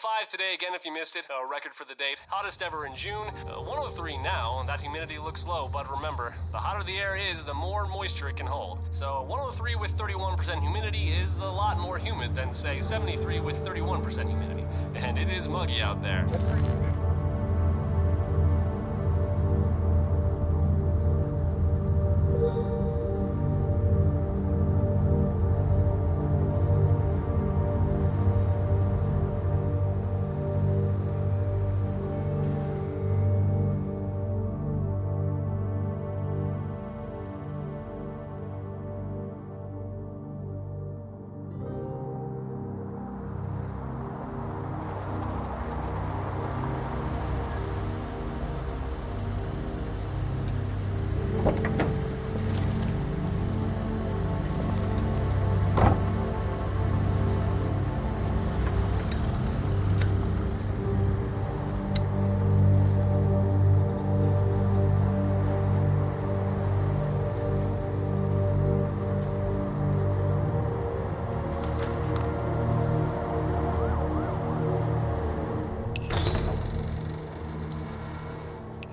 105 today again if you missed it. A record for the date. Hottest ever in June. 103 now, and that humidity looks low, but remember, the hotter the air is, the more moisture it can hold. So 103 with 31% humidity is a lot more humid than, say, 73 with 31% humidity. And it is muggy out there.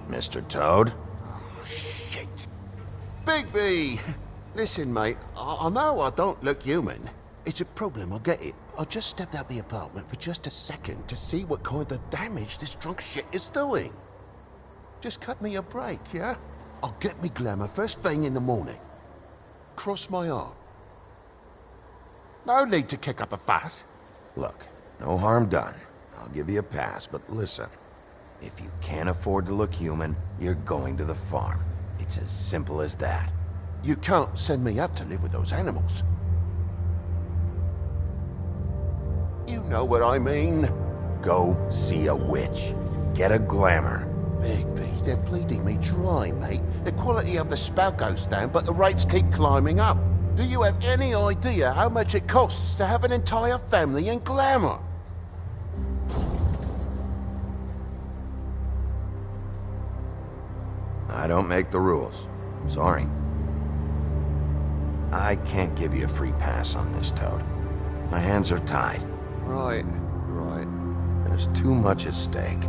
Mr. Toad? Oh, shit. Bigby! Listen, mate, I know I don't look human. It's a problem, I get it. I just stepped out the apartment for just a second to see what kind of damage this drunk shit is doing. Just cut me a break, yeah? I'll get me glamour first thing in the morning. Cross my heart. No need to kick up a fuss. Look, no harm done. I'll give you a pass, but listen. If you can't afford to look human, you're going to the farm. It's as simple as that. You can't send me up to live with those animals. You know what I mean. Go see a witch. Get a glamour. Bigby, they're bleeding me dry, mate. The quality of the spout goes down, but the rates keep climbing up. Do you have any idea how much it costs to have an entire family in glamour? I don't make the rules. Sorry. I can't give you a free pass on this, Toad. My hands are tied. Right. There's too much at stake.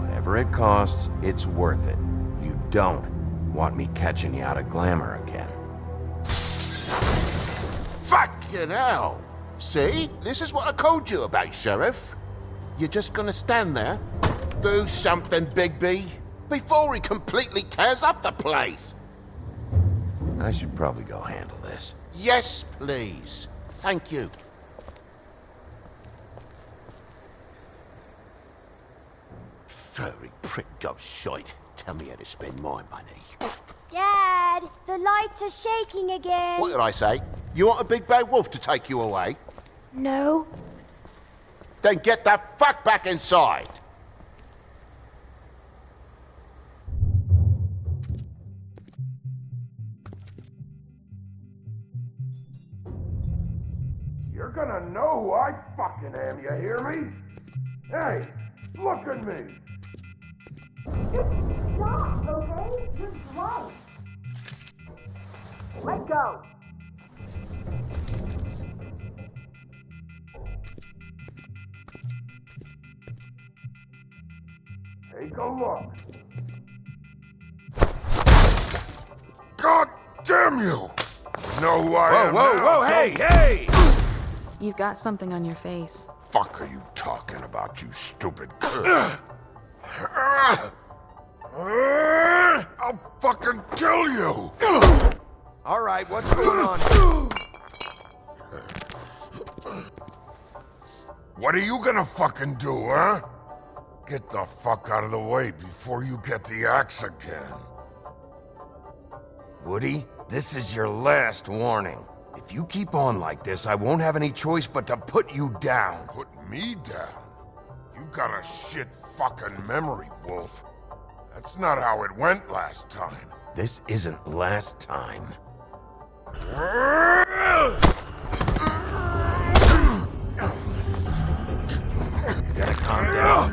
Whatever it costs, it's worth it. You don't want me catching you out of glamour again. Fucking hell! See? This is what I told you about, Sheriff. You're just gonna stand there, do something, Bigby, before he completely tears up the place. I should probably go handle this. Yes, please. Thank you. Furry prick gob shite. Tell me how to spend my money. Dad, the lights are shaking again. What did I say? You want a big bad wolf to take you away? No. Then get the fuck back inside. You're gonna know who I fucking am, you hear me? Hey, look at me! Stop, okay? You're drunk. Let go. Take a look. God damn you! You know who I am now, Whoa, hey! You've got something on your face. Fuck are you talking about, you stupid... I'll fucking kill you! All right, what's going on? What are you gonna fucking do, huh? Get the fuck out of the way before you get the axe again. Woody, this is your last warning. If you keep on like this, I won't have any choice but to put you down. Put me down? You got a shit fucking memory, Wolf. That's not how it went last time. This isn't last time. You gotta calm down.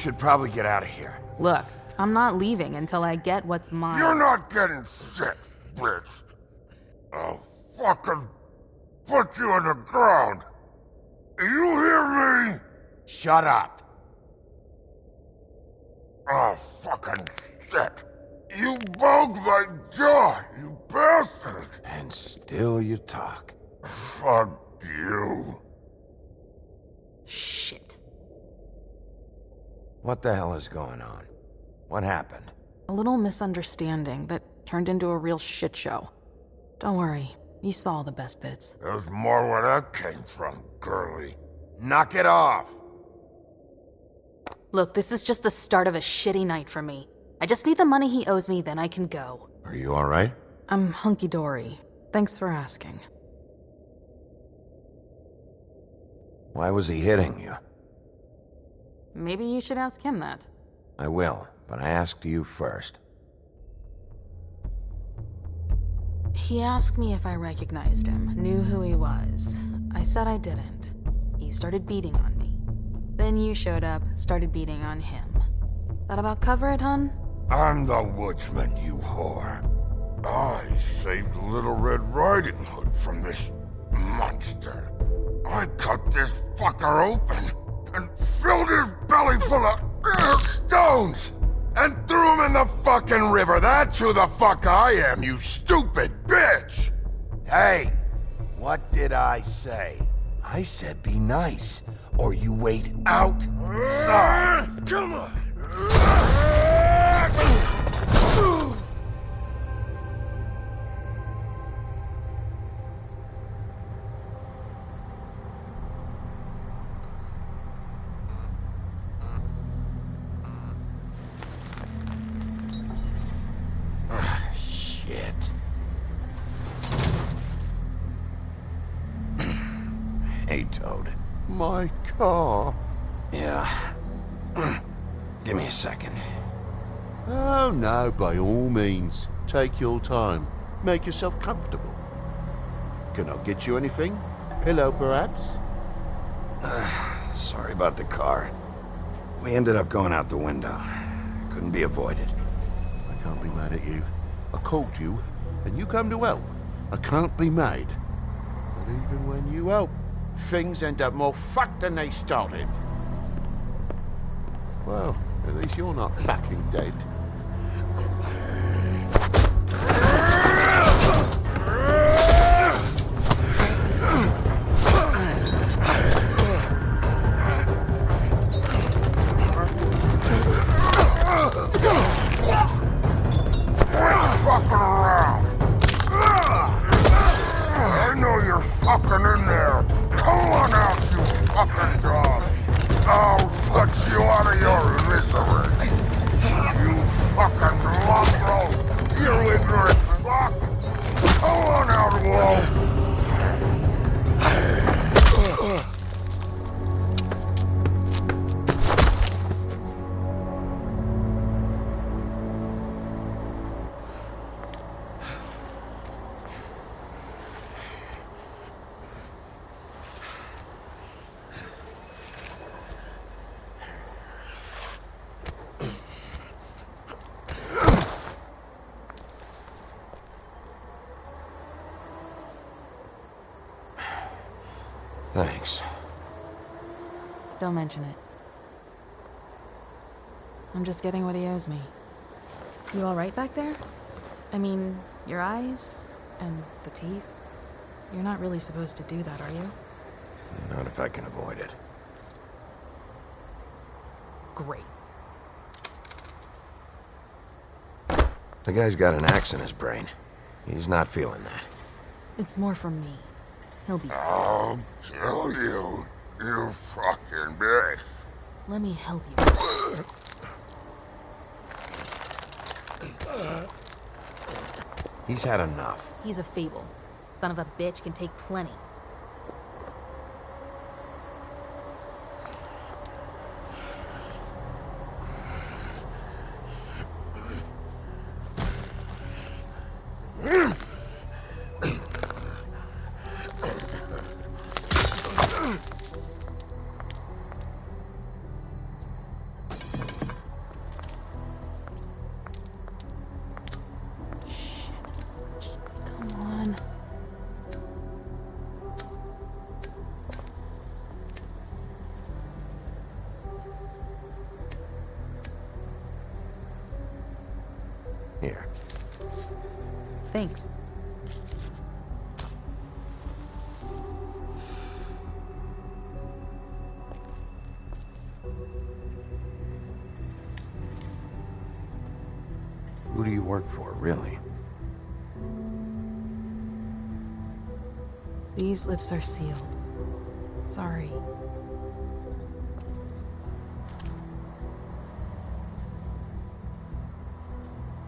should probably get out of here. Look, I'm not leaving until I get what's mine. You're not getting shit, bitch. I'll fucking put you on the ground. You hear me? Shut up. Oh, fucking shit. You broke my jaw, you bastard. And still you talk. Fuck you. Shit. What the hell is going on? What happened? A little misunderstanding that turned into a real shit show. Don't worry, you saw the best bits. There's more where that came from, girlie. Knock it off! Look, this is just the start of a shitty night for me. I just need the money he owes me, then I can go. Are you alright? I'm hunky-dory. Thanks for asking. Why was he hitting you? Maybe you should ask him that. I will, but I asked you first. He asked me if I recognized him, knew who he was. I said I didn't. He started beating on me. Then you showed up, started beating on him. That about cover it, hun? I'm the woodsman, you whore. I saved Little Red Riding Hood from this monster. I cut this fucker open and filled his belly full of stones and threw him in the fucking river. That's who the fuck I am, you stupid bitch! Hey! What did I say? I said be nice, or you wait outside. Come on! Shit. Hey, Toad. My car? Yeah. Give me a second. Oh no, by all means. Take your time. Make yourself comfortable. Can I get you anything? Pillow, perhaps? Sorry about the car. We ended up going out the window. Couldn't be avoided. I can't be mad at you. I called you, and you come to help. I can't be mad. But even when you help, things end up more fucked than they started. Well, at least you're not fucking dead. Fucking around! I know you're fucking in there! Come on out, you fucking dog! I'll put you out of your misery! You fucking mongrel! You ignorant fuck! Come on out, Wolf! Thanks. Don't mention it. I'm just getting what he owes me. You alright back there? I mean, your eyes and the teeth? You're not really supposed to do that, are you? Not if I can avoid it. Great. The guy's got an axe in his brain. He's not feeling that. It's more from me. He'll be fine. I'll kill you, you fucking bitch. Let me help you. He's had enough. He's a fable. Son of a bitch can take plenty. Here. Thanks. Who do you work for, really? These lips are sealed. Sorry.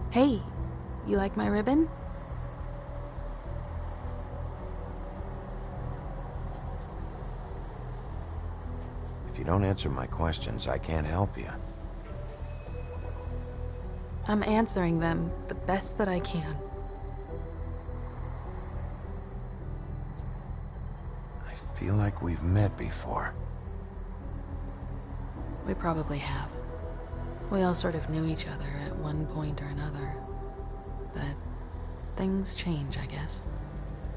Hey, you like my ribbon? If you don't answer my questions, I can't help you. I'm answering them the best that I can. I feel like we've met before. We probably have. We all sort of knew each other at one point or another. But things change, I guess.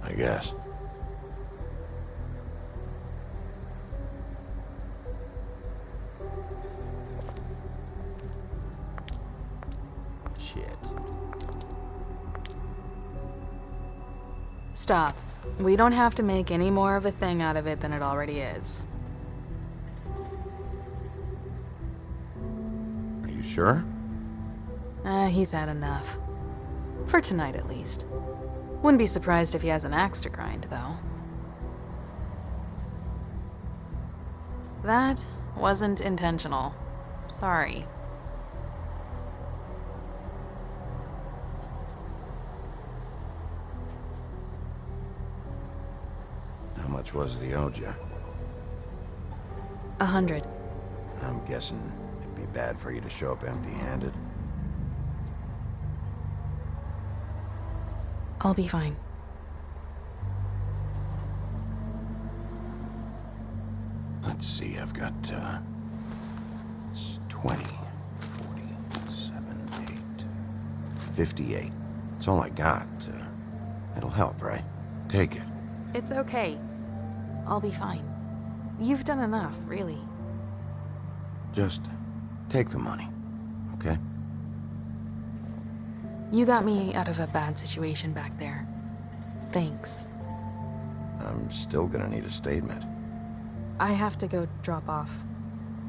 I guess. Shit. Stop. We don't have to make any more of a thing out of it than it already is. Are you sure? He's had enough. For tonight, at least. Wouldn't be surprised if he has an axe to grind, though. That wasn't intentional. Sorry. How much was it he owed you? 100. I'm guessing it'd be bad for you to show up empty-handed. I'll be fine. Let's see, I've got, it's 20, 47, 8, 58. It's all I got. It'll help, right? Take it. It's okay. I'll be fine. You've done enough, really. Just take the money, okay? You got me out of a bad situation back there. Thanks. I'm still gonna need a statement. I have to go drop off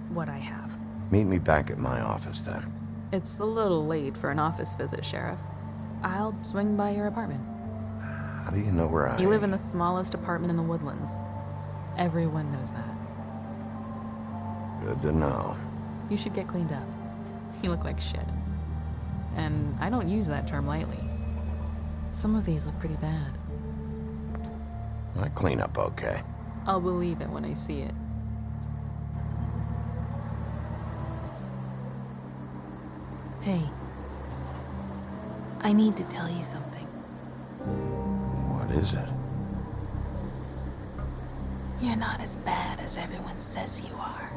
what I have. Meet me back at my office, then. It's a little late for an office visit, Sheriff. I'll swing by your apartment. How do you know where I... You live in the smallest apartment in the Woodlands. Everyone knows that. Good to know. You should get cleaned up. You look like shit. And I don't use that term lightly. Some of these look pretty bad. I clean up okay. I'll believe it when I see it. Hey. I need to tell you something. What is it? You're not as bad as everyone says you are.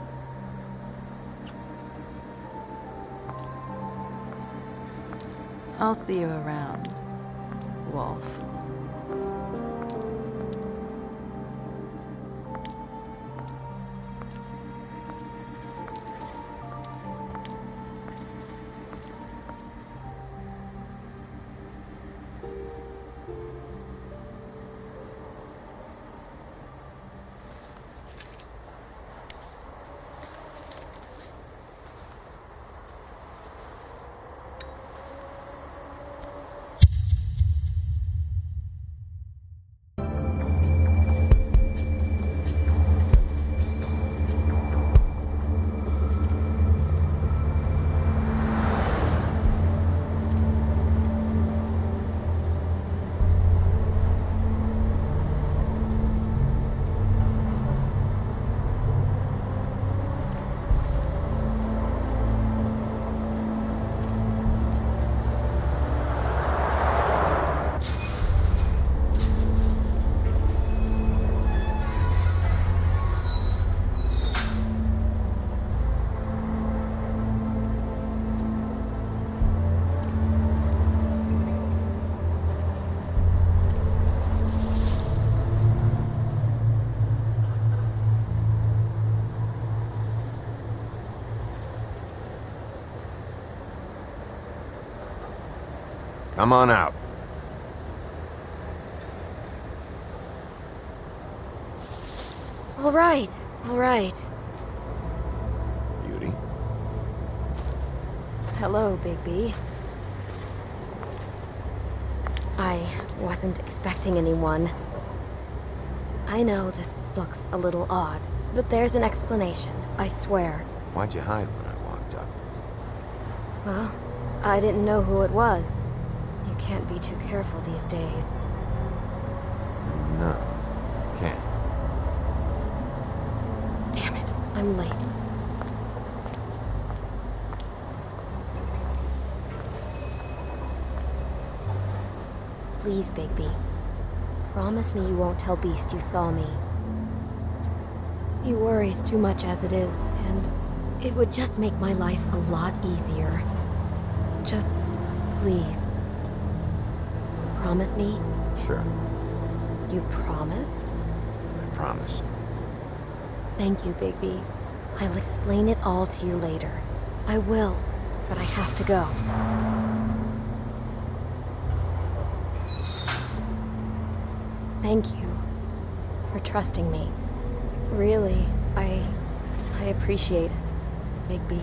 I'll see you around, Wolf. Come on out. All right, all right. Beauty. Hello, Bigby. I wasn't expecting anyone. I know this looks a little odd, but there's an explanation, I swear. Why'd you hide when I walked up? Well, I didn't know who it was. You can't be too careful these days. No, I can't. Damn it, I'm late. Please, Bigby. Promise me you won't tell Beast you saw me. He worries too much as it is, and it would just make my life a lot easier. Just, please. Promise me? Sure, You promise? I promise. Thank you, Bigby. I'll explain it all to you later. I will, but I have to go. Thank you for trusting me. Really, I appreciate it, Bigby.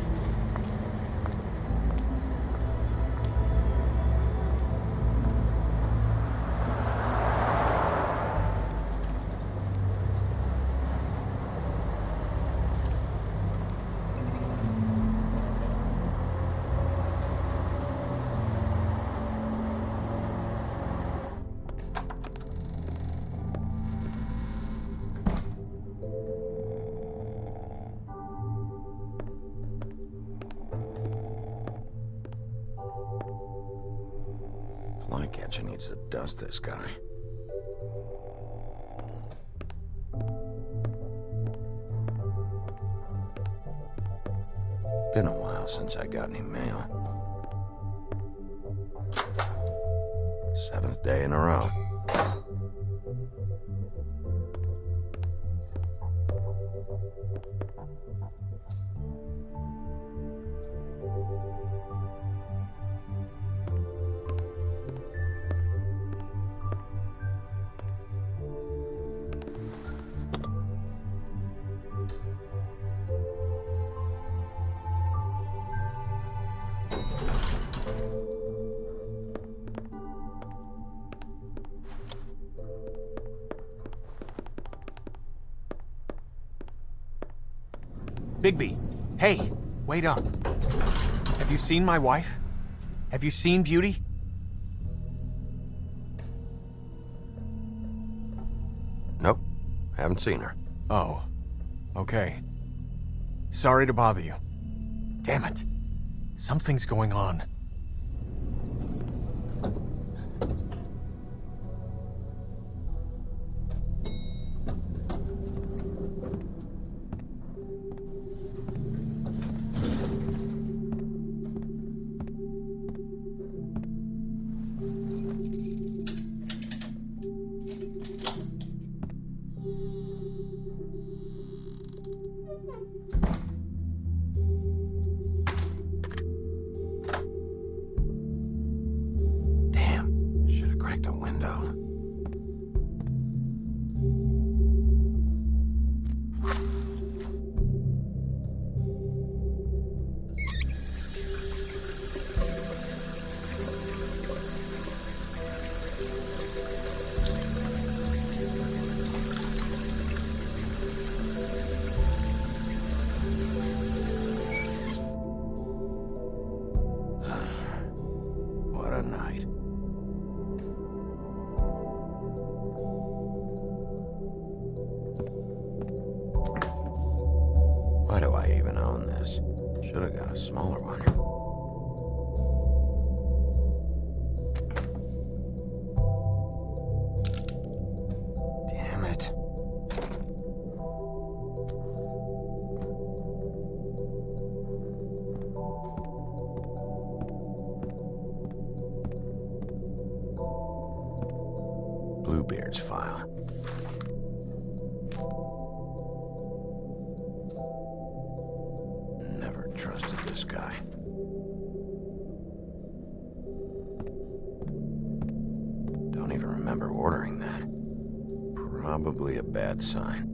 Flycatcher needs to dust this guy. Been a while since I got any mail. 7th day in a row. Bigby, hey, wait up. Have you seen my wife? Have you seen Beauty? Nope, haven't seen her. Oh, okay. Sorry to bother you. Damn it. Something's going on. Damn, should have cracked a window. What a night. Why do I even own this? Should have got a smaller one. Damn it. Bluebeard's file. Never trusted this guy. remember ordering that. Probably a bad sign.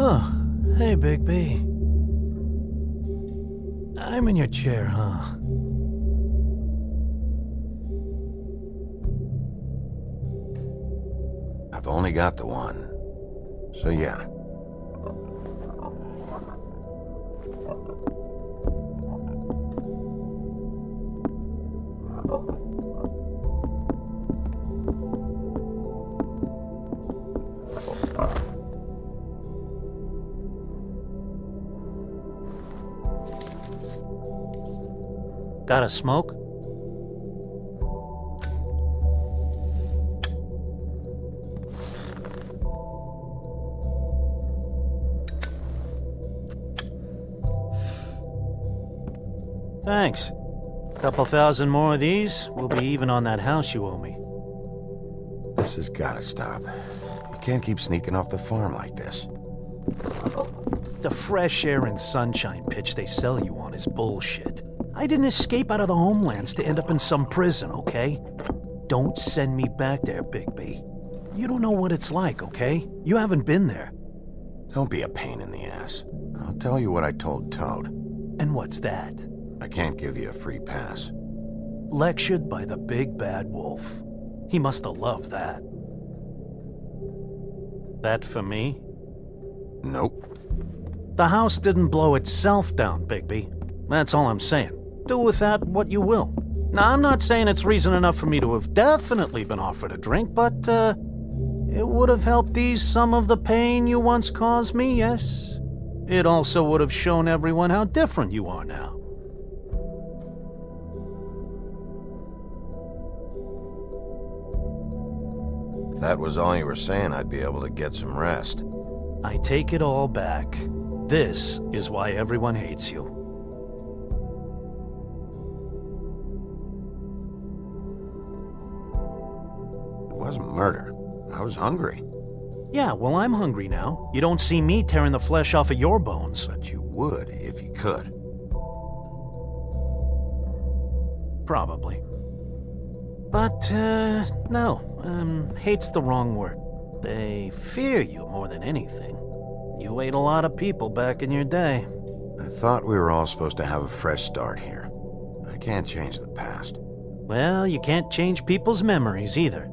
Oh, hey, Big B. I'm in your chair, huh? I've only got the one. So yeah. Got a smoke? Thanks. Couple thousand more of these, we'll be even on that house you owe me. This has gotta stop. You can't keep sneaking off the farm like this. The fresh air and sunshine pitch they sell you on is bullshit. I didn't escape out of the homelands to end up in some prison, okay? Don't send me back there, Big B. You don't know what it's like, okay? You haven't been there. Don't be a pain in the ass. I'll tell you what I told Toad. And what's that? I can't give you a free pass. Lectured by the big bad wolf. He must have loved that. That for me? Nope. The house didn't blow itself down, Bigby. That's all I'm saying. Do with that what you will. Now, I'm not saying it's reason enough for me to have definitely been offered a drink, but, it would have helped ease some of the pain you once caused me, yes? It also would have shown everyone how different you are now. If that was all you were saying, I'd be able to get some rest. I take it all back. This is why everyone hates you. It wasn't murder. I was hungry. Yeah, well, I'm hungry now. You don't see me tearing the flesh off of your bones. But you would if you could. Probably. But, no. Hate's the wrong word. They fear you more than anything. You ate a lot of people back in your day. I thought we were all supposed to have a fresh start here. I can't change the past. Well, you can't change people's memories either.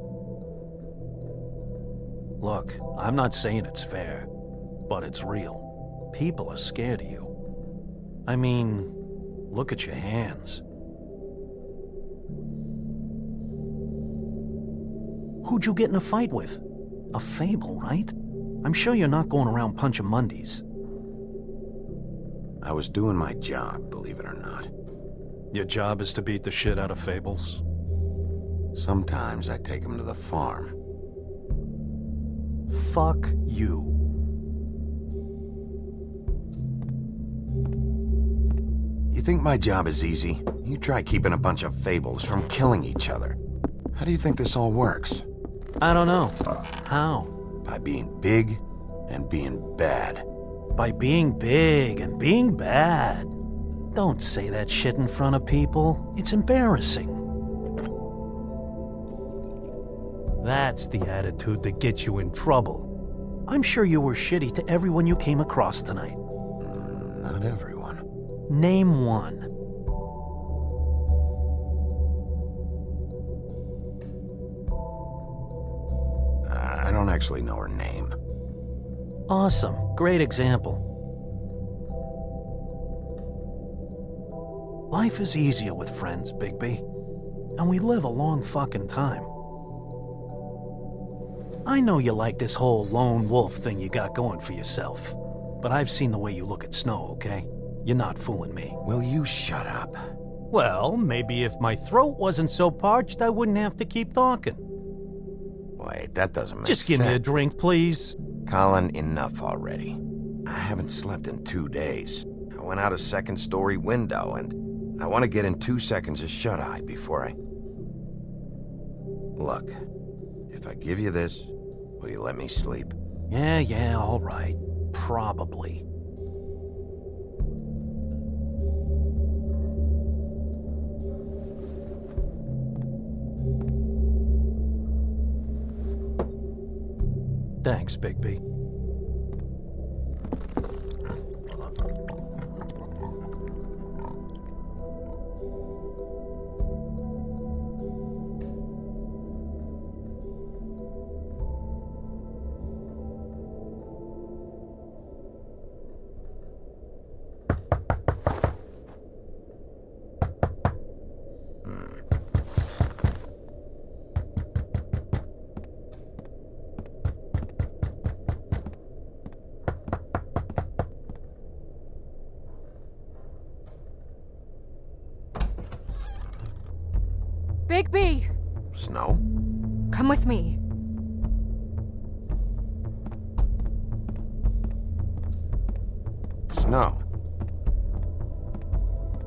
Look, I'm not saying it's fair, but it's real. People are scared of you. I mean, look at your hands. Who'd you get in a fight with? A fable, right? I'm sure you're not going around punching Mondays. I was doing my job, believe it or not. Your job is to beat the shit out of fables? Sometimes I take them to the farm. Fuck you. You think my job is easy? You try keeping a bunch of fables from killing each other. How do you think this all works? I don't know. How? By being big and being bad. By being big and being bad. Don't say that shit in front of people. It's embarrassing. That's the attitude that gets you in trouble. I'm sure you were shitty to everyone you came across tonight. Not everyone. Name one. I don't actually know her name. Awesome. Great example. Life is easier with friends, Bigby. And we live a long fucking time. I know you like this whole lone wolf thing you got going for yourself. But I've seen the way you look at Snow, okay? You're not fooling me. Will you shut up? Well, maybe if my throat wasn't so parched, I wouldn't have to keep talking. Wait, that doesn't make sense. Just give me a drink, please. Colin, enough already. I haven't slept in 2 days. I went out a second-story window, and I want to get in 2 seconds of shut-eye before I... Look, if I give you this, Will you let me sleep? Yeah, all right. Probably. Thanks, Bigby. Bigby! Snow? Come with me. Snow.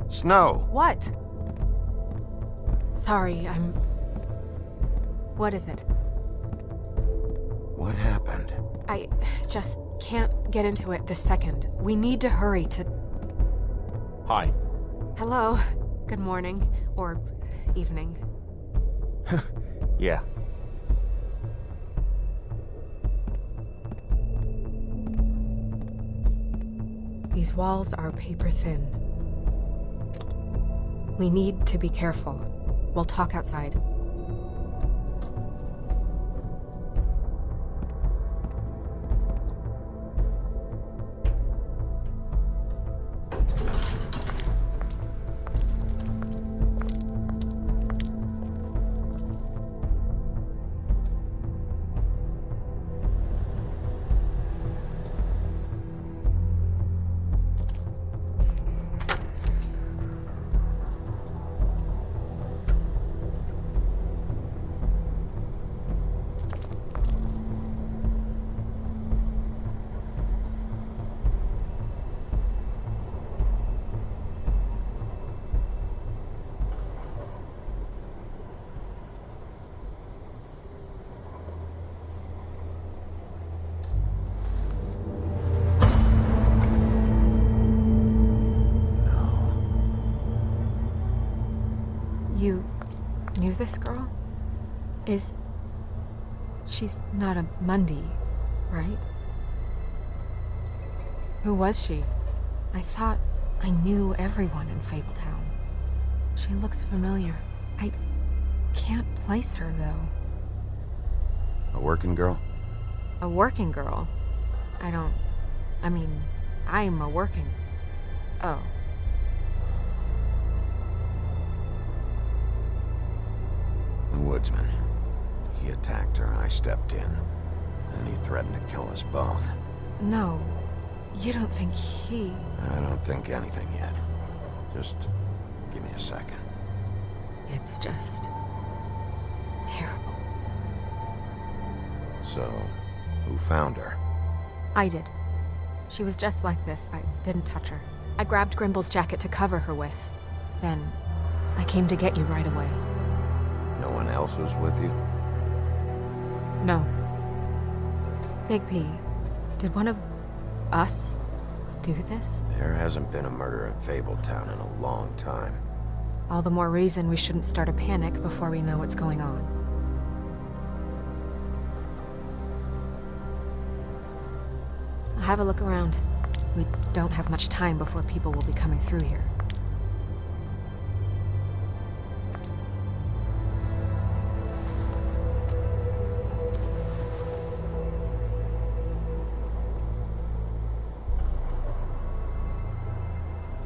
Snow! What? Sorry, What is it? What happened? I just can't get into it this second. We need to hurry to... Hi. Hello. Good morning. Or evening. Yeah. These walls are paper thin. We need to be careful. We'll talk outside. You knew this girl? She's not a Mundy, right? Who was she? I thought I knew everyone in Fabletown. She looks familiar. I can't place her, though. A working girl? A working girl? I'm a working... Oh. The woodsman. He attacked her, I stepped in. And he threatened to kill us both. No. You don't think he... I don't think anything yet. Just give me a second. It's just... terrible. So, who found her? I did. She was just like this. I didn't touch her. I grabbed Grimble's jacket to cover her with. Then, I came to get you right away. No one else was with you? No. Big P, did one of us do this? There hasn't been a murder in Fabletown in a long time. All the more reason we shouldn't start a panic before we know what's going on. I'll have a look around. We don't have much time before people will be coming through here.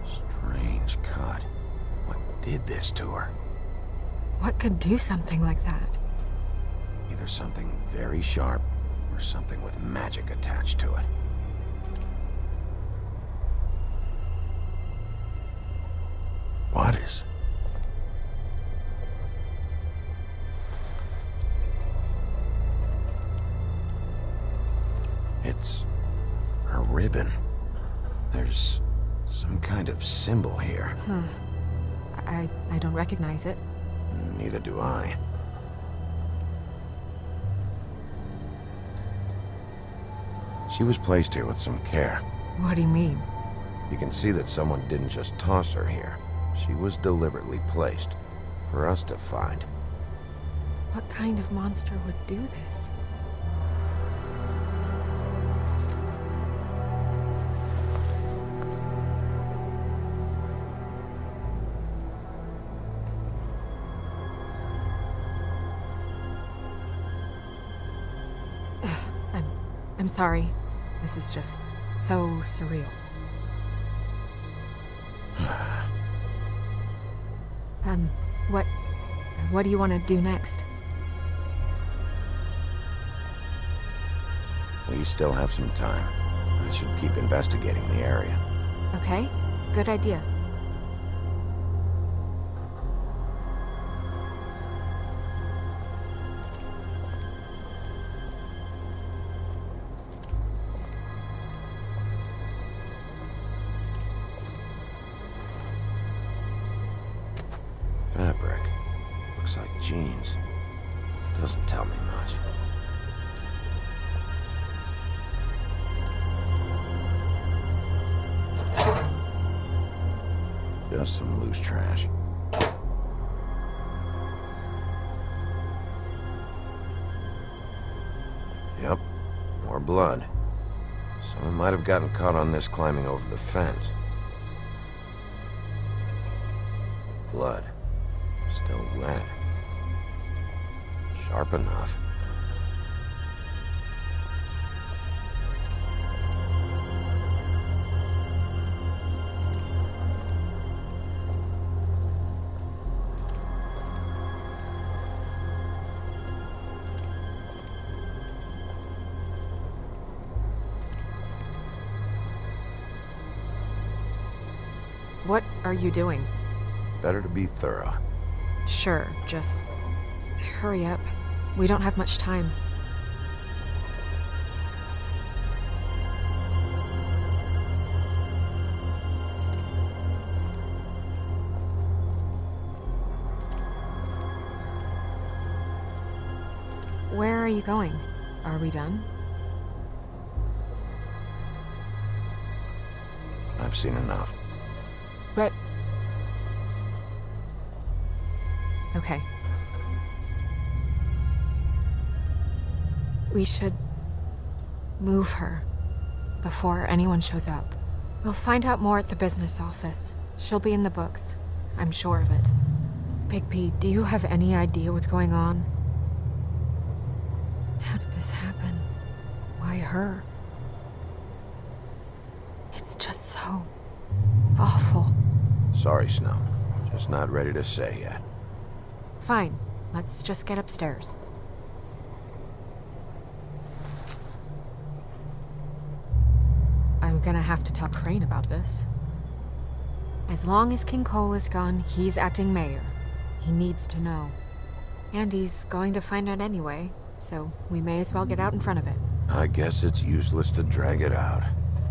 Strange cut. What did this to her? What could do something like that? Either something very sharp, or something with magic attached to it. What is... It's... a ribbon. There's some kind of symbol here. Huh. I don't recognize it. Neither do I. She was placed here with some care. What do you mean? You can see that someone didn't just toss her here. She was deliberately placed. For us to find. What kind of monster would do this? I'm sorry. This is just so surreal. What do you want to do next? We still have some time. I should keep investigating the area. Okay, good idea. Fabric. Looks like jeans. Doesn't tell me much. Just some loose trash. Yep, more blood. Someone might have gotten caught on this climbing over the fence. Blood. Still wet. Sharp enough. What are you doing? Better to be thorough. Sure, just hurry up. We don't have much time. Where are you going? Are we done? I've seen enough. But... Okay. We should move her before anyone shows up. We'll find out more at the business office. She'll be in the books. I'm sure of it. Big P, do you have any idea what's going on? How did this happen? Why her? It's just so awful. Sorry, Snow. Just not ready to say yet. Fine. Let's just get upstairs. I'm gonna have to tell Crane about this. As long as King Cole is gone, he's acting mayor. He needs to know. And he's going to find out anyway, so we may as well get out in front of it. I guess it's useless to drag it out.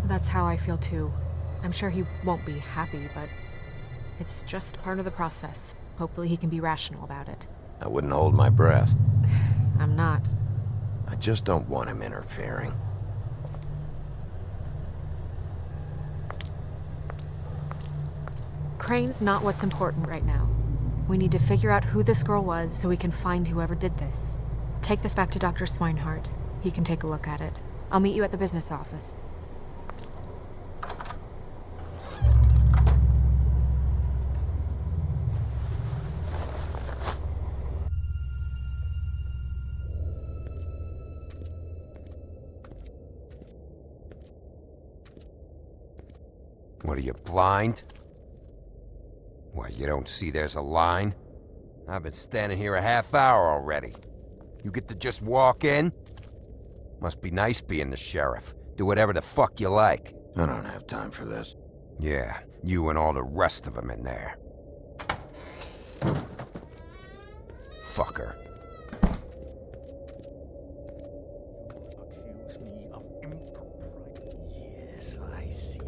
That's how I feel too. I'm sure he won't be happy, but it's just part of the process. Hopefully he can be rational about it. I wouldn't hold my breath. I'm not. I just don't want him interfering. Crane's not what's important right now. We need to figure out who this girl was so we can find whoever did this. Take this back to Dr. Swinehart. He can take a look at it. I'll meet you at the business office. What are you, blind? What, you don't see there's a line? I've been standing here a half hour already. You get to just walk in? Must be nice being the sheriff. Do whatever the fuck you like. I don't have time for this. Yeah, you and all the rest of them in there. Fucker. Accuse me of impropriety. Yes, I see.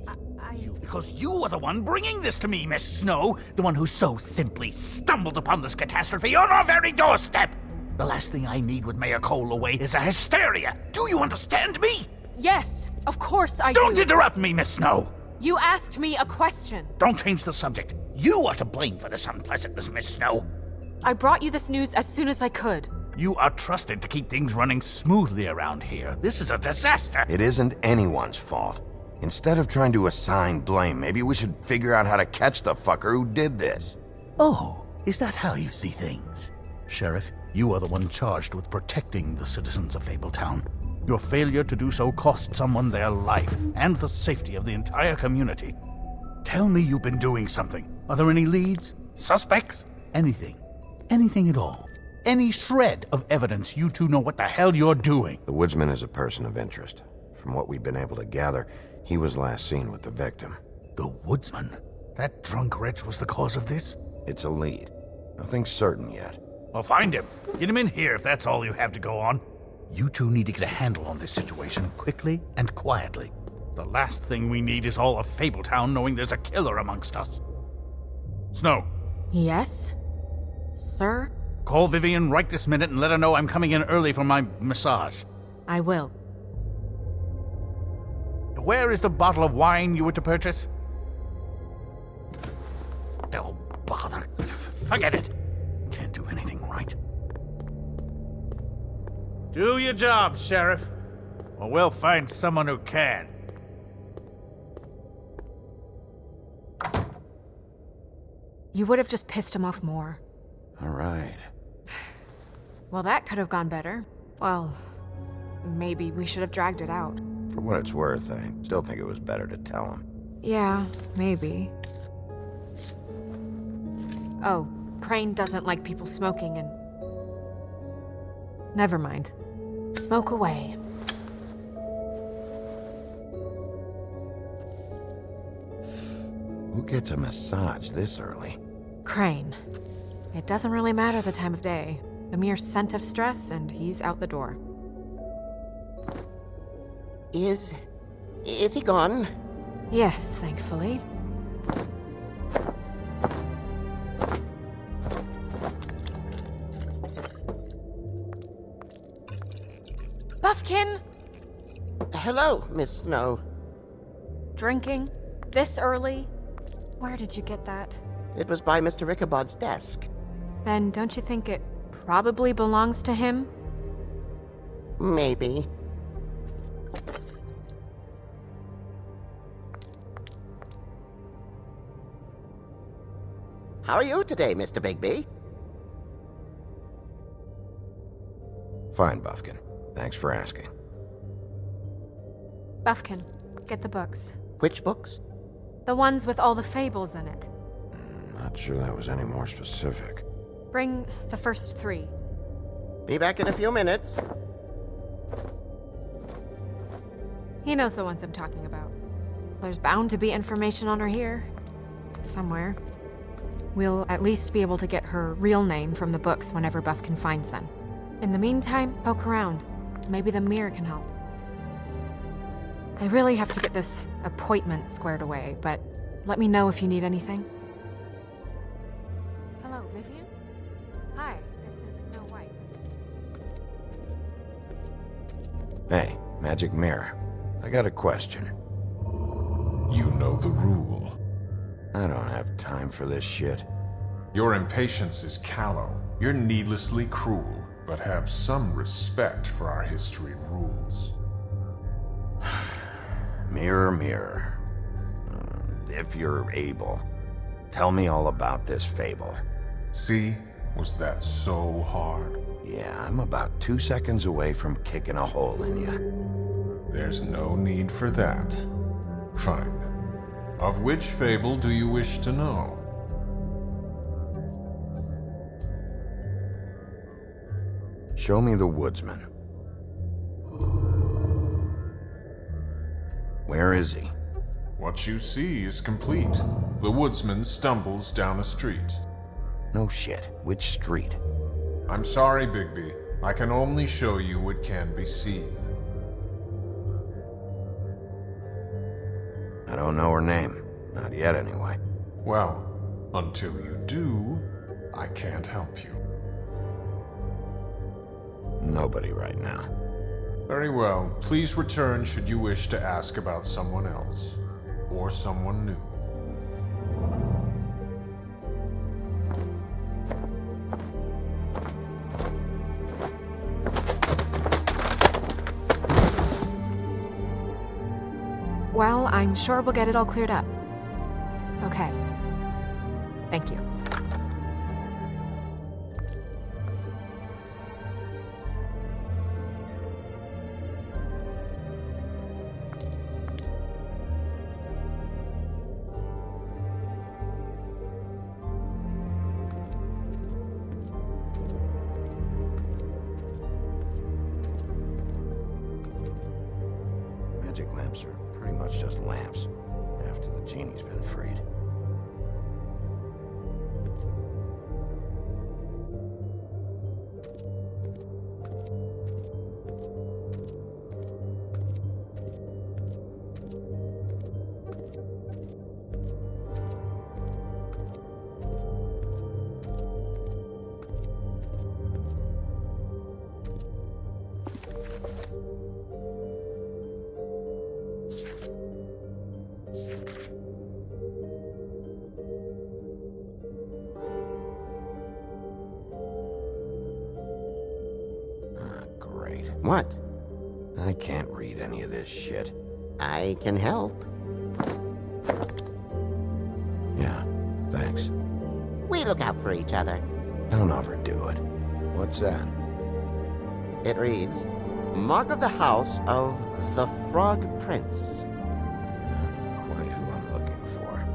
Because you are the one bringing this to me, Miss Snow. The one who so simply stumbled upon this catastrophe on our very doorstep. The last thing I need with Mayor Cole away is a hysteria. Do you understand me? Yes, of course I do. Don't interrupt me, Miss Snow! You asked me a question. Don't change the subject. You are to blame for this unpleasantness, Miss Snow. I brought you this news as soon as I could. You are trusted to keep things running smoothly around here. This is a disaster. It isn't anyone's fault. Instead of trying to assign blame, maybe we should figure out how to catch the fucker who did this. Oh, is that how you see things? Sheriff, you are the one charged with protecting the citizens of Fabletown. Your failure to do so cost someone their life and the safety of the entire community. Tell me you've been doing something. Are there any leads? Suspects? Anything. Anything at all. Any shred of evidence you two know what the hell you're doing. The woodsman is a person of interest. From what we've been able to gather, he was last seen with the victim. The woodsman? That drunk wretch was the cause of this? It's a lead. Nothing's certain yet. Well, find him. Get him in here if that's all you have to go on. You two need to get a handle on this situation quickly and quietly. The last thing we need is all of Fabletown knowing there's a killer amongst us. Snow. Yes? Sir? Call Vivian right this minute and let her know I'm coming in early for my massage. I will. Where is the bottle of wine you were to purchase? Oh, bother. Forget it. Can't do anything right. Do your job, Sheriff. Or we'll find someone who can. You would have just pissed him off more. All right. Well, that could have gone better. Well, maybe we should have dragged it out. For what it's worth, I still think it was better to tell him. Yeah, maybe. Oh, Crane doesn't like people smoking and... Never mind. Smoke away. Who gets a massage this early? Crane. It doesn't really matter the time of day. A mere scent of stress and he's out the door. Is he gone? Yes, thankfully. Buffkin! Hello, Miss Snow. Drinking? This early? Where did you get that? It was by Mr. Ichabod's desk. Then don't you think it probably belongs to him? Maybe. How are you today, Mr. Bigby? Fine, Buffkin. Thanks for asking. Buffkin, get the books. Which books? The ones with all the fables in it. Not sure that was any more specific. Bring the first 3. Be back in a few minutes. He knows the ones I'm talking about. There's bound to be information on her here. Somewhere. We'll at least be able to get her real name from the books whenever Buffkin finds them. In the meantime, poke around. Maybe the mirror can help. I really have to get this appointment squared away, but let me know if you need anything. Hello, Vivian? Hi, this is Snow White. Hey, magic mirror. I got a question. You know the rule. I don't have time for this shit. Your impatience is callow. You're needlessly cruel, but have some respect for our history and rules. Mirror, mirror. If you're able, tell me all about this fable. See? Was that so hard? Yeah, I'm about 2 seconds away from kicking a hole in you. There's no need for that. Fine. Of which fable do you wish to know? Show me the woodsman. Where is he? What you see is complete. The woodsman stumbles down a street. No shit. Which street? I'm sorry, Bigby. I can only show you what can be seen. I don't know her name. Not yet, anyway. Well, until you do, I can't help you. Nobody right now. Very well. Please return should you wish to ask about someone else. Or someone new. Well, I'm sure we'll get it all cleared up. Okay. Thank you. Magic lamps are pretty much just lamps, after the genie's been freed. Great. What? I can't read any of this shit. I can help. Yeah, thanks. We look out for each other. Don't overdo it. What's that? It reads, Mark of the House of the Frog Prince. Not quite who I'm looking for.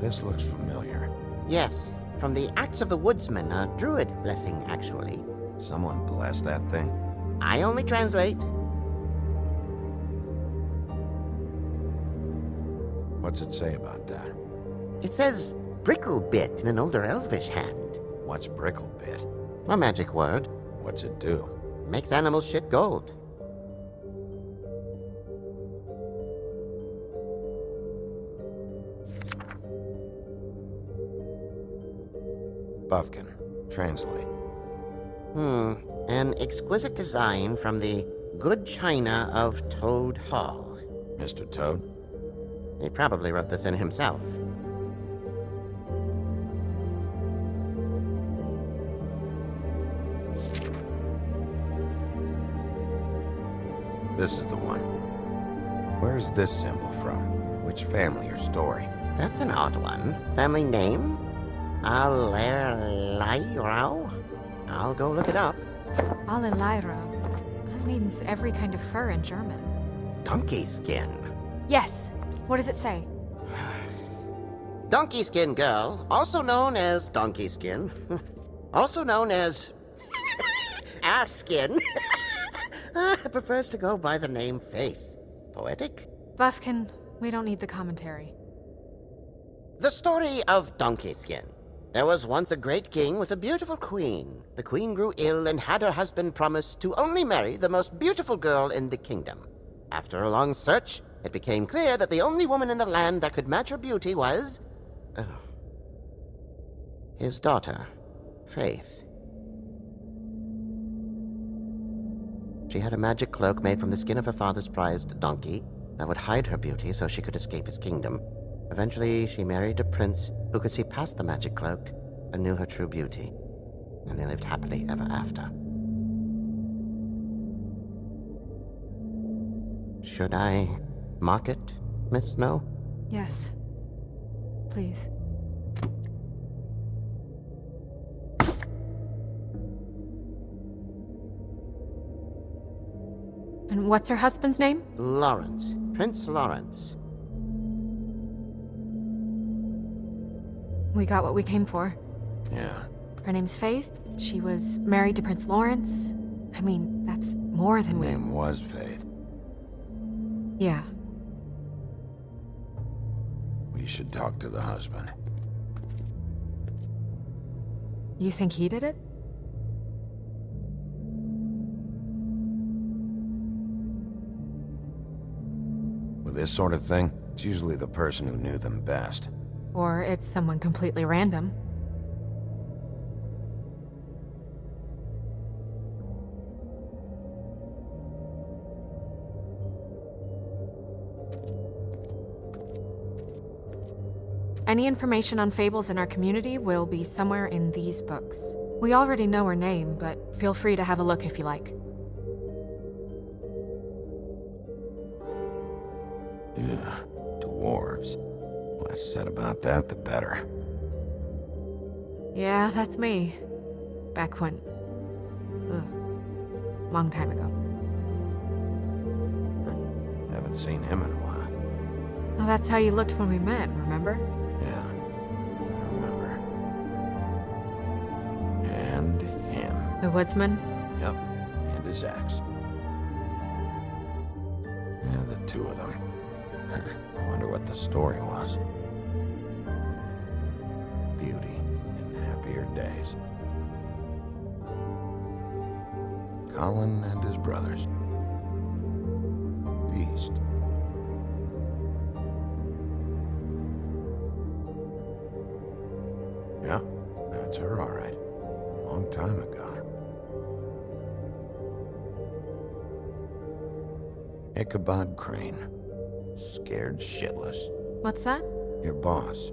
This looks familiar. Yes, from the Axe of the Woodsman, a druid blessing, actually. Someone blessed that thing? I only translate. What's it say about that? It says Bricklebit in an older elvish hand. What's Bricklebit? A magic word. What's it do? Makes animals shit gold. Buffkin. Translate. An exquisite design from the good china of Toad Hall. Mr. Toad? He probably wrote this in himself. This is the one. Where's this symbol from? Which family or story? That's an odd one. Family name? Allerleirauh? I'll go look it up. Allerleirauh. That means every kind of fur in German. Donkey skin. Yes. What does it say? Donkey skin girl, also known as donkey skin, also known as ass skin, prefers to go by the name Faith. Poetic? Buffkin, we don't need the commentary. The story of Donkey Skin. There was once a great king with a beautiful queen. The queen grew ill and had her husband promise to only marry the most beautiful girl in the kingdom. After a long search, it became clear that the only woman in the land that could match her beauty was... his daughter, Faith. She had a magic cloak made from the skin of her father's prized donkey that would hide her beauty so she could escape his kingdom. Eventually, she married a prince who could see past the magic cloak and knew her true beauty. And they lived happily ever after. Should I mark it, Miss Snow? Yes. Please. And what's her husband's name? Lawrence. Prince Lawrence. We got what we came for. Yeah. Her name's Faith. She was married to Prince Lawrence. I mean, that's more than we... Name was Faith. Yeah. We should talk to the husband. You think he did it? With this sort of thing, it's usually the person who knew them best. Or it's someone completely random. Any information on fables in our community will be somewhere in these books. We already know her name, but feel free to have a look if you like. Yeah, dwarves. Less said about that, the better. Yeah, that's me. Back when... long time ago. Haven't seen him in a while. Well, that's how you looked when we met, remember? Yeah, I remember. And him. The woodsman? Yep, and his axe. Yeah, the two of them. I wonder what the story was. Beauty in happier days. Colin and his brothers. Beast. Yeah, that's her, all right. A long time ago. Ichabod Crane. Scared shitless. What's that? Your boss.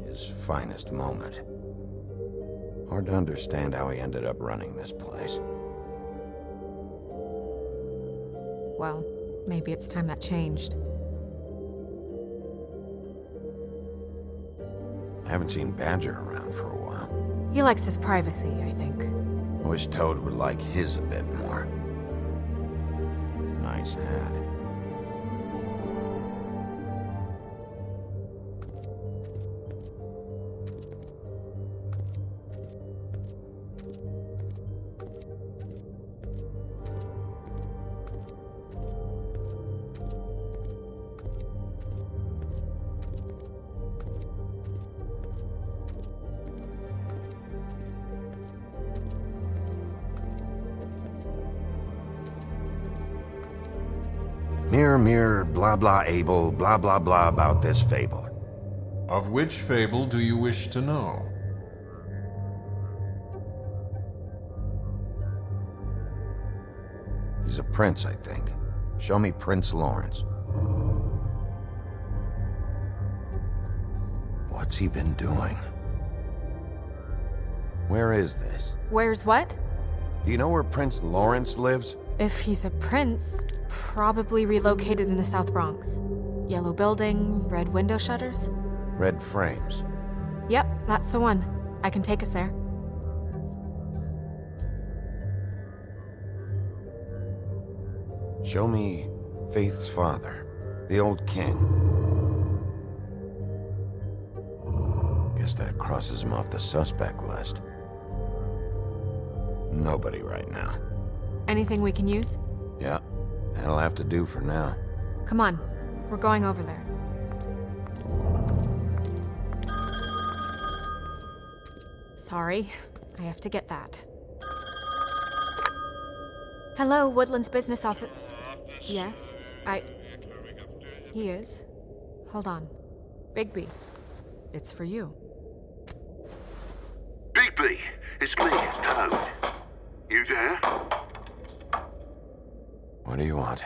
His finest moment. Hard to understand how he ended up running this place. Well, maybe it's time that changed. I haven't seen Badger around for a while. He likes his privacy, I think. I wish Toad would like his a bit more. Nice hat. Mirror, blah blah able, blah blah blah about this fable. Of which fable do you wish to know? He's a prince, I think. Show me Prince Lawrence. What's he been doing? Where is this? Where's what? Do you know where Prince Lawrence lives? If he's a prince, probably relocated in the South Bronx. Yellow building, red window shutters? Red frames. Yep, that's the one. I can take us there. Show me Faith's father, the old king. Guess that crosses him off the suspect list. Nobody right now. Anything we can use? Yeah, that'll have to do for now. Come on, we're going over there. Sorry, I have to get that. Hello, Woodland's business office. Yes, He is. Hold on. Bigby, it's for you. Bigby, it's me, Toad. You there? What do you want?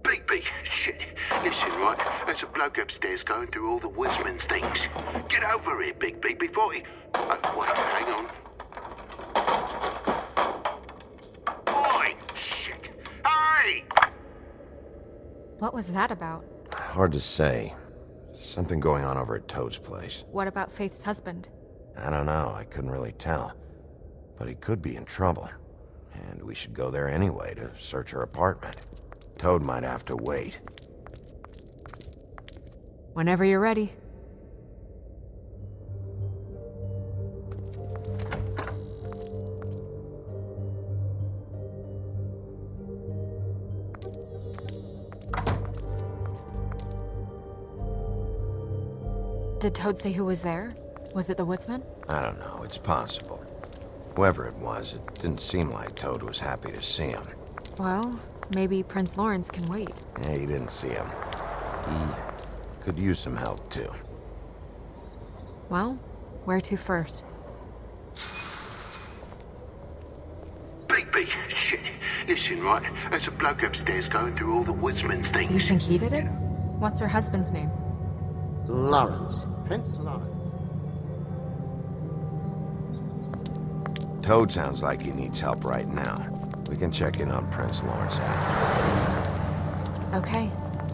Bigby, shit. Listen, right, there's a bloke upstairs going through all the woodsman's things. Get over here, Bigby, before he... wait, hang on. Oi! Shit! Hey! What was that about? Hard to say. Something going on over at Toad's place. What about Faith's husband? I don't know, I couldn't really tell. But he could be in trouble. And we should go there anyway to search her apartment. Toad might have to wait. Whenever you're ready. Did Toad say who was there? Was it the woodsman? I don't know, it's possible. Whoever it was, it didn't seem like Toad was happy to see him. Well, maybe Prince Lawrence can wait. Yeah, he didn't see him. He could use some help, too. Well, where to first? Big, shit. Listen, right, there's a bloke upstairs going through all the woodsman's things. You think he did it? What's her husband's name? Lawrence. Prince Lawrence. Toad sounds like he needs help right now. We can check in on Prince Lawrence after. Okay.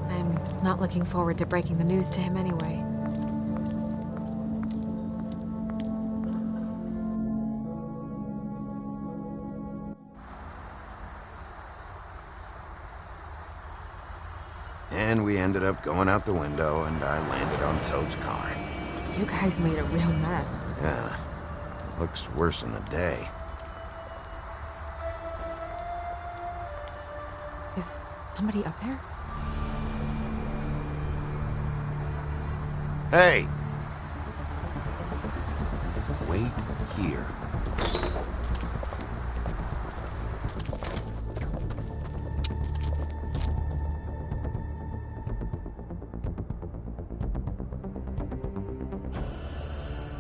I'm not looking forward to breaking the news to him anyway. And we ended up going out the window, and I landed on Toad's car. You guys made a real mess. Yeah, looks worse than a day. Is somebody up there? Hey! Wait here.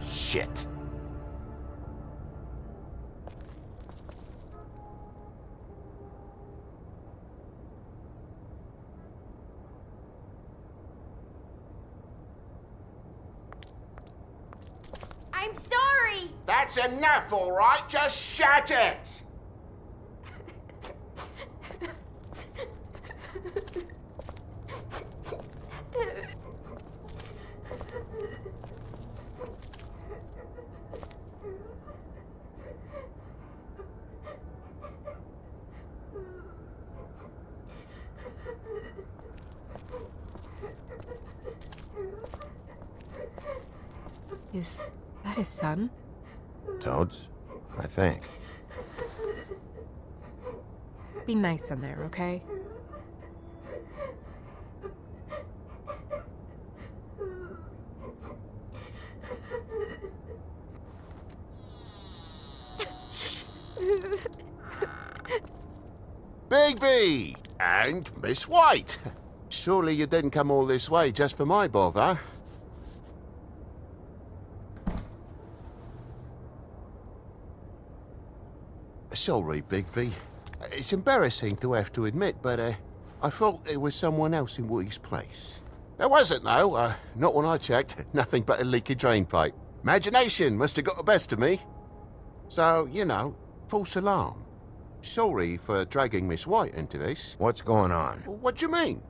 Shit. I'm sorry! That's enough, all right? Just shut it! Is that his son? Toads? I think. Be nice in there, okay? Bigby! And Miss White! Surely you didn't come all this way just for my bother? Sorry, Bigby. It's embarrassing to have to admit, but I thought there was someone else in Woody's place. There wasn't, though. Not when I checked. Nothing but a leaky drain pipe. Imagination must have got the best of me. So, you know, false alarm. Sorry for dragging Miss White into this. What's going on? What do you mean?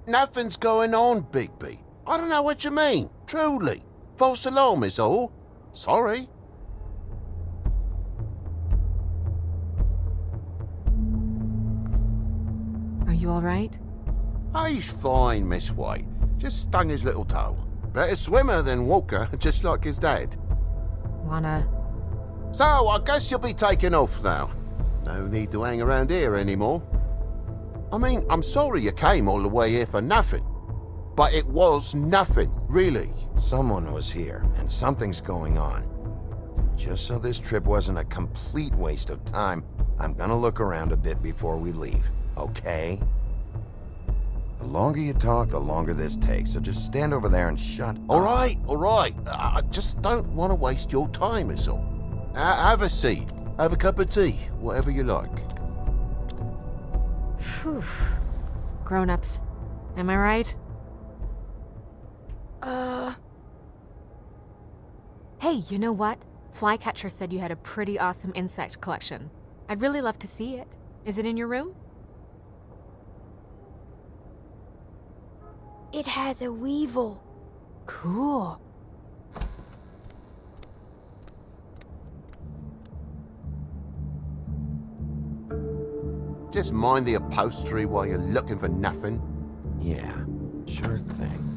Nothing's going on, Bigby. I don't know what you mean. Truly. False alarm is all. Sorry. Are you alright? He's fine, Miss White. Just stung his little toe. Better swimmer than walker, just like his dad. Wanna... So, I guess you'll be taking off now. No need to hang around here anymore. I mean, I'm sorry you came all the way here for nothing. But it was nothing, really. Someone was here, and something's going on. Just so this trip wasn't a complete waste of time, I'm gonna look around a bit before we leave, okay? The longer you talk, the longer this takes, so just stand over there and shut up. All right. I just don't want to waste your time, is all. Have a seat. Have a cup of tea. Whatever you like. Phew. Grown-ups. Am I right? Hey, you know what? Flycatcher said you had a pretty awesome insect collection. I'd really love to see it. Is it in your room? It has a weevil. Cool. Just mind the upholstery while you're looking for nothing. Yeah, sure thing.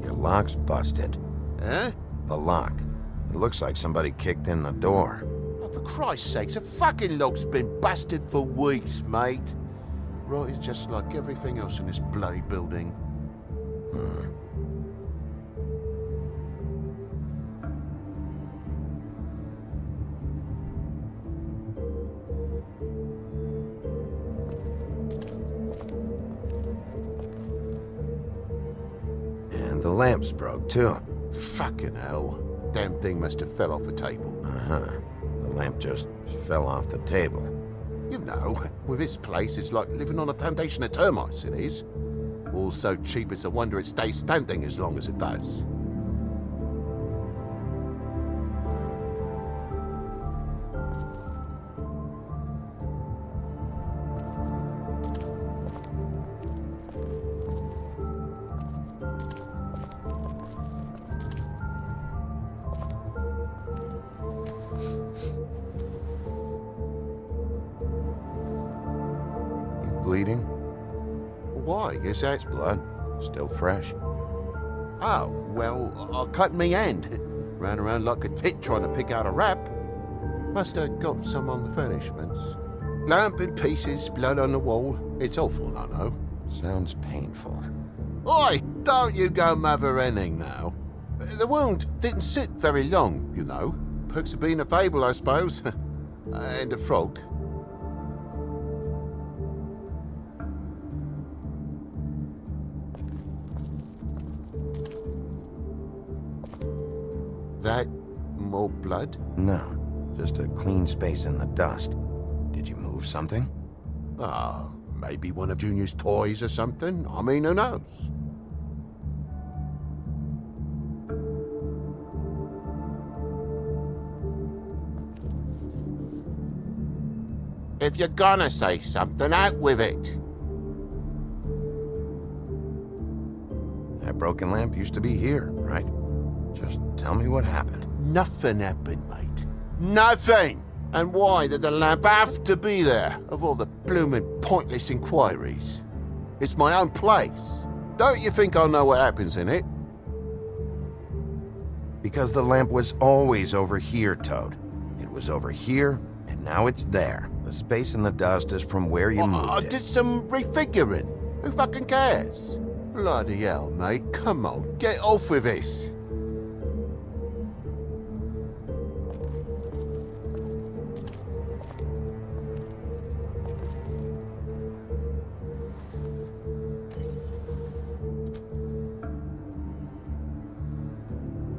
Your lock's busted. Huh? The lock. It looks like somebody kicked in the door. Oh, for Christ's sakes, a fucking lock's been busted for weeks, mate. Right, it's just like everything else in this bloody building. lamp's broke, too. Fucking hell. Damn thing must have fell off a table. Uh-huh. The lamp just fell off the table. You know, with this place, it's like living on a foundation of termites, it is. All so cheap it's a wonder it stays standing as long as it does. Bleeding? Why? Is that... It's blood. Still fresh. Oh, well, I cut me hand. Ran around like a tit trying to pick out a wrap. Must have got some on the furnishments. Lamp in pieces, blood on the wall. It's awful, I know. Sounds painful. Oi! Don't you go mother-henning now. The wound didn't sit very long, you know. Perks of being a fable, I suppose. And a frog. That more blood? No, just a clean space in the dust. Did you move something? Ah, maybe one of Junior's toys or something. I mean, who knows? If you're gonna say something, out with it. That broken lamp used to be here, right? Just tell me what happened. Nothing happened, mate. Nothing! And why did the lamp have to be there, of all the blooming pointless inquiries? It's my own place. Don't you think I'll know what happens in it? Because the lamp was always over here, Toad. It was over here, and now it's there. The space in the dust is from where you moved I it. did some refiguring. Who fucking cares? Bloody hell, mate. Come on, get off with this.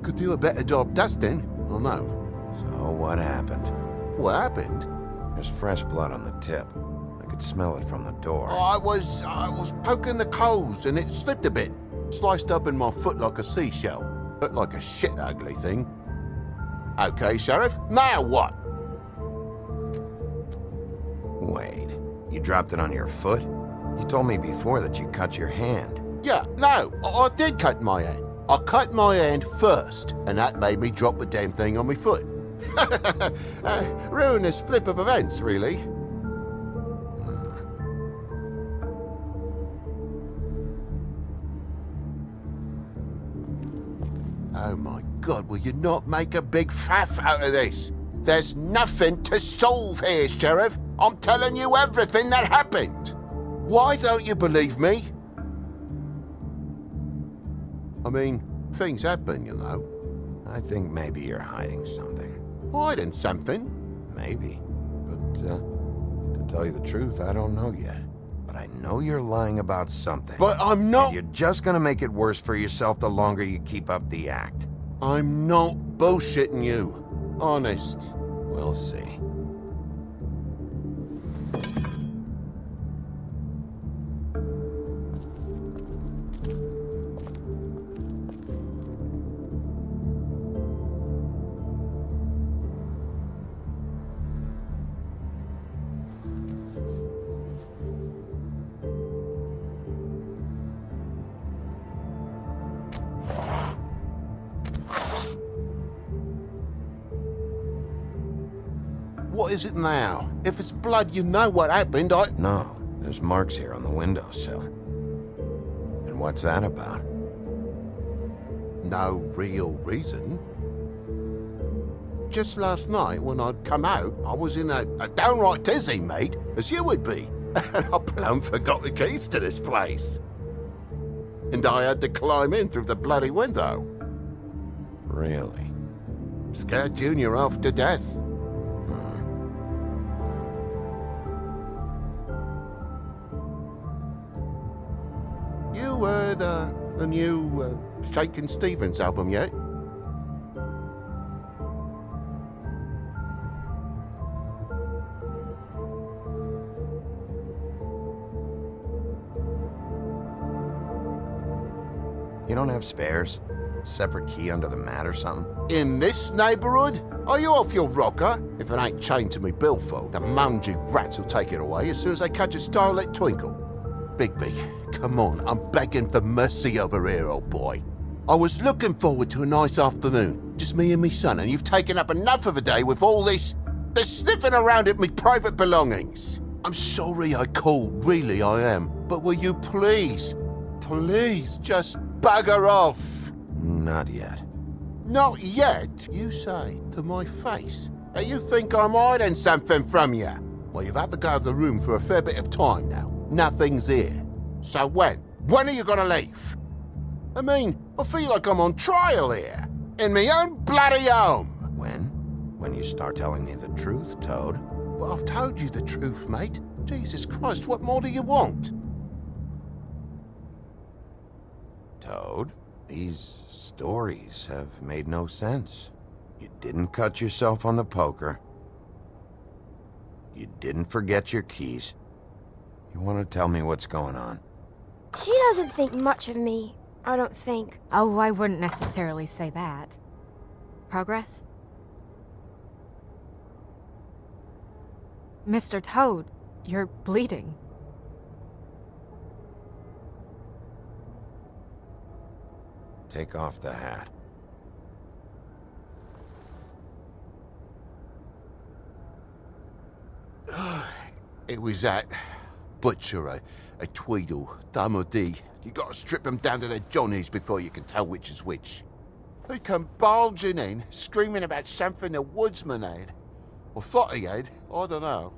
Could do a better job dusting, or no? So what happened? What happened? There's fresh blood on the tip. I could smell it from the door. I was poking the coals and it slipped a bit. Sliced up in my foot like a seashell. Looked like a shit ugly thing. Okay, Sheriff, now what? Wait, you dropped it on your foot? You told me before that you cut your hand. Yeah, no, I did cut my hand. I cut my hand first, and that made me drop the damn thing on my foot. Ruinous flip of events, really. Oh my God, will you not make a big faff out of this? There's nothing to solve here, Sheriff. I'm telling you everything that happened. Why don't you believe me? I mean, things happen, you know. I think maybe you're hiding something. Hiding something? Maybe. But, to tell you the truth, I don't know yet. But I know you're lying about something. But I'm not... And you're just gonna make it worse for yourself the longer you keep up the act. I'm not bullshitting you. Honest. We'll see. What is it now? If it's blood, you know what happened. No, there's marks here on the windowsill. And what's that about? No real reason. Just last night, when I'd come out, I was in a downright dizzy, mate, as you would be. And I plumb forgot the keys to this place. And I had to climb in through the bloody window. Really? Scared Junior off to death. You heard the the new Shakin' Stevens album yet? You don't have spares? Separate key under the mat or something? In this neighborhood? Are you off your rocker? If it ain't chained to me billfold, the mangy rats will take it away as soon as they catch a starlit twinkle. Bigby, come on, I'm begging for mercy over here, old boy. I was looking forward to a nice afternoon, just me and me son, and you've taken up enough of a day with all this sniffing around at me private belongings. I'm sorry I called, really I am, but will you please just bugger off? Not yet. Not yet, you say, to my face. Now you think I'm hiding something from you? Well, you've had to go out of the room for a fair bit of time now. Nothing's here. So when? When are you gonna leave? I mean, I feel like I'm on trial here. In my own bloody home. When? When you start telling me the truth, Toad. Well, I've told you the truth, mate. Jesus Christ, what more do you want? Toad, these stories have made no sense. You didn't cut yourself on the poker. You didn't forget your keys. You want to tell me what's going on? She doesn't think much of me, I don't think. Oh, I wouldn't necessarily say that. Progress? Mr. Toad, you're bleeding. Take off the hat. It was that butcher, a Tweedle, Dumody. You gotta strip them down to their johnnies before you can tell which is which. He come bulging in, screaming about something the woodsman had. Or thought he had, I don't know.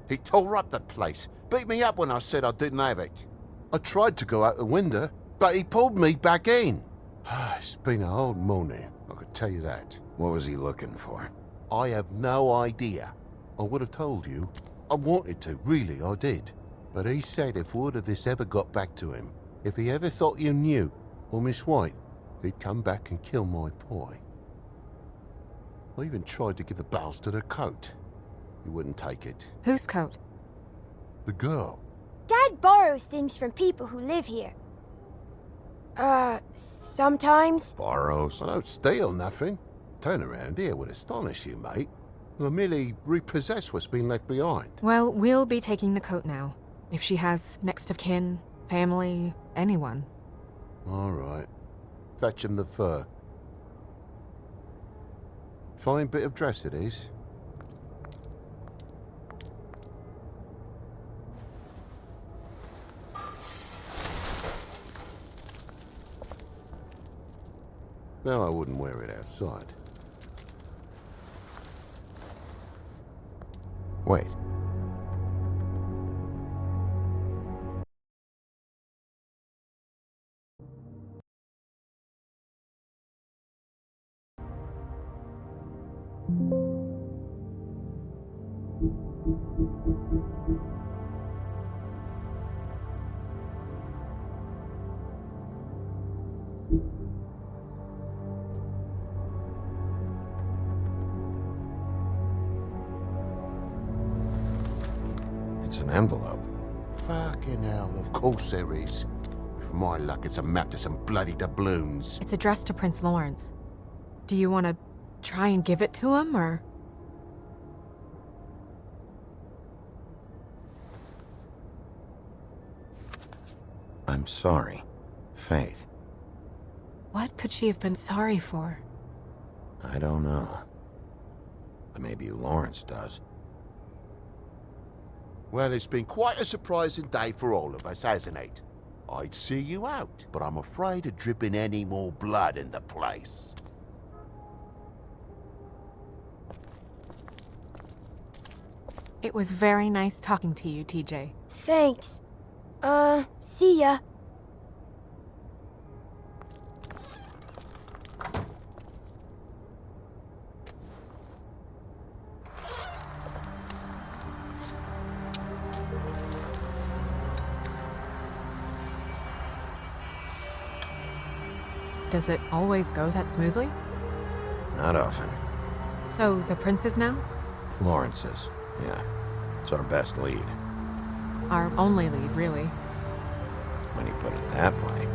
He tore up the place, beat me up when I said I didn't have it. I tried to go out the window, but he pulled me back in. It's been a hard morning, I could tell you that. What was he looking for? I have no idea. I would have told you. I wanted to, really, I did. But he said if word of this ever got back to him, if he ever thought you knew, or Miss White, he'd come back and kill my boy. I even tried to give the bastard a coat. He wouldn't take it. Whose coat? The girl. Dad borrows things from people who live here. Sometimes. Borrows? I don't steal nothing. Turn around here would astonish you, mate. I merely repossess what's been left behind. Well, we'll be taking the coat now. If she has next of kin, family, anyone. All right. Fetch him the fur. Fine bit of dress it is. No, I wouldn't wear it outside. Wait. It's an envelope. Fucking hell, of course there is. With my luck, it's a map to some bloody doubloons. It's addressed to Prince Lawrence. Do you want to try and give it to him, or...? I'm sorry, Faith. What could she have been sorry for? I don't know. But maybe Lawrence does. Well, it's been quite a surprising day for all of us, hasn't it? I'd see you out, but I'm afraid of dripping any more blood in the place. It was very nice talking to you, TJ. Thanks. See ya. Does it always go that smoothly? Not often. So, the prince is now? Lawrence's, yeah. It's our best lead. Our only lead, really. When you put it that way.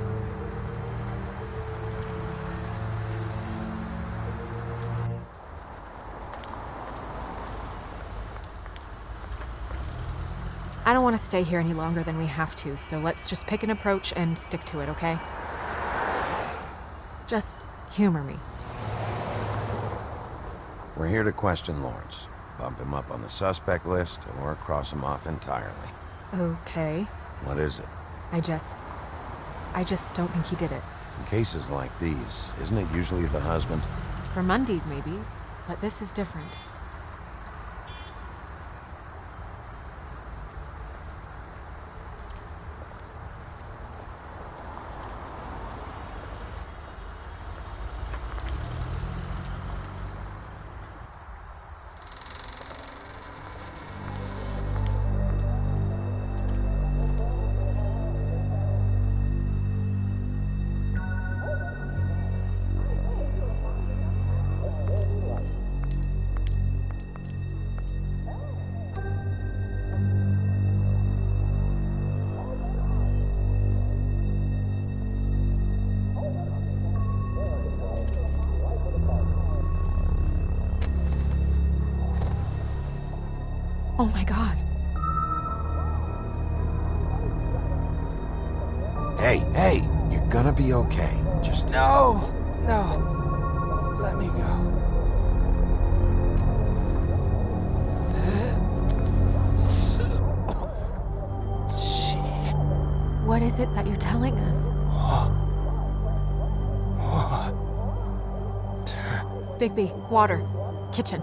I don't want to stay here any longer than we have to, so let's just pick an approach and stick to it, okay? Just humor me. We're here to question Lawrence. Bump him up on the suspect list, or cross him off entirely. Okay. What is it? I just don't think he did it. In cases like these, isn't it usually the husband? For Mundy's, maybe, but this is different. Oh my god. Hey, you're gonna be okay. Just... No! Let me go. What is it that you're telling us? Bigby, water. Kitchen.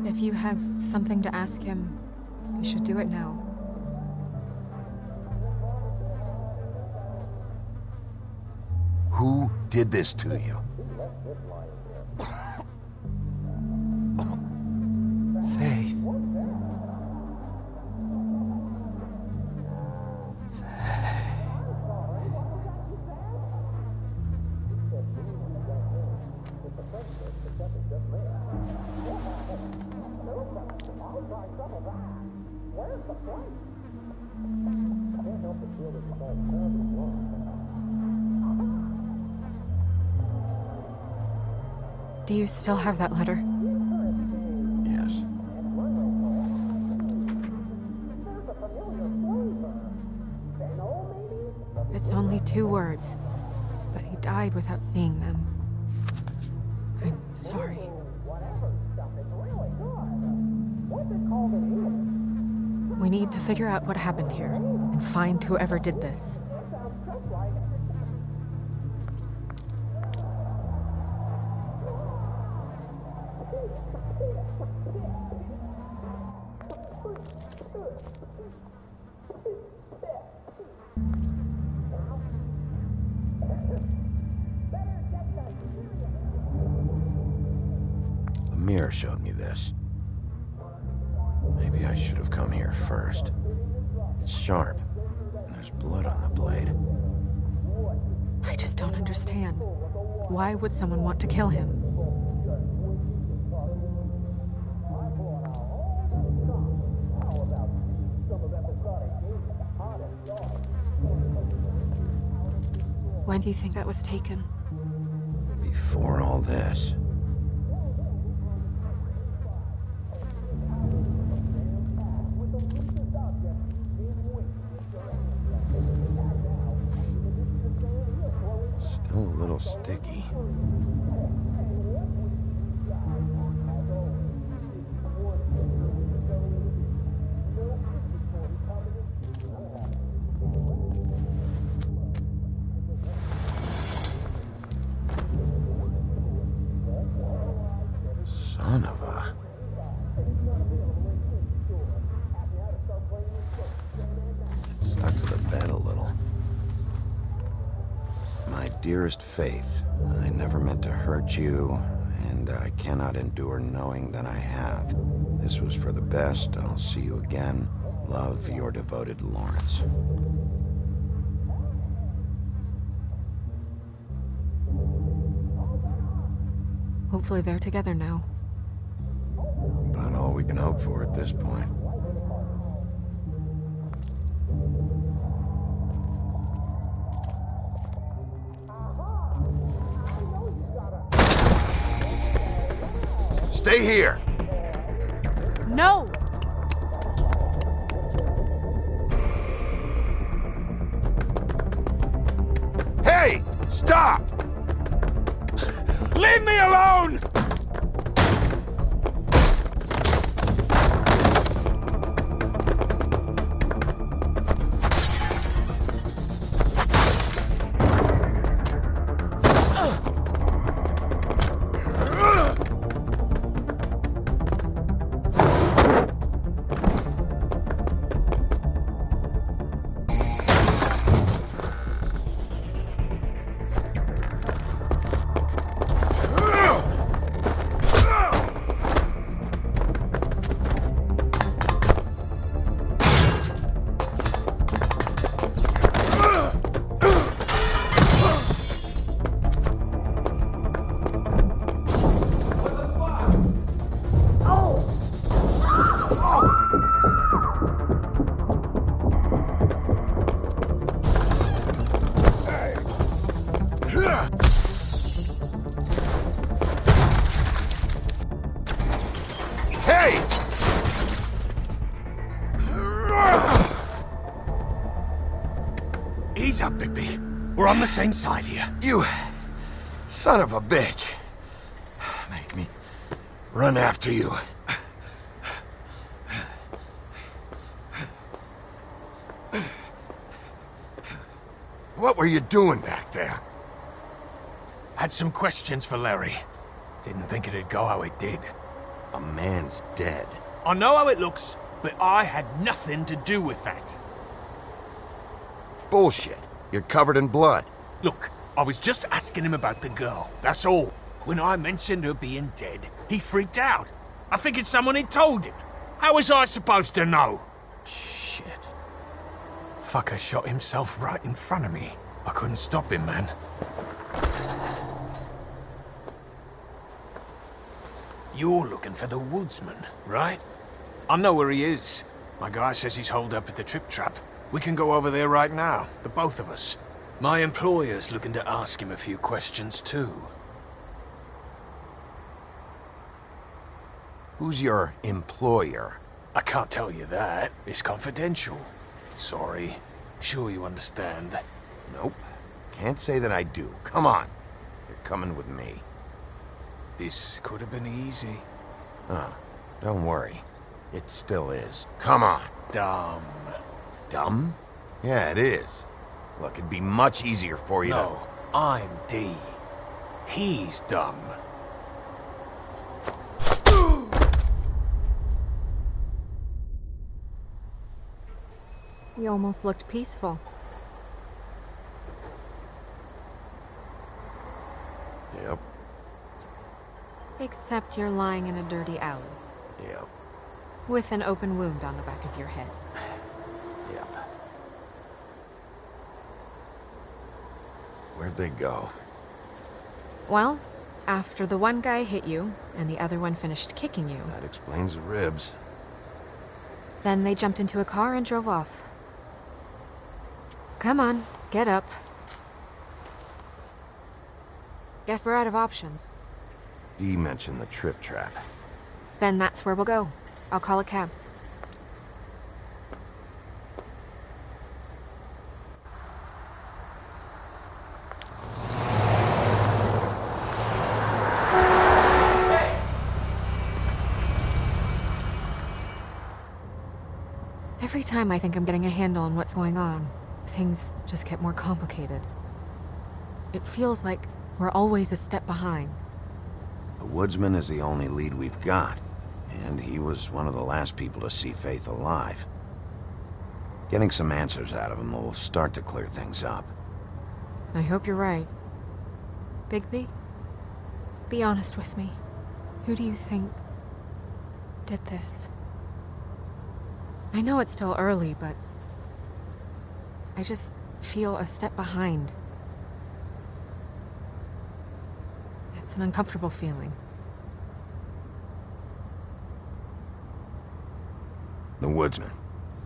If you have something to ask him, you should do it now. Who did this to you? Faith. Do you still have that letter? Yes. It's only 2 words, but he died without seeing them. I'm sorry. We need to figure out what happened here and find whoever did this. The mirror showed me this. Maybe I should have come here first. It's sharp, and there's blood on the blade. I just don't understand. Why would someone want to kill him? When do you think that was taken? Before all this. Still a little sticky. Son of a... Stuck to the bed a little. My dearest Faith, I never meant to hurt you, and I cannot endure knowing that I have. This was for the best. I'll see you again. Love, your devoted Lawrence. Hopefully they're together now. About all we can hope for at this point. Stay here! No! Hey! Stop! Leave me alone! Ease up, Bigby. We're on the same side here. You son of a bitch. Make me run after you. What were you doing back there? Had some questions for Larry. Didn't think it'd go how it did. A man's dead. I know how it looks, but I had nothing to do with that. Bullshit. You're covered in blood. Look, I was just asking him about the girl, that's all. When I mentioned her being dead, he freaked out. I figured someone had told him. How was I supposed to know? Shit. Fucker shot himself right in front of me. I couldn't stop him, man. You're looking for the woodsman, right? I know where he is. My guy says he's holed up at the Trip Trap. We can go over there right now, the both of us. My employer's looking to ask him a few questions, too. Who's your employer? I can't tell you that. It's confidential. Sorry. Sure you understand. Nope. Can't say that I do. Come on. You're coming with me. This could have been easy. Don't worry. It still is. Come on. Dumb. Dumb? Yeah, it is. Look, it'd be much easier for you No, I'm D. He's dumb. You almost looked peaceful. Yep. Except you're lying in a dirty alley. Yep. With an open wound on the back of your head. Yep. Where'd they go? Well, after the one guy hit you, and the other one finished kicking you, That explains the ribs. then they jumped into a car and drove off. Come on, get up. Guess we're out of options. Dee mentioned the Trip Trap. Then that's where we'll go. I'll call a cab. Every time I think I'm getting a handle on what's going on, things just get more complicated. It feels like we're always a step behind. The woodsman is the only lead we've got, and he was one of the last people to see Faith alive. Getting some answers out of him will start to clear things up. I hope you're right. Bigby? Be honest with me. Who do you think did this? I know it's still early, but I just feel a step behind. It's an uncomfortable feeling. The woodsman.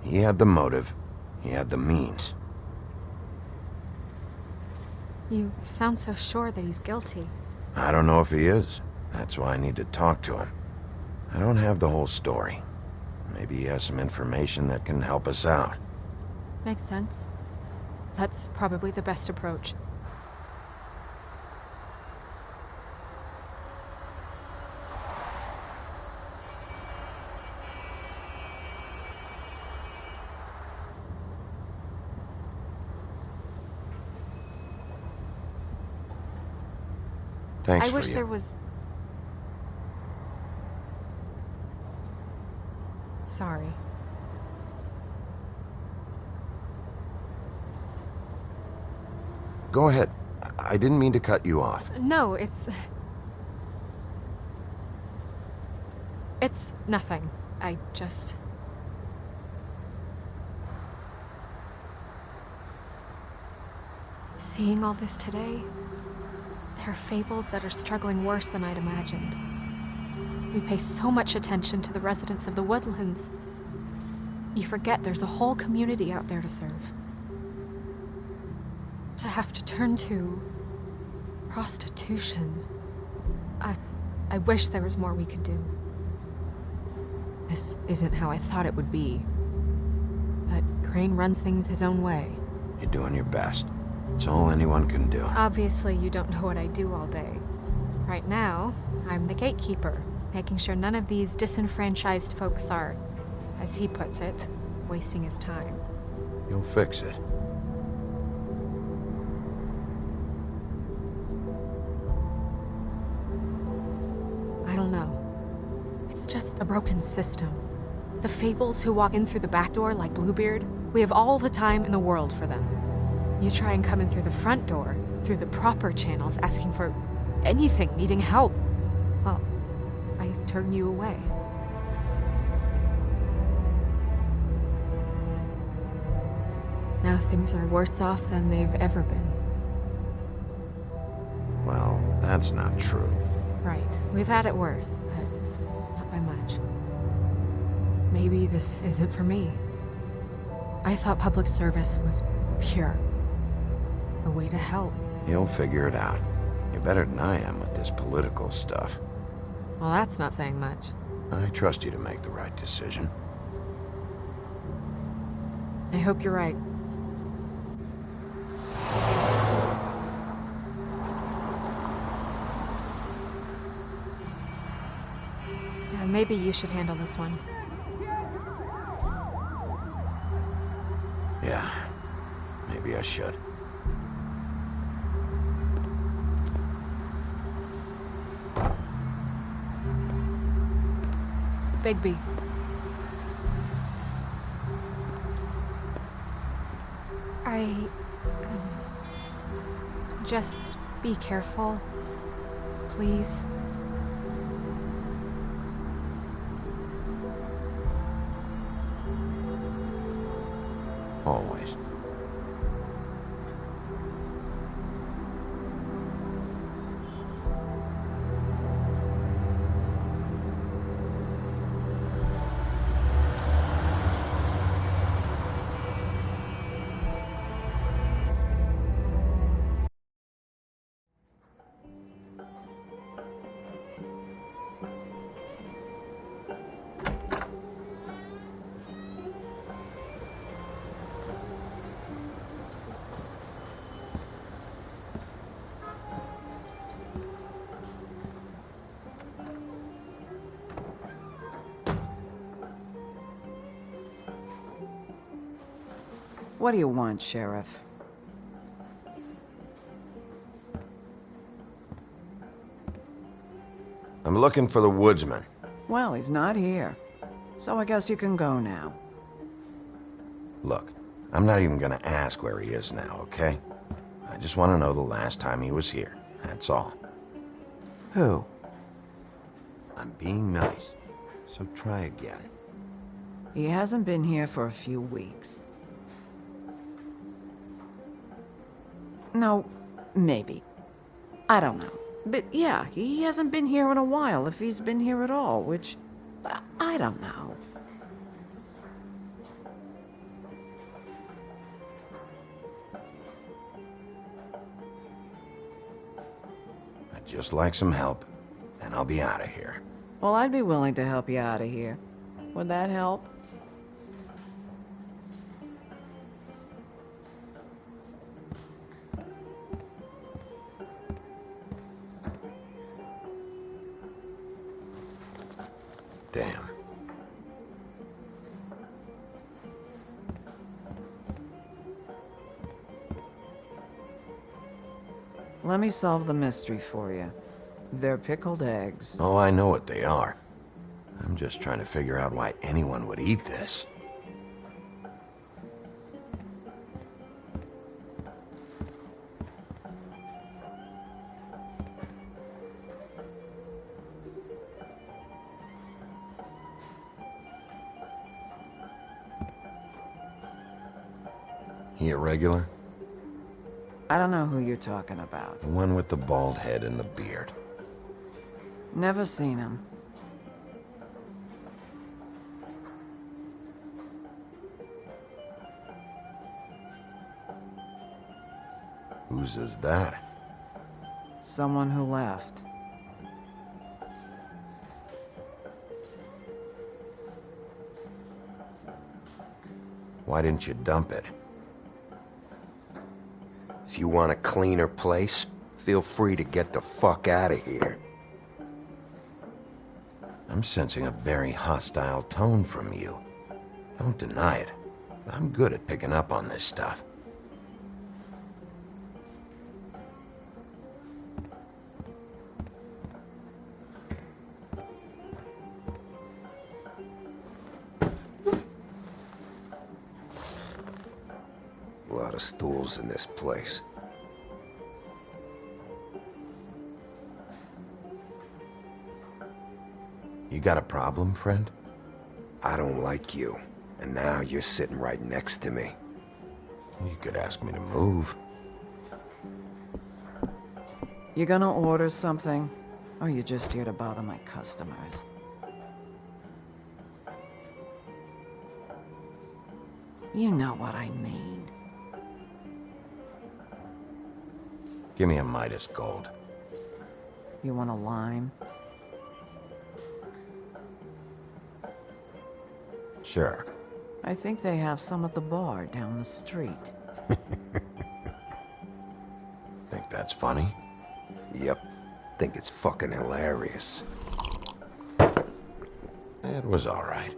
He had the motive. He had the means. You sound so sure that he's guilty. I don't know if he is. That's why I need to talk to him. I don't have the whole story. Maybe he has some information that can help us out. Makes sense. That's probably the best approach. Thanks I for wish you. there was... Sorry. Go ahead. I didn't mean to cut you off. No, it's nothing. I just... Seeing all this today, there are fables that are struggling worse than I'd imagined. We pay so much attention to the residents of the woodlands. You forget there's a whole community out there to serve. To have to turn to prostitution. I wish there was more we could do. This isn't how I thought it would be. But Crane runs things his own way. You're doing your best. It's all anyone can do. Obviously, you don't know what I do all day. Right now, I'm the gatekeeper, making sure none of these disenfranchised folks are, as he puts it, wasting his time. You'll fix it. I don't know. It's just a broken system. The fables who walk in through the back door like Bluebeard, we have all the time in the world for them. You try and come in through the front door, through the proper channels, asking for anything, needing help. Well, I turn you away. Now things are worse off than they've ever been. Well, that's not true. Right. We've had it worse, but not by much. Maybe this isn't for me. I thought public service was pure. A way to help. You'll figure it out. You're better than I am with this political stuff. Well, that's not saying much. I trust you to make the right decision. I hope you're right. Yeah, maybe you should handle this one. Yeah, maybe I should. Bigby. Just be careful, please. Always. What do you want, Sheriff? I'm looking for the woodsman. Well, he's not here. So I guess you can go now. Look, I'm not even gonna ask where he is now, okay? I just want to know the last time he was here. That's all. Who? I'm being nice, so try again. He hasn't been here for a few weeks. No, maybe. I don't know. But yeah, he hasn't been here in a while, if he's been here at all, which... I don't know. I'd just like some help, then I'll be out of here. Well, I'd be willing to help you out of here. Would that help? Damn. Let me solve the mystery for you. They're pickled eggs. Oh, I know what they are. I'm just trying to figure out why anyone would eat this. He a regular? I don't know who you're talking about. The one with the bald head and the beard. Never seen him. Whose is that? Someone who left. Why didn't you dump it? If you want a cleaner place, feel free to get the fuck out of here. I'm sensing a very hostile tone from you. Don't deny it. I'm good at picking up on this stuff. A lot of stools in this place. You got a problem, friend? I don't like you, and now you're sitting right next to me. You could ask me to move. You gonna order something? Or you just here to bother my customers? You know what I mean. Give me a Midas Gold. You want a lime? Sure. I think they have some at the bar down the street. Think that's funny? Yep. Think it's fucking hilarious. It was all right.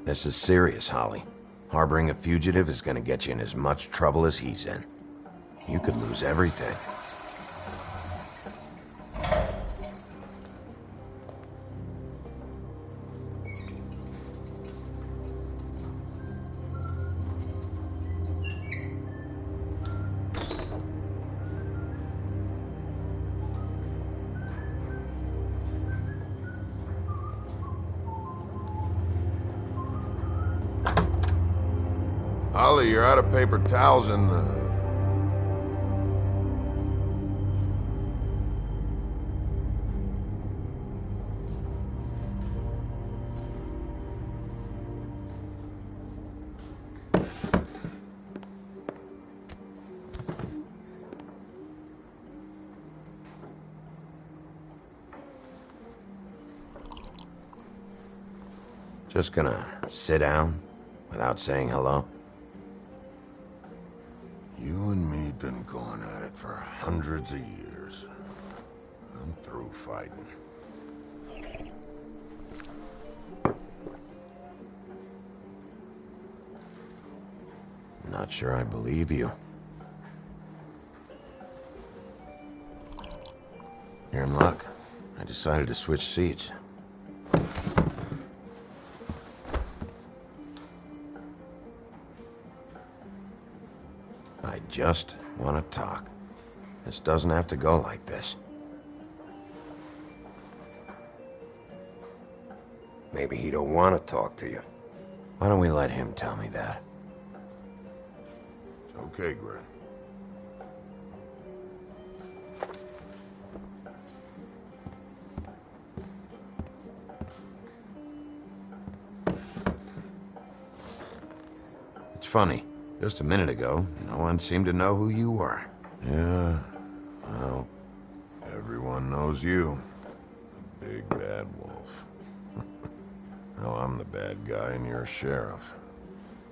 This is serious, Holly. Harboring a fugitive is gonna get you in as much trouble as he's in. You could lose everything. Holly, you're out of paper towels and, Just gonna sit down without saying hello? You and me been going at it for hundreds of years. I'm through fighting. Not sure I believe you. You're in luck. I decided to switch seats. I just want to talk. This doesn't have to go like this. Maybe he don't want to talk to you. Why don't we let him tell me that? It's okay, Gren. It's funny. Just a minute ago, no one seemed to know who you were. Yeah, well, everyone knows you. The big bad wolf. Now I'm the bad guy and you're a sheriff.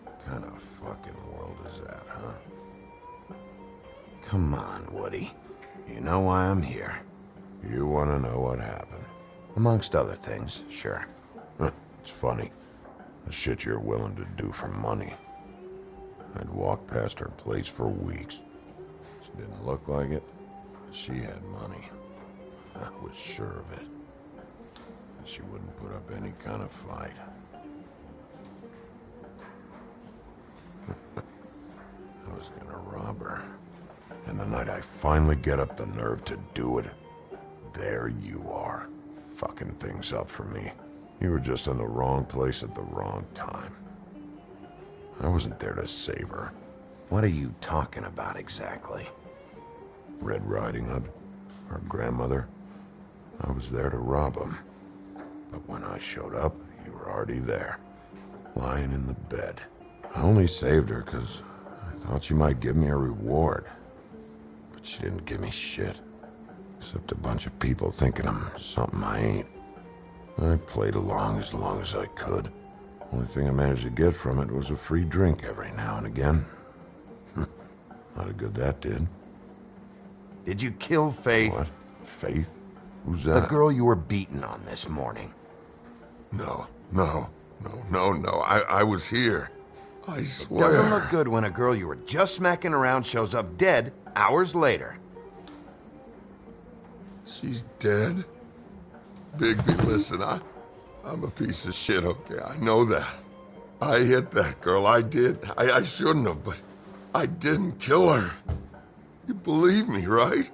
What kind of fucking world is that, huh? Come on, Woody. You know why I'm here. You want to know what happened? Amongst other things, sure. It's funny. The shit you're willing to do for money. I'd walk past her place for weeks. She didn't look like it, but she had money. I was sure of it. And she wouldn't put up any kind of fight. I was gonna rob her. And the night I finally get up the nerve to do it, there you are, fucking things up for me. You were just in the wrong place at the wrong time. I wasn't there to save her. What are you talking about exactly? Red Riding Hood, her grandmother. I was there to rob him. But when I showed up, you were already there, lying in the bed. I only saved her because I thought she might give me a reward. But she didn't give me shit. Except a bunch of people thinking I'm something I ain't. I played along as I could. Only thing I managed to get from it was a free drink every now and again. Not a good that did. Did you kill Faith? What? Faith? Who's that? The girl you were beating on this morning. No. I was here. I swear. Doesn't look good when a girl you were just smacking around shows up dead hours later. She's dead? Bigby, listen, I'm a piece of shit, okay? I know that. I hit that girl, I did. I shouldn't have, but I didn't kill her. You believe me, right?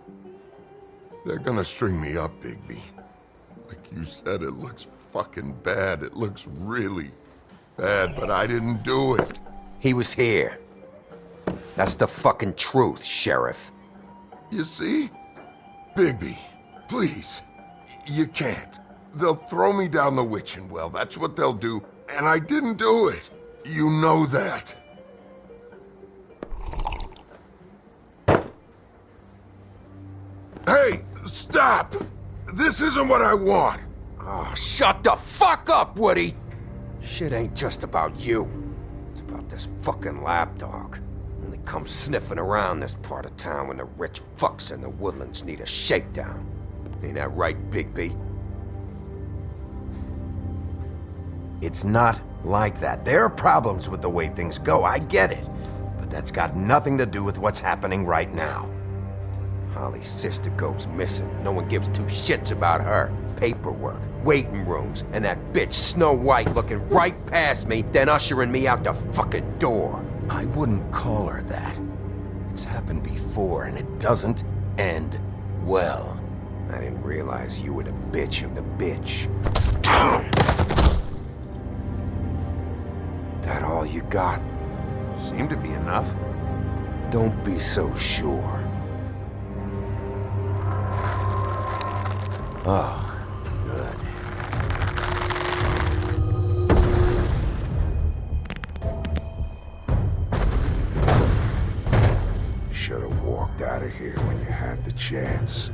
They're gonna string me up, Bigby. Like you said, it looks fucking bad. It looks really bad, but I didn't do it. He was here. That's the fucking truth, Sheriff. You see? Bigby, please. You can't. They'll throw me down the witching well. That's what they'll do. And I didn't do it. You know that. Hey, stop! This isn't what I want. Oh, shut the fuck up, Woody! Shit ain't just about you. It's about this fucking lapdog. Only comes sniffing around this part of town when the rich fucks in the woodlands need a shakedown. Ain't that right, Bigby? It's not like that. There are problems with the way things go, I get it. But that's got nothing to do with what's happening right now. Holly's sister goes missing. No one gives two shits about her. Paperwork, waiting rooms, and that bitch Snow White looking right past me, then ushering me out the fucking door. I wouldn't call her that. It's happened before, and it doesn't end well. I didn't realize you were the bitch of the bitch. That all you got? Seemed to be enough. Don't be so sure. Oh, good. Should have walked out of here when you had the chance.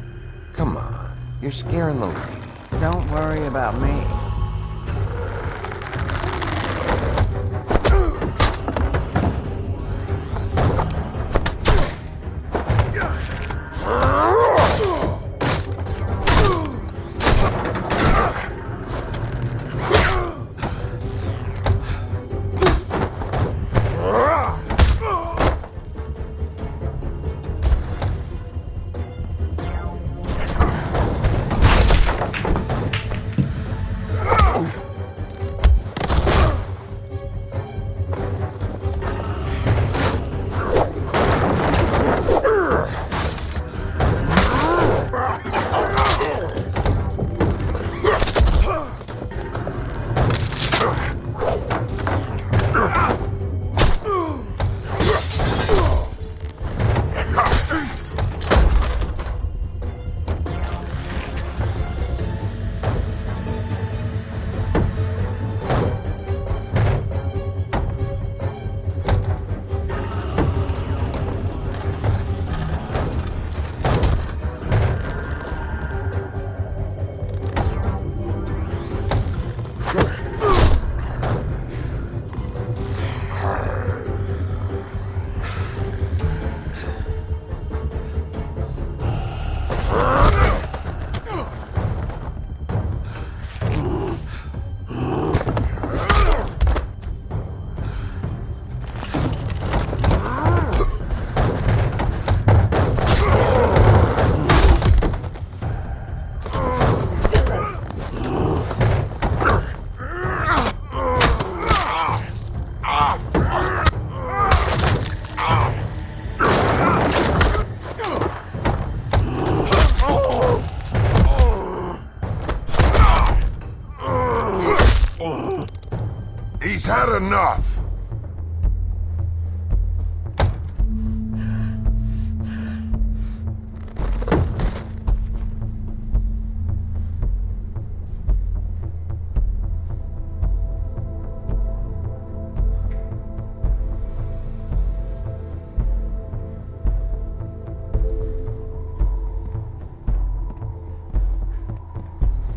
Come on, you're scaring the lady. Don't worry about me.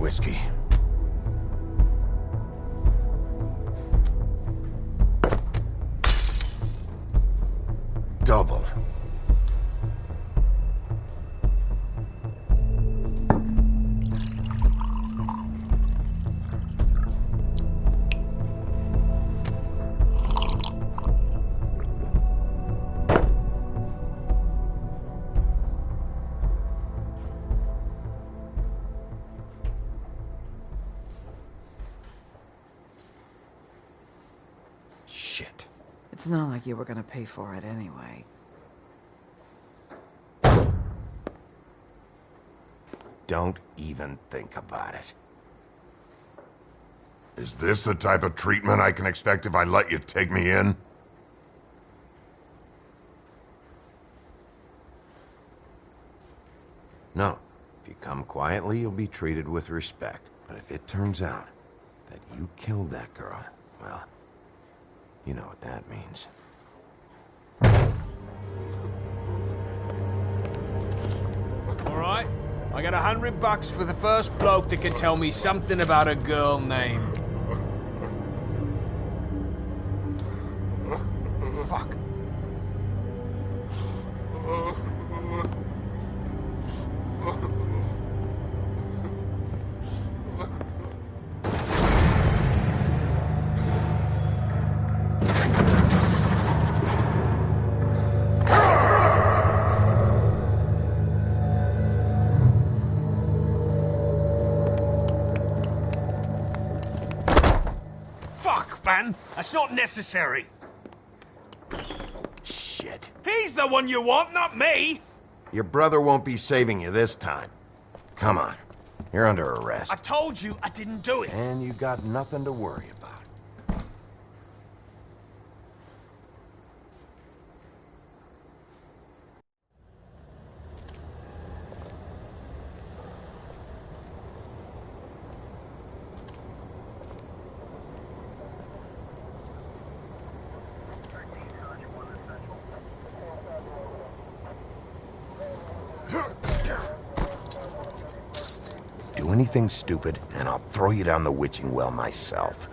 whiskey. Double. Shit. It's not like you were gonna pay for it anyway. Don't even think about it. Is this the type of treatment I can expect if I let you take me in? No. If you come quietly, you'll be treated with respect. But if it turns out that you killed that girl, well, you know what that means. Alright, I got $100 for the first bloke that can tell me something about a girl named... Fuck. Fuck, man! That's not necessary! Shit. He's the one you want, not me! Your brother won't be saving you this time. Come on. You're under arrest. I told you I didn't do it! And you got nothing to worry about. Do anything stupid, and I'll throw you down the witching well myself.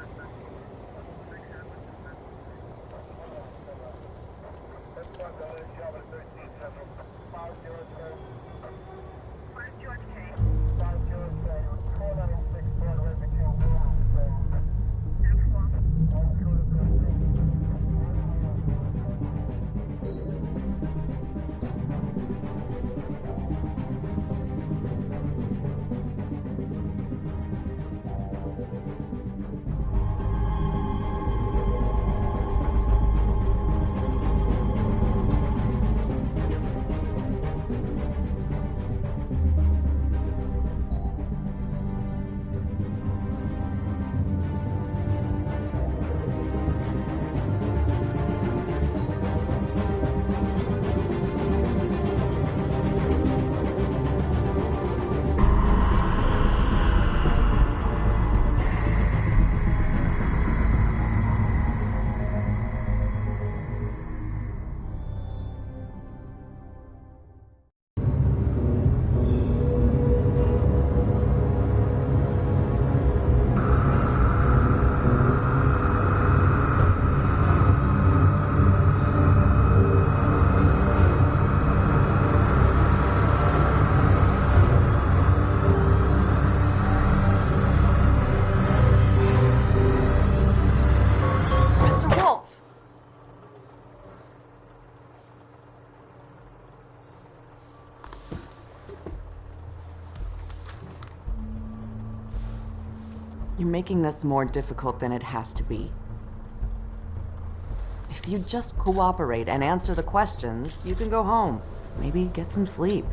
You're making this more difficult than it has to be. If you just cooperate and answer the questions, you can go home. Maybe get some sleep.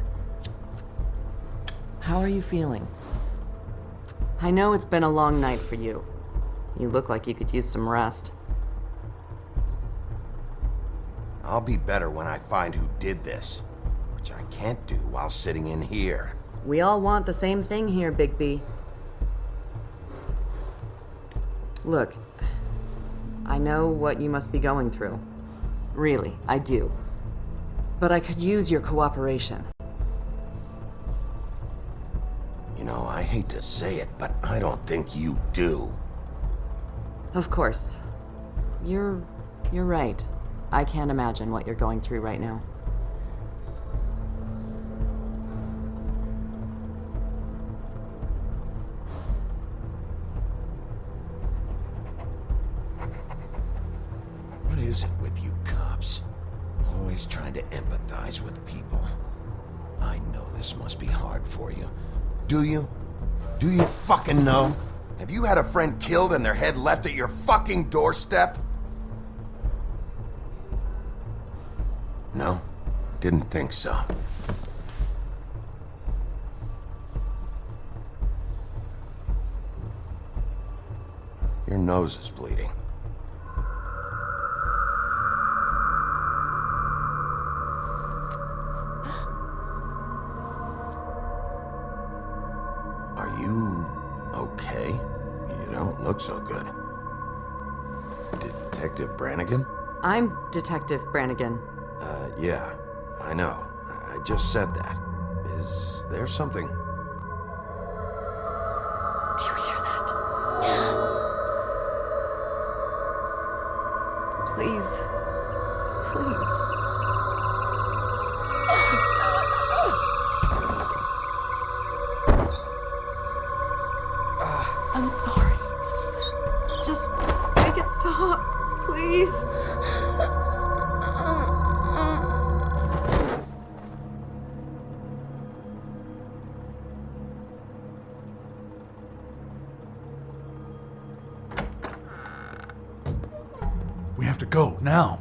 How are you feeling? I know it's been a long night for you. You look like you could use some rest. I'll be better when I find who did this, which I can't do while sitting in here. We all want the same thing here, Bigby. Look, I know what you must be going through. Really, I do. But I could use your cooperation. You know, I hate to say it, but I don't think you do. Of course. You're right. I can't imagine what you're going through right now. What is it with you cops? Always trying to empathize with people. I know this must be hard for you. Do you? Do you fucking know? Have you had a friend killed and their head left at your fucking doorstep? No? Didn't think so. Your nose is bleeding. Are you okay? You don't look so good. Detective Brannigan? I'm Detective Brannigan. Yeah, I know. I just said that. Is there something? Do you hear that? Please. Please. I'm sorry. Just make it stop, please. We have to go, now.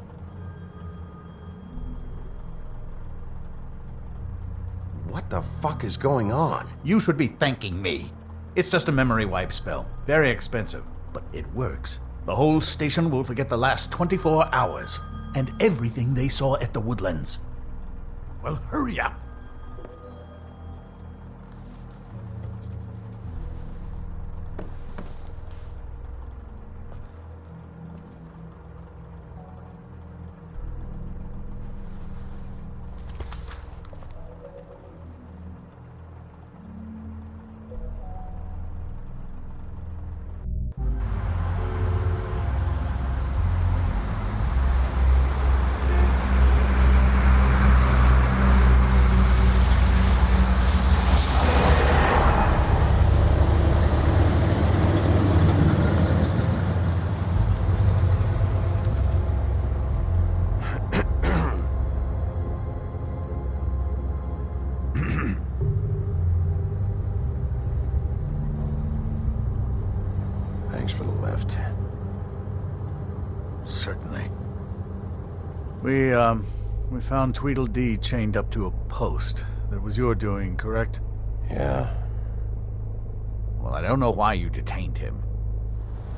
What the fuck is going on? You should be thanking me. It's just a memory wipe spell. Very expensive, but it works. The whole station will forget the last 24 hours and everything they saw at the Woodlands. Well, hurry up. Thanks for the lift. Certainly. We found Tweedledee chained up to a post. That was your doing, correct? Yeah. Well, I don't know why you detained him.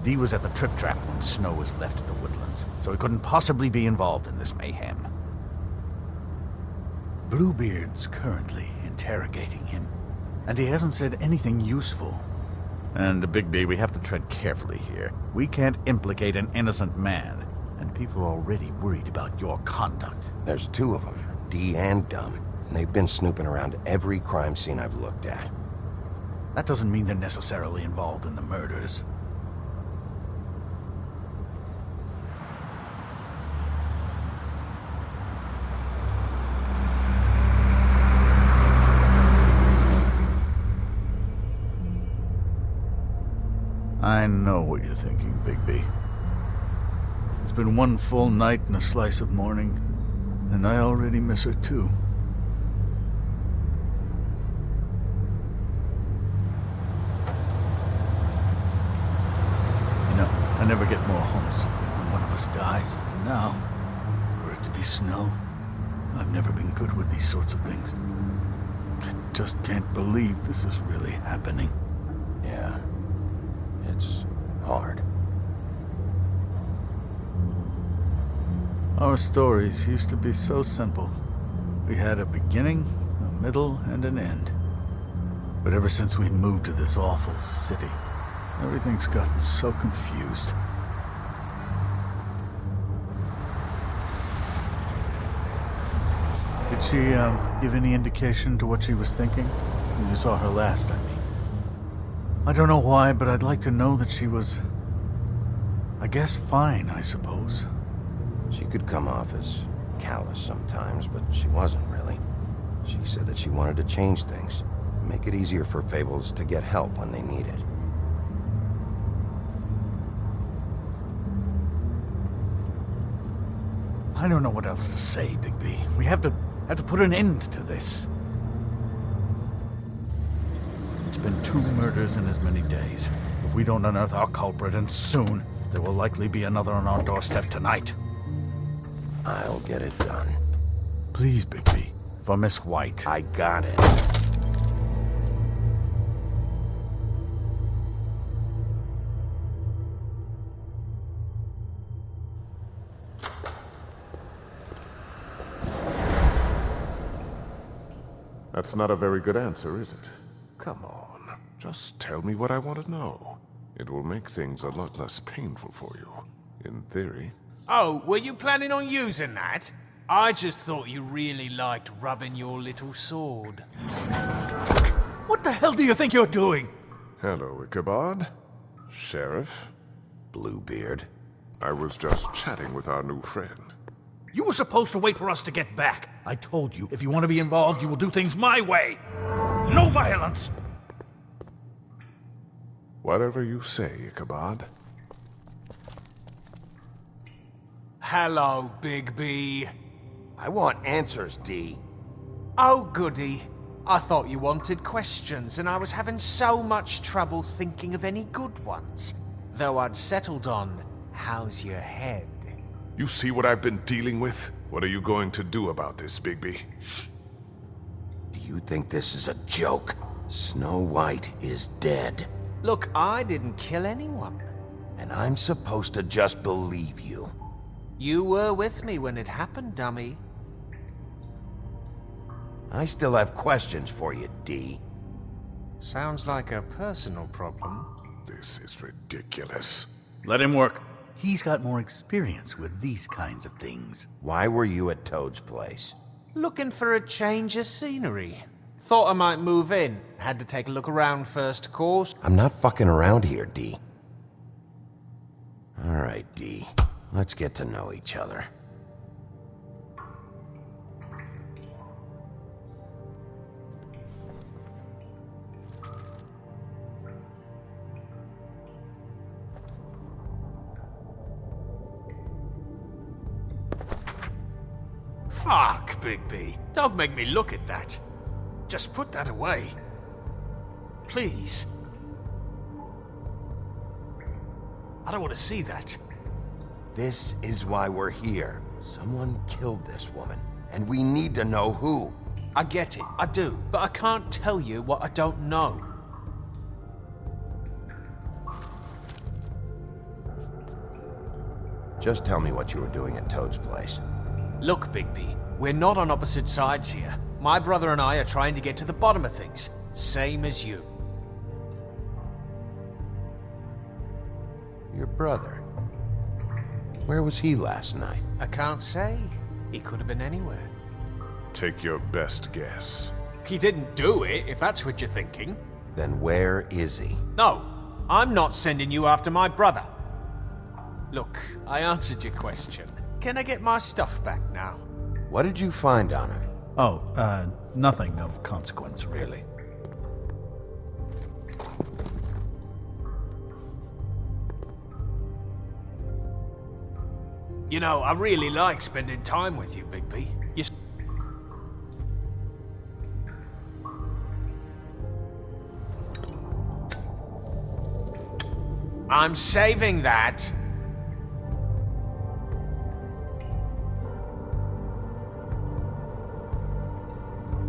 Dee was at the Trip Trap when Snow was left at the Woodlands, so he couldn't possibly be involved in this mayhem. Bluebeard's currently interrogating him, and he hasn't said anything useful. And, Bigby, we have to tread carefully here. We can't implicate an innocent man, and people are already worried about your conduct. There's two of them, Dee and Dumb. And they've been snooping around every crime scene I've looked at. That doesn't mean they're necessarily involved in the murders. I know what you're thinking, Bigby. It's been one full night and a slice of morning, and I already miss her too. You know, I never get more homesick than when one of us dies. And now, for it to be Snow, I've never been good with these sorts of things. I just can't believe this is really happening. Yeah. It's hard. Our stories used to be so simple. We had a beginning, a middle, and an end. But ever since we moved to this awful city, everything's gotten so confused. Did she, give any indication to what she was thinking? When you saw her last, I mean. I don't know why, but I'd like to know that she was... I guess fine, I suppose. She could come off as callous sometimes, but she wasn't really. She said that she wanted to change things, make it easier for Fables to get help when they need it. I don't know what else to say, Bigby. We have to put an end to this. It's been 2 murders in as many days. If we don't unearth our culprit, and soon, there will likely be another on our doorstep tonight. I'll get it done. Please, Bigby. For Miss White. I got it. That's not a very good answer, is it? Come on, just tell me what I want to know. It will make things a lot less painful for you, in theory. Oh, were you planning on using that? I just thought you really liked rubbing your little sword. What the hell do you think you're doing? Hello, Ichabod. Sheriff. Bluebeard. I was just chatting with our new friend. You were supposed to wait for us to get back. I told you, if you want to be involved, you will do things my way. No violence! Whatever you say, Ichabod. Hello, Bigby. I want answers, D. Oh, goody. I thought you wanted questions, and I was having so much trouble thinking of any good ones. Though I'd settled on, how's your head? You see what I've been dealing with? What are you going to do about this, Bigby? Shh. Do you think this is a joke? Snow White is dead. Look, I didn't kill anyone. And I'm supposed to just believe you. You were with me when it happened, dummy. I still have questions for you, D. Sounds like a personal problem. This is ridiculous. Let him work. He's got more experience with these kinds of things. Why were you at Toad's place? Looking for a change of scenery. Thought I might move in. Had to take a look around first, of course. I'm not fucking around here, D. Alright, D. Let's get to know each other. Fuck, Bigby. Don't make me look at that. Just put that away. Please. I don't want to see that. This is why we're here. Someone killed this woman, and we need to know who. I get it, I do, but I can't tell you what I don't know. Just tell me what you were doing at Toad's place. Look, Bigby, we're not on opposite sides here. My brother and I are trying to get to the bottom of things, same as you. Your brother? Where was he last night? I can't say. He could have been anywhere. Take your best guess. He didn't do it, if that's what you're thinking. Then where is he? No, I'm not sending you after my brother. Look, I answered your question. Can I get my stuff back now? What did you find on him? Oh, nothing of consequence, really. You know, I really like spending time with you, Bigby. I'm saving that.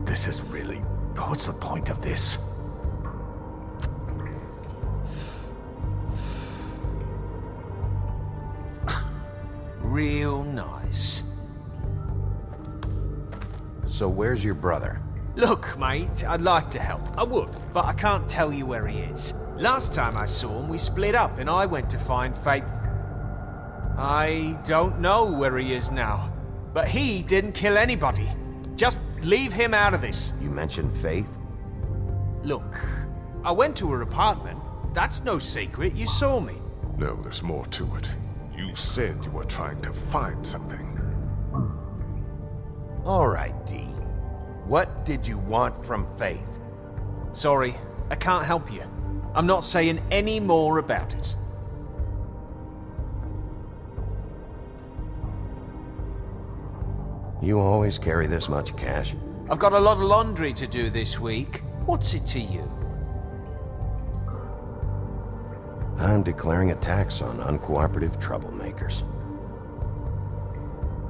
This is really... What's the point of this? Real nice. So where's your brother? Look, mate, I'd like to help. I would, but I can't tell you where he is. Last time I saw him, we split up and I went to find Faith. I don't know where he is now, but he didn't kill anybody. Just leave him out of this. You mentioned Faith? Look, I went to her apartment. That's no secret, you saw me. No, there's more to it. You said you were trying to find something. All right, D. What did you want from Faith? Sorry, I can't help you. I'm not saying any more about it. You always carry this much cash? I've got a lot of laundry to do this week. What's it to you? I'm declaring a tax on uncooperative troublemakers.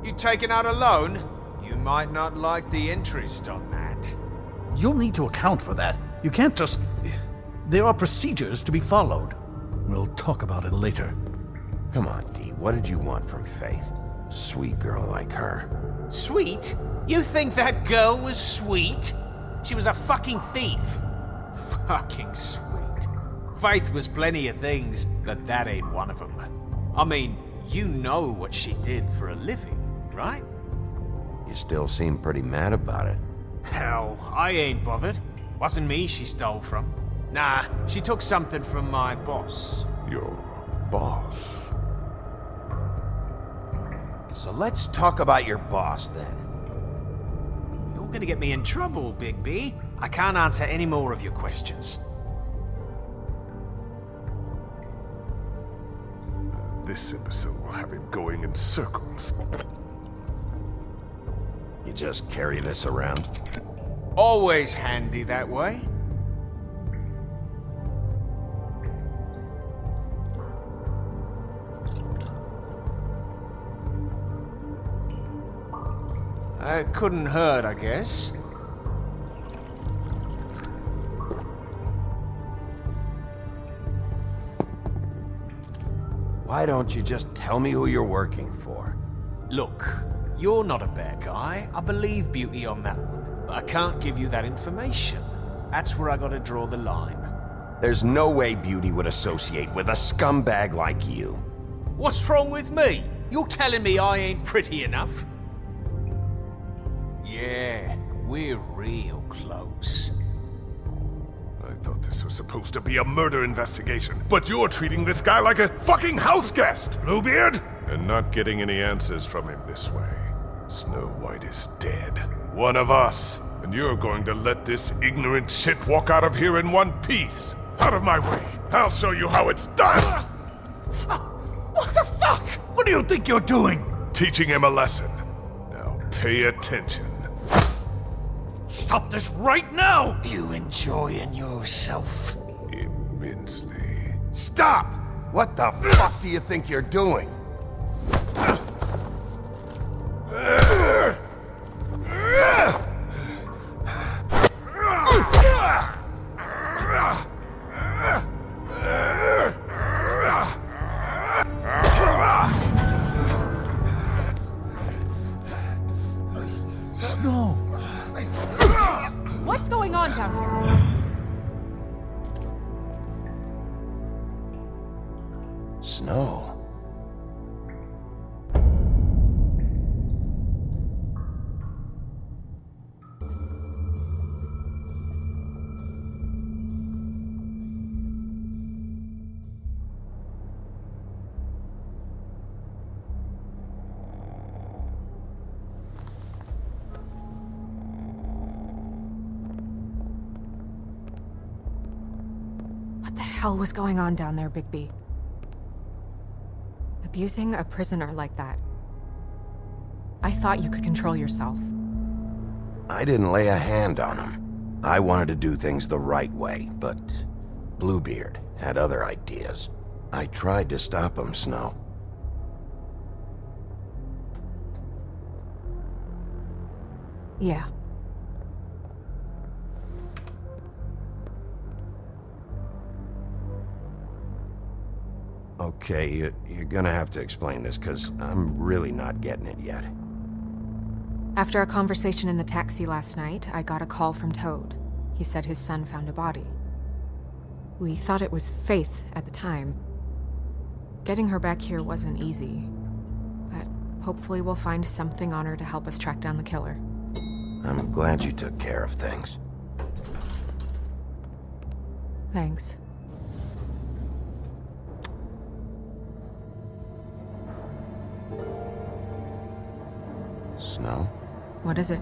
You taking out a loan? You might not like the interest on that. You'll need to account for that. You can't just... There are procedures to be followed. We'll talk about it later. Come on, D. What did you want from Faith? Sweet girl like her. Sweet? You think that girl was sweet? She was a fucking thief. Fucking sweet. Faith was plenty of things, but that ain't one of them. I mean, you know what she did for a living, right? You still seem pretty mad about it. Hell, I ain't bothered. Wasn't me she stole from. Nah, she took something from my boss. Your boss? So let's talk about your boss, then. You're gonna get me in trouble, Big B. I can't answer any more of your questions. This imbecile will have him going in circles. You just carry this around? Always handy that way. It couldn't hurt, I guess. Why don't you just tell me who you're working for? Look, you're not a bad guy. I believe Beauty on that one. But I can't give you that information. That's where I gotta draw the line. There's no way Beauty would associate with a scumbag like you. What's wrong with me? You're telling me I ain't pretty enough? Yeah, we're real close. I thought this was supposed to be a murder investigation, but you're treating this guy like a fucking house guest, Bluebeard! And not getting any answers from him this way. Snow White is dead. One of us. And you're going to let this ignorant shit walk out of here in one piece. Out of my way. I'll show you how it's done! What the fuck? What do you think you're doing? Teaching him a lesson. Now pay attention. Stop this right now! You enjoying yourself? Immensely. Stop! What the fuck do you think you're doing? Snow! What's going on down here? Snow. What the hell was going on down there, Bigby? Abusing a prisoner like that. I thought you could control yourself. I didn't lay a hand on him. I wanted to do things the right way, but Bluebeard had other ideas. I tried to stop him, Snow. Yeah. Okay, you're gonna have to explain this, because I'm really not getting it yet. After a conversation in the taxi last night, I got a call from Toad. He said his son found a body. We thought it was Faith at the time. Getting her back here wasn't easy, but hopefully we'll find something on her to help us track down the killer. I'm glad you took care of things. Thanks. Snow? What is it?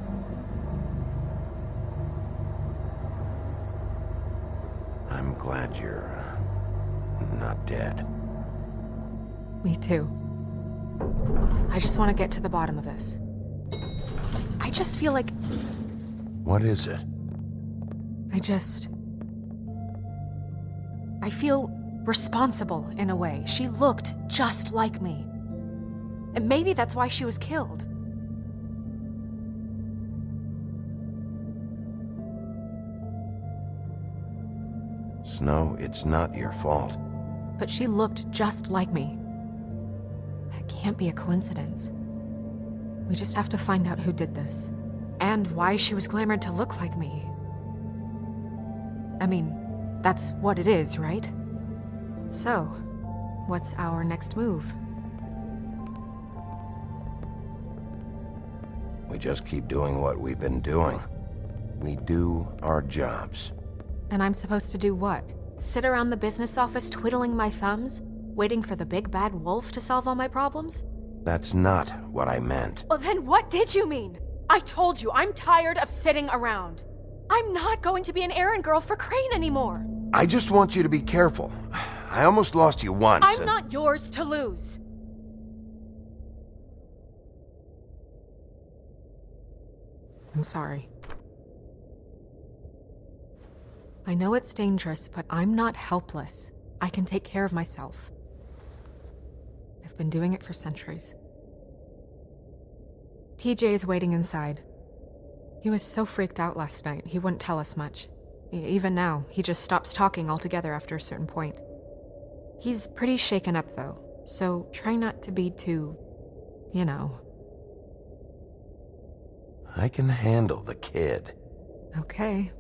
I'm glad you're not dead. Me too. I just want to get to the bottom of this. I just feel like What is it? I feel responsible in a way. She looked just like me. And maybe that's why she was killed. Snow, it's not your fault. But she looked just like me. That can't be a coincidence. We just have to find out who did this. And why she was glamored to look like me. I mean, that's what it is, right? So, what's our next move? We just keep doing what we've been doing. We do our jobs. And I'm supposed to do what? Sit around the business office twiddling my thumbs, waiting for the big bad wolf to solve all my problems? That's not what I meant. Well, then what did you mean? I told you, I'm tired of sitting around. I'm not going to be an errand girl for Crane anymore. I just want you to be careful. I almost lost you once. I'm not yours to lose. I'm sorry. I know it's dangerous, but I'm not helpless. I can take care of myself. I've been doing it for centuries. TJ is waiting inside. He was so freaked out last night, he wouldn't tell us much. Even now, he just stops talking altogether after a certain point. He's pretty shaken up, though, so try not to be too, you know. I can handle the kid. Okay.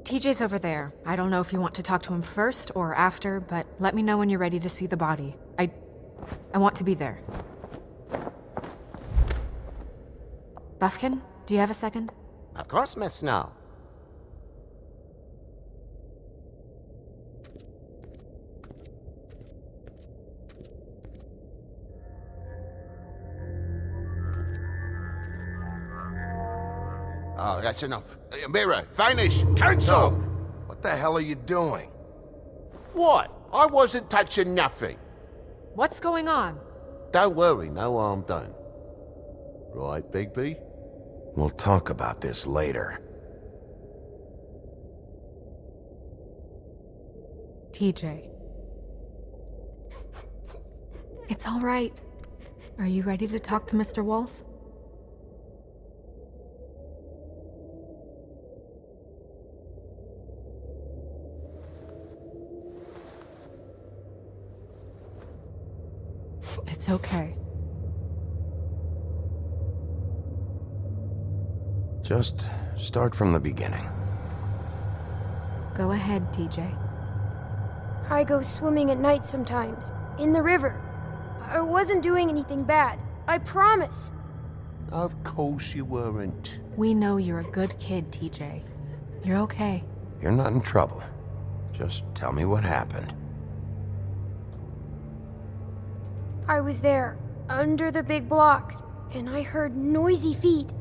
TJ's over there. I don't know if you want to talk to him first or after, but let me know when you're ready to see the body. I want to be there. Buffkin, do you have a second? Of course, Miss Snow. Oh, that's enough. Mirror, vanish, cancel! What the hell are you doing? What? I wasn't touching nothing. What's going on? Don't worry, no harm done. Right, Bigby? We'll talk about this later. TJ. It's all right. Are you ready to talk to Mr. Wolf? It's okay. Just start from the beginning. Go ahead, TJ. I go swimming at night sometimes, in the river. I wasn't doing anything bad, I promise. Of course you weren't. We know you're a good kid, TJ. You're okay. You're not in trouble. Just tell me what happened. I was there, under the big blocks, and I heard noisy feet.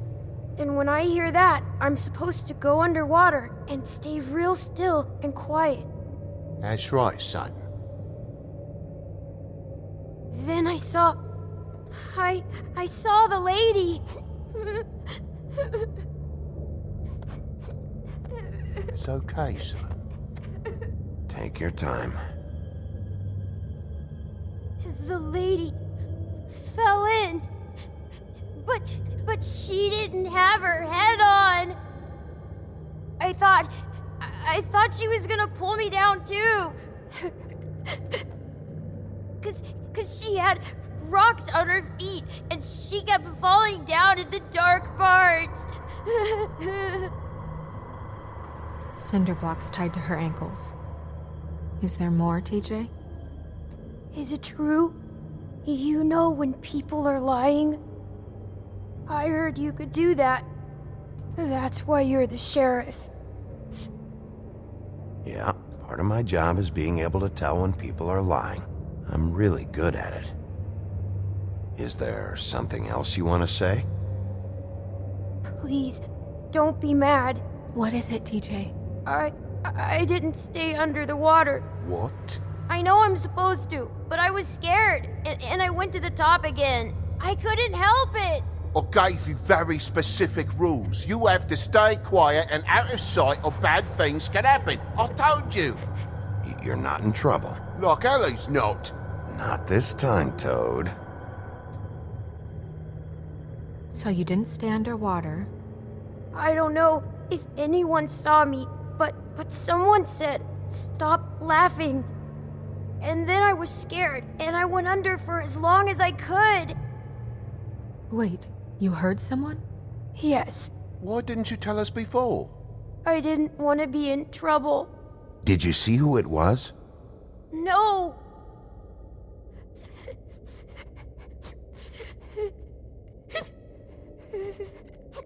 And when I hear that, I'm supposed to go underwater and stay real still and quiet. That's right, son. Then I saw the lady. It's okay, son. Take your time. The lady fell in. But she didn't have her head on. I thought she was gonna pull me down too. Cause she had rocks on her feet and she kept falling down in the dark parts. Cinder blocks tied to her ankles. Is there more, TJ? Is it true? You know when people are lying? I heard you could do that. That's why you're the sheriff. Yeah, part of my job is being able to tell when people are lying. I'm really good at it. Is there something else you want to say? Please, don't be mad. What is it, TJ? I didn't stay under the water. What? I know I'm supposed to, but I was scared, and I went to the top again. I couldn't help it. I gave you very specific rules. You have to stay quiet and out of sight or bad things can happen. I told you. You're not in trouble. Like Ellie's not. Not this time, Toad. So you didn't stay underwater? I don't know if anyone saw me, but someone said, "Stop laughing." And then I was scared, and I went under for as long as I could. Wait, you heard someone? Yes. Why didn't you tell us before? I didn't want to be in trouble. Did you see who it was? No.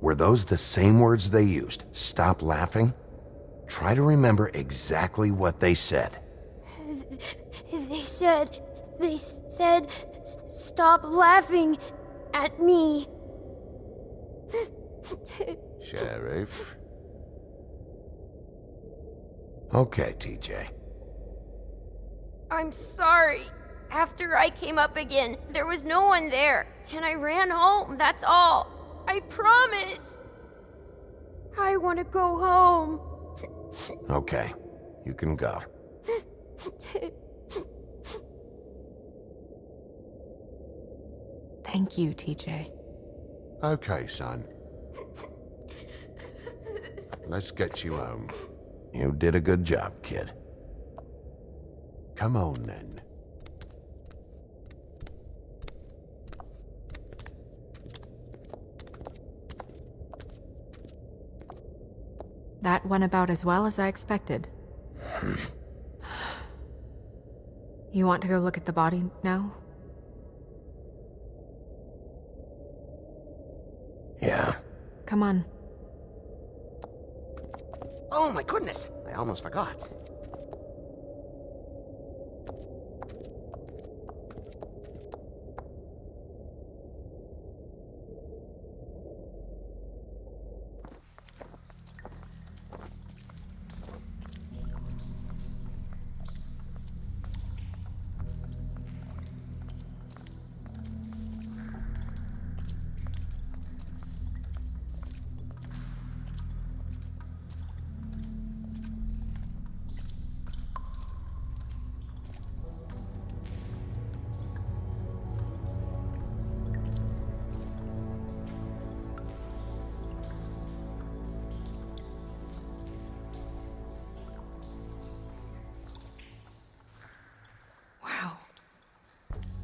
Were those the same words they used? Stop laughing? Try to remember exactly what they said. They said, "Stop laughing at me." Sheriff. Okay, TJ. I'm sorry. After I came up again, there was no one there, and I ran home, that's all. I promise. I want to go home. Okay, you can go. Thank you, TJ. Okay, son. Let's get you home. You did a good job, kid. Come on, then. That went about as well as I expected. You want to go look at the body now? Yeah. Come on. Oh my goodness, I almost forgot.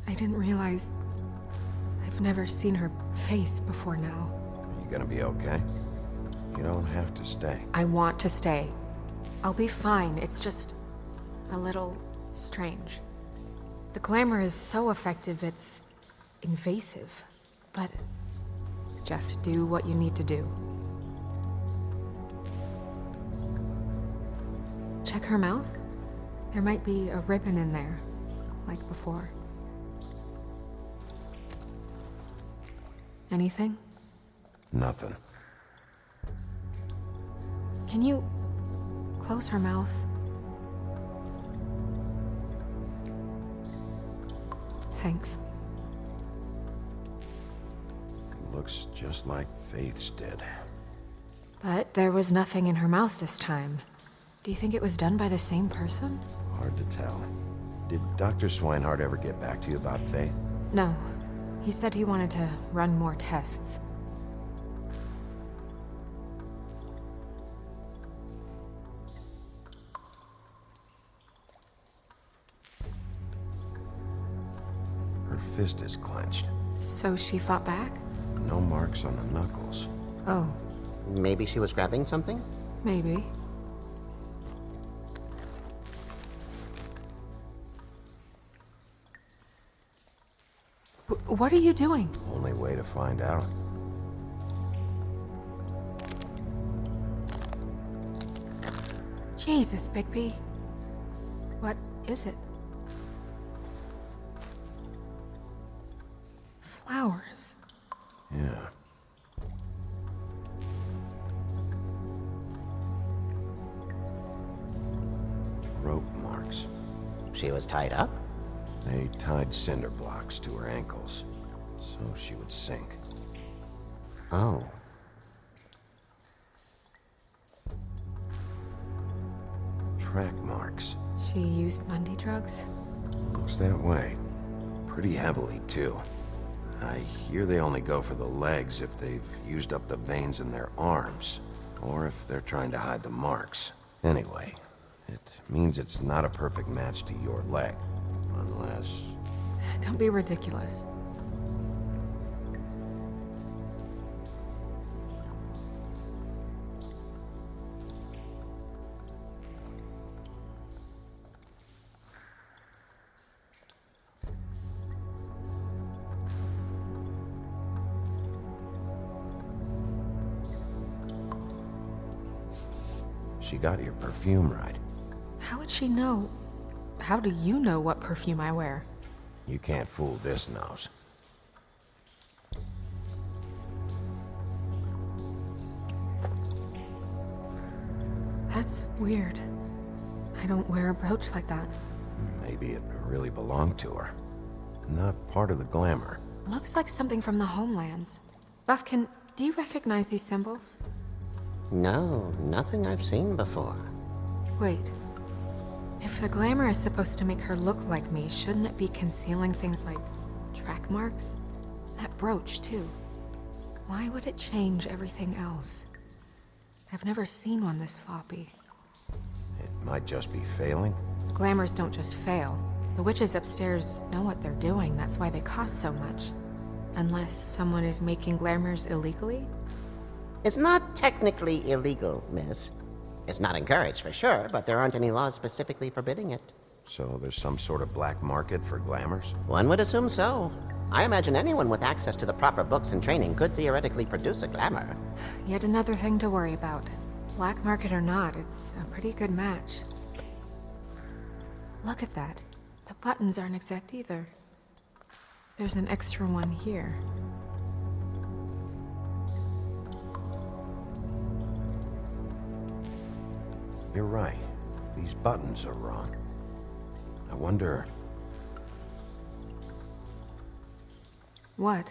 I didn't realize I've never seen her face before now. You gonna be okay? You don't have to stay. I want to stay. I'll be fine. It's just a little strange. The glamour is so effective, it's invasive. But just do what you need to do. Check her mouth. There might be a ribbon in there, like before. Anything? Nothing. Can you close her mouth? Thanks. It looks just like Faith's did. But there was nothing in her mouth this time. Do you think it was done by the same person? Hard to tell. Did Dr. Swinehart ever get back to you about Faith? No. He said he wanted to run more tests. Her fist is clenched. So she fought back? No marks on the knuckles. Oh. Maybe she was grabbing something? Maybe. What are you doing? Only way to find out. Jesus, Bigby. What is it? Flowers. Yeah. Rope marks. She was tied up? They tied cinder blocks to her ankles, so she would sink. Oh. Track marks. She used Mundy drugs? Looks that way. Pretty heavily, too. I hear they only go for the legs if they've used up the veins in their arms, or if they're trying to hide the marks. Anyway, it means it's not a perfect match to your leg, unless... Don't be ridiculous. She got your perfume right. How would she know? How do you know what perfume I wear? You can't fool this nose. That's weird. I don't wear a brooch like that. Maybe it really belonged to her. Not part of the glamour. Looks like something from the homelands. Buffkin, do you recognize these symbols? No, nothing I've seen before. Wait. If the glamour is supposed to make her look like me, shouldn't it be concealing things like track marks? That brooch, too. Why would it change everything else? I've never seen one this sloppy. It might just be failing. Glamours don't just fail. The witches upstairs know what they're doing, that's why they cost so much. Unless someone is making glamours illegally? It's not technically illegal, miss. It's not encouraged for sure, but there aren't any laws specifically forbidding it. So there's some sort of black market for glamours? One would assume so. I imagine anyone with access to the proper books and training could theoretically produce a glamour. Yet another thing to worry about. Black market or not, it's a pretty good match. Look at that. The buttons aren't exact either. There's an extra one here. You're right. These buttons are wrong. I wonder... What?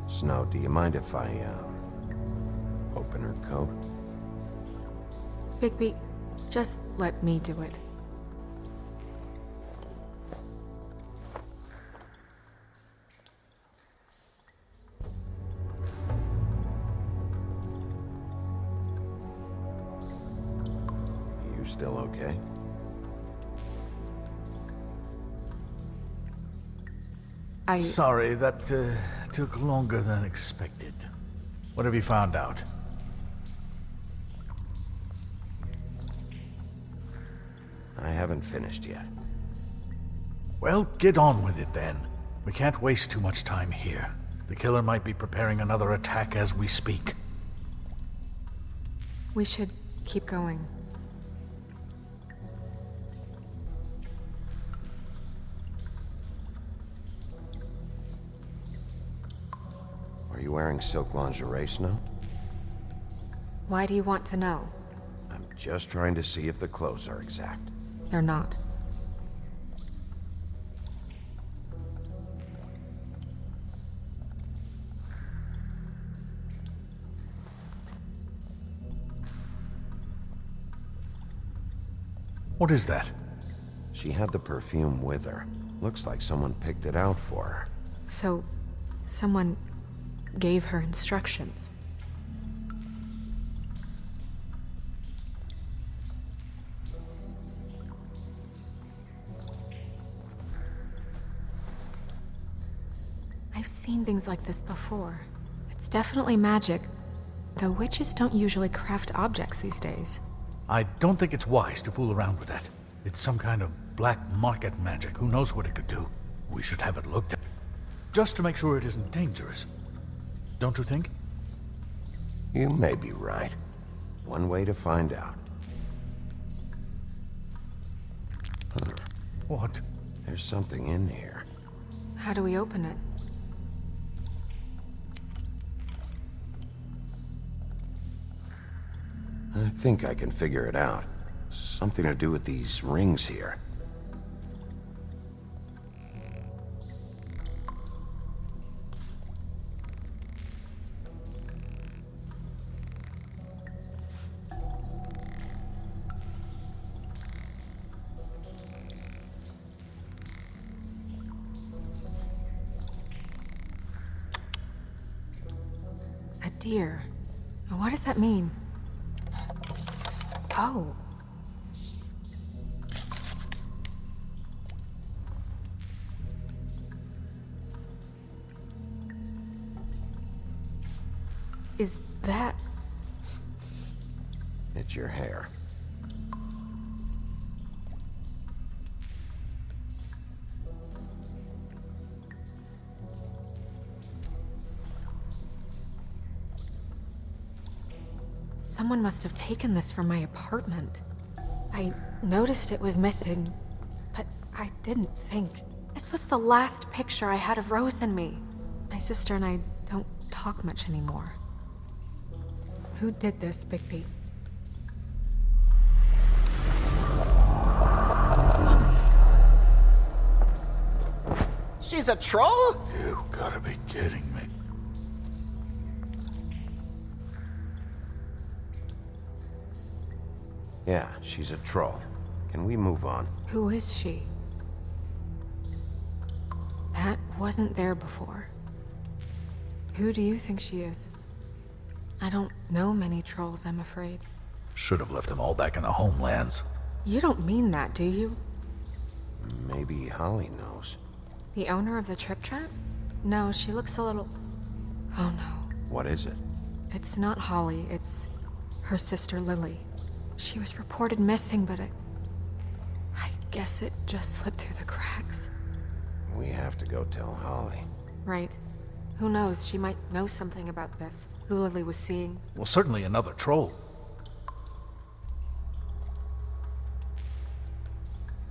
Snow, do you mind if I, open her coat? Bigby, just let me do it. You still okay? Sorry, that took longer than expected. What have you found out? I haven't finished yet. Well, get on with it then. We can't waste too much time here. The killer might be preparing another attack as we speak. We should keep going. Are you wearing silk lingerie, Snow? Why do you want to know? I'm just trying to see if the clothes are exact. They're not. What is that? She had the perfume with her. Looks like someone picked it out for her. So, someone gave her instructions. I've seen things like this before. It's definitely magic, though witches don't usually craft objects these days. I don't think it's wise to fool around with that. It's some kind of black market magic. Who knows what it could do? We should have it looked at, just to make sure it isn't dangerous. Don't you think? You may be right. One way to find out. Huh. What? There's something in here. How do we open it? I think I can figure it out. Something to do with these rings here. A deer. What does that mean? Oh. Is that... It's your hair. Someone must have taken this from my apartment. I noticed it was missing, but I didn't think. This was the last picture I had of Rose and me. My sister and I don't talk much anymore. Who did this, Bigby? She's a troll? You gotta be kidding me. Yeah, she's a troll. Can we move on? Who is she? That wasn't there before. Who do you think she is? I don't know many trolls, I'm afraid. Should have left them all back in the homelands. You don't mean that, do you? Maybe Holly knows. The owner of the Trip Trap? No, she looks a little... Oh no. What is it? It's not Holly, it's her sister Lily. She was reported missing, but I guess it just slipped through the cracks. We have to go tell Holly. Right. Who knows, she might know something about this. Who Lily was seeing. Well, certainly another troll.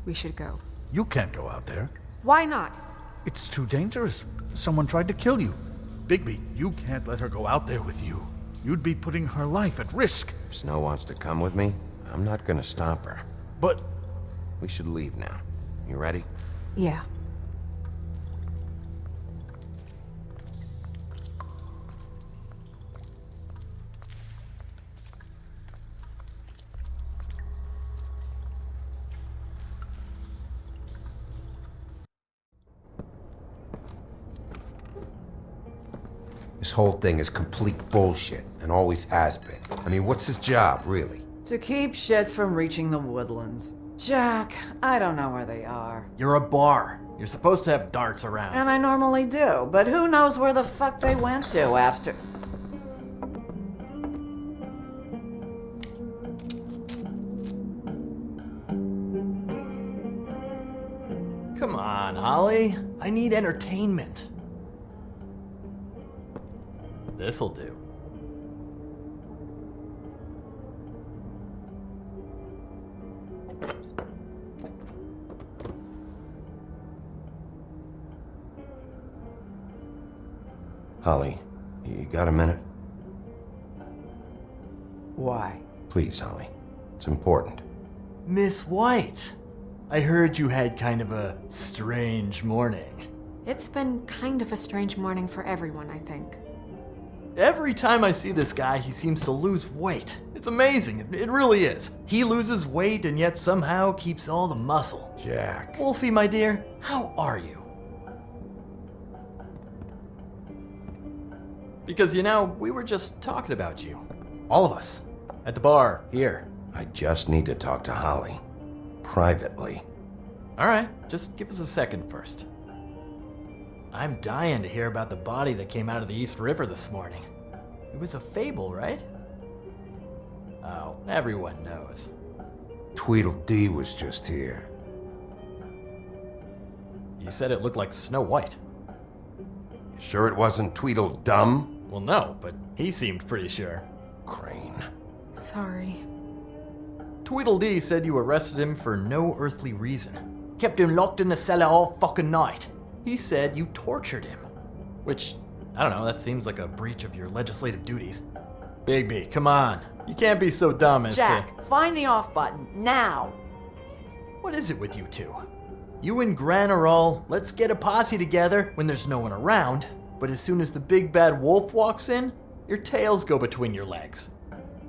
We should go. You can't go out there. Why not? It's too dangerous. Someone tried to kill you. Bigby, you can't let her go out there with you. You'd be putting her life at risk. If Snow wants to come with me, I'm not gonna stop her. But... We should leave now. You ready? Yeah. This whole thing is complete bullshit, and always has been. I mean, what's his job, really? To keep shit from reaching the woodlands. Jack, I don't know where they are. You're a bar. You're supposed to have darts around. And I normally do, but who knows where the fuck they went to after... Come on, Holly. I need entertainment. This'll do. Holly, you got a minute? Why? Please, Holly. It's important. Miss White, I heard you had kind of a strange morning. It's been kind of a strange morning for everyone, I think. Every time I see this guy, he seems to lose weight. It's amazing. It really is. He loses weight and yet somehow keeps all the muscle. Jack. Wolfie, my dear, how are you? Because, you know, we were just talking about you. All of us. At the bar, here. I just need to talk to Holly. Privately. All right, just give us a second first. I'm dying to hear about the body that came out of the East River this morning. It was a fable, right? Oh, everyone knows. Tweedledee was just here. You said it looked like Snow White. You sure it wasn't Tweedledum? Well, no, but he seemed pretty sure. Crane. Sorry. Tweedledee said you arrested him for no earthly reason. Kept him locked in the cellar all fucking night. He said you tortured him. Which, I don't know, that seems like a breach of your legislative duties. Bigby, come on. You can't be so dumb as Jack, to... find the off button, now! What is it with you two? You and Gran are all, let's get a posse together when there's no one around, but as soon as the big bad wolf walks in, your tails go between your legs.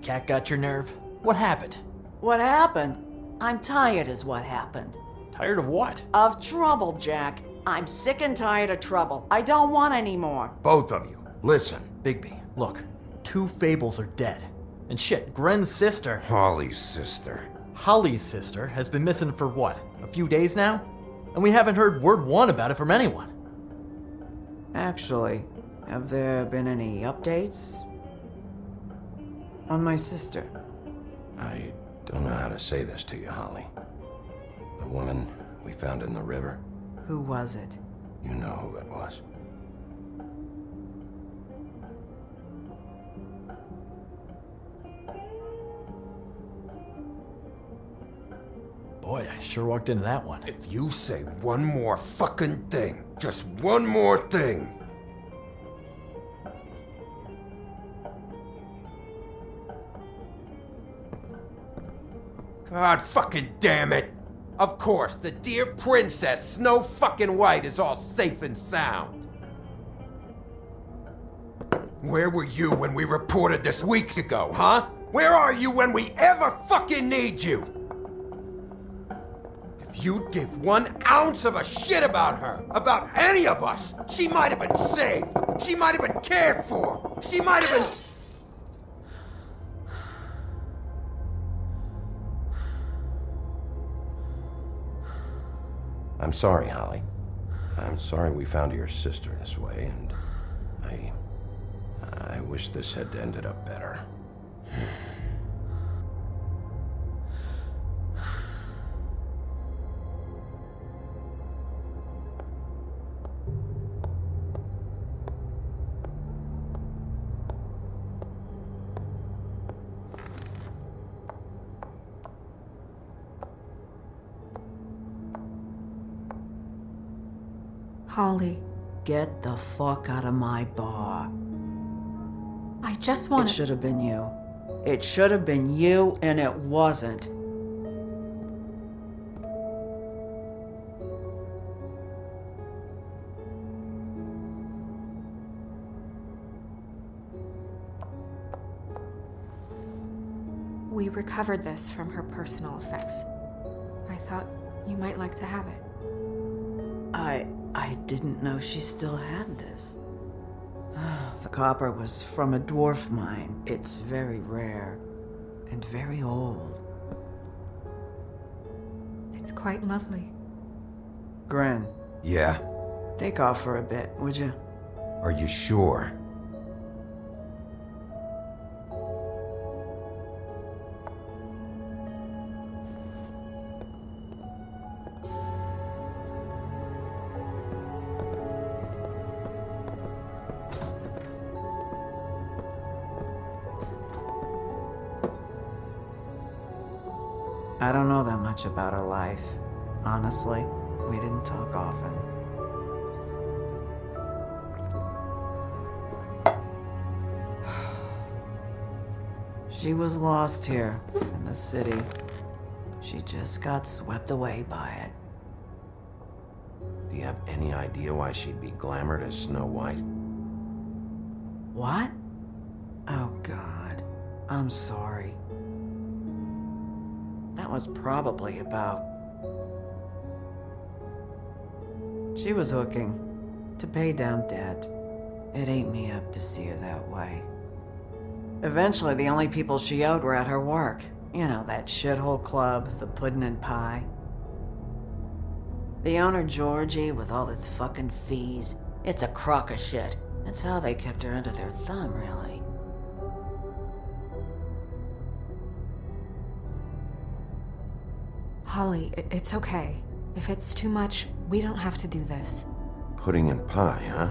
Cat got your nerve? What happened? What happened? I'm tired is what happened. Tired of what? Of trouble, Jack. I'm sick and tired of trouble. I don't want any more. Both of you, listen. Bigby, look. 2 fables are dead. And shit, Gren's sister... Holly's sister. Holly's sister has been missing for what, a few days now? And we haven't heard word one about it from anyone. Actually, have there been any updates on my sister? I don't know how to say this to you, Holly. The woman we found in the river. Who was it? You know who it was. Boy, I sure walked into that one. If you say one more fucking thing, just one more thing. God fucking damn it! Of course, the dear princess Snow fucking White is all safe and sound. Where were you when we reported this weeks ago, huh? Where are you when we ever fucking need you? If you'd give 1 ounce of a shit about her, about any of us, she might have been saved. She might have been cared for. She might have been... I'm sorry, Holly. I'm sorry we found your sister this way, and I wish this had ended up better. Holly, Get the fuck out of my bar. I just want It should have been you. It should have been you, and it wasn't. We recovered this from her personal effects. I thought you might like to have it. I didn't know she still had this. The copper was from a dwarf mine. It's very rare and very old. It's quite lovely. Gren, Yeah? take off for a bit, would you? Are you sure? I don't know that much about her life. Honestly, we didn't talk often. She was lost here in the city. She just got swept away by it. Do you have any idea why she'd be glamored as Snow White? What? Oh, God. I'm sorry. That was probably about... She was hooking to pay down debt. It ate me up to see her that way. Eventually, the only people she owed were at her work. You know, that shithole club, the Puddin' and Pie. The owner, Georgie, with all his fucking fees, it's a crock of shit. That's how they kept her under their thumb, really. Holly, it's okay. If it's too much, We don't have to do this. Pudding and pie, huh?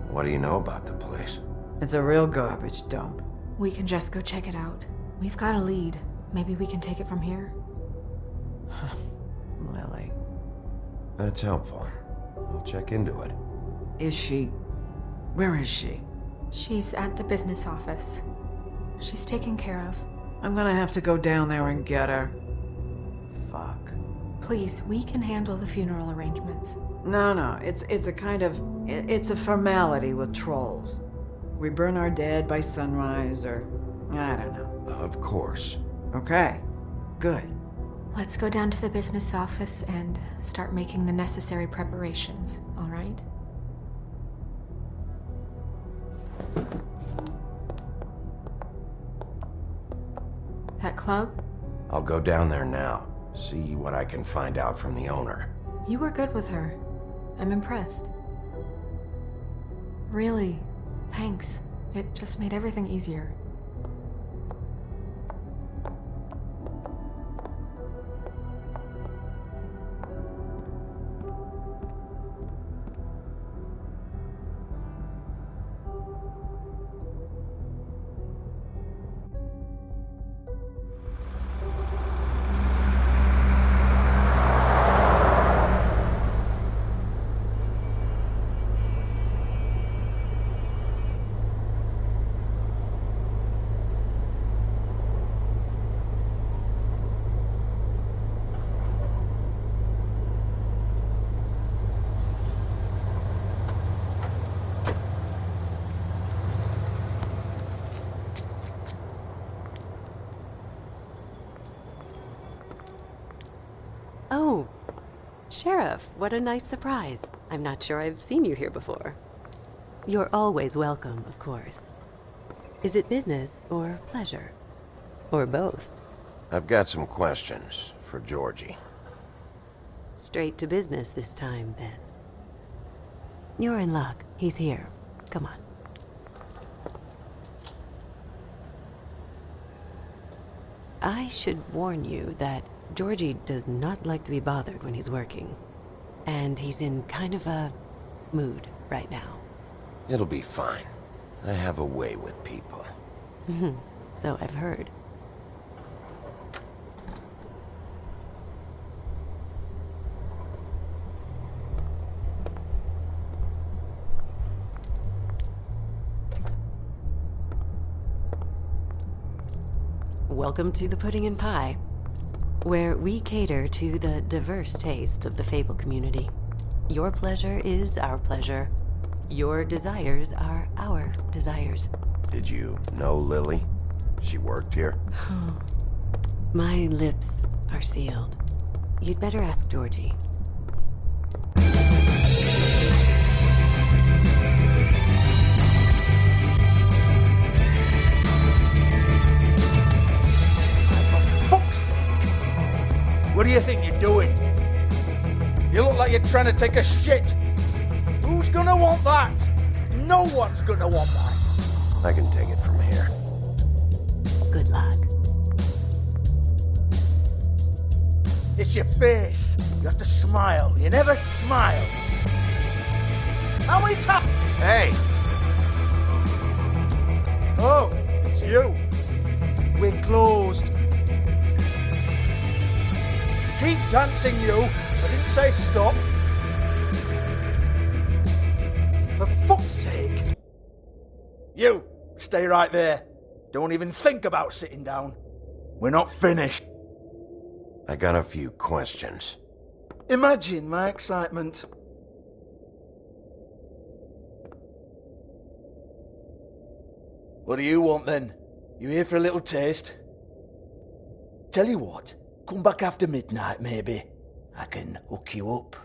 What do you know about the place? It's a real garbage dump. We can just go check it out. We've got a lead. Maybe we can take it from here? Lily. That's helpful. I'll check into it. Is she... Where is she? She's at the business office. She's taken care of. I'm gonna have to go down there and get her. Fuck. Please, we can handle the funeral arrangements. No, it's a kind of... It's a formality with trolls. We burn our dead by sunrise, or... I don't know. Of course. Okay. Good. Let's go down to the business office and start making the necessary preparations, all right? That club? I'll go down there now. See what I can find out from the owner. You were good with her. I'm impressed. Really, thanks. It just made everything easier. Oh, Sheriff, what a nice surprise. I'm not sure I've seen you here before. You're always welcome, of course. Is it business or pleasure? Or both? I've got some questions for Georgie. Straight to business this time, then. You're in luck. He's here. Come on. I should warn you that Georgie does not like to be bothered when he's working. And he's in kind of a mood right now. It'll be fine. I have a way with people. So I've heard. Welcome to the Pudding and Pie, where we cater to the diverse tastes of the Fable community. Your pleasure is our pleasure. Your desires are our desires. Did you know Lily? She worked here? My lips are sealed. You'd better ask Georgie. What do you think you're doing? You look like you're trying to take a shit. Who's gonna want that? No one's gonna want that. I can take it from here. Good luck. It's your face. You have to smile. You never smile. How many times? Hey! Oh, it's you. We're closed. Keep dancing, you. I didn't say stop. For fuck's sake. You, stay right there. Don't even think about sitting down. We're not finished. I got a few questions. Imagine my excitement. What do you want then? You here for a little taste? Tell you what. Come back after midnight, maybe. I can hook you up.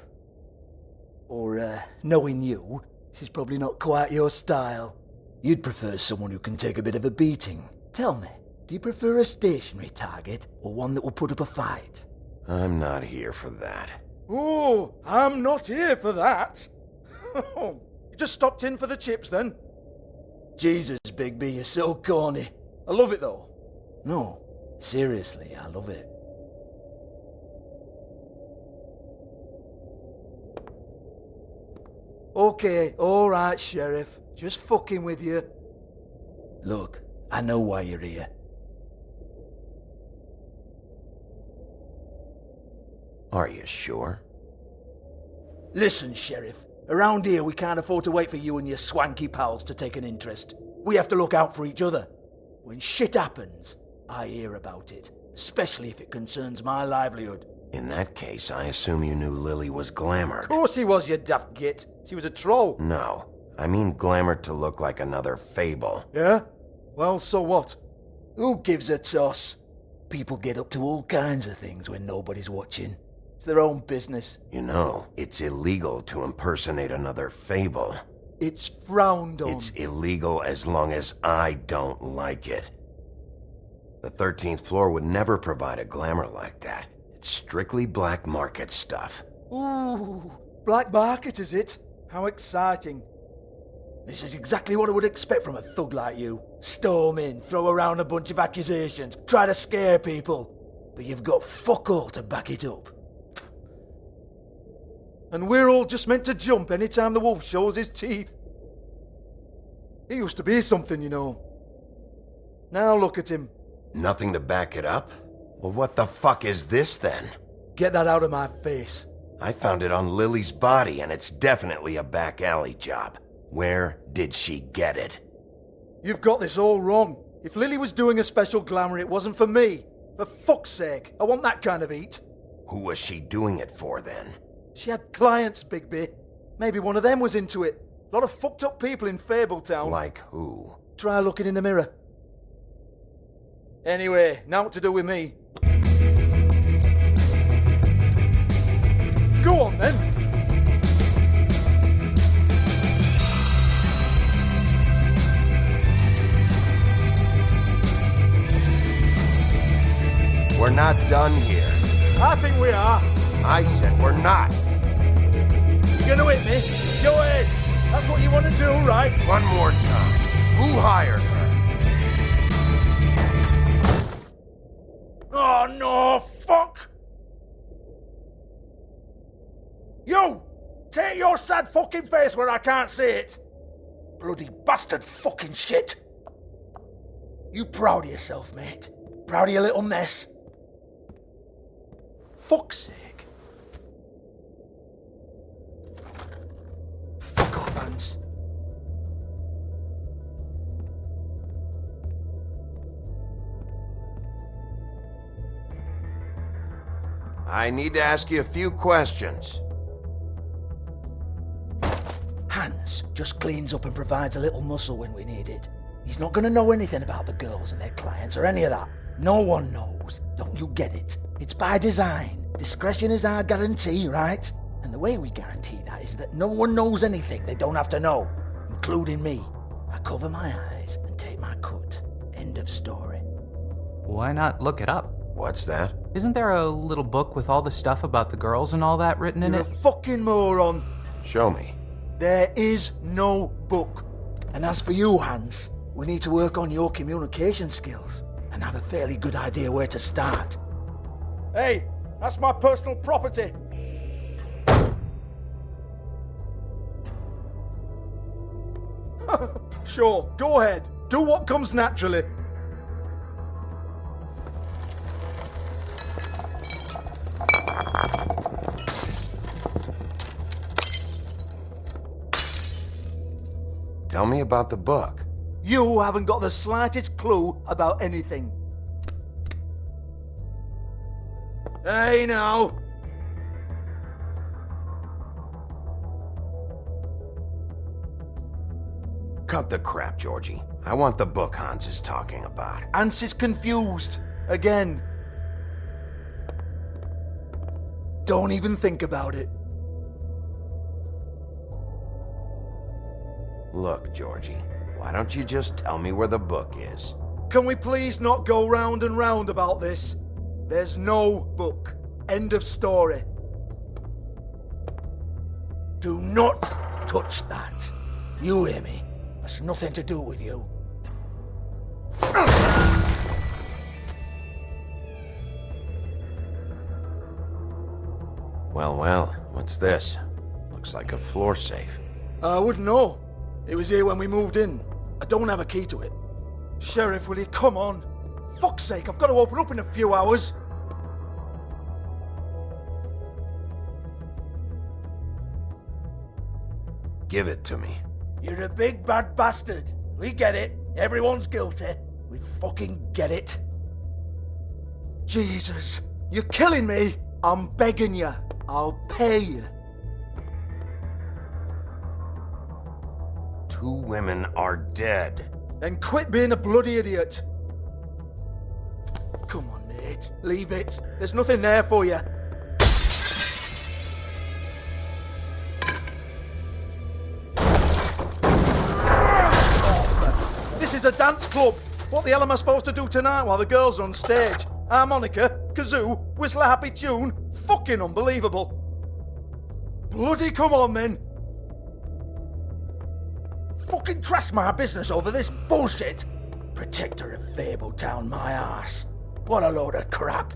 Or, knowing you, this is probably not quite your style. You'd prefer someone who can take a bit of a beating. Tell me, do you prefer a stationary target, or one that will put up a fight? I'm not here for that. Oh, I'm not here for that. You just stopped in for the chips, then? Jesus, Bigby, you're so corny. I love it, though. No, seriously, I love it. Okay, alright, Sheriff. Just fucking with you. Look, I know why you're here. Are you sure? Listen, Sheriff. Around here, we can't afford to wait for you and your swanky pals to take an interest. We have to look out for each other. When shit happens, I hear about it, especially if it concerns my livelihood. In that case, I assume you knew Lily was glamored. Of course she was, you daft git. She was a troll. No, I mean glamored to look like another fable. Yeah? Well, so what? Who gives a toss? People get up to all kinds of things when nobody's watching. It's their own business. You know, it's illegal to impersonate another fable. It's frowned on. It's illegal as long as I don't like it. The 13th floor would never provide a glamour like that. It's strictly black market stuff. Ooh, black market is it? How exciting. This is exactly what I would expect from a thug like you. Storm in, throw around a bunch of accusations, try to scare people. But you've got fuck all to back it up. And we're all just meant to jump any time the wolf shows his teeth. He used to be something, you know. Now look at him. Nothing to back it up? Well, what the fuck is this then? Get that out of my face. I found it on Lily's body, and it's definitely a back alley job. Where did she get it? You've got this all wrong. If Lily was doing a special glamour, it wasn't for me. For fuck's sake, I want that kind of eat. Who was she doing it for then? She had clients, Bigby. Maybe one of them was into it. A lot of fucked up people in Fabletown. Like who? Try looking in the mirror. Anyway, now what to do with me? Go on then. We're not done here. I think we are. I said we're not. You're gonna hit me? Go ahead. That's what you want to do, right? One more time. Who hired her? Oh no, fuck! You! Take your sad fucking face where I can't see it! Bloody bastard fucking shit! You proud of yourself, mate? Proud of your little mess? Fuck's sake. Fuck off, Hans. I need to ask you a few questions. Hans just cleans up and provides a little muscle when we need it. He's not gonna know anything about the girls and their clients or any of that. No one knows. Don't you get it? It's by design. Discretion is our guarantee, right? And the way we guarantee that is that no one knows anything they don't have to know, including me. I cover my eyes and take my cut. End of story. Why not look it up? What's that? Isn't there a little book with all the stuff about the girls and all that written in You're it? a fucking moron. Show me. There is no book. And as for you, Hans, we need to work on your communication skills and have a fairly good idea where to start. Hey, that's my personal property. Sure, go ahead. Do what comes naturally. Tell me about the book. You haven't got the slightest clue about anything. Hey, now. Cut the crap, Georgie. I want the book Hans is talking about. Hans is confused. Again. Don't even think about it. Look, Georgie, why don't you just tell me where the book is? Can we please not go round and round about this? There's no book. End of story. Do not touch that. You hear me? That's nothing to do with you. Well, what's this? Looks like a floor safe. I wouldn't know. It was here when we moved in. I don't have a key to it. Sheriff, will you come on? Fuck's sake, I've got to open up in a few hours. Give it to me. You're a big bad bastard. We get it. Everyone's guilty. We fucking get it. Jesus, you're killing me. I'm begging you. I'll pay you. 2 women are dead. Then quit being a bloody idiot. Come on, mate. Leave it. There's nothing there for you. This is a dance club. What the hell am I supposed to do tonight while the girls are on stage? Harmonica, kazoo, whistle a happy tune? Fucking unbelievable. Bloody come on then. Fucking trash my business over this bullshit. Protector of Fabletown, my ass. What a load of crap.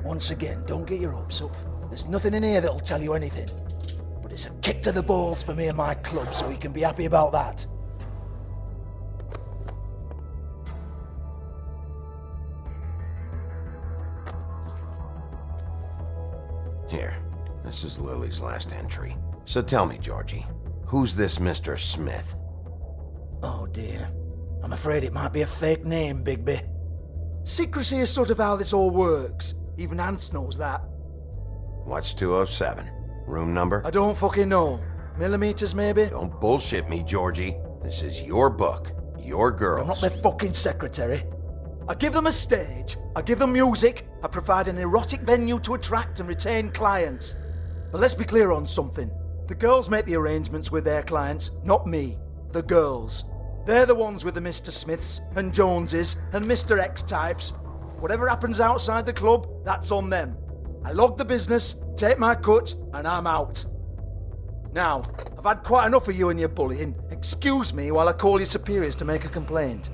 Once again, don't get your hopes up. There's nothing in here that'll tell you anything. But it's a kick to the balls for me and my club, so you can be happy about that. Here, this is Lily's last entry. So tell me, Georgie, who's this Mr. Smith? Oh dear. I'm afraid it might be a fake name, Bigby. Secrecy is sort of how this all works. Even Ants knows that. What's 207? Room number? I don't fucking know. Millimeters, maybe? Don't bullshit me, Georgie. This is your book. Your girls. I'm not their fucking secretary. I give them a stage. I give them music. I provide an erotic venue to attract and retain clients. But let's be clear on something. The girls make the arrangements with their clients, not me. The girls. They're the ones with the Mr. Smiths and Joneses and Mr. X types. Whatever happens outside the club, that's on them. I log the business, take my cut, and I'm out. Now, I've had quite enough of you and your bullying. Excuse me while I call your superiors to make a complaint.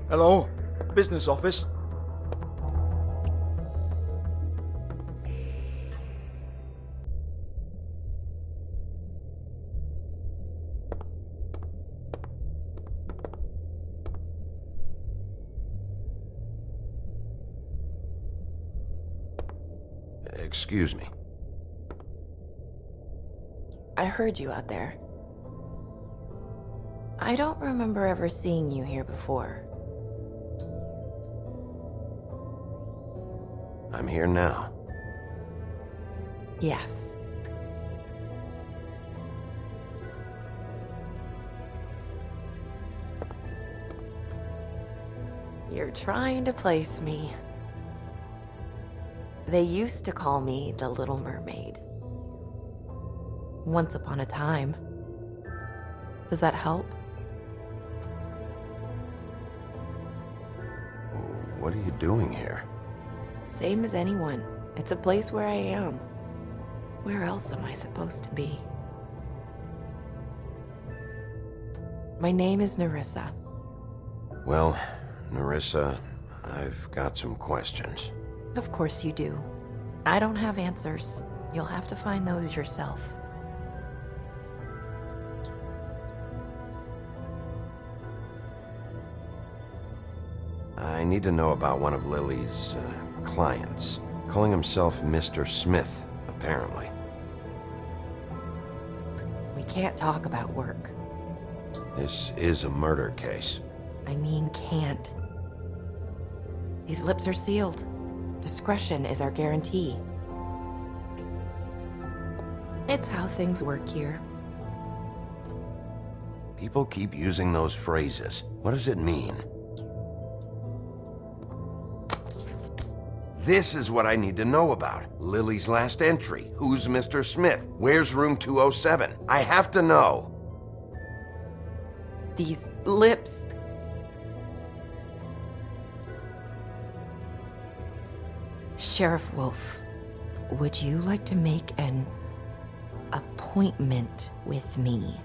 Hello? Business office? Excuse me. I heard you out there. I don't remember ever seeing you here before. I'm here now. Yes. You're trying to place me. They used to call me the Little Mermaid. Once upon a time. Does that help? What are you doing here? Same as anyone. It's a place where I am. Where else am I supposed to be? My name is Nerissa. Well, Nerissa, I've got some questions. Of course you do. I don't have answers. You'll have to find those yourself. I need to know about one of Lily's clients, calling himself Mr. Smith, apparently. We can't talk about work. This is a murder case. I mean can't. These lips are sealed. Discretion is our guarantee. It's how things work here. People keep using those phrases. What does it mean? This is what I need to know about. Lily's last entry. Who's Mr. Smith? Where's room 207? I have to know. These lips. Sheriff Wolf, would you like to make an appointment with me?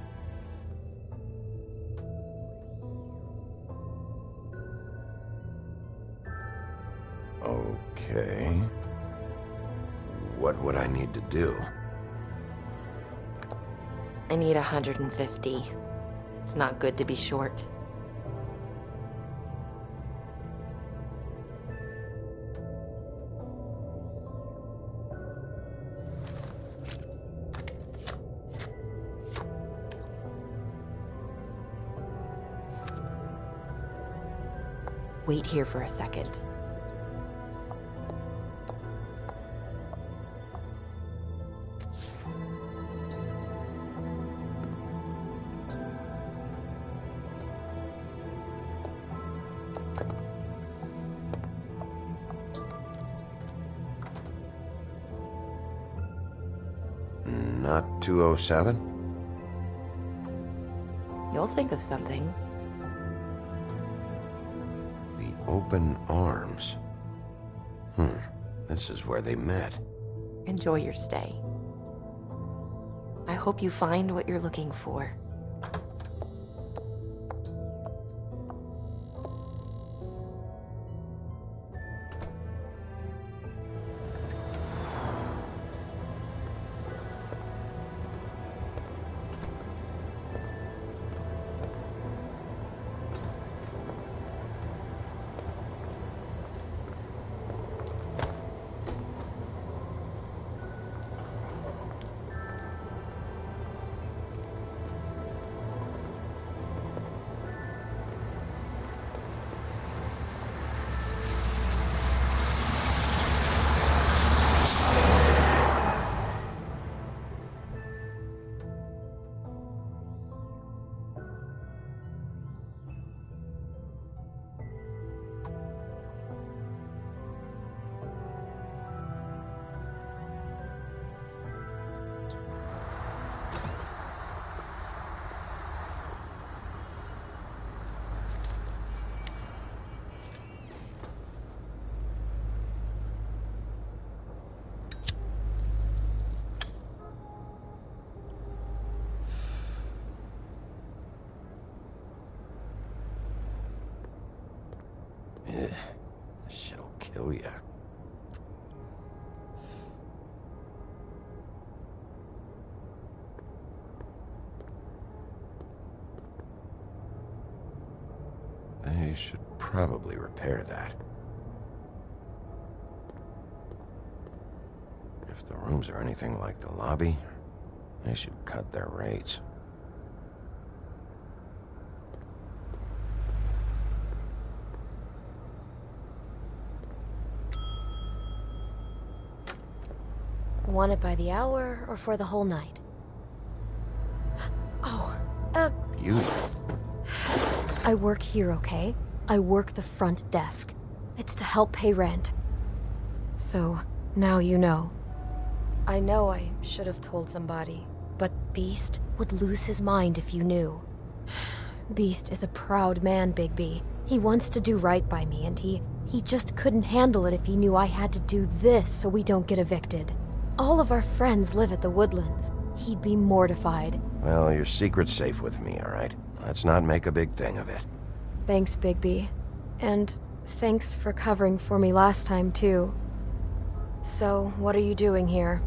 Okay. What would I need to do? I need 150. It's not good to be short. Wait here for a second. Not 207? You'll think of something. The open arms. This is where they met. Enjoy your stay. I hope you find what you're looking for. This shit'll kill ya. They should probably repair that. If the rooms are anything like the lobby, they should cut their rates. Want it by the hour or for the whole night? Oh, You? I work here, okay? I work the front desk. It's to help pay rent. So, now you know. I know I should have told somebody, but Beast would lose his mind if you knew. Beast is a proud man, Bigby. He wants to do right by me, and he just couldn't handle it if he knew I had to do this so we don't get evicted. All of our friends live at the Woodlands. He'd be mortified. Well, your secret's safe with me, all right? Let's not make a big thing of it. Thanks, Bigby. And thanks for covering for me last time, too. So, what are you doing here?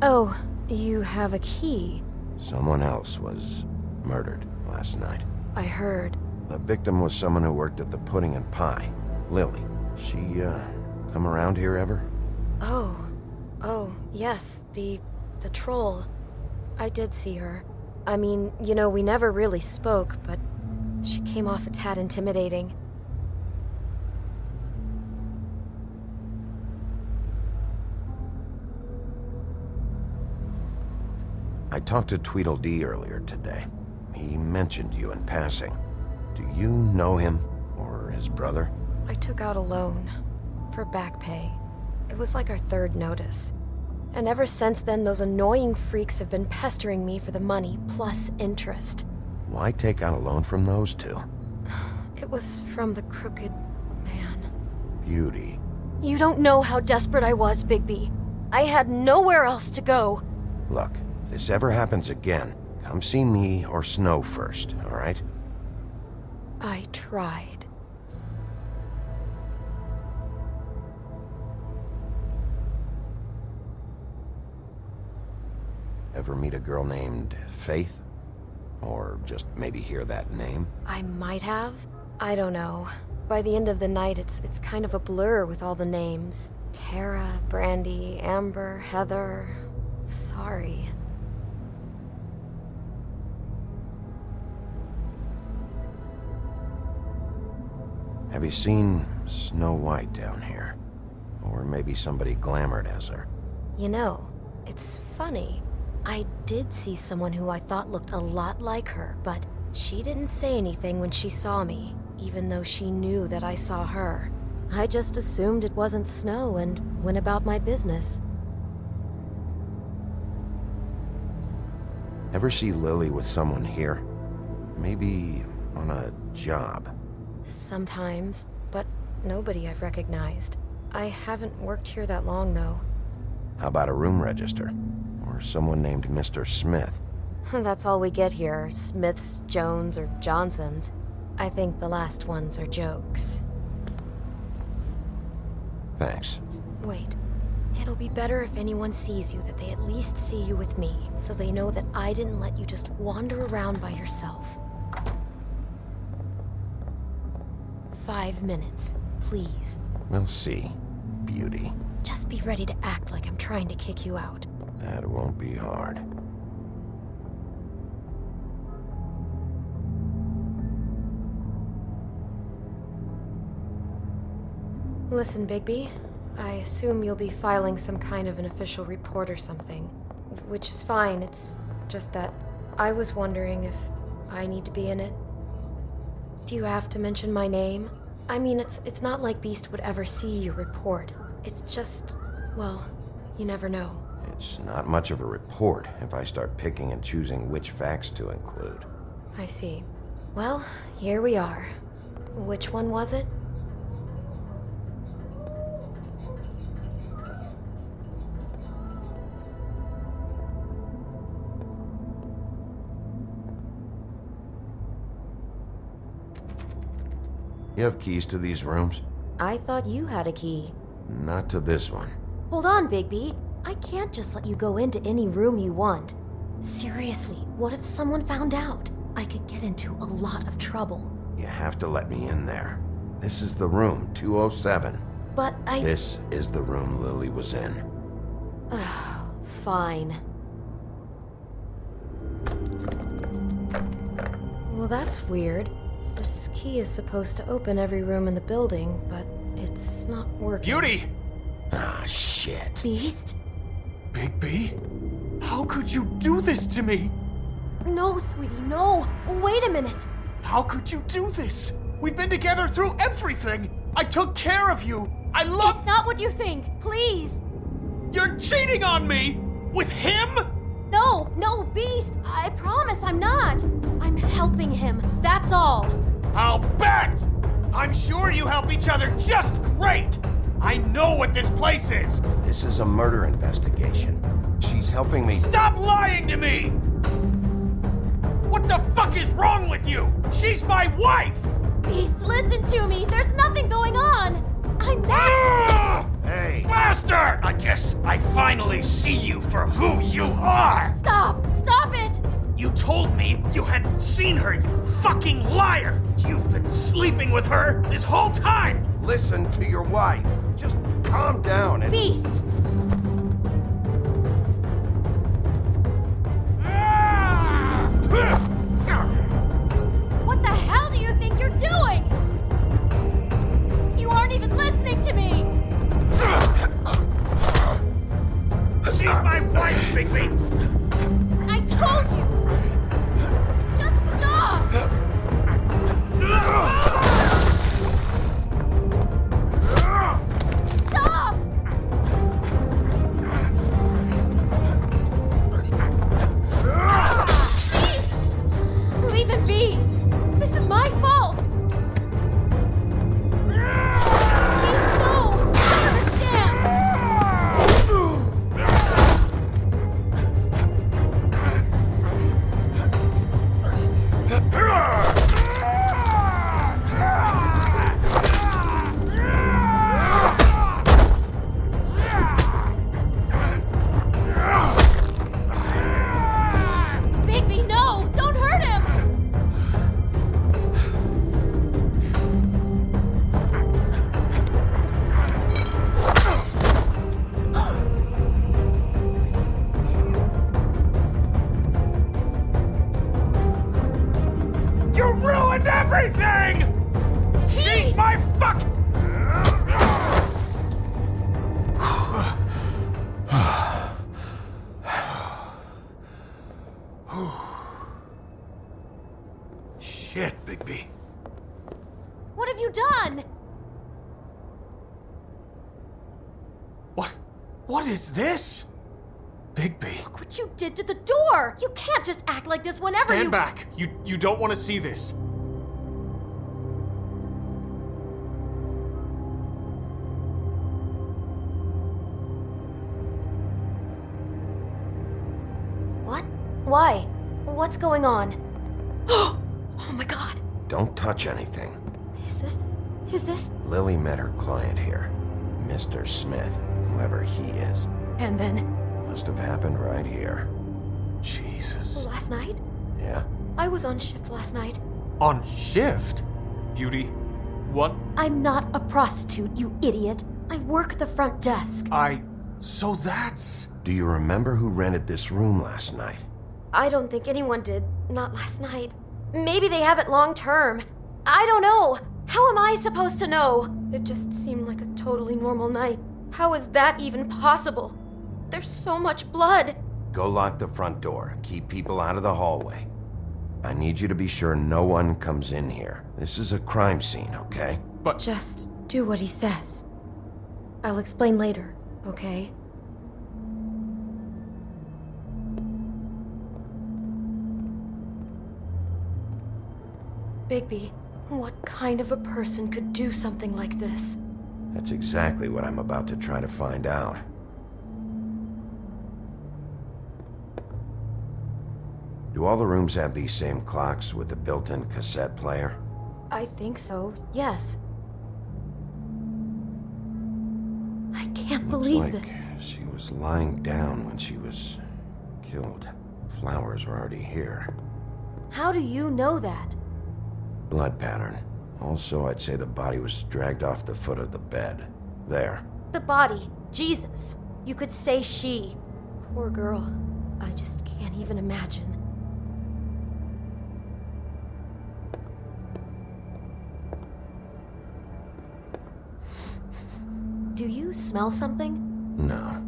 Oh, you have a key. Someone else was murdered last night. I heard. The victim was someone who worked at the Pudding and Pie. Lily. She, come around here ever? Oh, yes, the troll. I did see her. I mean, you know, we never really spoke, but she came off a tad intimidating. I talked to Tweedledee earlier today. He mentioned you in passing. Do you know him, or his brother? I took out a loan for back pay. It was like our third notice. And ever since then, those annoying freaks have been pestering me for the money, plus interest. Why take out a loan from those two? It was from the crooked man. Beauty. You don't know how desperate I was, Bigby. I had nowhere else to go. Look, if this ever happens again, come see me or Snow first, all right? I tried. Ever meet a girl named Faith? Or just maybe hear that name? I might have. I don't know. By the end of the night, it's kind of a blur with all the names. Tara, Brandy, Amber, Heather... Sorry. Have you seen Snow White down here? Or maybe somebody glamored as her? You know, it's funny. I did see someone who I thought looked a lot like her, but she didn't say anything when she saw me, even though she knew that I saw her. I just assumed it wasn't Snow and went about my business. Ever see Lily with someone here? Maybe on a job? Sometimes, but nobody I've recognized. I haven't worked here that long, though. How about a room register? Or someone named Mr. Smith? That's all we get here, Smiths, Jones, or Johnsons. I think the last ones are jokes. Thanks. Wait. It'll be better if anyone sees you that they at least see you with me, so they know that I didn't let you just wander around by yourself. 5 minutes, please. We'll see, beauty. Just be ready to act like I'm trying to kick you out. That won't be hard. Listen, Bigby. I assume you'll be filing some kind of an official report or something. Which is fine, it's just that I was wondering if I need to be in it. Do you have to mention my name? I mean, it's not like Beast would ever see your report. It's just, well, you never know. It's not much of a report if I start picking and choosing which facts to include. I see. Well, here we are. Which one was it? You have keys to these rooms? I thought you had a key. Not to this one. Hold on, Bigby. I can't just let you go into any room you want. Seriously, what if someone found out? I could get into a lot of trouble. You have to let me in there. This is the room, 207. But This is the room Lily was in. Fine. Well, that's weird. This key is supposed to open every room in the building, but it's not working. Beauty! Ah, shit. Beast? Bigby? How could you do this to me? No, sweetie, no. Wait a minute. How could you do this? We've been together through everything. I took care of you. I love... It's not what you think. Please. You're cheating on me! With him? No, Beast. I promise I'm not. I'm helping him. That's all. I'll bet! I'm sure you help each other just great! I know what this place is! This is a murder investigation. She's helping me... Stop lying to me! What the fuck is wrong with you? She's my wife! Beast, listen to me. There's nothing going on. I'm not... Hey! Bastard! I guess I finally see you for who you are! Stop! Stop it! You told me you hadn't seen her, you fucking liar! You've been sleeping with her this whole time! Listen to your wife. Just calm down and... Beast! What the hell do you think you're doing? You aren't even listening to me! She's my wife, Bigby! I told you! Just stop! Stop! Please! Leave it be! This is my fault! Please, no! I understand! ruined everything! She's my fuck... Shit, Bigby. What have you done? What is this? Bigby. Look what you did to the door! You can't just act like this whenever Stand back! You don't want to see this. What? Why? What's going on? Oh my god! Don't touch anything. Is this? Lily met her client here, Mr. Smith, whoever he is. And then? Must have happened right here. Jesus. Last night? Yeah? I was on shift last night. On shift? Beauty, what? I'm not a prostitute, you idiot. I work the front desk. So that's... Do you remember who rented this room last night? I don't think anyone did. Not last night. Maybe they have it long term. I don't know. How am I supposed to know? It just seemed like a totally normal night. How is that even possible? There's so much blood. Go lock the front door. Keep people out of the hallway. I need you to be sure no one comes in here. This is a crime scene, okay? But... Just do what he says. I'll explain later, okay? Bigby, what kind of a person could do something like this? That's exactly what I'm about to try to find out. Do all the rooms have these same clocks with the built-in cassette player? I think so, yes. I can't believe this. She was lying down when she was killed. Flowers were already here. How do you know that? Blood pattern. Also, I'd say the body was dragged off the foot of the bed. There. The body. Jesus. You could say she. Poor girl. I just can't even imagine. Do you smell something? No.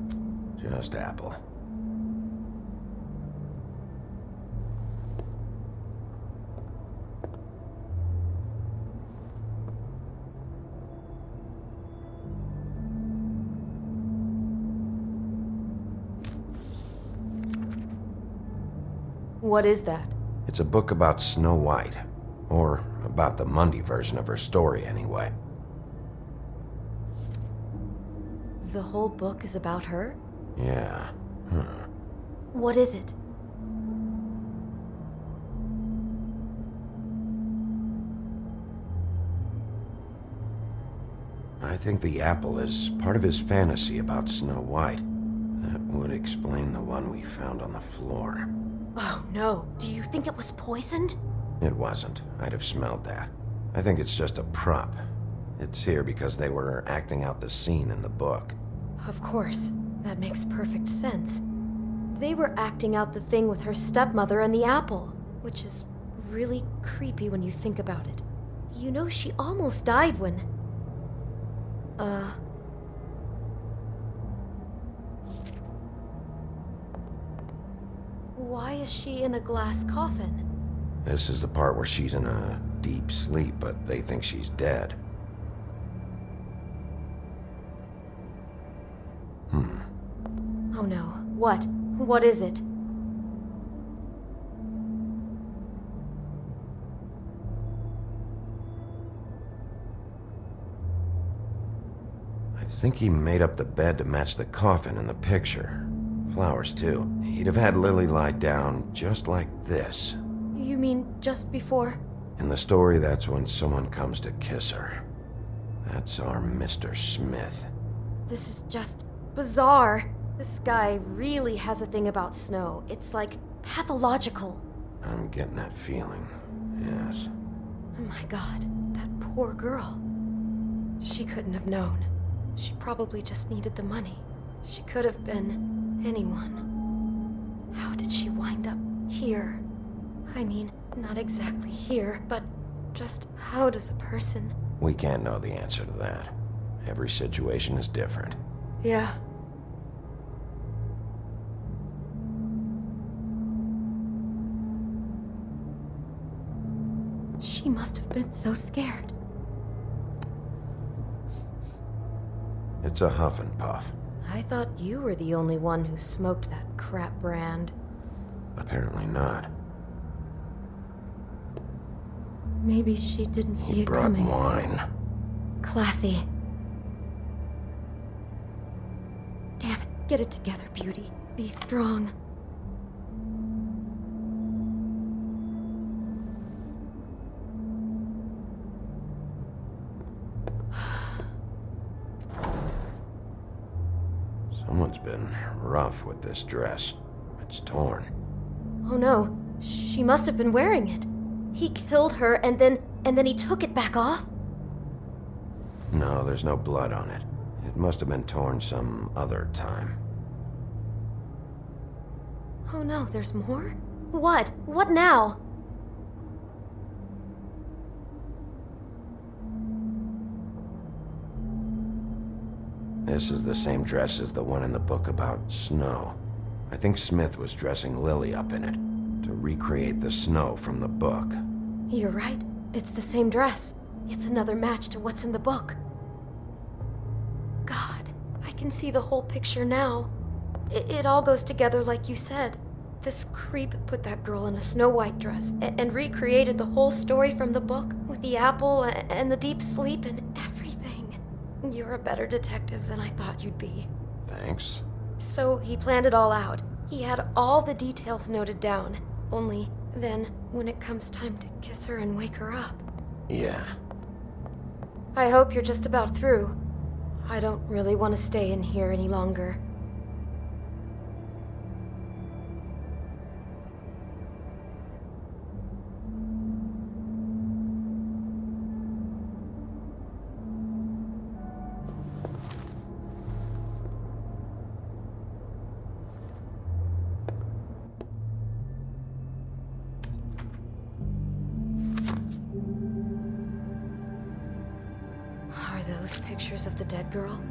Just apple. What is that? It's a book about Snow White. Or about the Mundy version of her story, anyway. The whole book is about her? Yeah. Huh. What is it? I think the apple is part of his fantasy about Snow White. That would explain the one we found on the floor. Oh no. Do you think it was poisoned? It wasn't. I'd have smelled that. I think it's just a prop. It's here because they were acting out the scene in the book. Of course. That makes perfect sense. They were acting out the thing with her stepmother and the apple, which is really creepy when you think about it. You know, she almost died when... Why is she in a glass coffin? This is the part where she's in a deep sleep, but they think she's dead. Oh no. What? What is it? I think he made up the bed to match the coffin in the picture. Flowers, too. He'd have had Lily lie down just like this. You mean just before? In the story, that's when someone comes to kiss her. That's our Mr. Smith. This is just bizarre. This guy really has a thing about Snow. It's like pathological. I'm getting that feeling, yes. Oh my god, that poor girl. She couldn't have known. She probably just needed the money. She could have been anyone. How did she wind up here? I mean, not exactly here, but Just how does a person... We can't know the answer to that. Every situation is different. Yeah. She must have been so scared. It's a huff and puff. I thought you were the only one who smoked that crap brand. Apparently not. Maybe she didn't see He it brought coming. wine. Classy. Damn it, get it together, Beauty. Be strong. Someone's been rough with this dress. It's torn. Oh no, she must have been wearing it. He killed her and then he took it back off? No, there's no blood on it. It must have been torn some other time. Oh no, there's more? What? What now? This is the same dress as the one in the book about snow. I think Smith was dressing Lily up in it to recreate the snow from the book. You're right. It's the same dress. It's another match to what's in the book. God, I can see the whole picture now. It all goes together like you said. This creep put that girl in a Snow White dress and recreated the whole story from the book with the apple and the deep sleep and everything. You're a better detective than I thought you'd be. Thanks. So he planned it all out. He had all the details noted down. Only then, when it comes time to kiss her and wake her up. Yeah. I hope you're just about through. I don't really want to stay in here any longer. Are those pictures of the dead girl?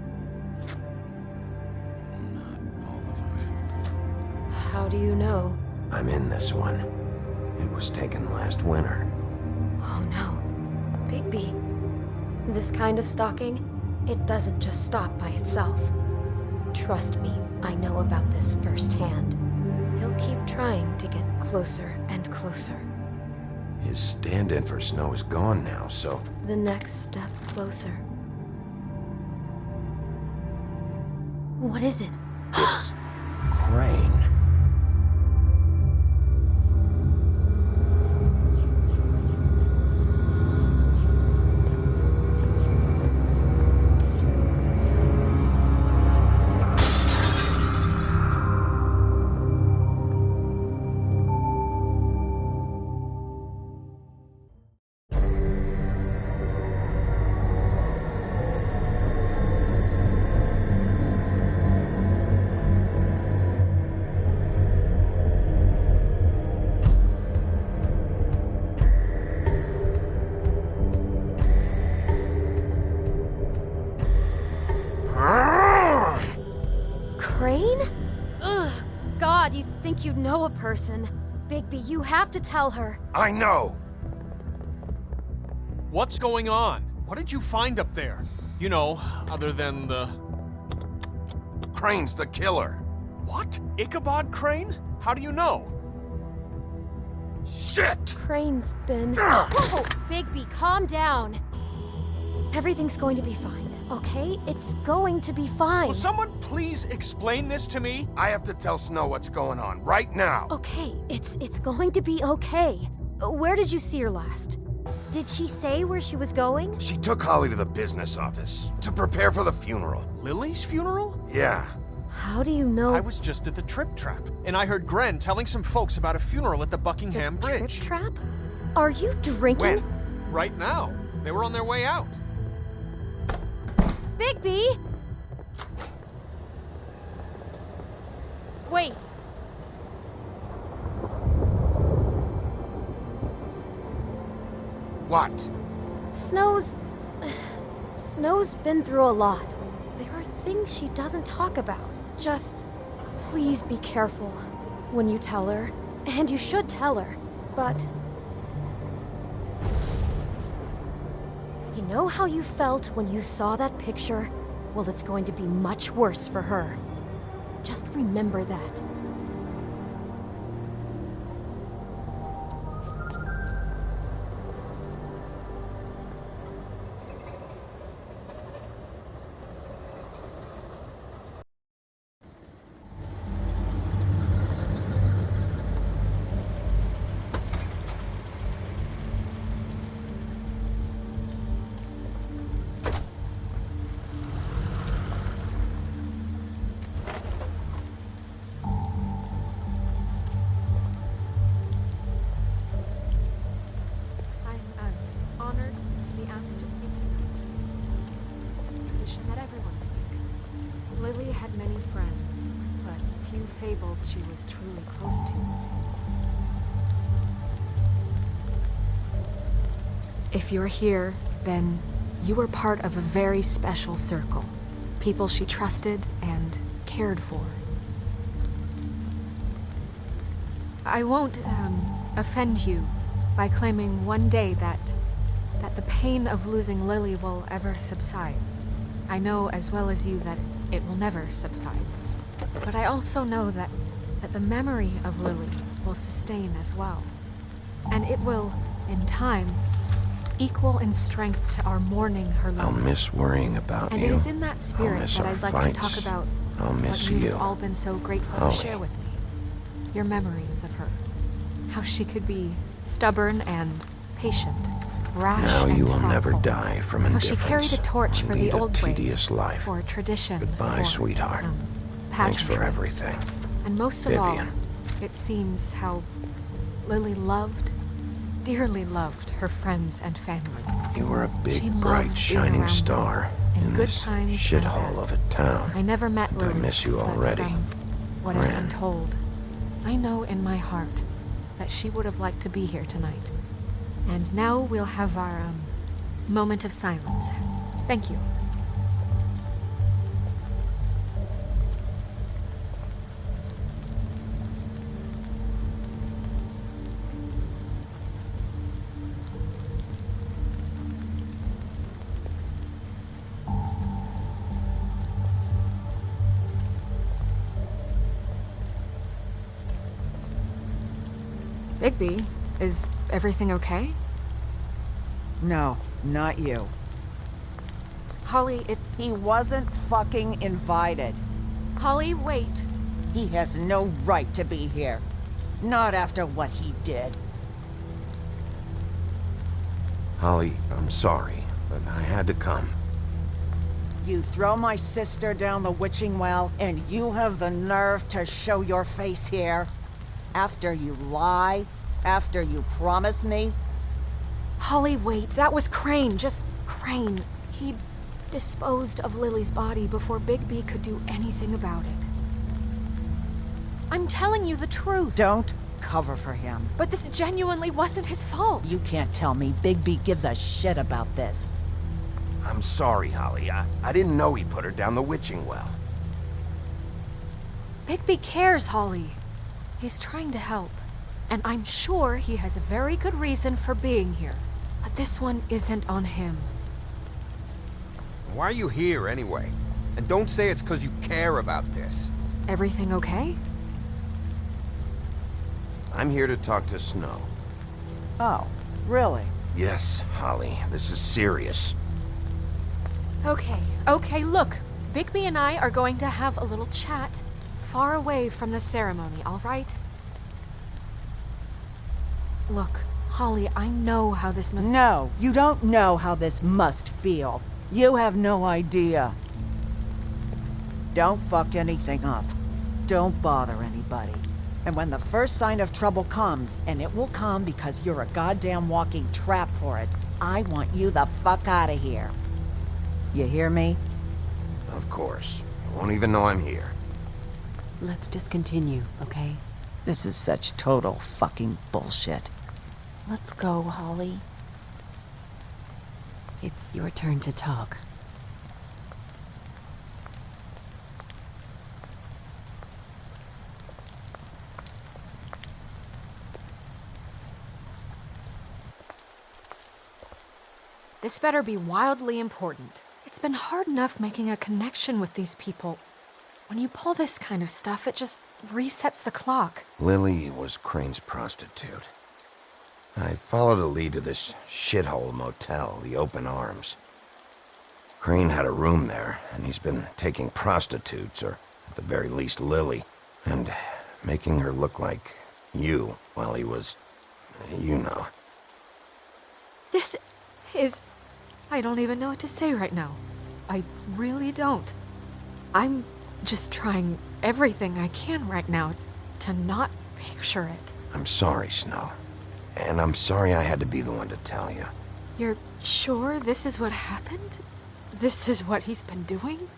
Not all of them. How do you know? I'm in this one. It was taken last winter. Oh no. Bigby. This kind of stalking, it doesn't just stop by itself. Trust me, I know about this firsthand. He'll keep trying to get closer and closer. His stand-in for Snow is gone now, so... The next step closer. What is it? It's... Crane. Crane? Ugh, God, you think you know a person. Bigby, you have to tell her. I know! What's going on? What did you find up there? You know, other than the... Crane's the killer. What? Ichabod Crane? How do you know? Shit! Crane's been... Whoa! Bigby, calm down. Everything's going to be fine, okay? It's going to be fine. Will someone please explain this to me? I have to tell Snow what's going on, right now. Okay, it's going to be okay. Where did you see her last? Did she say where she was going? She took Holly to the business office to prepare for the funeral. Lily's funeral? Yeah. How do you know? I was just at the Trip Trap, and I heard Gren telling some folks about a funeral at the Buckingham Bridge. Trip Trap? Are you drinking? When? Right now. They were on their way out. Bigby! Wait. What? Snow's been through a lot. There are things she doesn't talk about. Just please be careful when you tell her. And you should tell her. But you know how you felt when you saw that picture? Well, it's going to be much worse for her. Just remember that. Lily had many friends, but few fables she was truly close to. If you're here, then you were part of a very special circle. People she trusted and cared for. I won't, offend you by claiming one day that the pain of losing Lily will ever subside. I know as well as you that it will never subside. But I also know that the memory of Lily will sustain as well. And it will, in time, equal in strength to our mourning her loss. I'll miss worrying about and you. it is in that spirit I'll miss that our I'd like fights. to talk about I'll miss what you've you. all been so grateful Holly. to share with me. Your memories of her. How she could be stubborn and patient, rash Now and you will never thoughtful. die from How indifference. she carried a torch for Indeed, the old a tedious ways, life. for tradition, Goodbye, for, sweetheart. Thanks for pageantry. everything. And most of all, Vivian. it seems how Lily loved, dearly loved her friends and family. You were a She big, loved bright, being shining around star them, in good this times and shithole bad. of a town. I never met And I Lily, miss you but already. from what I've Ran. been told, I know in my heart that she would have liked to be here tonight. And now we'll have our moment of silence. Thank you. Bigby, is everything okay? No, not you. Holly, it's... He wasn't fucking invited. Holly, wait. He has no right to be here. Not after what he did. Holly, I'm sorry, but I had to come. You throw my sister down the witching well, and you have the nerve to show your face here? After you lie? After you promise me? Holly, wait. That was Crane. Just Crane. He disposed of Lily's body before Bigby could do anything about it. I'm telling you the truth. Don't cover for him. But this genuinely wasn't his fault. You can't tell me Bigby gives a shit about this. I'm sorry, Holly. I didn't know he put her down the witching well. Bigby cares, Holly. He's trying to help. And I'm sure he has a very good reason for being here. But this one isn't on him. Why are you here, anyway? And don't say it's because you care about this. Everything okay? I'm here to talk to Snow. Oh, really? Yes, Holly. This is serious. Okay, look. Bigby and I are going to have a little chat far away from the ceremony, all right? Look, Holly, I know how this must... No, you don't know how this must feel. You have no idea. Don't fuck anything up. Don't bother anybody. And when the first sign of trouble comes, and it will come because you're a goddamn walking trap for it, I want you the fuck out of here. You hear me? Of course. You won't even know I'm here. Let's just continue, okay? This is such total fucking bullshit. Let's go, Holly. It's your turn to talk. This better be wildly important. It's been hard enough making a connection with these people. When you pull this kind of stuff, it just resets the clock. Lily was Crane's prostitute. I followed a lead to this shithole motel, the Open Arms. Crane had a room there, and he's been taking prostitutes, or at the very least Lily, and making her look like you while he was, you know. This is... I don't even know what to say right now. I really don't. I'm just trying everything I can right now to not picture it. I'm sorry, Snow. And I'm sorry I had to be the one to tell you. You're sure this is what happened? This is what he's been doing?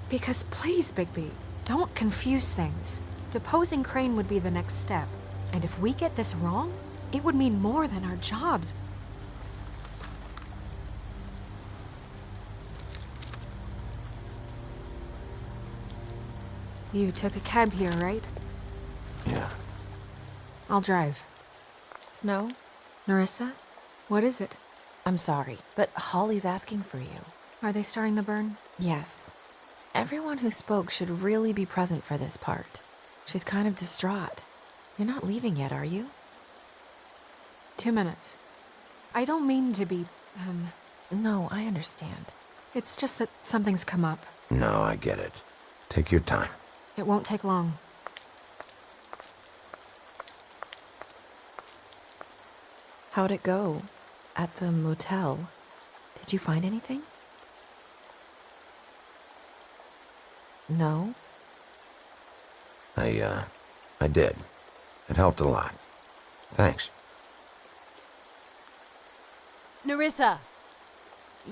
Because please, Bigby, don't confuse things. Deposing Crane would be the next step. And if we get this wrong, it would mean more than our jobs. You took a cab here, right? Yeah. I'll drive. Snow? Nerissa? What is it? I'm sorry, but Holly's asking for you. Are they starting the burn? Yes. Everyone who spoke should really be present for this part. She's kind of distraught. You're not leaving yet, are you? 2 minutes. I don't mean to be, No, I understand. It's just that something's come up. No, I get it. Take your time. It won't take long. How'd it go? At the motel? Did you find anything? No? I did. It helped a lot. Thanks. Nerissa!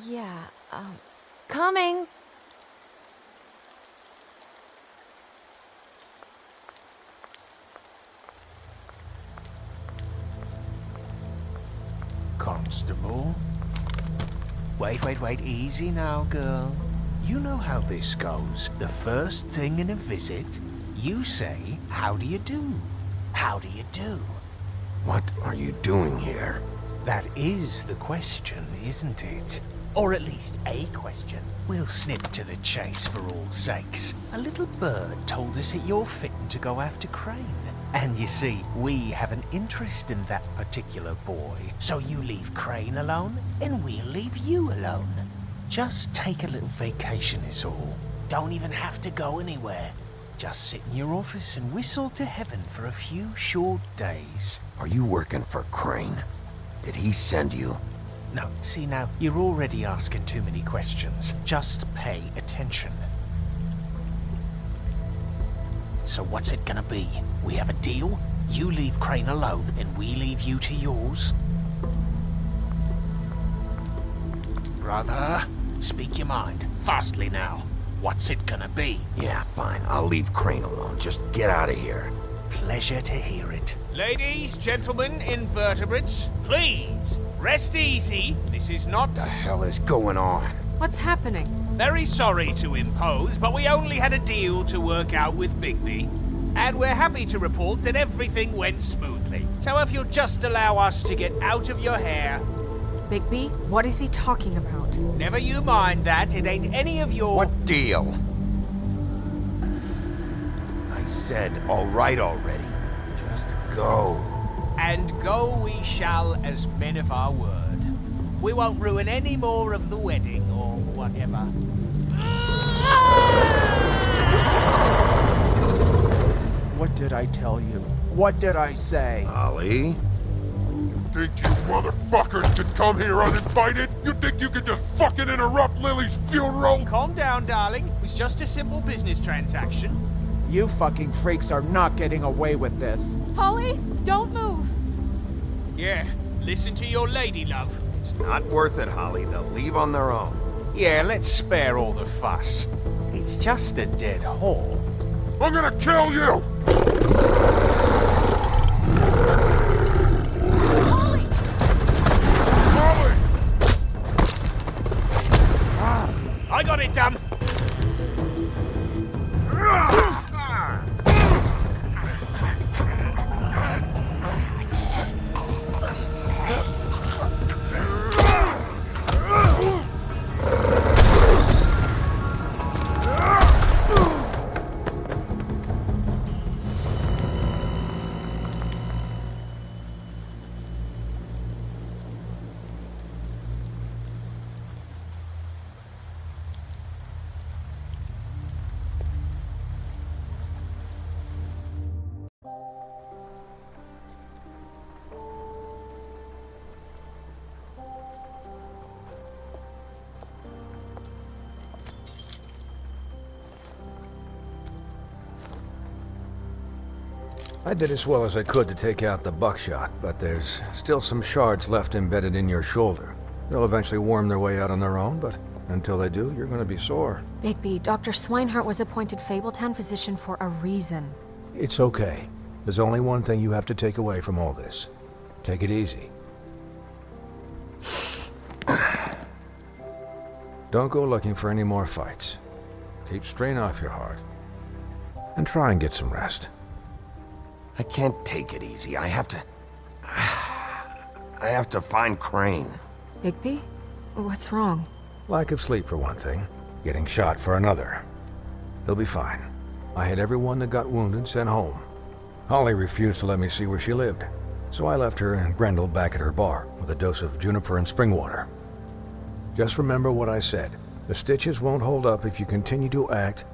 Yeah, Coming! Constable? Wait, easy now, girl. You know how this goes. The first thing in a visit, you say, how do you do? How do you do? What are you doing here? That is the question, isn't it? Or at least a question. We'll snip to the chase for all sakes. A little bird told us that you're fitting to go after Crane. And you see, we have an interest in that particular boy. So you leave Crane alone, and we'll leave you alone. Just take a little vacation is all. Don't even have to go anywhere. Just sit in your office and whistle to heaven for a few short days. Are you working for Crane? Did he send you? No, see now, you're already asking too many questions. Just pay attention. So what's it gonna be? We have a deal? You leave Crane alone, and we leave you to yours? Brother, speak your mind. Fastly now. What's it gonna be? Yeah, fine. I'll leave Crane alone. Just get out of here. Pleasure to hear it. Ladies, gentlemen, invertebrates, please, rest easy. This is not... What the hell is going on? What's happening? Very sorry to impose, but we only had a deal to work out with Bigby. And we're happy to report that everything went smoothly. So if you'll just allow us to get out of your hair... Bigby, what is he talking about? Never you mind that. It ain't any of your... What deal? I said all right already. Just go. And go we shall as men of our word. We won't ruin any more of the wedding or whatever. What did I tell you? What did I say? Holly? You think you motherfuckers could come here uninvited? You think you could just fucking interrupt Lily's funeral? Calm down, darling. It was just a simple business transaction. You fucking freaks are not getting away with this. Holly, don't move! Yeah, listen to your lady, love. It's not worth it, Holly. They'll leave on their own. Yeah, let's spare all the fuss. It's just a dead hole. I'm gonna kill you! Holly! Holly! I did as well as I could to take out the buckshot, but there's still some shards left embedded in your shoulder. They'll eventually worm their way out on their own, but until they do, you're gonna be sore. Bigby, Dr. Swinehart was appointed Fabletown physician for a reason. It's okay. There's only one thing you have to take away from all this. Take it easy. Don't go looking for any more fights. Keep strain off your heart. And try and get some rest. I can't take it easy. I have to find Crane. Bigby? What's wrong? Lack of sleep for one thing. Getting shot for another. He'll be fine. I had everyone that got wounded sent home. Holly refused to let me see where she lived, so I left her and Grendel back at her bar with a dose of juniper and spring water. Just remember what I said. The stitches won't hold up if you continue to act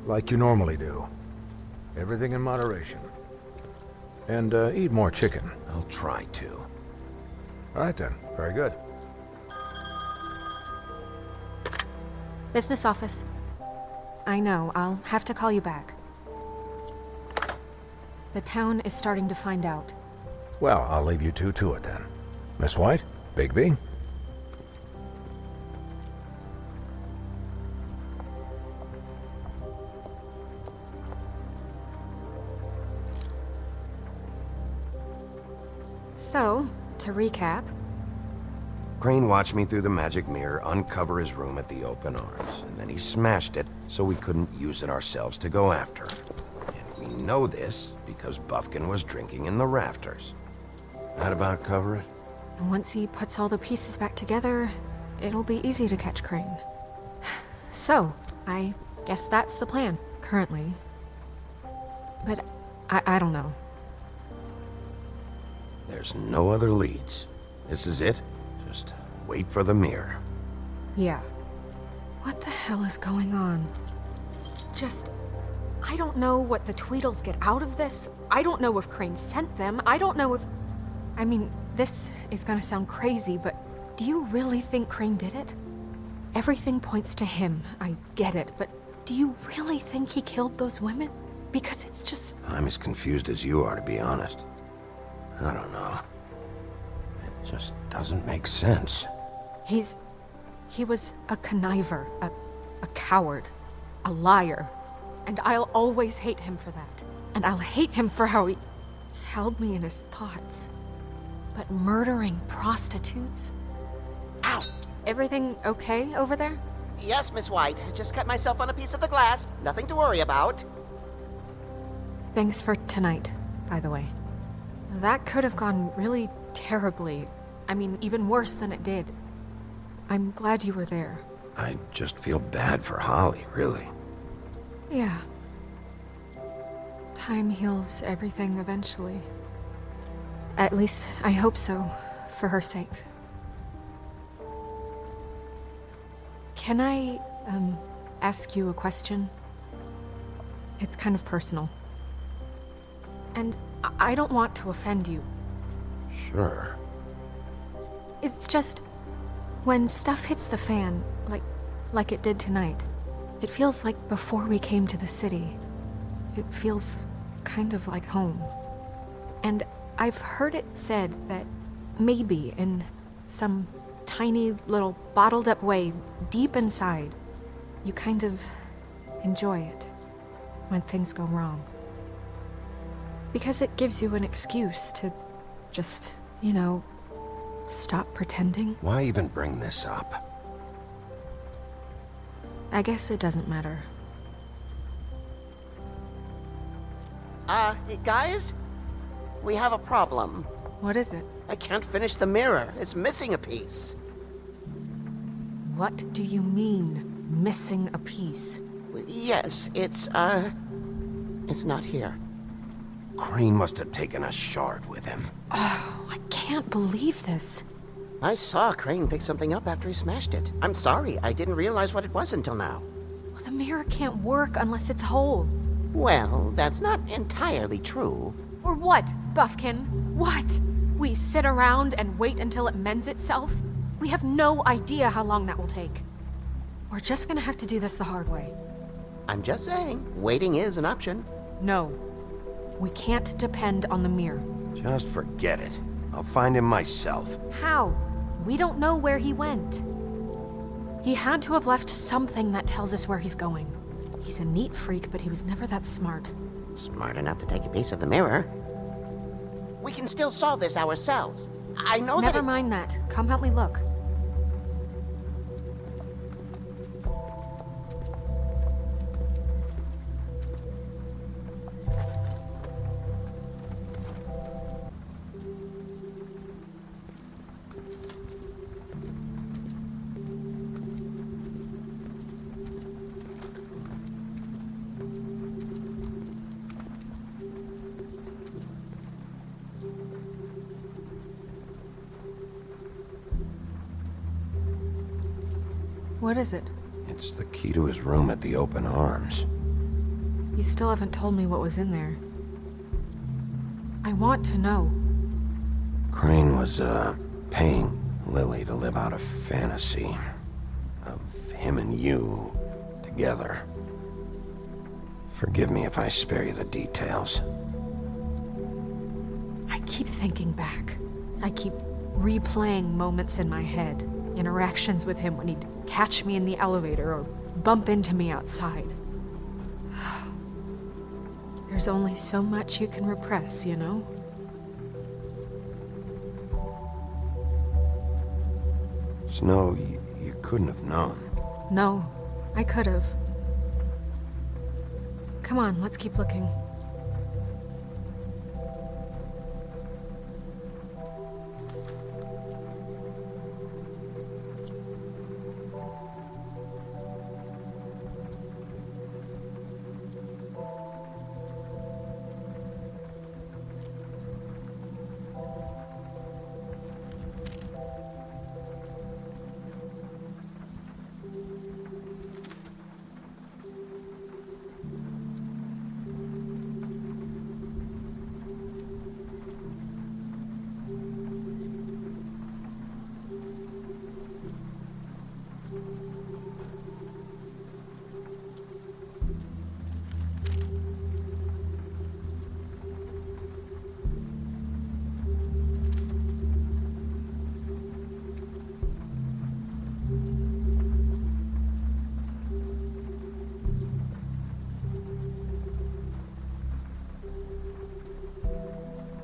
like you normally do. Everything in moderation. And eat more chicken. I'll try to. All right then. Very good. Business office. I know, I'll have to call you back. The town is starting to find out. Well, I'll leave you two to it then. Miss White? Bigby? So, to recap... Crane watched me through the magic mirror uncover his room at the open arms, and then he smashed it so we couldn't use it ourselves to go after him. And we know this because Buffkin was drinking in the rafters. That about cover it? And once he puts all the pieces back together, it'll be easy to catch Crane. So, I guess that's the plan, currently. But I don't know. There's no other leads. This is it. Just wait for the mirror. Yeah. What the hell is going on? I don't know what the Tweedles get out of this. I don't know if Crane sent them. I don't know if... I mean, this is gonna sound crazy, but do you really think Crane did it? Everything points to him, I get it, but do you really think he killed those women? Because it's just... I'm as confused as you are, to be honest. I don't know. It just doesn't make sense. He was a conniver, a coward, a liar. And I'll always hate him for that. And I'll hate him for how he held me in his thoughts. But murdering prostitutes? Ow! Everything okay over there? Yes, Miss White. I just cut myself on a piece of the glass. Nothing to worry about. Thanks for tonight, by the way. That could have gone really terribly. I mean, even worse than it did. I'm glad you were there. I just feel bad for Holly, really. Yeah. Time heals everything eventually. At least, I hope so, for her sake. Can I, ask you a question? It's kind of personal. And I don't want to offend you. Sure. It's just, when stuff hits the fan, like it did tonight, it feels like before we came to the city. It feels kind of like home. And I've heard it said that maybe in some tiny little bottled up way deep inside, you kind of enjoy it when things go wrong. Because it gives you an excuse to just, stop pretending. Why even bring this up? I guess it doesn't matter. Guys? We have a problem. What is it? I can't finish the mirror. It's missing a piece. What do you mean, missing a piece? Yes, it's not here. Crane must have taken a shard with him. Oh, I can't believe this. I saw Crane pick something up after he smashed it. I'm sorry, I didn't realize what it was until now. Well, the mirror can't work unless it's whole. Well, that's not entirely true. Or what, Buffkin? What? We sit around and wait until it mends itself? We have no idea how long that will take. We're just gonna have to do this the hard way. I'm just saying, waiting is an option. No. We can't depend on the mirror. Just forget it. I'll find him myself. How? We don't know where he went. He had to have left something that tells us where he's going. He's a neat freak, but he was never that smart. Smart enough to take a piece of the mirror. We can still solve this ourselves. I know that. Never mind that. Come help me look. What is it? It's the key to his room at the Open Arms. You still haven't told me what was in there. I want to know. Crane was, paying Lily to live out a fantasy of him and you together. Forgive me if I spare you the details. I keep thinking back. I keep replaying moments in my head. Interactions with him when he'd catch me in the elevator or bump into me outside. There's only so much you can repress, you know? Snow, you couldn't have known. No, I could have. Come on, let's keep looking.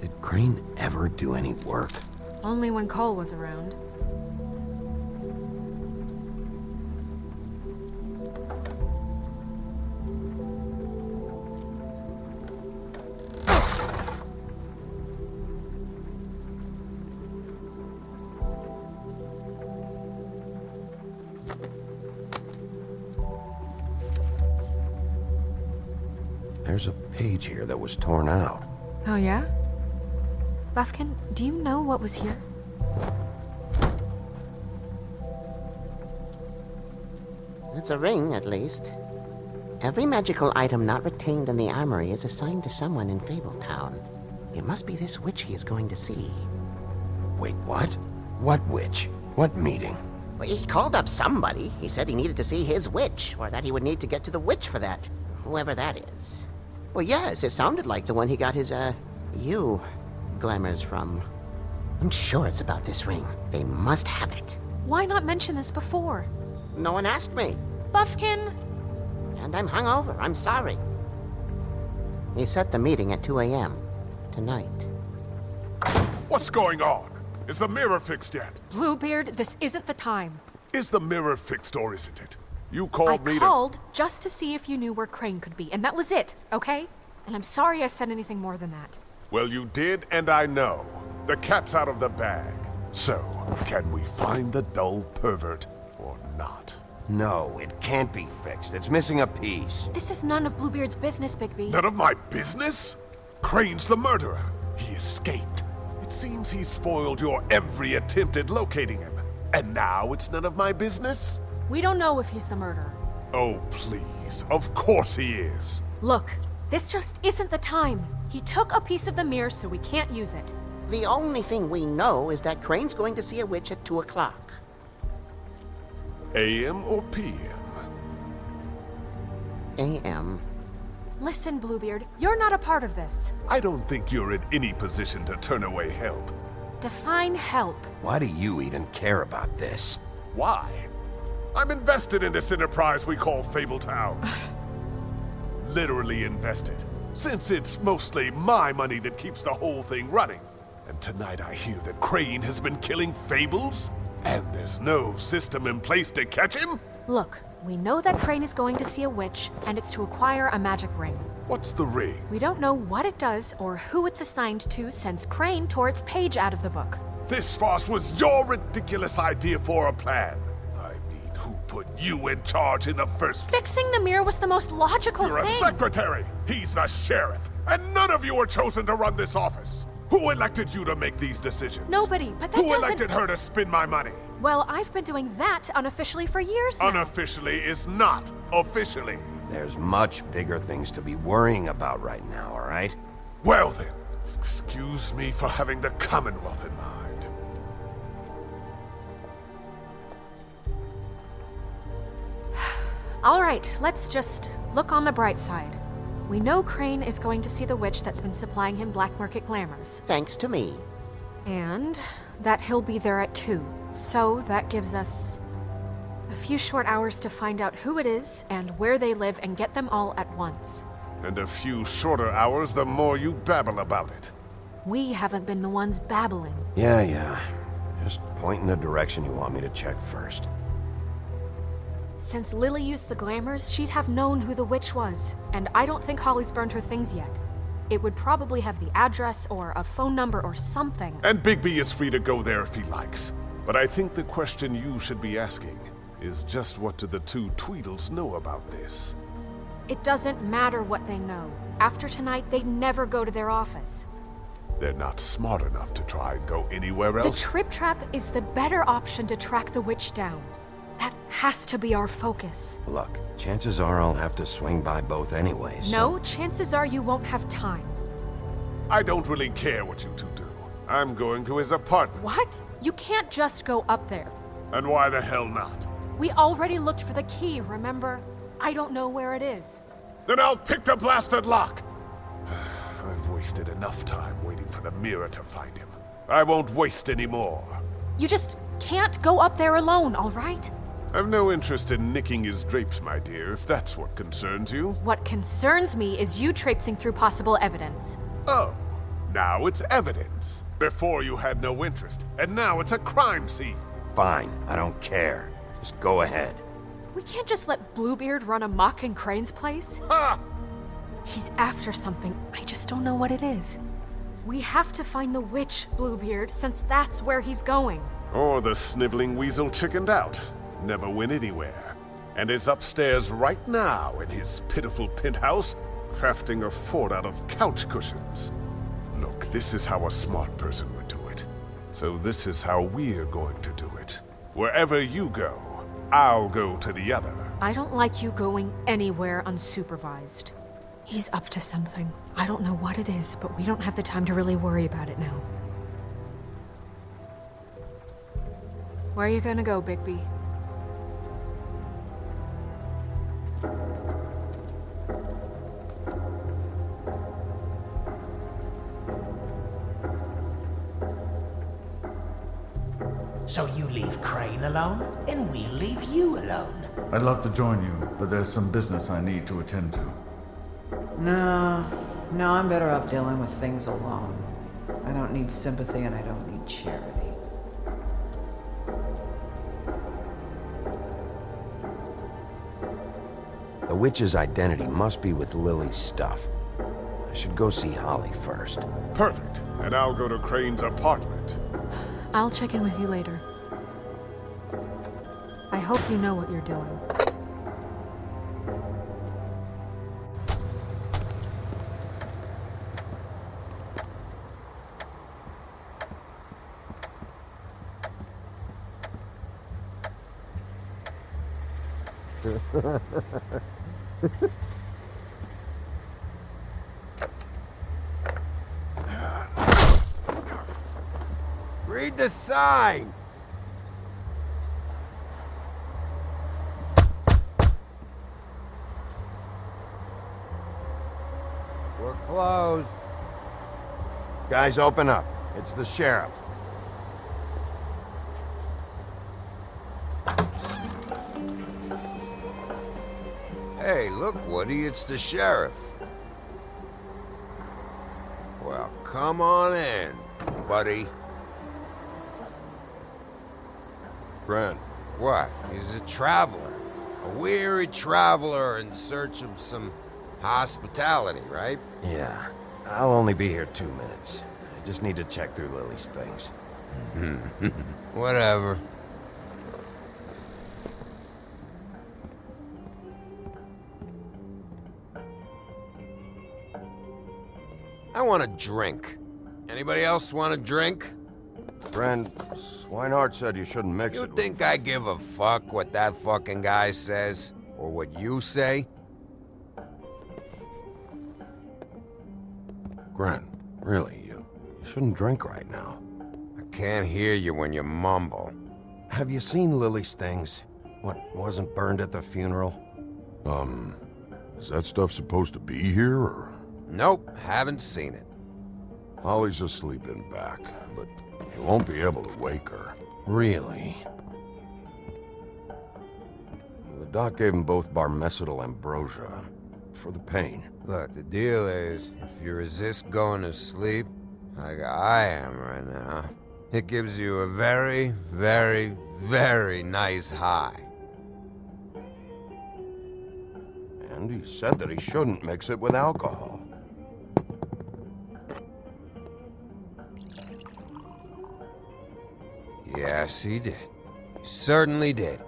Did Crane ever do any work? Only when Cole was around. There's a page here that was torn out. Oh yeah? Buffkin, do you know what was here? It's a ring, at least. Every magical item not retained in the armory is assigned to someone in Fabletown. It must be this witch he is going to see. Wait, what? What witch? What meeting? Well, he called up somebody. He said he needed to see his witch, or that he would need to get to the witch for that. Whoever that is. Well, yes, it sounded like the one he got his, you glamours from. I'm sure it's about this ring. They must have it. Why not mention this before? No one asked me. Buffkin! And I'm hungover. I'm sorry. He set the meeting at 2 a.m. tonight. What's going on? Is the mirror fixed yet? Bluebeard, this isn't the time. Is the mirror fixed or isn't it? You called me I called just to see if you knew where Crane could be, and that was it, okay? And I'm sorry I said anything more than that. Well, you did, and I know. The cat's out of the bag. So, can we find the dull pervert or not? No, it can't be fixed. It's missing a piece. This is none of Bluebeard's business, Bigby. None of my business? Crane's the murderer. He escaped. It seems he spoiled your every attempt at locating him. And now it's none of my business? We don't know if he's the murderer. Oh, please. Of course he is. Look, this just isn't the time. He took a piece of the mirror, so we can't use it. The only thing we know is that Crane's going to see a witch at 2 o'clock. AM or PM? AM. Listen, Bluebeard, you're not a part of this. I don't think you're in any position to turn away help. Define help. Why do you even care about this? Why? I'm invested in this enterprise we call Fabletown. Literally invested, since it's mostly my money that keeps the whole thing running. And tonight I hear that Crane has been killing Fables, and there's no system in place to catch him? Look, we know that Crane is going to see a witch, and it's to acquire a magic ring. What's the ring? We don't know what it does or who it's assigned to since Crane tore its page out of the book. This farce was your ridiculous idea for a plan. I mean, who put you in charge in the first place? Fixing the mirror was the most logical You're thing. a secretary! He's the sheriff! And none of you are chosen to run this office! Who elected you to make these decisions? Nobody, but that Who doesn't... elected her to spend my money? Well, I've been doing that unofficially for years now. Unofficially is not officially. There's much bigger things to be worrying about right now, all right? Well then, excuse me for having the Commonwealth in mind. All right, let's just look on the bright side. We know Crane is going to see the witch that's been supplying him black market glamours. Thanks to me. And that he'll be there at 2. So that gives us a few short hours to find out who it is and where they live and get them all at once. And a few shorter hours the more you babble about it. We haven't been the ones babbling. Yeah. Just point in the direction you want me to check first. Since Lily used the glamours, she'd have known who the witch was, and I don't think Holly's burned her things yet. It would probably have the address or a phone number or something. And Bigby is free to go there if he likes. But I think the question you should be asking is just what do the two Tweedles know about this? It doesn't matter what they know. After tonight, they'd never go to their office. They're not smart enough to try and go anywhere else. The Trip Trap is the better option to track the witch down. That has to be our focus. Look, chances are I'll have to swing by both anyways. No, chances are you won't have time. I don't really care what you two do. I'm going to his apartment. What? You can't just go up there. And why the hell not? We already looked for the key, remember? I don't know where it is. Then I'll pick the blasted lock! I've wasted enough time waiting for the mirror to find him. I won't waste any more. You just can't go up there alone, all right? I've no interest in nicking his drapes, my dear, if that's what concerns you. What concerns me is you traipsing through possible evidence. Oh, now it's evidence. Before you had no interest, and now it's a crime scene. Fine, I don't care. Just go ahead. We can't just let Bluebeard run amok in Crane's place. Ha! He's after something, I just don't know what it is. We have to find the witch, Bluebeard, since that's where he's going. Or the sniveling weasel chickened out. Never went anywhere. And is upstairs right now in his pitiful penthouse, crafting a fort out of couch cushions. Look, this is how a smart person would do it. So this is how we're going to do it. Wherever you go, I'll go to the other. I don't like you going anywhere unsupervised. He's up to something. I don't know what it is, but we don't have the time to really worry about it now. Where are you gonna go, Bigby? So you leave Crane alone, and we'll leave you alone. I'd love to join you, but there's some business I need to attend to. No, I'm better off dealing with things alone. I don't need sympathy and I don't need charity. The witch's identity must be with Lily's stuff. I should go see Holly first. Perfect. And I'll go to Crane's apartment. I'll check in with you later. I hope you know what you're doing. Read the sign! We're closed. Guys, open up. It's the sheriff. Hey, look, Woody, it's the sheriff. Well, come on in, buddy. Brent. What? He's a traveler. A weary traveler in search of some hospitality, right? Yeah. I'll only be here 2 minutes. I just need to check through Lily's things. Whatever. I want a drink. Anybody else want a drink? Friend, Swinehart said you shouldn't mix You it. think I give a fuck what that fucking guy says? Or what you say? Gren, really, you shouldn't drink right now. I can't hear you when you mumble. Have you seen Lily's things? What wasn't burned at the funeral? Is that stuff supposed to be here, or? Nope, haven't seen it. Holly's asleep in back, but you won't be able to wake her. Really? The doc gave them both barmecidal ambrosia for the pain. Look, the deal is, if you resist going to sleep, like I am right now, it gives you a very, very, very nice high. And he said that he shouldn't mix it with alcohol. Yes, he did. He certainly did.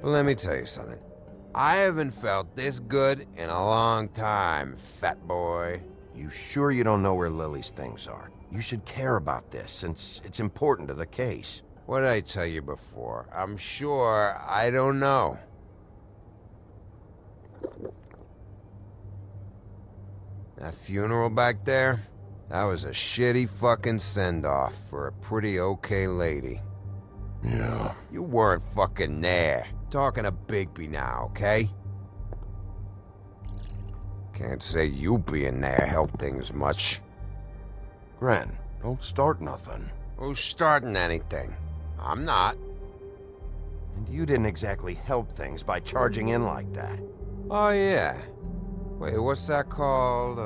But let me tell you something. I haven't felt this good in a long time, fat boy. You sure you don't know where Lily's things are? You should care about this, since it's important to the case. What did I tell you before? I'm sure I don't know. That funeral back there? That was a shitty fucking send-off for a pretty okay lady. Yeah. You weren't fucking there. Talking to Bigby now, okay? Can't say you being there helped things much. Gren, don't start nothing. Who's starting anything? I'm not. And you didn't exactly help things by charging in like that. Oh, yeah. Wait, what's that called?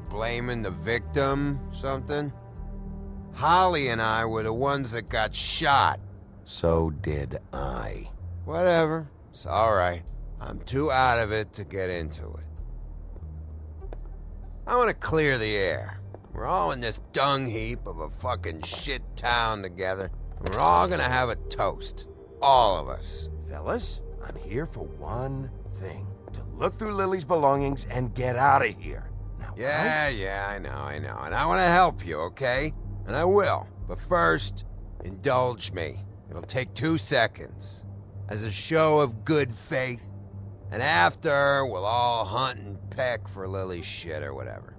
Blaming the victim? Something? Holly and I were the ones that got shot. So did I. Whatever. It's alright. I'm too out of it to get into it. I want to clear the air. We're all in this dung heap of a fucking shit town together. And we're all gonna have a toast. All of us. Fellas, I'm here for one thing. To look through Lily's belongings and get out of here. Now, Yeah, I know. And I want to help you, okay? And I will. But first, indulge me. It'll take 2 seconds. As a show of good faith. And after, we'll all hunt and peck for Lily's shit or whatever.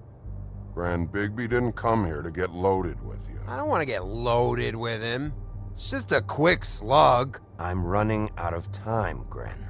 Grand Bigby didn't come here to get loaded with you. I don't want to get loaded with him. It's just a quick slug. I'm running out of time, Gren.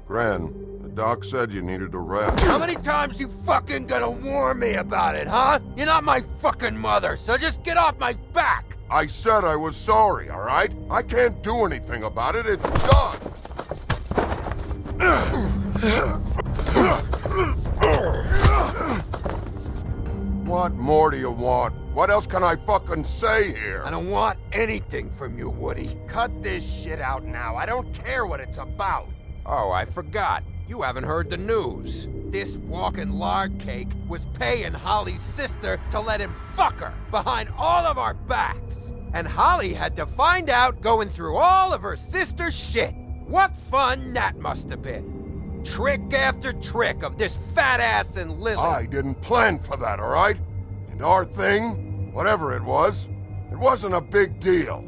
Gran, the doc said you needed a rest. How many times you fucking gonna warn me about it, huh? You're not my fucking mother, so just get off my back! I said I was sorry, all right? I can't do anything about it. It's done. What more do you want? What else can I fucking say here? I don't want anything from you, Woody. Cut this shit out now. I don't care what it's about. Oh, I forgot. You haven't heard the news. This walking lard cake was paying Holly's sister to let him fuck her behind all of our backs. And Holly had to find out going through all of her sister's shit. What fun that must have been. Trick after trick of this fat ass and Lily. I didn't plan for that, all right? And our thing, whatever it wasn't a big deal.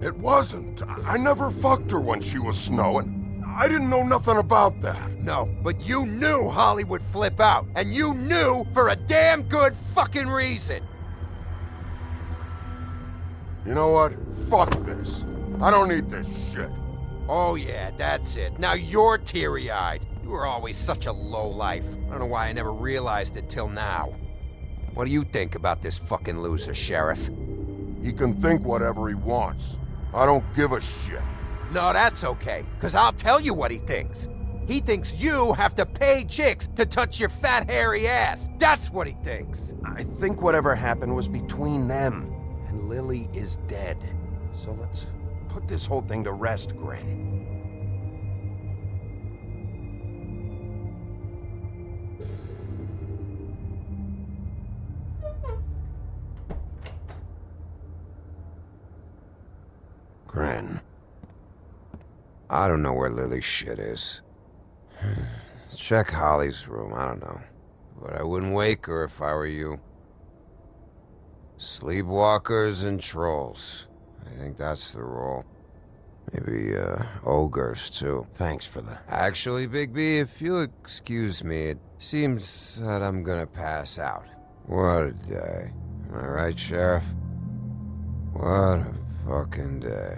It wasn't. I never fucked her when she was snowing. I didn't know nothing about that. No, but you knew Holly would flip out. And you knew for a damn good fucking reason. You know what? Fuck this. I don't need this shit. Oh yeah, that's it. Now you're teary-eyed. You were always such a lowlife. I don't know why I never realized it till now. What do you think about this fucking loser, Sheriff? He can think whatever he wants. I don't give a shit. No, that's okay, because I'll tell you what he thinks. He thinks you have to pay chicks to touch your fat, hairy ass. That's what he thinks. I think whatever happened was between them, and Lily is dead. So let's put this whole thing to rest, Grin. Grin. I don't know where Lily's shit is. Check Holly's room, I don't know. But I wouldn't wake her if I were you. Sleepwalkers and trolls. I think that's the rule. Maybe, ogres, too. Thanks for the... Actually, Big B, if you'll excuse me, it seems that I'm gonna pass out. What a day. Am I right, Sheriff? What a fucking day.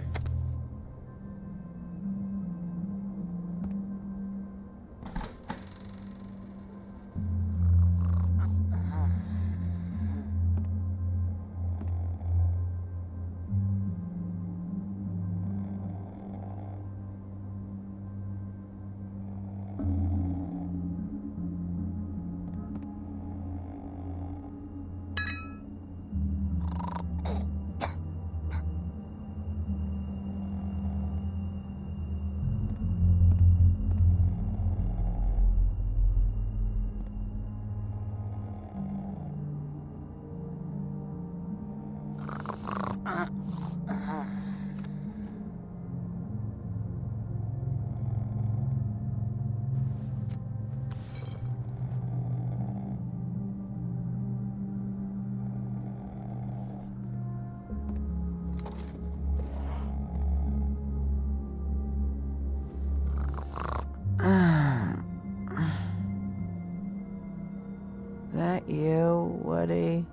That you, Woody?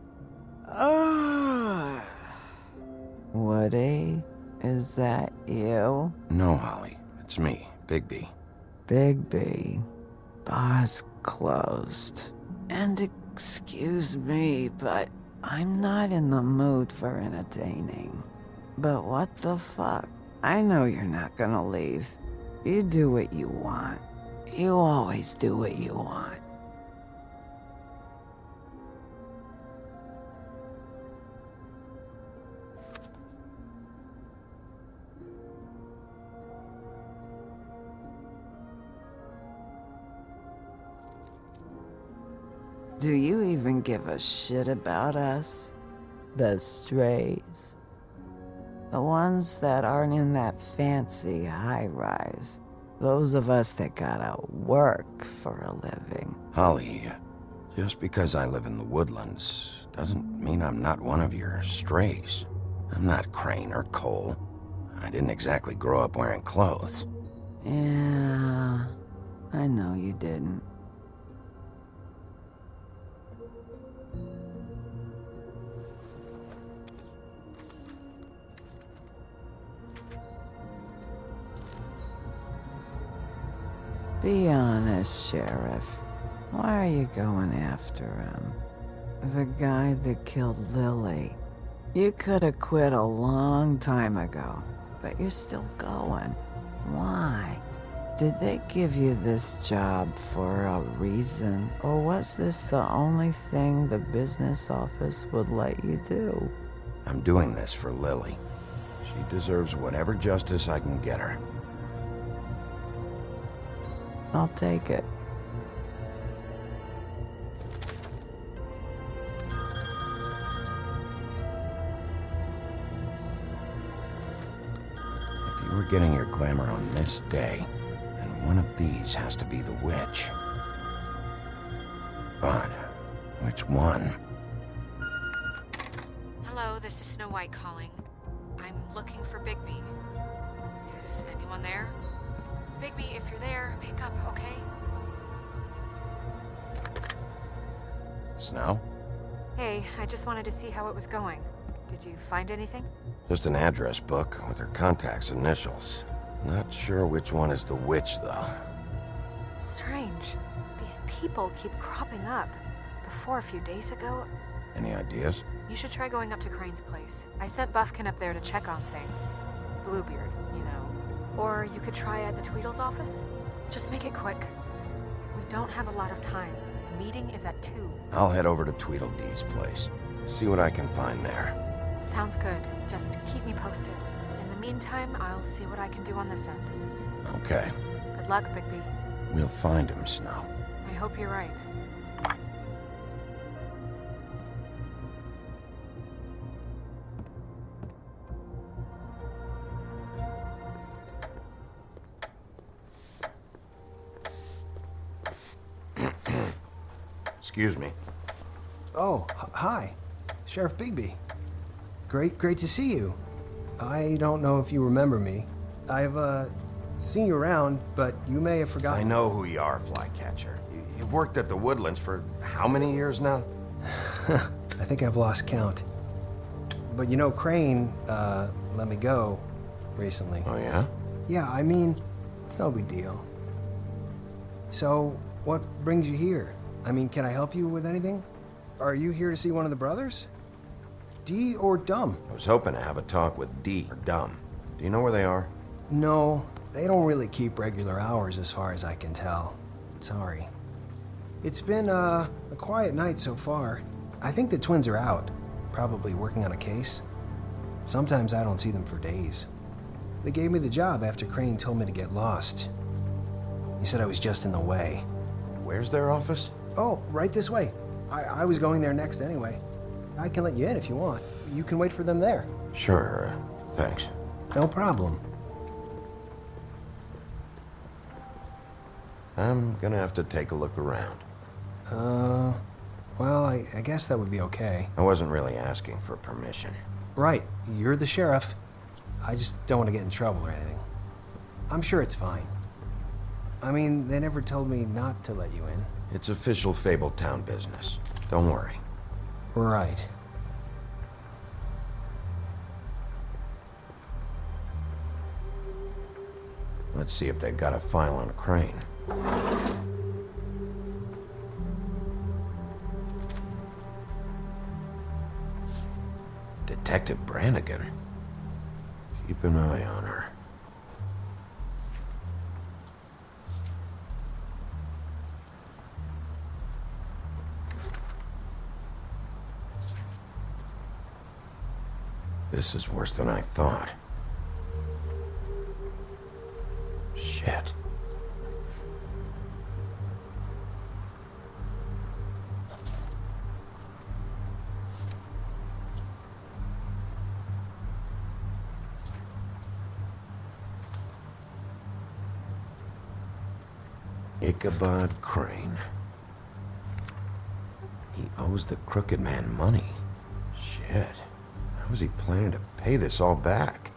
Woody? Is that you? No, Holly. It's me, Big B. Big B. Bar's closed. And excuse me, but I'm not in the mood for entertaining. But what the fuck? I know you're not gonna leave. You do what you want. You always do what you want. Do you even give a shit about us? The strays? The ones that aren't in that fancy high-rise. Those of us that gotta work for a living. Holly, just because I live in the woodlands doesn't mean I'm not one of your strays. I'm not Crane or Cole. I didn't exactly grow up wearing clothes. Yeah, I know you didn't. Be honest, Sheriff. Why are you going after him? The guy that killed Lily. You could have quit a long time ago, but you're still going. Why? Did they give you this job for a reason, or was this the only thing the business office would let you do? I'm doing this for Lily. She deserves whatever justice I can get her. I'll take it. If you were getting your glamour on this day, then one of these has to be the witch. But which one? Hello, this is Snow White calling. I'm looking for Bigby. Is anyone there? Bigby, if you're there, pick up, okay? Snow? Hey, I just wanted to see how it was going. Did you find anything? Just an address book with her contact's initials. Not sure which one is the which, though. Strange. These people keep cropping up. Before, a few days ago, Any ideas? you should try going up to Crane's place. I sent Buffkin up there to check on things. Bluebeard, you know. Or you could try at the Tweedle's office. Just make it quick. We don't have a lot of time. The meeting is at 2. I'll head over to Tweedledee's place. See what I can find there. Sounds good. Just keep me posted. In the meantime, I'll see what I can do on this end. Okay. Good luck, Bigby. We'll find him, Snow. I hope you're right. Excuse me. Oh, hi. Sheriff Bigby. Great to see you. I don't know if you remember me. I've, seen you around, but you may have forgotten. I know who you are, Flycatcher. You've worked at the Woodlands for how many years now? I think I've lost count. But you know, Crane, let me go recently. Oh, yeah? Yeah, I mean, it's no big deal. So, what brings you here? I mean, can I help you with anything? Are you here to see one of the brothers? D or Dumb? I was hoping to have a talk with D or Dumb. Do you know where they are? No, they don't really keep regular hours as far as I can tell. Sorry. It's been, a quiet night so far. I think the twins are out, probably working on a case. Sometimes I don't see them for days. They gave me the job after Crane told me to get lost. He said I was just in the way. Where's their office? Oh, right this way. I was going there next anyway. I can let you in if you want. You can wait for them there. Sure, thanks. No problem. I'm gonna have to take a look around. Well, I guess that would be okay. I wasn't really asking for permission. Right, you're the sheriff. I just don't want to get in trouble or anything. I'm sure it's fine. I mean, they never told me not to let you in. It's official Fabletown business. Don't worry. Right. Let's see if they've got a file on Crane. Detective Brannigan. Keep an eye on her. This is worse than I thought. Shit. Ichabod Crane. He owes the crooked man money. Shit. How was he planning to pay this all back?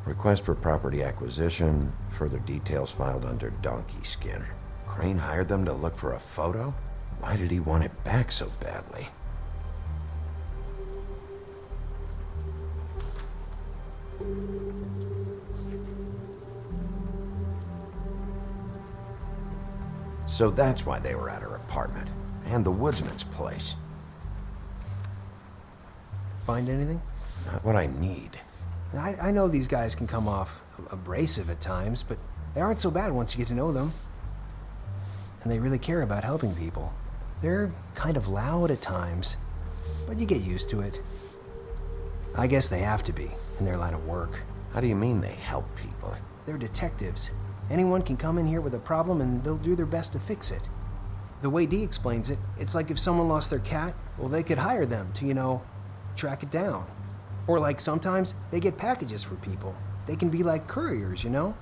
Request for property acquisition. Further details filed under donkey skin. Crane hired them to look for a photo? Why did he want it back so badly? So that's why they were at her apartment. And the woodsman's place. Find anything? Not what I need. I know these guys can come off abrasive at times, but they aren't so bad once you get to know them. And they really care about helping people. They're kind of loud at times, but you get used to it. I guess they have to be, in their line of work. How do you mean they help people? They're detectives. Anyone can come in here with a problem and they'll do their best to fix it. The way Dee explains it, it's like if someone lost their cat, well, they could hire them to, you know, track it down. Or like sometimes they get packages for people. They can be like couriers, you know?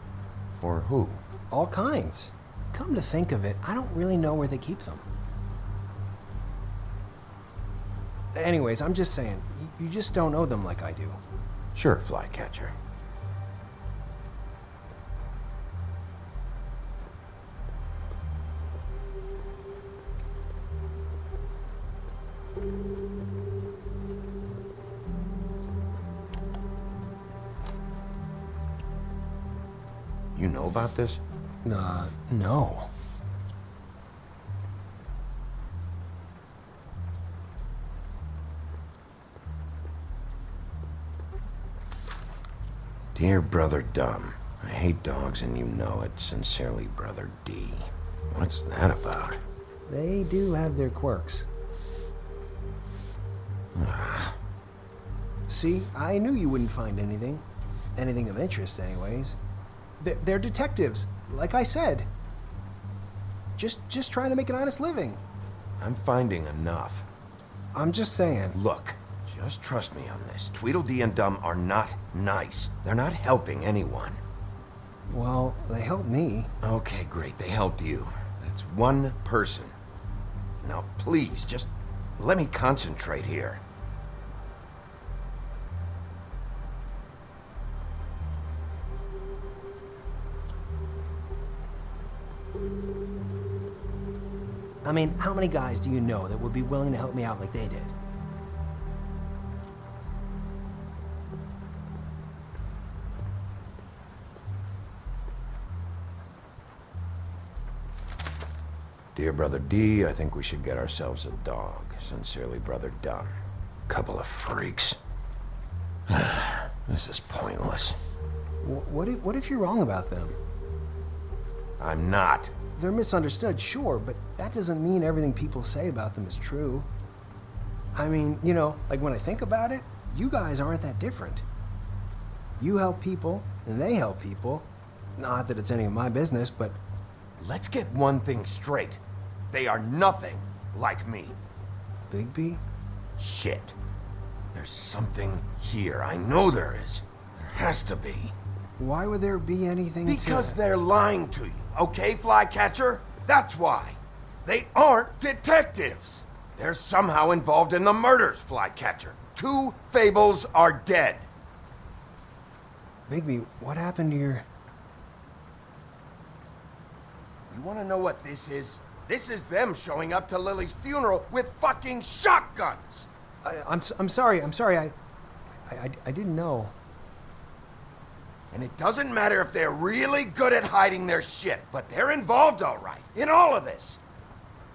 For who? All kinds. Come to think of it, I don't really know where they keep them. Anyways, I'm just saying, you just don't know them like I do. Sure, Flycatcher. You know about this? No. Dear Brother Dumb, I hate dogs and you know it. Sincerely, Brother D. What's that about? They do have their quirks. See, I knew you wouldn't find anything. Anything of interest, anyways. They're detectives, like I said. Just trying to make an honest living. I'm finding enough. I'm just saying. Look, just trust me on this. Tweedledee and Dumb are not nice. They're not helping anyone. Well, they helped me. Okay, great. They helped you. That's one person. Now, please, just let me concentrate here. I mean, how many guys do you know that would be willing to help me out like they did? Dear Brother D, I think we should get ourselves a dog. Sincerely, Brother Dumb. Couple of freaks. This is pointless. What if you're wrong about them? I'm not. They're misunderstood, sure, but that doesn't mean everything people say about them is true. I mean, you know, like when I think about it, you guys aren't that different. You help people, and they help people. Not that it's any of my business, but... Let's get one thing straight. They are nothing like me. Bigby? Shit. There's something here. I know there is. There has to be. Why would there be anything Because they're lying to you, okay, Flycatcher? That's why. They aren't detectives. They're somehow involved in the murders, Flycatcher. 2 Fables are dead. Bigby, what happened to your... You want to know what this is? This is them showing up to Lily's funeral with fucking shotguns! I'm sorry. I didn't know. And it doesn't matter if they're really good at hiding their shit, but they're involved all right, in all of this.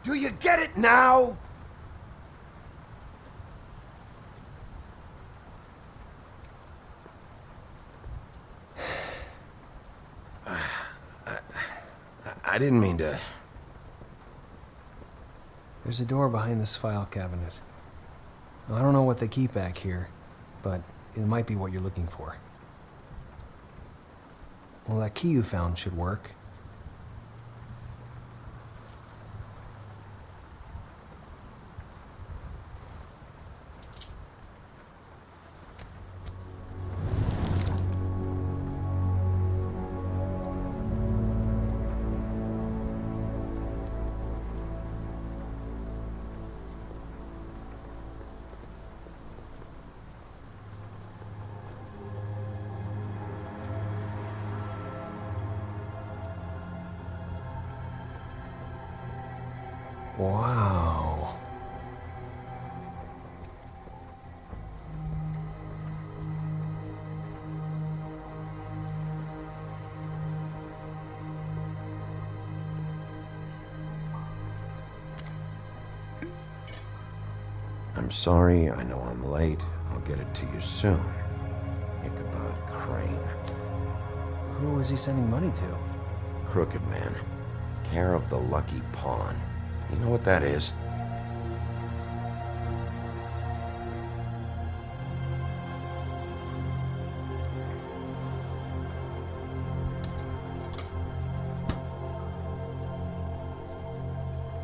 Do you get it now? I didn't mean to... There's a door behind this file cabinet. I don't know what they keep back here, but it might be what you're looking for. Well, that key you found should work. Wow. I'm sorry, I know I'm late. I'll get it to you soon. Ichabod Crane. Who was he sending money to? Crooked Man. Care of the Lucky Pawn. You know what that is?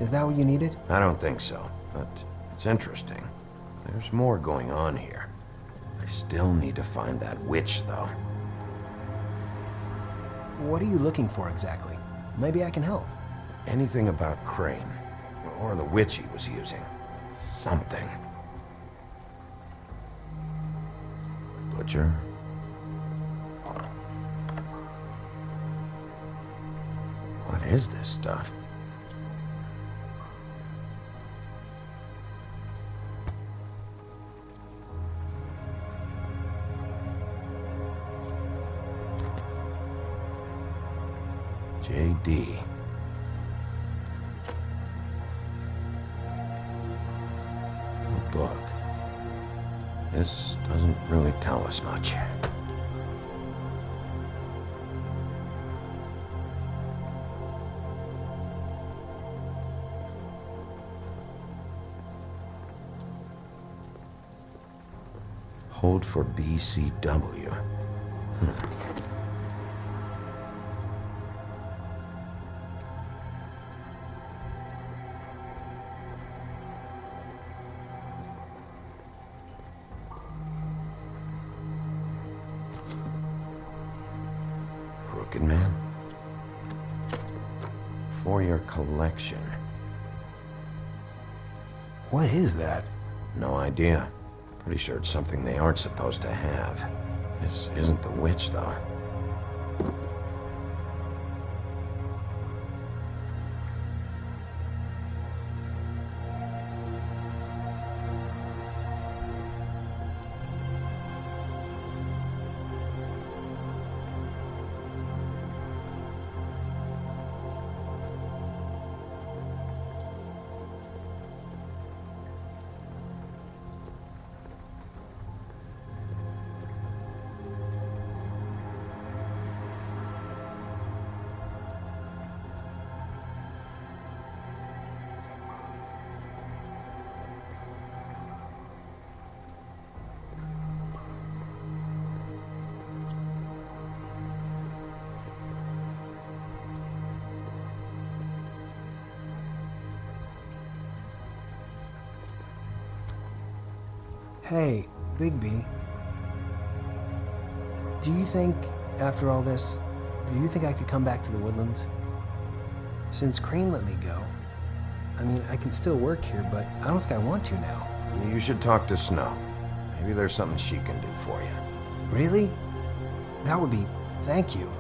Is that what you needed? I don't think so, but it's interesting. There's more going on here. I still need to find that witch, though. What are you looking for exactly? Maybe I can help. Anything about Crane, or the witch he was using. Something. Butcher? What is this stuff? JD. A book. This doesn't really tell us much. Hold for BCW. Crooked Man? For your collection. What is that? No idea. Pretty sure it's something they aren't supposed to have. This isn't the witch, though. Hey, Bigby. Do you think, after all this, do you think I could come back to the Woodlands? Since Crane let me go, I mean, I can still work here, but I don't think I want to now. You should talk to Snow. Maybe there's something she can do for you. Really? That would be... thank you.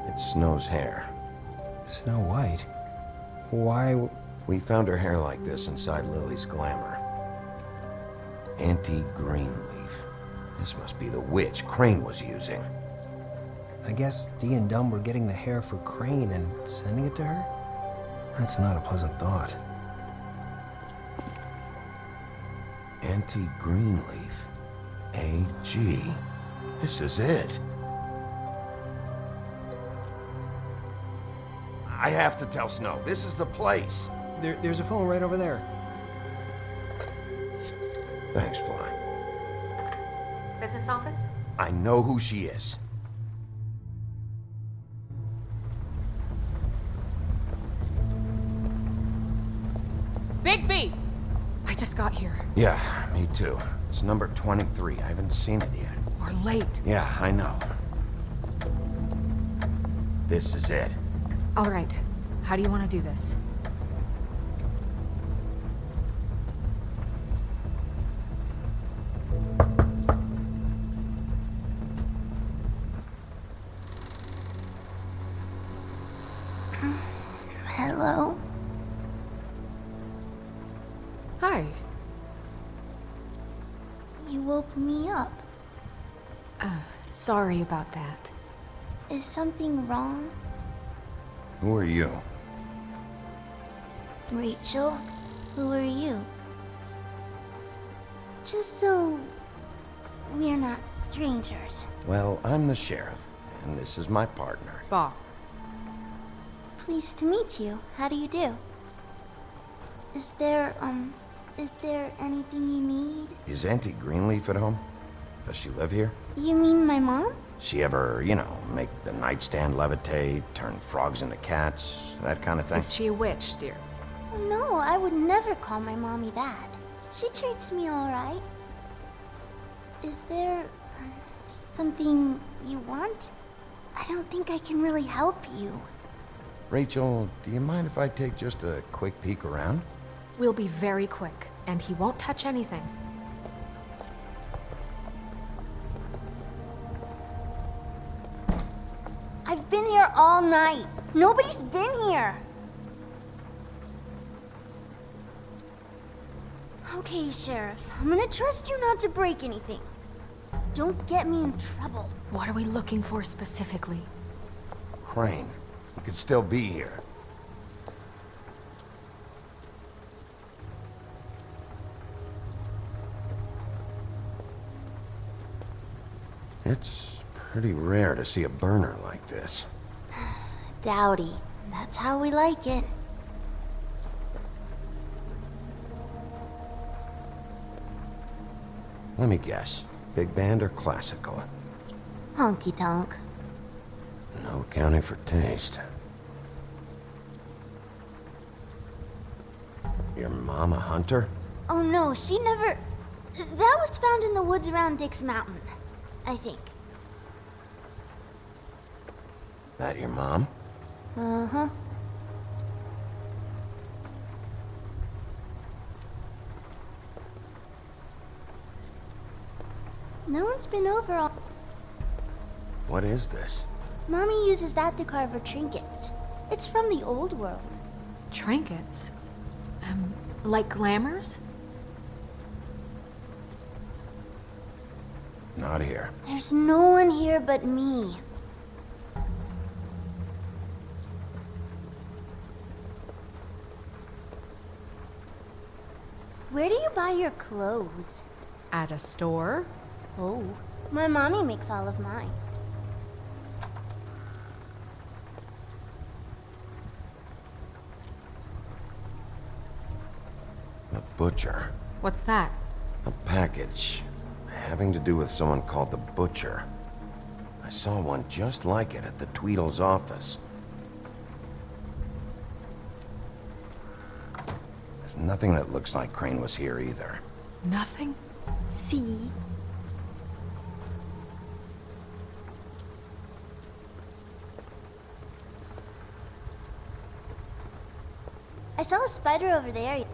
It's Snow's hair. Snow White? Why... We found her hair like this inside Lily's glamour. Anti-Greenleaf. This must be the witch Crane was using. I guess Dee and Dumb were getting the hair for Crane and sending it to her? That's not a pleasant thought. Anti-Greenleaf. AG. This is it. I have to tell Snow. This is the place. There's a phone right over there. Thanks, Fly. Business office? I know who she is. Bigby! I just got here. Yeah, me too. It's number 23. I haven't seen it yet. We're late. Yeah, I know. This is it. All right. How do you want to do this? Hello? Hi. You woke me up. Sorry about that. Is something wrong? Who are you? Rachel? Who are you? Just so we're not strangers. Well, I'm the sheriff, and this is my partner. Boss. Pleased to meet you. How do you do? Is there anything you need? Is Auntie Greenleaf at home? Does she live here? You mean my mom? She ever, make the nightstand levitate, turn frogs into cats, that kind of thing? Is she a witch, dear? Oh, no, I would never call my mommy that. She treats me all right. Is there something you want? I don't think I can really help you. Rachel, do you mind if I take just a quick peek around? We'll be very quick, and he won't touch anything. I've been here all night. Nobody's been here. Okay, Sheriff. I'm gonna trust you not to break anything. Don't get me in trouble. What are we looking for specifically? Crane, you could still be here. It's pretty rare to see a burner like this. Dowdy. That's how we like it. Let me guess. Big band or classical? Honky tonk. No accounting for taste. Your mom a hunter? Oh no, she never... That was found in the woods around Dick's Mountain, I think. That your mom? Uh-huh. No one's been over all... What is this? Mommy uses that to carve her trinkets. It's from the old world. Trinkets? Like glamours? Not here. There's no one here but me. Where do you buy your clothes? At a store? Oh, my mommy makes all of mine. The butcher. What's that? A package having to do with someone called the Butcher. I saw one just like it at the Tweedle's office. There's nothing that looks like Crane was here either. Nothing? See? I saw a spider over there.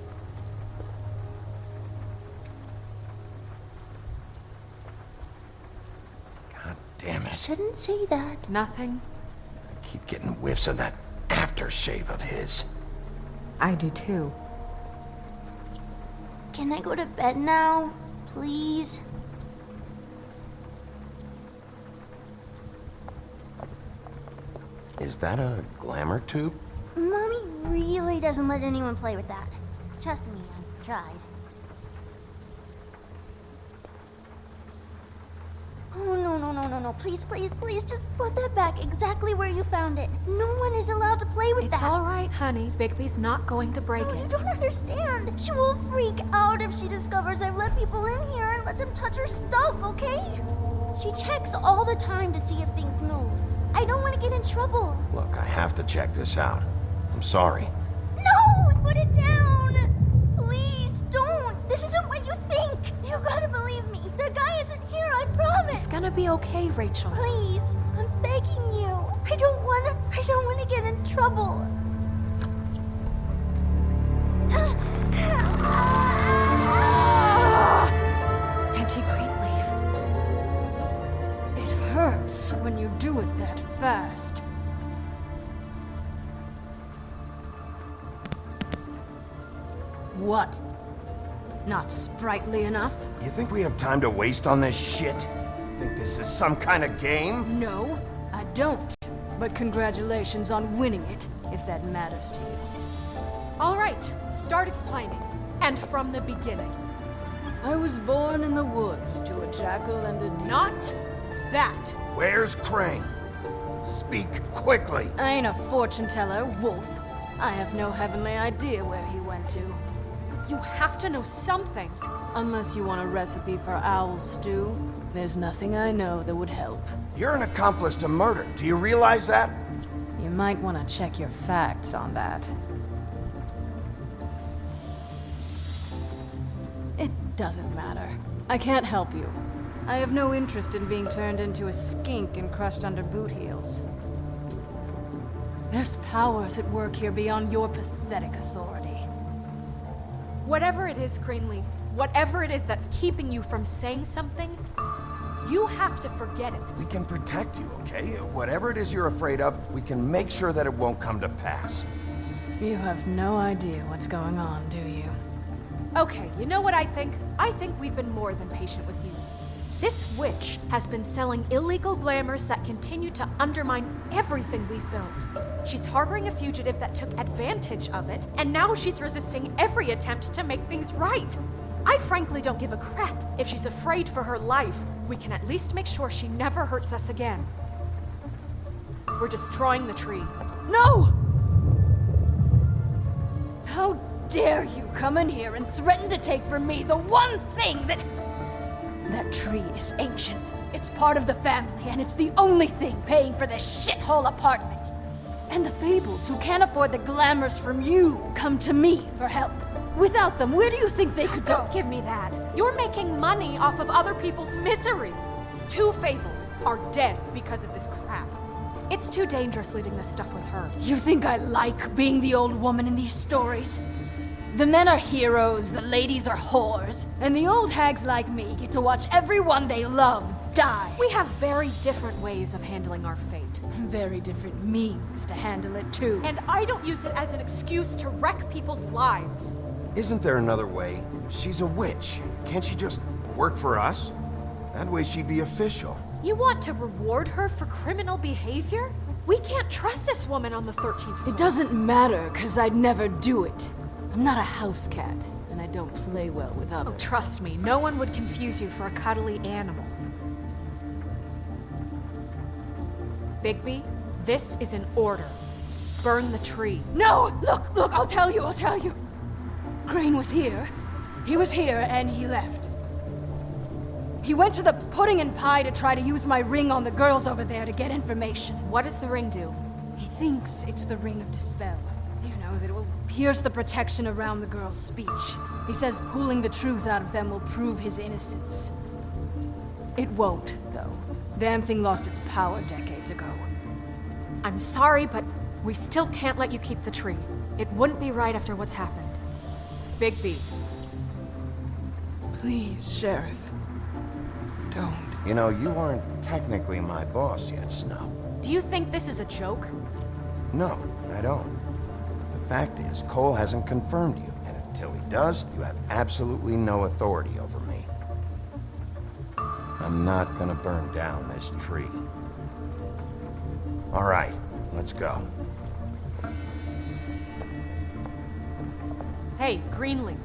Damn it. Shouldn't say that. Nothing? I keep getting whiffs of that aftershave of his. I do too. Can I go to bed now? Please? Is that a glamour tube? Mommy really doesn't let anyone play with that. Trust me, I've tried. Oh, no. Please, just put that back exactly where you found it. No one is allowed to play with that. It's all right, honey. Bigby's not going to break it. You don't understand. She will freak out if she discovers I've let people in here and let them touch her stuff, okay? She checks all the time to see if things move. I don't want to get in trouble. Look, I have to check this out. I'm sorry. No! Put it down! Please, don't! This isn't what you think! You gotta believe me. The guy isn't here, I promise! It's gonna be okay, Rachel. Please, I'm begging you. I don't wanna get in trouble. Auntie Greenleaf. It hurts when you do it that fast. What? Not sprightly enough? You think we have time to waste on this shit? Think this is some kind of game? No, I don't. But congratulations on winning it, if that matters to you. All right, start explaining. And from the beginning. I was born in the woods to a jackal and a deer. Not that. Where's Crane? Speak quickly. I ain't a fortune teller, Wolf. I have no heavenly idea where he went to. You have to know something. Unless you want a recipe for owl stew, there's nothing I know that would help. You're an accomplice to murder. Do you realize that? You might want to check your facts on that. It doesn't matter. I can't help you. I have no interest in being turned into a skink and crushed under boot heels. There's powers at work here beyond your pathetic authority. Whatever it is, Greenleaf, whatever it is that's keeping you from saying something, you have to forget it. We can protect you, okay? Whatever it is you're afraid of, we can make sure that it won't come to pass. You have no idea what's going on, do you? Okay, you know what I think? I think we've been more than patient with you. This witch has been selling illegal glamours that continue to undermine everything we've built. She's harboring a fugitive that took advantage of it, and now she's resisting every attempt to make things right. I frankly don't give a crap if she's afraid for her life. We can at least make sure she never hurts us again. We're destroying the tree. No! How dare you come in here and threaten to take from me the one thing that... That tree is ancient. It's part of the family, and it's the only thing paying for this shithole apartment. And the Fables, who can't afford the glamours from you, come to me for help. Without them, where do you think they could go? Don't give me that. You're making money off of other people's misery. 2 Fables are dead because of this crap. It's too dangerous leaving this stuff with her. You think I like being the old woman in these stories? The men are heroes, the ladies are whores, and the old hags like me get to watch everyone they love die. We have very different ways of handling our fate. Very different means to handle it, too. And I don't use it as an excuse to wreck people's lives. Isn't there another way? She's a witch. Can't she just work for us? That way she'd be official. You want to reward her for criminal behavior? We can't trust this woman on the 13th floor. It doesn't matter, because I'd never do it. I'm not a house cat, and I don't play well with others. Oh, trust me, no one would confuse you for a cuddly animal. Bigby, this is an order. Burn the tree. No! Look, I'll tell you. Crane was here. He was here, and he left. He went to the pudding and pie to try to use my ring on the girls over there to get information. What does the ring do? He thinks it's the ring of dispel. You know, that it will pierce the protection around the girls' speech. He says pulling the truth out of them will prove his innocence. It won't, though. Damn thing lost its power decades ago. I'm sorry, but we still can't let you keep the tree. It wouldn't be right after what's happened. Bigby. Please, Sheriff. Don't. You know, you aren't technically my boss yet, Snow. Do you think this is a joke? No, I don't. But the fact is, Cole hasn't confirmed you, and until he does, you have absolutely no authority over me. I'm not gonna burn down this tree. All right, let's go. Hey, Greenleaf.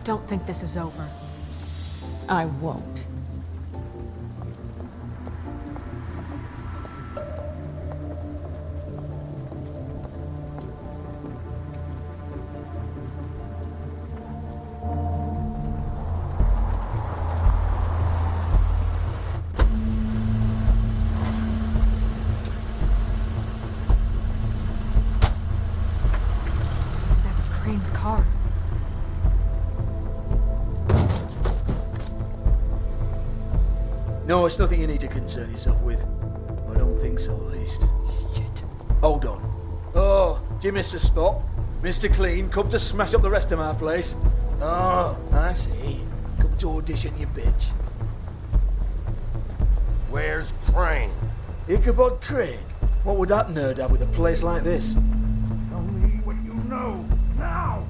Don't think this is over. I won't. That's Crane's car. No, it's nothing you need to concern yourself with. I don't think so, at least. Shit. Hold on. Oh, do you miss a spot? Mr. Clean, come to smash up the rest of my place. Oh, I see. Come to audition, you bitch. Where's Crane? Ichabod Crane? What would that nerd have with a place like this? Tell me what you know, now!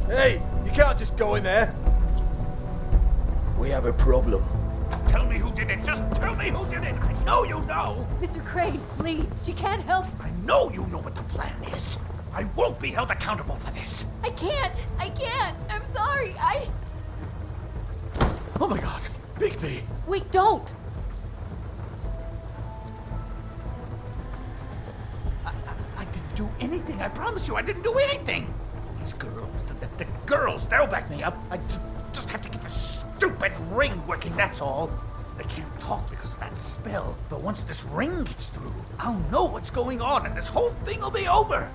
Hey, you can't just go in there. We have a problem. Tell me who did it. Just tell me who did it. I know you know. Mr. Crane, please. She can't help. I know you know what the plan is. I won't be held accountable for this. I can't. I'm sorry. Oh my god, Bigby. Wait, don't. I didn't do anything. I promise you, I didn't do anything. These girls, the girls, they'll back me up. I just have to get this stupid ring working, that's all. They can't talk because of that spell, but once this ring gets through, I'll know what's going on and this whole thing will be over.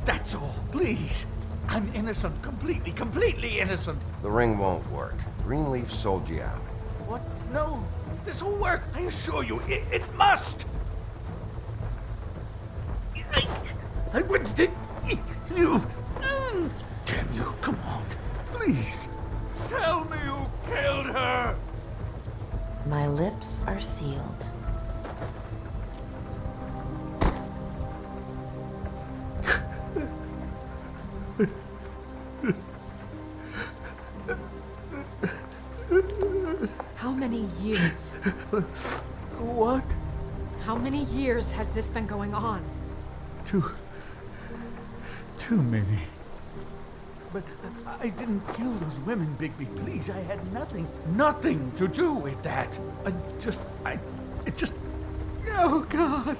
That's all, please. I'm innocent, completely innocent. The ring won't work. Greenleaf sold you out. What? No, this will work. I assure you, it must. I wouldn't did you. Damn you, come on. Please. Tell me who killed her. My lips are sealed. years. What? How many years has this been going on? Too many. But I didn't kill those women, Bigby. Please, I had nothing to do with that. It just... Oh, God.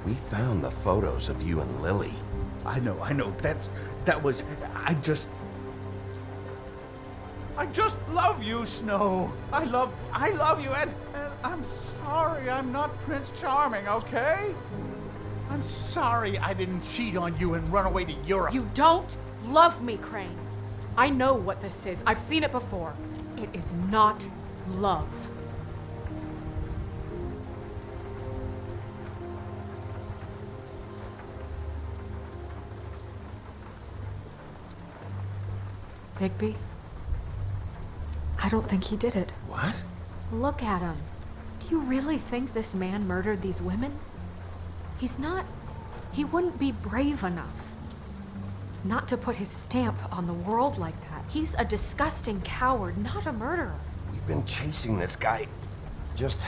We found the photos of you and Lily. I know. I just love you, Snow. I love you, and I'm sorry I'm not Prince Charming, okay? I'm sorry I didn't cheat on you and run away to Europe. You don't love me, Crane. I know what this is. I've seen it before. It is not love. Bigby? I don't think he did it. What? Look at him. Do you really think this man murdered these women? He wouldn't be brave enough. Not to put his stamp on the world like that. He's a disgusting coward, not a murderer. We've been chasing this guy. Just,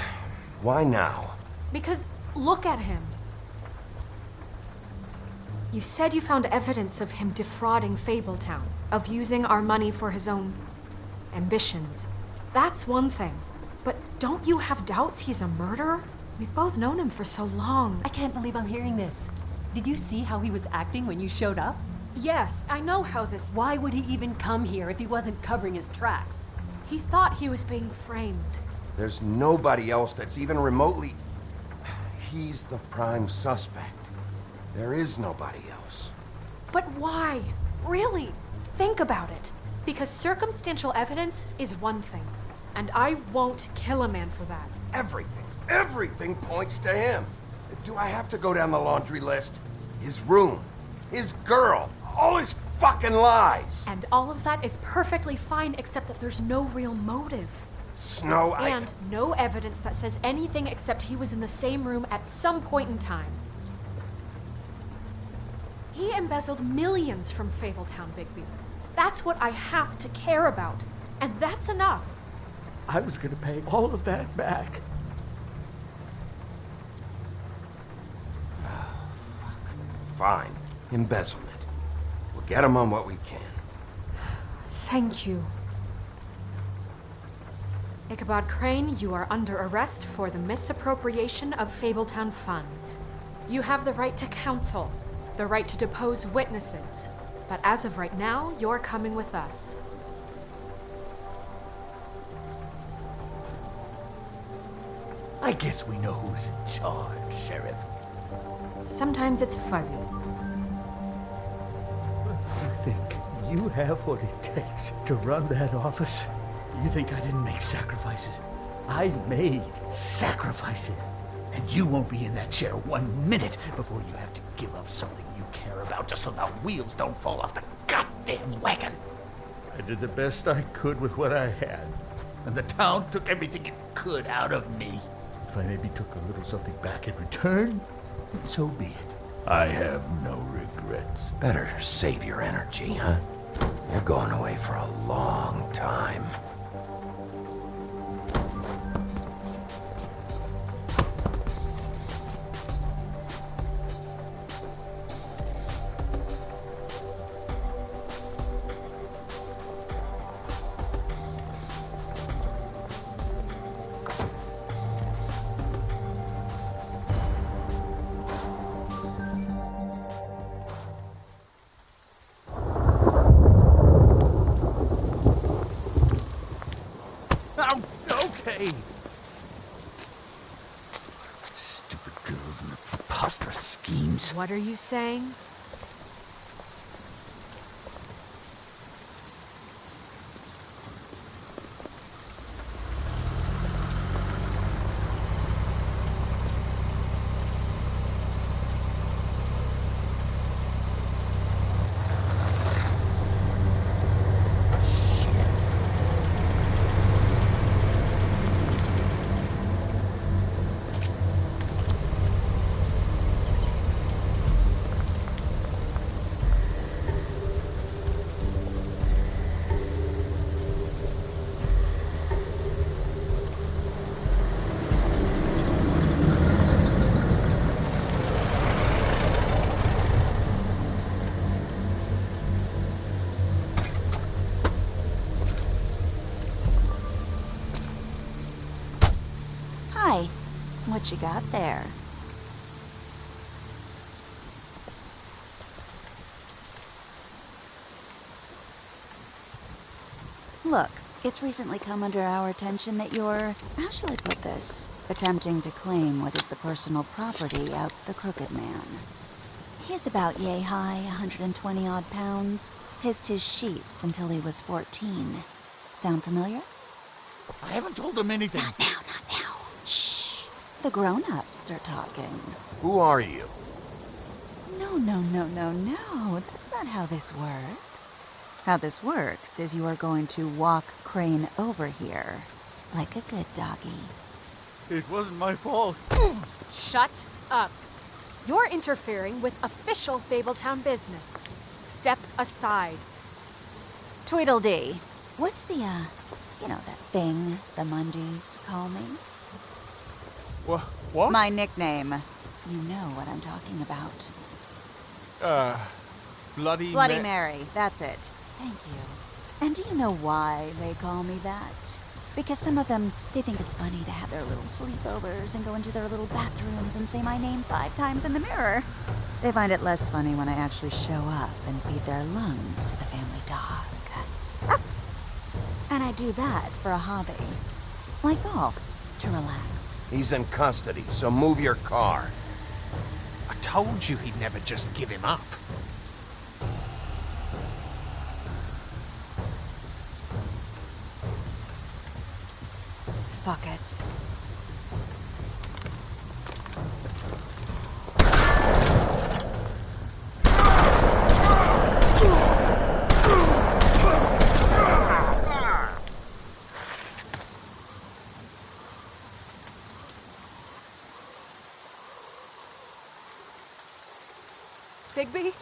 why now? Because look at him. You said you found evidence of him defrauding Fabletown, of using our money for his own ambitions. That's one thing. But don't you have doubts he's a murderer? We've both known him for so long. I can't believe I'm hearing this. Did you see how he was acting when you showed up? Yes, I know how this... Why would he even come here if he wasn't covering his tracks? He thought he was being framed. There's nobody else that's even remotely... He's the prime suspect. There is nobody else. But why? Really? Think about it. Because circumstantial evidence is one thing. And I won't kill a man for that. Everything points to him. Do I have to go down the laundry list? His room, his girl, all his fucking lies. And all of that is perfectly fine, except that there's no real motive. Snow, And no evidence that says anything except he was in the same room at some point in time. He embezzled millions from Fabletown, Bigby. That's what I have to care about. And that's enough. I was gonna pay all of that back. Fine. Embezzlement. We'll get him on what we can. Thank you. Ichabod Crane, you are under arrest for the misappropriation of Fabletown funds. You have the right to counsel, the right to depose witnesses, but as of right now, you're coming with us. I guess we know who's in charge, Sheriff. Sometimes it's fuzzy. You think you have what it takes to run that office? You think I didn't make sacrifices? I made sacrifices. And you won't be in that chair 1 minute before you have to give up something you care about just so the wheels don't fall off the goddamn wagon. I did the best I could with what I had. And the town took everything it could out of me. If I maybe took a little something back in return, then so be it. I have no regrets. Better save your energy, huh? You're going away for a long time. Stupid girls and their preposterous schemes. What are you saying? What you got there? Look, it's recently come under our attention that you're, how shall I put this, attempting to claim what is the personal property of the Crooked Man. He's about yay high, 120 odd pounds, pissed his sheets until he was 14. Sound familiar? I haven't told him anything. Not now. Shh. The grown-ups are talking. Who are you? No. That's not how this works. How this works is you are going to walk Crane over here, like a good doggy. It wasn't my fault. Shut up. You're interfering with official Fabletown business. Step aside. Tweedledee. What's the, that thing the Mundies call me? What? My nickname. You know what I'm talking about. Bloody Mary, that's it. Thank you. And do you know why they call me that? Because some of them, they think it's funny to have their little sleepovers and go into their little bathrooms and say my name 5 times in the mirror. They find it less funny when I actually show up and feed their lungs to the family dog. And I do that for a hobby. Like golf, to relax. He's in custody, so move your car. I told you he'd never just give him up. Fuck it. Bigby?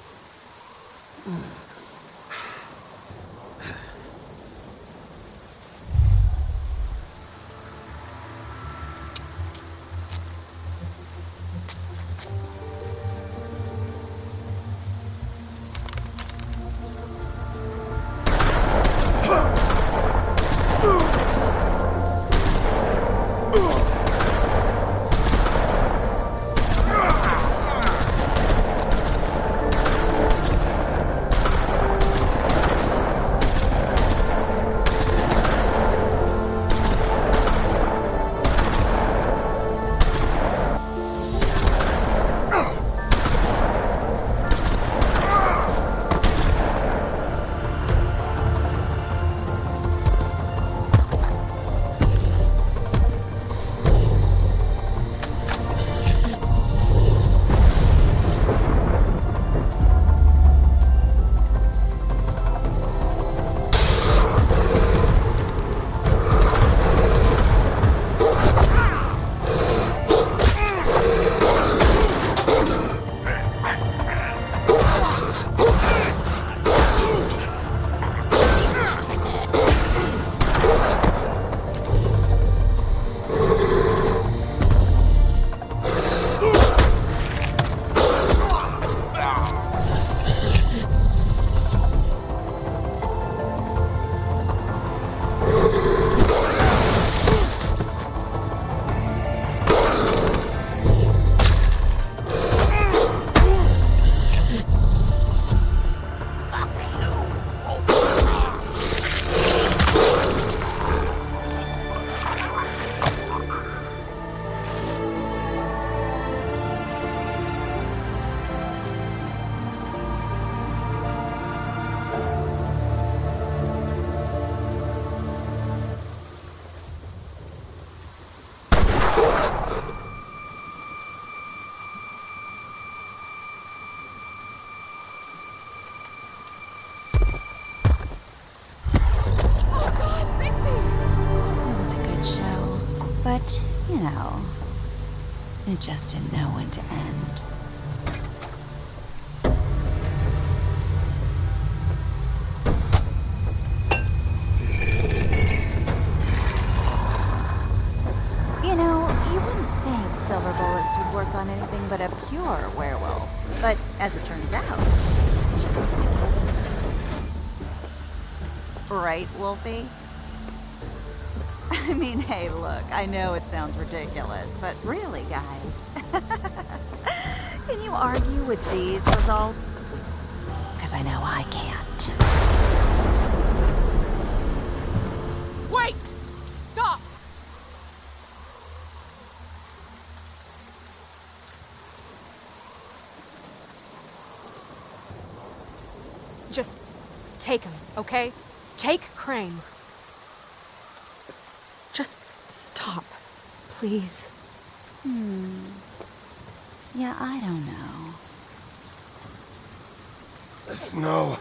But, it just didn't know when to end. You wouldn't think silver bullets would work on anything but a pure werewolf. But as it turns out, it's just ridiculous. Right, Wolfie? I mean, hey, look, I know it sounds ridiculous, but really, guys, can you argue with these results? Because I know I can't. Wait! Stop! Just take him, okay? Take Crane. Just stop, please. Yeah, I don't know. No.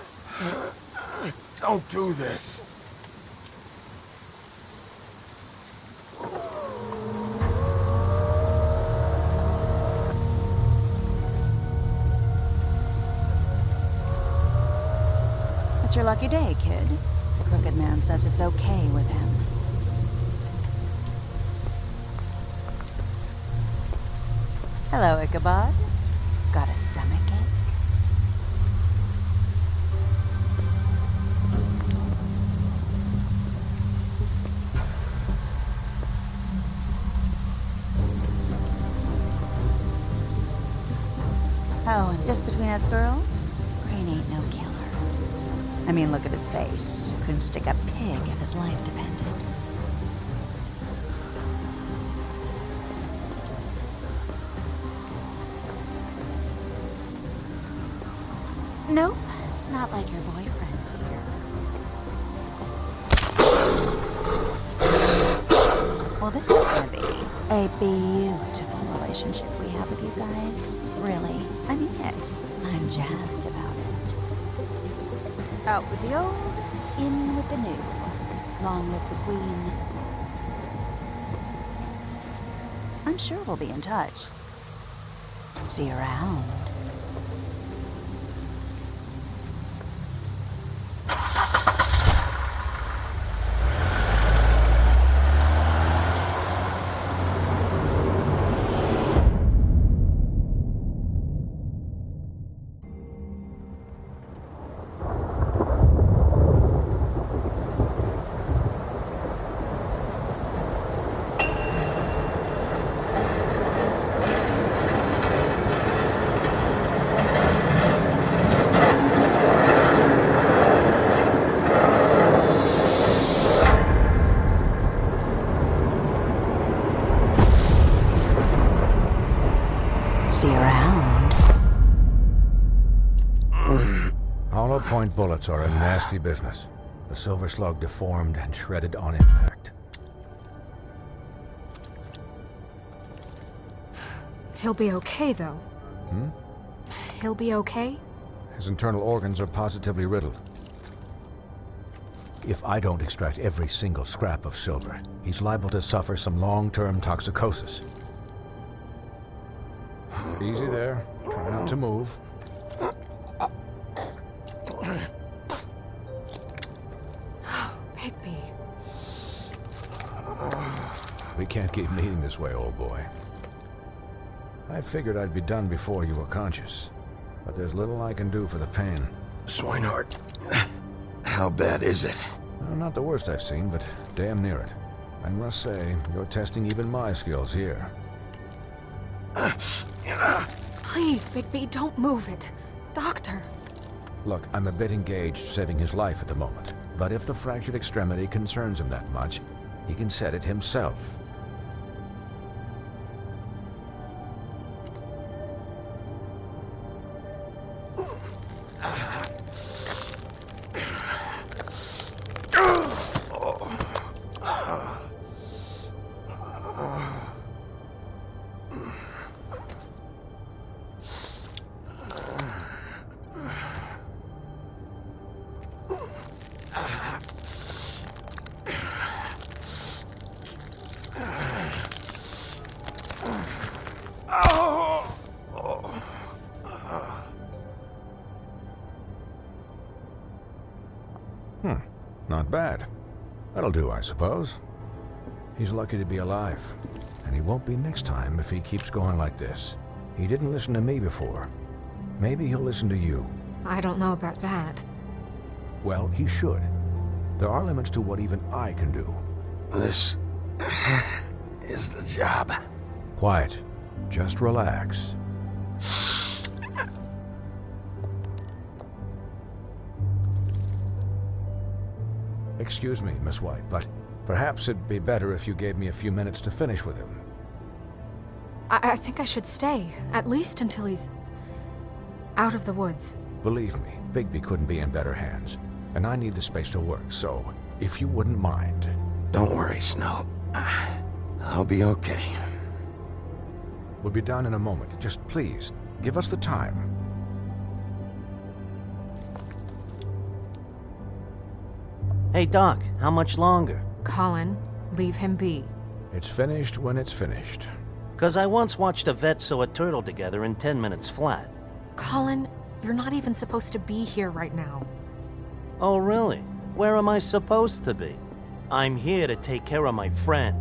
Don't do this. It's your lucky day, kid. The Crooked Man says it's okay with him. Hello, Ichabod. Got a stomachache? Oh, and just between us girls, Crane ain't no killer. I mean, look at his face. Couldn't stick a pig if his life depended. Nope, not like your boyfriend here. Well, this is gonna be a beautiful relationship we have with you guys. Really, I mean it. I'm jazzed about it. Out with the old, in with the new. Long live the Queen. I'm sure we'll be in touch. See you around. See you around. Hollow point bullets are a nasty business. The Silver Slug deformed and shredded on impact. He'll be okay, though. He'll be okay? His internal organs are positively riddled. If I don't extract every single scrap of silver, he's liable to suffer some long-term toxicosis. Easy there. Try not to move. Bigby. We can't keep meeting this way, old boy. I figured I'd be done before you were conscious, but there's little I can do for the pain. Swinehart, how bad is it? Well, not the worst I've seen, but damn near it. I must say, you're testing even my skills here. Please, Bigby, don't move it. Doctor. Look, I'm a bit engaged saving his life at the moment, but if the fractured extremity concerns him that much, he can set it himself. Not bad. That'll do, I suppose. He's lucky to be alive, and he won't be next time if he keeps going like this. He didn't listen to me before. Maybe he'll listen to you. I don't know about that. Well, he should. There are limits to what even I can do. This is the job. Quiet. Just relax. Excuse me, Miss White, but perhaps it'd be better if you gave me a few minutes to finish with him. I think I should stay, at least until he's out of the woods. Believe me, Bigby couldn't be in better hands, and I need the space to work, so if you wouldn't mind. Don't worry, Snow. I'll be okay. We'll be done in a moment. Just please, give us the time. Hey, Doc, how much longer? Colin, leave him be. It's finished when it's finished. 'Cause I once watched a vet sew a turtle together in 10 minutes flat. Colin, you're not even supposed to be here right now. Oh, really? Where am I supposed to be? I'm here to take care of my friend.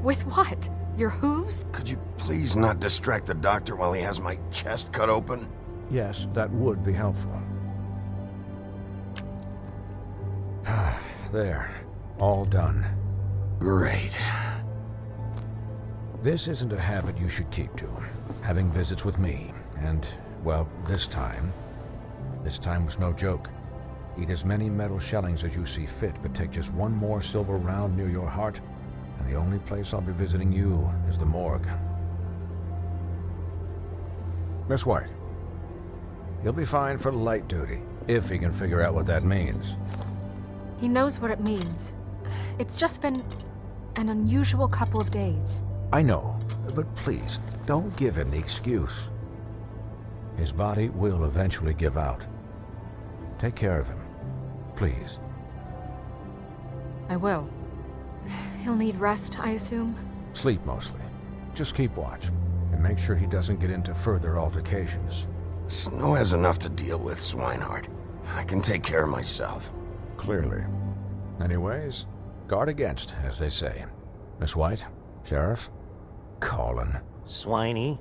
With what? Your hooves? Could you please not distract the doctor while he has my chest cut open? Yes, that would be helpful. There. All done. Great. This isn't a habit you should keep to. Having visits with me. And, well, this time was no joke. Eat as many metal shellings as you see fit, but take just one more silver round near your heart, and the only place I'll be visiting you is the morgue. Miss White, he'll be fine for light duty, if he can figure out what that means. He knows what it means. It's just been an unusual couple of days. I know, but please, don't give him the excuse. His body will eventually give out. Take care of him, please. I will. He'll need rest, I assume? Sleep mostly. Just keep watch, and make sure he doesn't get into further altercations. Snow has enough to deal with, Swinehart. I can take care of myself. Clearly. Anyways, guard against, as they say. Miss White, Sheriff, Colin. Swiney.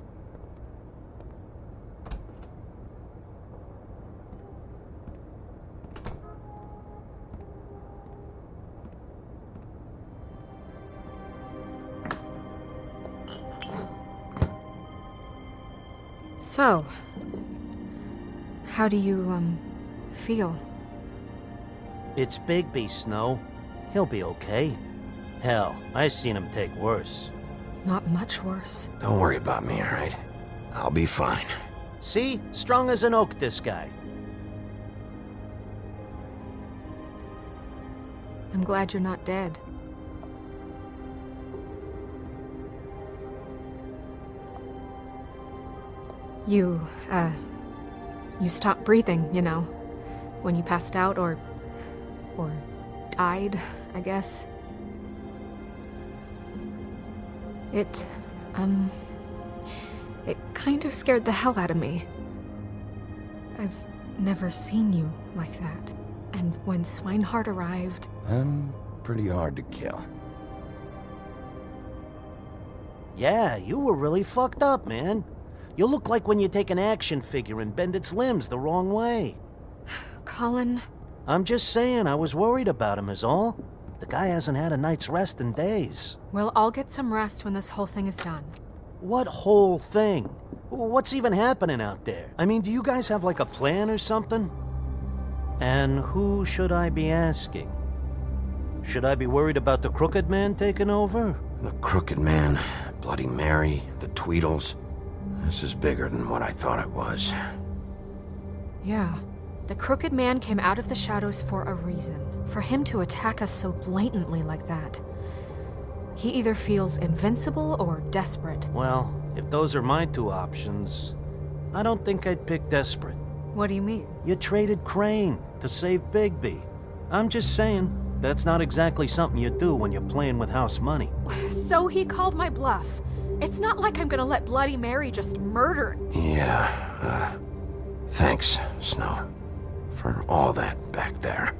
So, how do you, feel? It's Bigby, Snow. He'll be okay. Hell, I seen him take worse. Not much worse. Don't worry about me, alright? I'll be fine. See? Strong as an oak, this guy. I'm glad you're not dead. You stopped breathing, you know, when you passed out or died, I guess. It kind of scared the hell out of me. I've never seen you like that. And when Swinehart arrived... I'm pretty hard to kill. Yeah, you were really fucked up, man. You look like when you take an action figure and bend its limbs the wrong way. Colin... I'm just saying, I was worried about him is all. The guy hasn't had a night's rest in days. Well, I'll get some rest when this whole thing is done. What whole thing? What's even happening out there? I mean, do you guys have like a plan or something? And who should I be asking? Should I be worried about the Crooked Man taking over? The Crooked Man, Bloody Mary, the Tweedles. This is bigger than what I thought it was. Yeah. The Crooked Man came out of the shadows for a reason. For him to attack us so blatantly like that. He either feels invincible or desperate. Well, if those are my two options, I don't think I'd pick desperate. What do you mean? You traded Crane to save Bigby. I'm just saying, that's not exactly something you do when you're playing with house money. So he called my bluff. It's not like I'm gonna let Bloody Mary just murder... Yeah, thanks, Snow. For all that back there.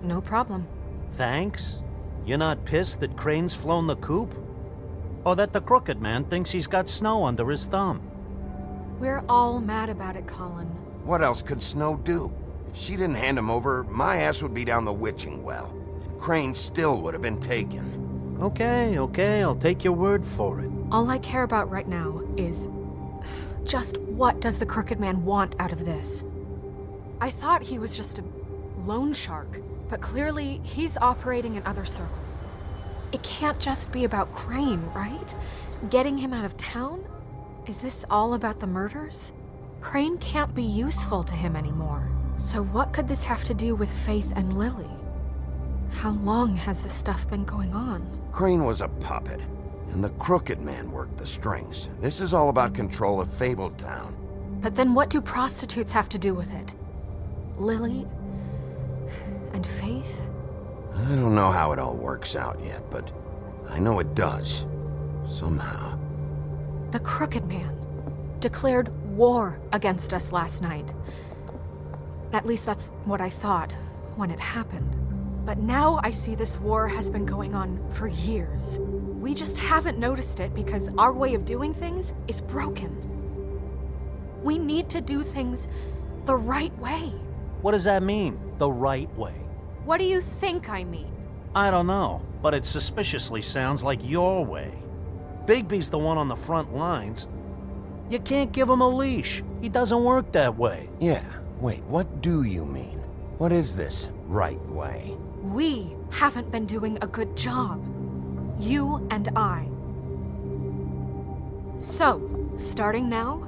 No problem. Thanks? You're not pissed that Crane's flown the coop? Or that the Crooked Man thinks he's got Snow under his thumb? We're all mad about it, Colin. What else could Snow do? If she didn't hand him over, my ass would be down the witching well. And Crane still would have been taken. Okay, I'll take your word for it. All I care about right now is just what does the Crooked Man want out of this? I thought he was just a loan shark, but clearly he's operating in other circles. It can't just be about Crane, right? Getting him out of town? Is this all about the murders? Crane can't be useful to him anymore. So what could this have to do with Faith and Lily? How long has this stuff been going on? Crane was a puppet, and the Crooked Man worked the strings. This is all about control of Fabletown. But then what do prostitutes have to do with it? Lily and Faith? I don't know how it all works out yet, but I know it does. Somehow. The Crooked Man declared war against us last night. At least that's what I thought when it happened. But now I see this war has been going on for years. We just haven't noticed it because our way of doing things is broken. We need to do things the right way. What does that mean, the right way? What do you think I mean? I don't know, but it suspiciously sounds like your way. Bigby's the one on the front lines. You can't give him a leash. He doesn't work that way. Yeah, wait, what do you mean? What is this right way? We haven't been doing a good job. You and I. So, starting now,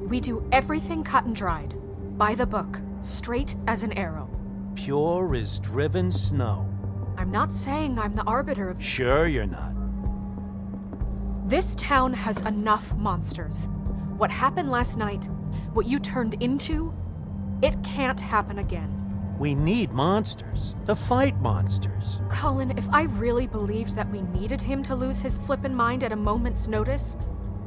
we do everything cut and dried. By the book, straight as an arrow. Pure as driven snow. I'm not saying I'm the arbiter of... Sure you're not. This town has enough monsters. What happened last night, what you turned into, it can't happen again. We need monsters. To fight monsters. Colin, if I really believed that we needed him to lose his flippin' mind at a moment's notice,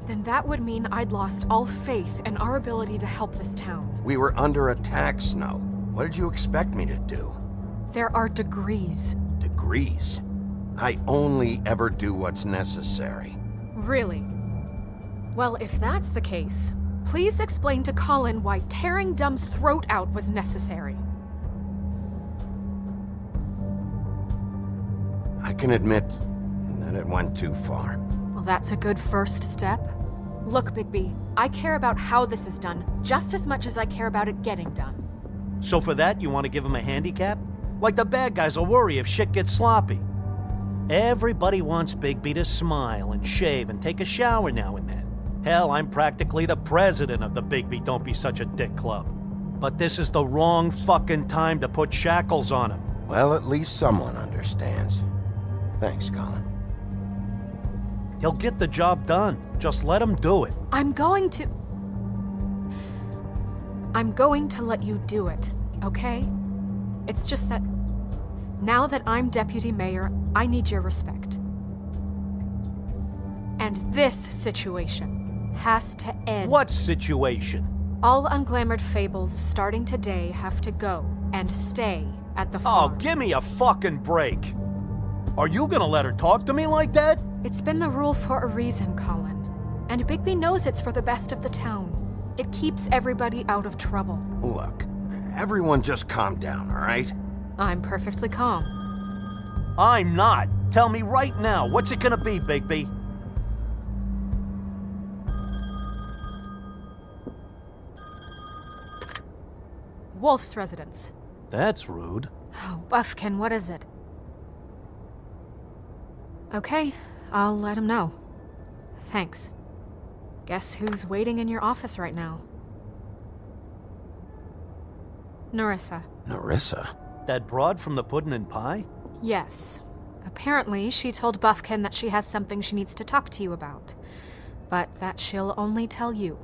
then that would mean I'd lost all faith in our ability to help this town. We were under attack, Snow. What did you expect me to do? There are degrees. Degrees? I only ever do what's necessary. Really? Well, if that's the case, please explain to Colin why tearing Dumb's throat out was necessary. I can admit that it went too far. Well, that's a good first step. Look, Bigby, I care about how this is done just as much as I care about it getting done. So for that, you want to give him a handicap? Like the bad guys will worry if shit gets sloppy. Everybody wants Bigby to smile and shave and take a shower now and then. Hell, I'm practically the president of the Bigby Don't Be Such a Dick Club. But this is the wrong fucking time to put shackles on him. Well, at least someone understands. Thanks, Colin. He'll get the job done. Just let him do it. I'm going to let you do it, okay? It's just that now that I'm deputy mayor, I need your respect. And this situation has to end. What situation? All unglamored fables starting today have to go and stay at the farm. Oh, give me a fucking break. Are you gonna let her talk to me like that? It's been the rule for a reason, Colin. And Bigby knows it's for the best of the town. It keeps everybody out of trouble. Look, everyone just calm down, all right? I'm perfectly calm. I'm not. Tell me right now, what's it gonna be, Bigby? Wolf's residence. That's rude. Oh, Buffkin, what is it? Okay, I'll let him know. Thanks. Guess who's waiting in your office right now? Narissa. Narissa? That broad from the Puddin' and Pie? Yes. Apparently, she told Buffkin that she has something she needs to talk to you about. But that she'll only tell you.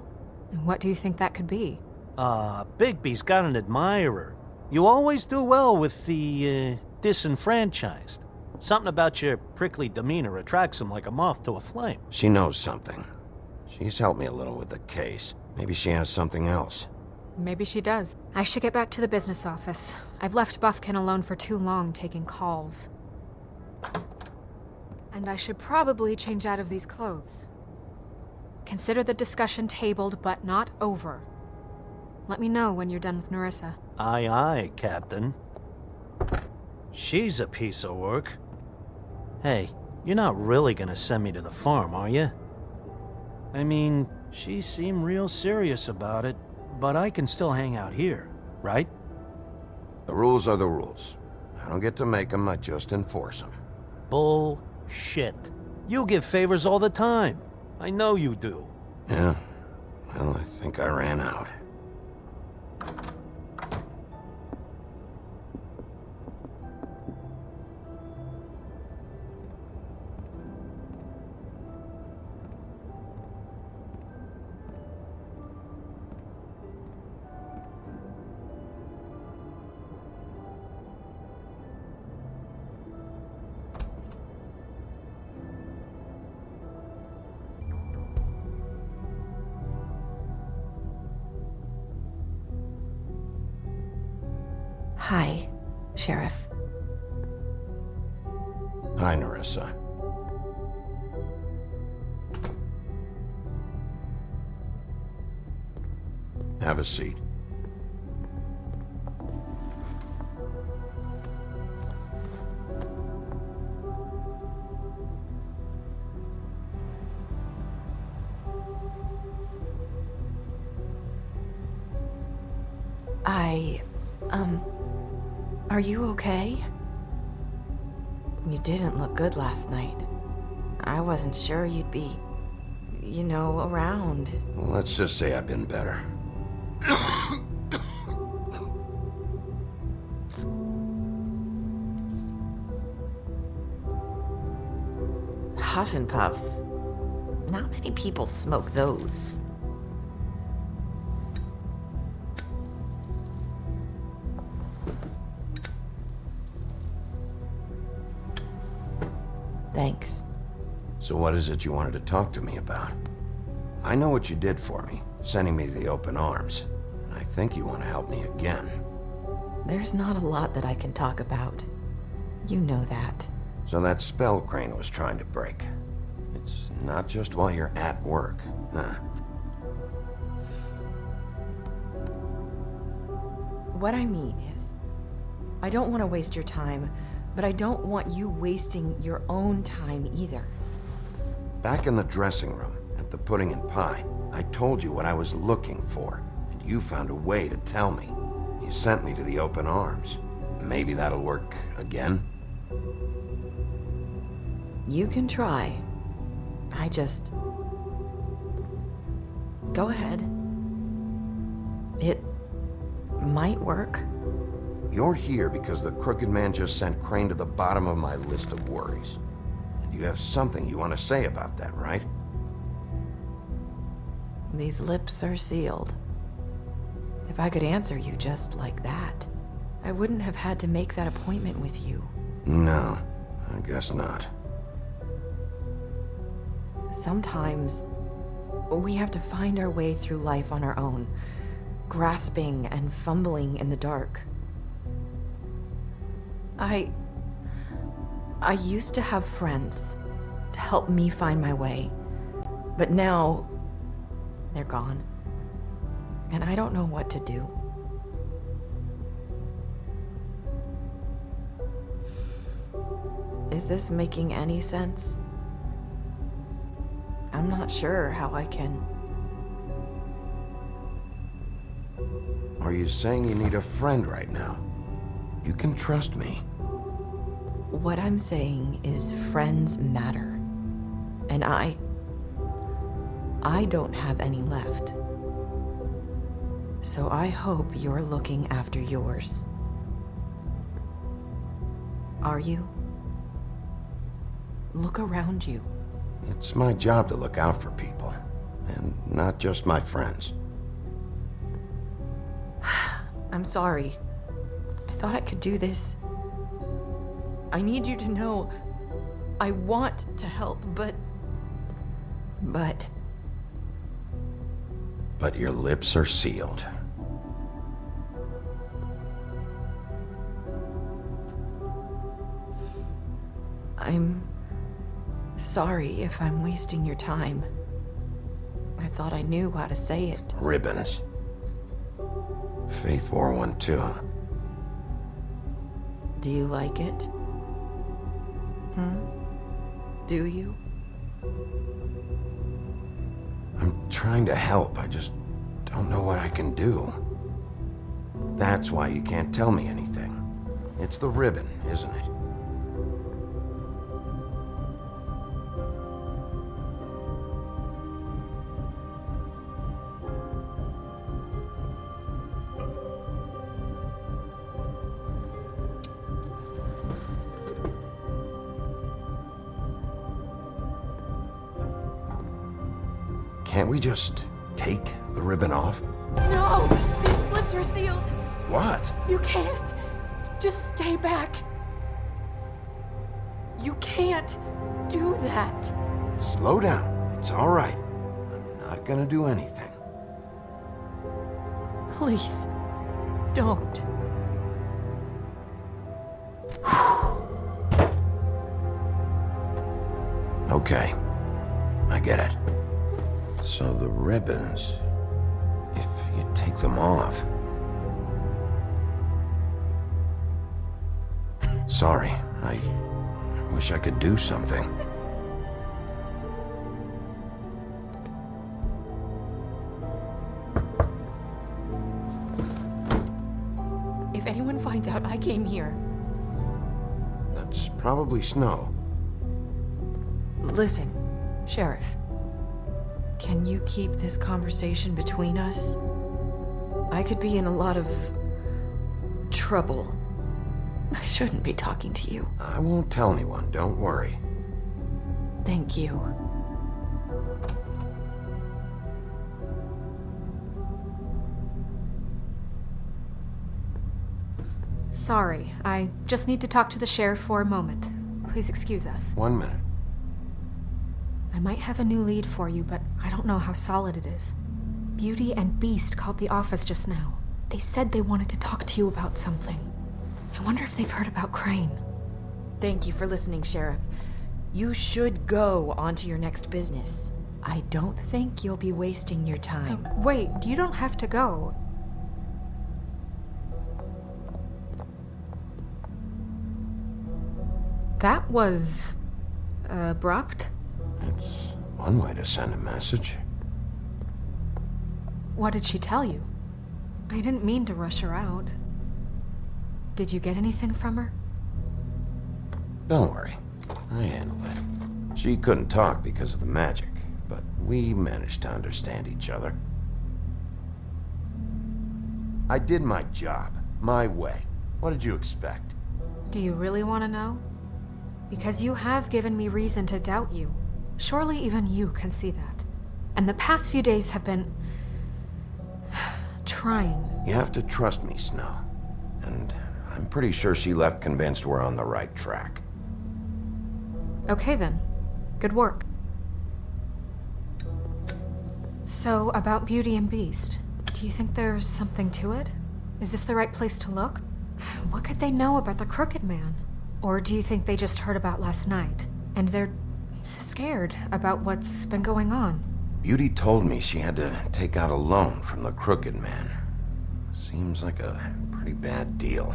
And what do you think that could be? Bigby's got an admirer. You always do well with the, disenfranchised. Something about your prickly demeanor attracts him like a moth to a flame. She knows something. She's helped me a little with the case. Maybe she has something else. Maybe she does. I should get back to the business office. I've left Buffkin alone for too long taking calls. And I should probably change out of these clothes. Consider the discussion tabled but not over. Let me know when you're done with Narissa. Aye, aye, Captain. She's a piece of work. Hey, You're not really gonna send me to the farm, are you? I mean, she seemed real serious about it, but I can still hang out here, right? The rules are the rules. I don't get to make them, I just enforce them. Bullshit. You give favors all the time. I know you do. Yeah? Well, I think I ran out. Hi, Sheriff. Hi, Nerissa. Have a seat. Are you okay? You didn't look good last night. I wasn't sure you'd be, around. Well, let's just say I've been better. Huff and Puffs. Not many people smoke those. Thanks. So what is it you wanted to talk to me about? I know what you did for me, sending me to the open arms. And I think you want to help me again. There's not a lot that I can talk about. You know that. So that spell Crane was trying to break. It's not just while you're at work, huh? What I mean is, I don't want to waste your time, but I don't want you wasting your own time either. Back in the dressing room, at the Pudding and Pie, I told you what I was looking for, and you found a way to tell me. You sent me to the open arms. Maybe that'll work again? You can try. Go ahead. It might work. You're here because the Crooked Man just sent Crane to the bottom of my list of worries. And you have something you want to say about that, right? These lips are sealed. If I could answer you just like that, I wouldn't have had to make that appointment with you. No, I guess not. Sometimes, we have to find our way through life on our own, grasping and fumbling in the dark. I used to have friends to help me find my way, but now they're gone, and I don't know what to do. Is this making any sense? I'm not sure how I can. Are you saying you need a friend right now? You can trust me. What I'm saying is friends matter. And I don't have any left. So I hope you're looking after yours. Are you? Look around you. It's my job to look out for people, and not just my friends. I'm sorry. I thought I could do this. I need you to know I want to help, but... But your lips are sealed. I'm sorry if I'm wasting your time. I thought I knew how to say it. Ribbons. Faith wore one too. Do you like it? do you? I'm trying to help. I just don't know what I can do. That's why you can't tell me anything. It's the ribbon, isn't it? Can't we just take the ribbon off? No! These lips are sealed! What? You can't! Just stay back! You can't do that! Slow down. It's all right. I'm not gonna do anything. Please, don't. Okay. I get it. So the ribbons, if you take them off... Sorry, I wish I could do something. If anyone finds out I came here... That's probably Snow. Listen, Sheriff. Can you keep this conversation between us? I could be in a lot of trouble. I shouldn't be talking to you. I won't tell anyone, don't worry. Thank you. Sorry, I just need to talk to the sheriff for a moment. Please excuse us. 1 minute. I might have a new lead for you, but I don't know how solid it is. Beauty and Beast called the office just now. They said they wanted to talk to you about something. I wonder if they've heard about Crane. Thank you for listening, Sheriff. You should go on to your next business. I don't think you'll be wasting your time. Wait, you don't have to go. That was... abrupt? It's one way to send a message. What did she tell you? I didn't mean to rush her out. Did you get anything from her? Don't worry. I handled it. She couldn't talk because of the magic, but we managed to understand each other. I did my job, my way. What did you expect? Do you really want to know? Because you have given me reason to doubt you. Surely even you can see that. And the past few days have been... trying. You have to trust me, Snow. And I'm pretty sure she left convinced we're on the right track. Okay then. Good work. So, about Beauty and Beast, do you think there's something to it? Is this the right place to look? What could they know about the Crooked Man? Or do you think they just heard about last night, and they're scared about what's been going on? Beauty told me she had to take out a loan from the Crooked Man. Seems like a pretty bad deal.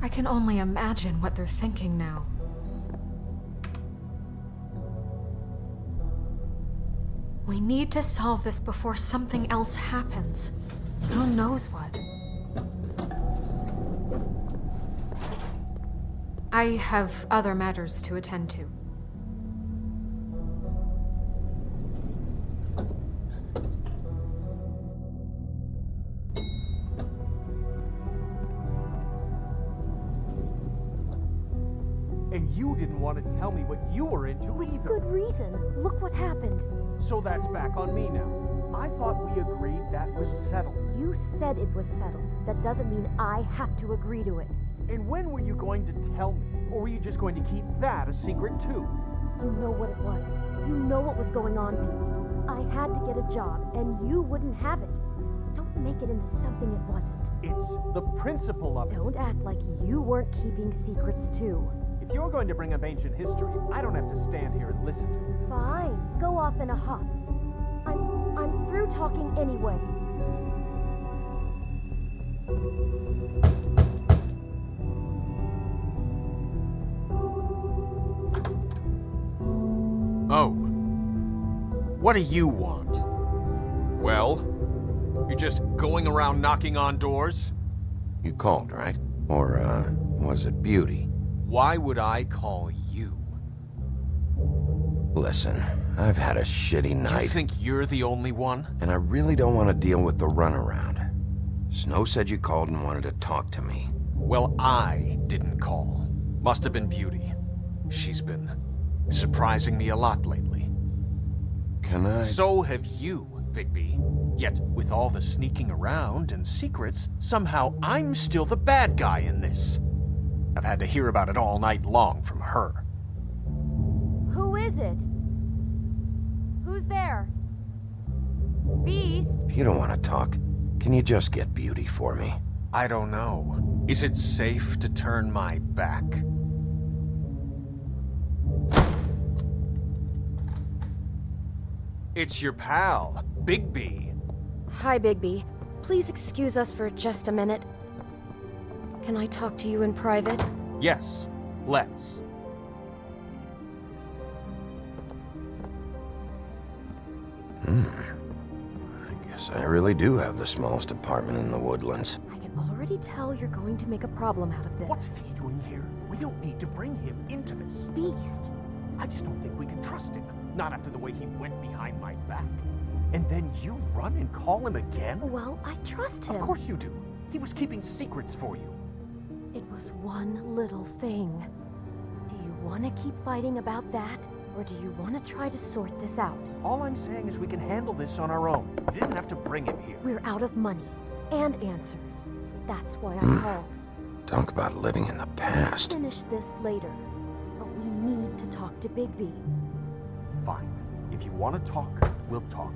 I can only imagine what they're thinking now. We need to solve this before something else happens. Who knows what? I have other matters to attend to. And you didn't want to tell me what you were into either. Good reason. Look what happened. So that's back on me now. I thought we agreed that was settled. You said it was settled. That doesn't mean I have to agree to it. And when were you going to tell me? Or were you just going to keep that a secret too? You know what it was. You know what was going on, Beast. I had to get a job, and you wouldn't have it. Don't make it into something it wasn't. It's the principle of it. Don't act like you weren't keeping secrets too. If you're going to bring up ancient history, I don't have to stand here and listen to it. Fine. Go off in a huff. I'm through talking anyway. Oh. What do you want? Well, you're just going around knocking on doors? You called, right? Or, was it Beauty? Why would I call you? Listen, I've had a shitty night. Do you think you're the only one? And I really don't want to deal with the runaround. Snow said you called and wanted to talk to me. Well, I didn't call. Must have been Beauty. She's been surprising me a lot lately. Can I? So have you, Bigby. Yet, with all the sneaking around and secrets, somehow I'm still the bad guy in this. I've had to hear about it all night long from her. Who is it? Who's there? Beast? If you don't want to talk, can you just get Beauty for me? I don't know. Is it safe to turn my back? It's your pal, Bigby. Hi, Bigby. Please excuse us for just a minute. Can I talk to you in private? Yes, let's. I guess I really do have the smallest apartment in the Woodlands. I can already tell you're going to make a problem out of this. What's he doing here? We don't need to bring him into this. Beast. I just don't think we can trust him. Not after the way he went behind my back. And then you run and call him again? Well, I trust him. Of course you do. He was keeping secrets for you. It was one little thing. Do you want to keep fighting about that? Or do you want to try to sort this out? All I'm saying is we can handle this on our own. You didn't have to bring him here. We're out of money and answers. That's why I called. Talk about living in the past. Finish this later, but we need to talk to Bigby. Fine. If you want to talk, we'll talk.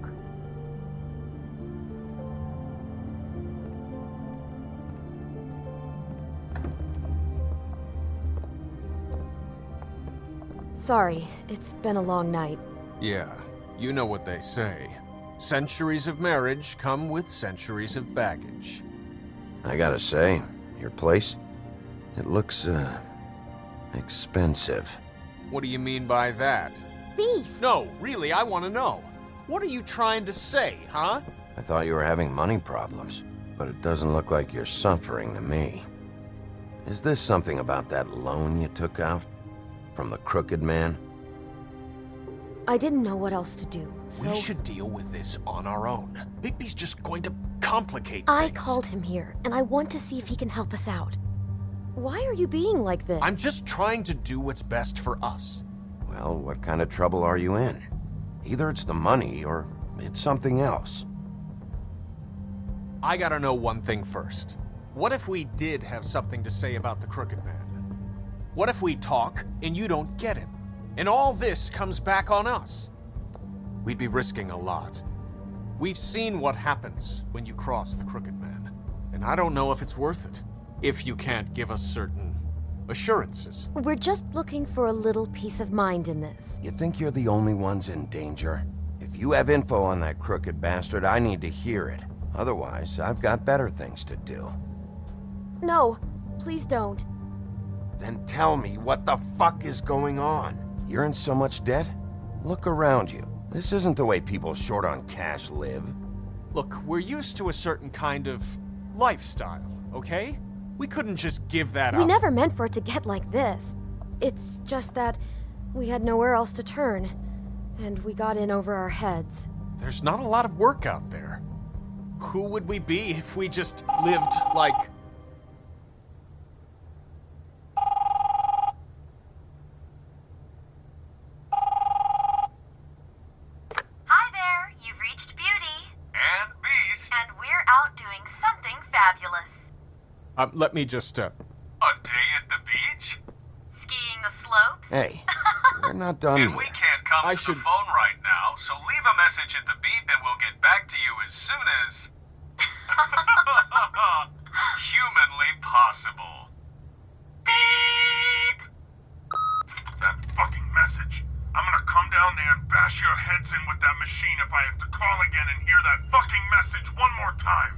Sorry, it's been a long night. Yeah, you know what they say. Centuries of marriage come with centuries of baggage. I gotta say, your place, it looks, expensive. What do you mean by that? Beast! No, really, I want to know. What are you trying to say, huh? I thought you were having money problems, but it doesn't look like you're suffering to me. Is this something about that loan you took out? From the crooked man? I didn't know what else to do, so... We should deal with this on our own. Bigby's just going to complicate I things. called him here, and I want to see if he can help us out. Why are you being like this? I'm just trying to do what's best for us. Well, what kind of trouble are you in? Either it's the money, or it's something else. I gotta know one thing first. What if we did have something to say about the crooked man? What if we talk and you don't get him? And all this comes back on us? We'd be risking a lot. We've seen what happens when you cross the crooked man. And I don't know if it's worth it. If you can't give us certain assurances. We're just looking for a little peace of mind in this. You think you're the only ones in danger? If you have info on that crooked bastard, I need to hear it. Otherwise, I've got better things to do. No, please don't. Then tell me what the fuck is going on? You're in so much debt? Look around you. This isn't the way people short on cash live. Look, we're used to a certain kind of lifestyle, okay? We couldn't just give that up. We never meant for it to get like this. It's just that we had nowhere else to turn, and we got in over our heads. There's not a lot of work out there. Who would we be if we just lived like... Hi there, you've reached Beauty. And Beast. And we're out doing something fabulous. let me just, A day at the beach? Skiing the slopes? Hey, we're not done And yet. we can't come to the phone right now, so leave a message at the beep and we'll get back to you as soon as... humanly possible. Beep! That fucking message. I'm gonna come down there and bash your heads in with that machine if I have to call again and hear that fucking message one more time.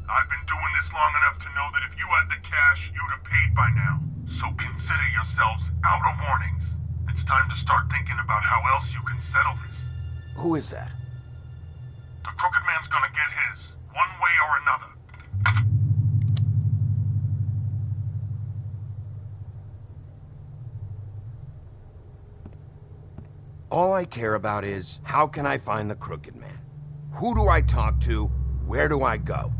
I've been doing this long enough to know that if you had the cash, you'd have paid by now. So consider yourselves out of warnings. It's time to start thinking about how else you can settle this. Who is that? The Crooked Man's gonna get his, one way or another. All I care about is, how can I find the Crooked Man? Who do I talk to? Where do I go?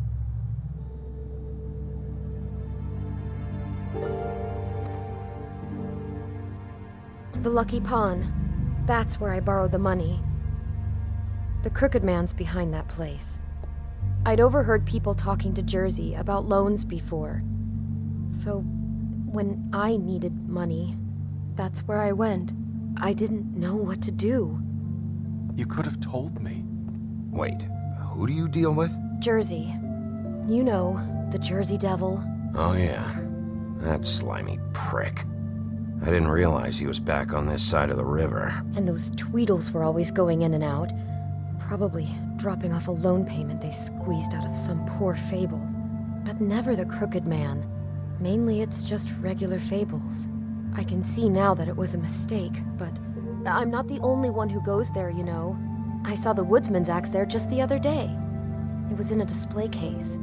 The Lucky Pawn. That's where I borrowed the money. The Crooked Man's behind that place. I'd overheard people talking to Jersey about loans before. So, when I needed money, that's where I went. I didn't know what to do. You could have told me. Wait, who do you deal with? Jersey. You know, the Jersey Devil. Oh yeah, that slimy prick. I didn't realize he was back on this side of the river. And those Tweedles were always going in and out. Probably dropping off a loan payment they squeezed out of some poor fable. But never the Crooked Man. Mainly it's just regular fables. I can see now that it was a mistake, but I'm not the only one who goes there, you know. I saw the Woodsman's axe there just the other day. It was in a display case.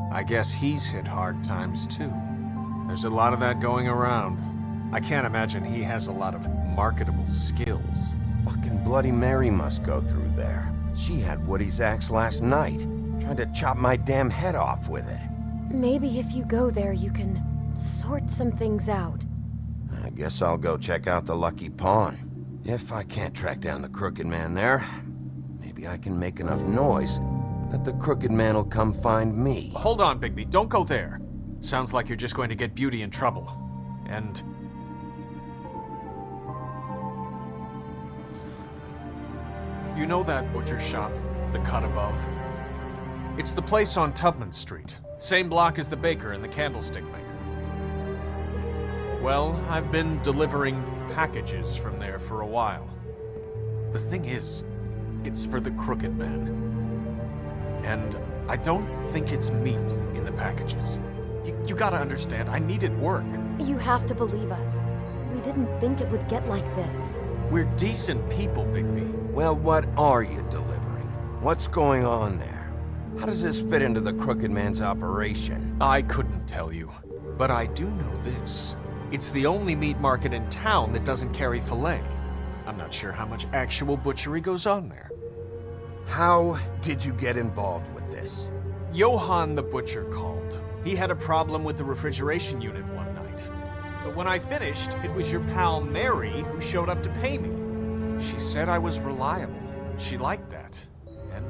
I guess he's hit hard times too. There's a lot of that going around. I can't imagine he has a lot of marketable skills. Fucking Bloody Mary must go through there. She had Woody's axe last night. Tried to chop my damn head off with it. Maybe if you go there, you can sort some things out. I guess I'll go check out the Lucky Pawn. If I can't track down the Crooked Man there, maybe I can make enough noise that the Crooked Man will come find me. Hold on, Bigby. Don't go there. Sounds like you're just going to get Beauty in trouble. And... you know that butcher shop, the cut above? It's the place on Tubman Street. Same block as the baker and the candlestick maker. Well, I've been delivering packages from there for a while. The thing is, it's for the Crooked Man. And I don't think it's meat in the packages. You gotta understand, I needed work. You have to believe us. We didn't think it would get like this. We're decent people, Bigby. Well, what are you delivering? What's going on there? How does this fit into the Crooked Man's operation? I couldn't tell you, but I do know this. It's the only meat market in town that doesn't carry filet. I'm not sure how much actual butchery goes on there. How did you get involved with this? Johann the butcher called. He had a problem with the refrigeration unit one night. But when I finished, it was your pal Mary who showed up to pay me. She said I was reliable. She liked that. And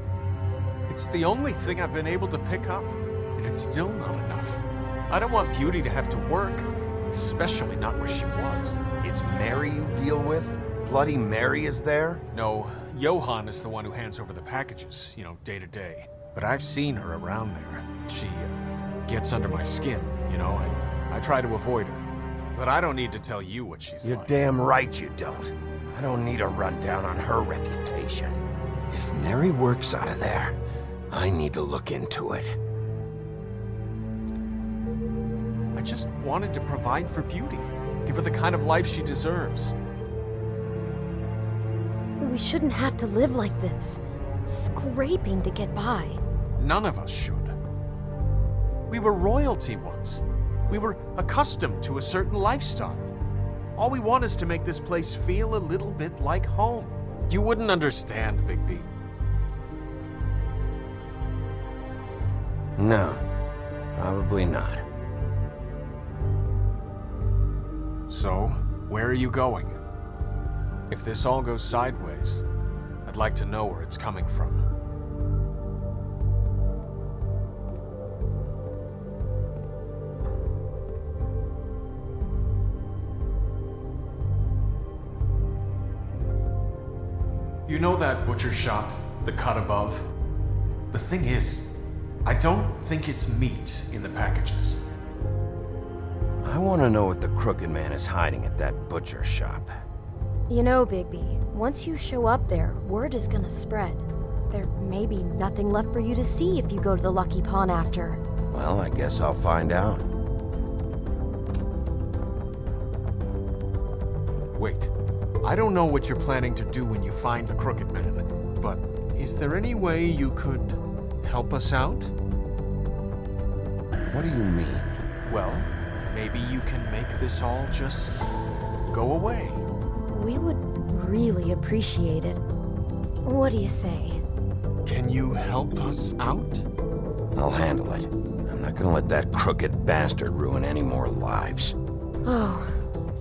it's the only thing I've been able to pick up, and it's still not enough. I don't want Beauty to have to work, especially not where she was. It's Mary you deal with? Bloody Mary is there? No, Johann is the one who hands over the packages, you know, day to day. But I've seen her around there. She gets under my skin, you know. I try to avoid her. But I don't need to tell you what she's You're like. damn right you don't. I don't need a rundown on her reputation. If Mary works out of there, I need to look into it. I just wanted to provide for Beauty. Give her the kind of life she deserves. We shouldn't have to live like this, scraping to get by. None of us should. We were royalty once. We were accustomed to a certain lifestyle. All we want is to make this place feel a little bit like home. You wouldn't understand, Bigby. No, probably not. So, where are you going? If this all goes sideways, I'd like to know where it's coming from. You know that butcher shop, the cut above? The thing is, I don't think it's meat in the packages. I want to know what the Crooked Man is hiding at that butcher shop. You know, Bigby, once you show up there, word is gonna spread. There may be nothing left for you to see if you go to the Lucky Pawn after. Well, I guess I'll find out. Wait. I don't know what you're planning to do when you find the Crooked Man, but is there any way you could help us out? What do you mean? Well, maybe you can make this all just go away. We would really appreciate it. What do you say? Can you help us out? I'll handle it. I'm not gonna let that crooked bastard ruin any more lives. Oh,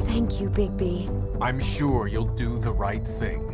thank you, Bigby. I'm sure you'll do the right thing.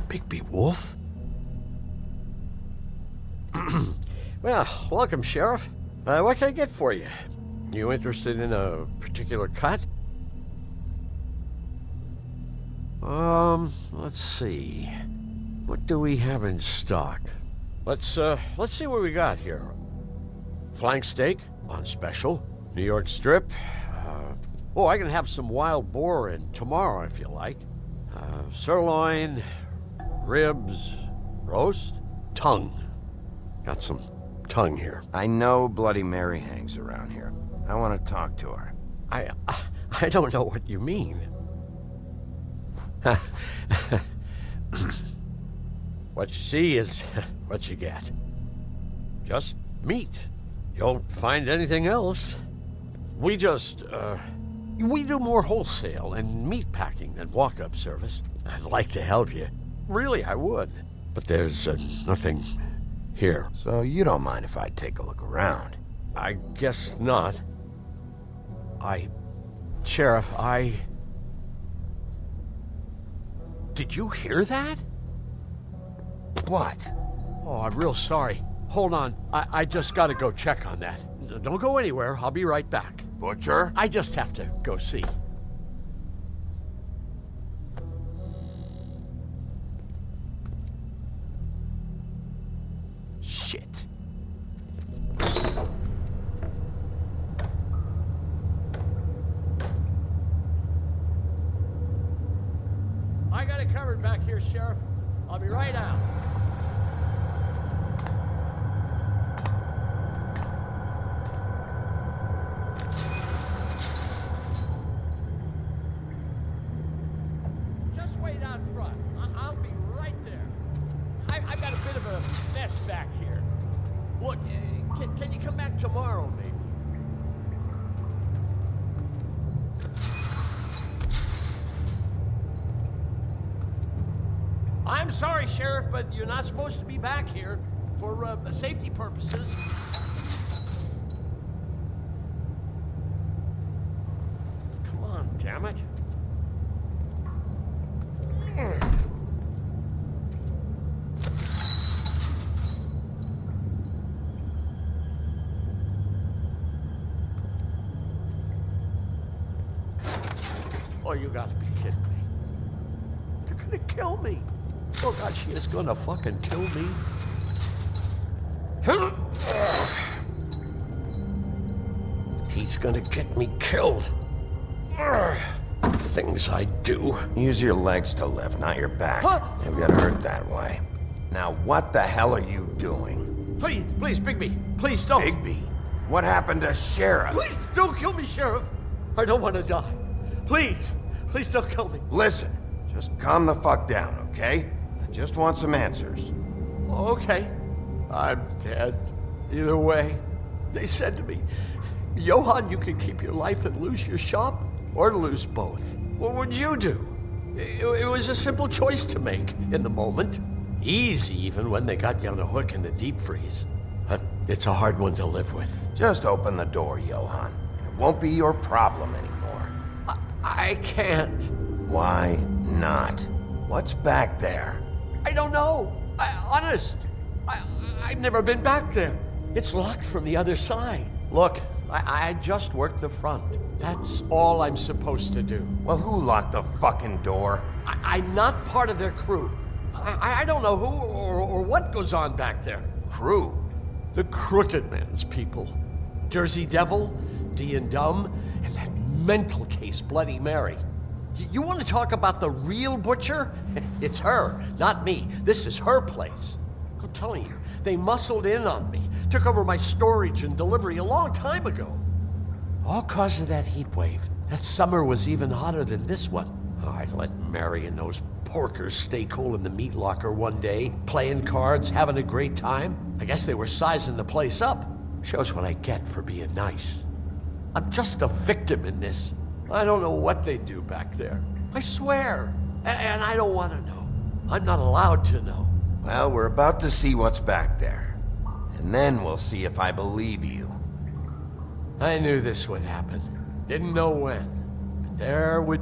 Bigby Wolf? Well, welcome, Sheriff. What can I get for you? You interested in a particular cut? Let's see. What do we have in stock? Let's see what we got here. Flank steak on special. New York strip. Oh, I can have some wild boar in tomorrow if you like. Sirloin, ribs, roast, tongue. Got some tongue here. I know Bloody Mary hangs around here. I want to talk to her. I don't know what you mean. What you see is what you get. Just meat. You won't find anything else. We do more wholesale and meat packing than walk-up service. I'd like to help you. Really, I would. But there's nothing here. So you don't mind if I take a look around? I guess not. Sheriff, Did you hear that? What? Oh, I'm real sorry. Hold on. I just gotta go check on that. Don't go anywhere. I'll be right back. Butcher? I just have to go see. Shit. I got it covered back here, Sheriff. I'll be right out. Just wait out front. I'll be right there. I've got a bit of a mess back here. Look, can you come back tomorrow, maybe? I'm sorry, Sheriff, but you're not supposed to be back here for safety purposes. Come on, damn it. Oh, you gotta be kidding me. They're gonna kill me. Oh God, she is gonna fucking kill me. He's gonna get me killed. Things I do. Use your legs to lift, not your back. You'll get hurt that way. Now, what the hell are you doing? Please, Bigby. Please don't. Bigby? What happened to Sheriff? Please don't kill me, Sheriff. I don't want to die. Please don't kill me. Listen, just calm the fuck down, okay? I just want some answers. Okay. I'm dead. Either way. They said to me, Johann, you can keep your life and lose your shop, or lose both. What would you do? It was a simple choice to make in the moment. Easy, even when they got you on a hook in the deep freeze. But It's a hard one to live with. Just open the door, Johann. It won't be your problem anymore. I can't. Why not? What's back there? I don't know. Honest. I've never been back there. It's locked from the other side. Look, I just worked the front. That's all I'm supposed to do. Well, who locked the fucking door? I'm not part of their crew. I don't know who or what goes on back there. Crew? The Crooked Man's people. Jersey Devil, D and Dumb, and that mental case Bloody Mary. You want to talk about the real butcher? It's her, not me. This is her place. I'm telling you, they muscled in on me, took over my storage and delivery a long time ago. All cause of that heat wave. That summer was even hotter than this one. Oh, I let Mary and those porkers stay cool in the meat locker one day, playing cards, having a great time. I guess they were sizing the place up. Shows what I get for being nice. I'm just a victim in this. I don't know what they do back there. I swear. And I don't want to know. I'm not allowed to know. Well, we're about to see what's back there. And then we'll see if I believe you. I knew this would happen. Didn't know when. But there would...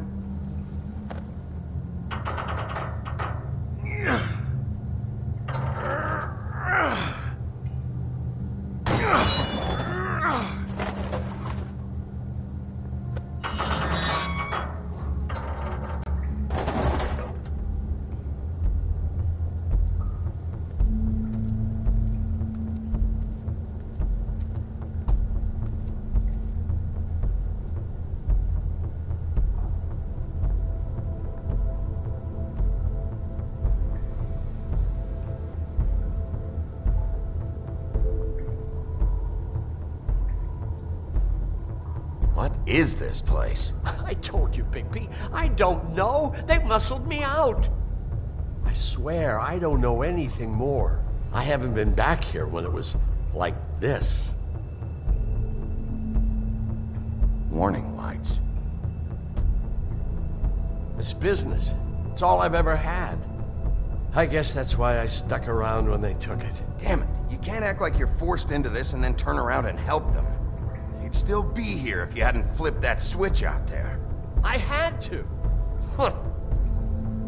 What is this place? I told you, Bigby. I don't know. They muscled me out. I swear I don't know anything more. I haven't been back here when it was like this. Warning lights. It's business. It's all I've ever had. I guess that's why I stuck around when they took it. Damn it. You can't act like you're forced into this and then turn around and help them. You'd still be here if you hadn't flipped that switch out there. I had to. Huh.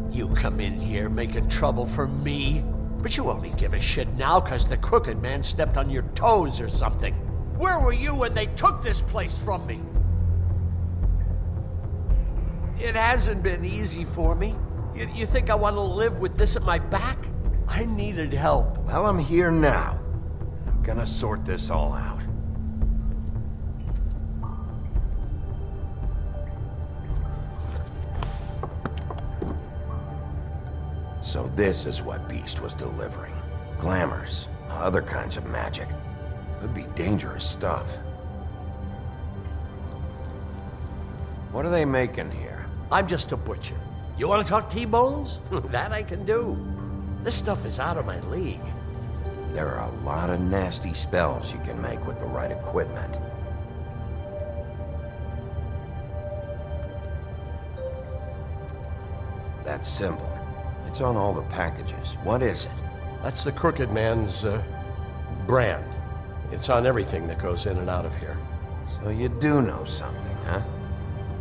You come in here making trouble for me, but you only give a shit now because the Crooked Man stepped on your toes or something. Where were you when they took this place from me? It hasn't been easy for me. You think I want to live with this at my back? I needed help. Well, I'm here now. I'm gonna sort this all out. So this is what Beast was delivering. Glamours, other kinds of magic. Could be dangerous stuff. What are they making here? I'm just a butcher. You want to talk T-bones? That I can do. This stuff is out of my league. There are a lot of nasty spells you can make with the right equipment. That symbol. It's on all the packages. What is it? That's the Crooked Man's, brand. It's on everything that goes in and out of here. So you do know something, huh?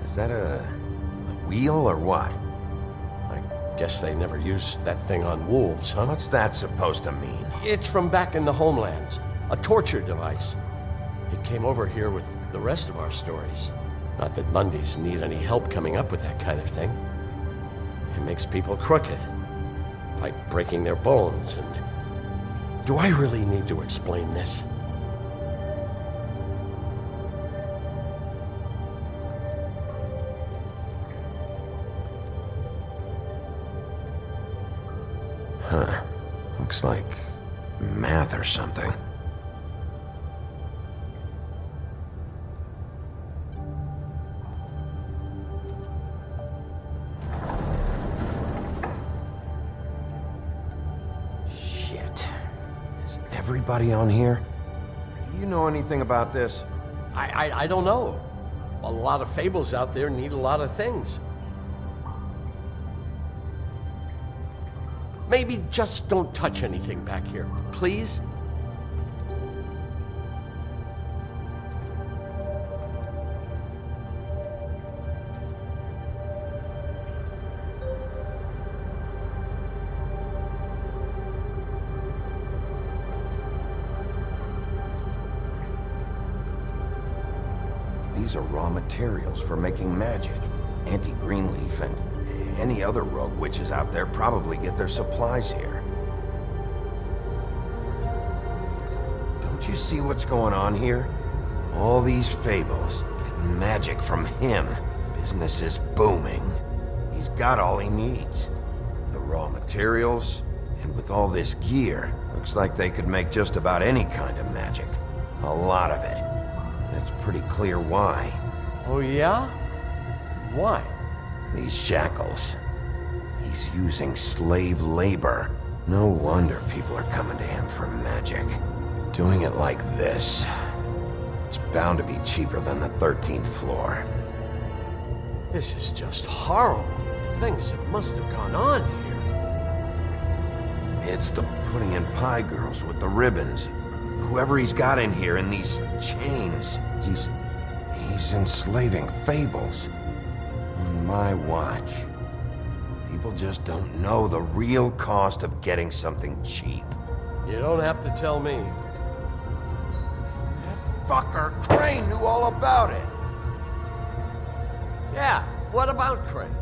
Is that a wheel or what? I guess they never used that thing on wolves, huh? What's that supposed to mean? It's from back in the homelands. A torture device. It came over here with the rest of our stories. Not that Mundies need any help coming up with that kind of thing. It makes people crooked. By breaking their bones and... Do I really need to explain this? Huh. Looks like math or something. Shit. Is everybody on here? You know anything about this? I don't know. A lot of fables out there need a lot of things. Maybe just don't touch anything back here, please? These are raw materials for making magic. Auntie Greenleaf and any other rogue witches out there probably get their supplies here. Don't you see what's going on here? All these fables, getting magic from him. Business is booming. He's got all he needs. The raw materials, and with all this gear, looks like they could make just about any kind of magic. A lot of it. And it's pretty clear why. Oh yeah? Why? These shackles. He's using slave labor. No wonder people are coming to him for magic. Doing it like this. It's bound to be cheaper than the 13th floor. This is just horrible. Things that must have gone on here. It's the pudding and pie girls with the ribbons. Whoever he's got in here in these chains, he's enslaving fables. On my watch. People just don't know the real cost of getting something cheap. You don't have to tell me. That fucker Crane knew all about it. Yeah, what about Crane?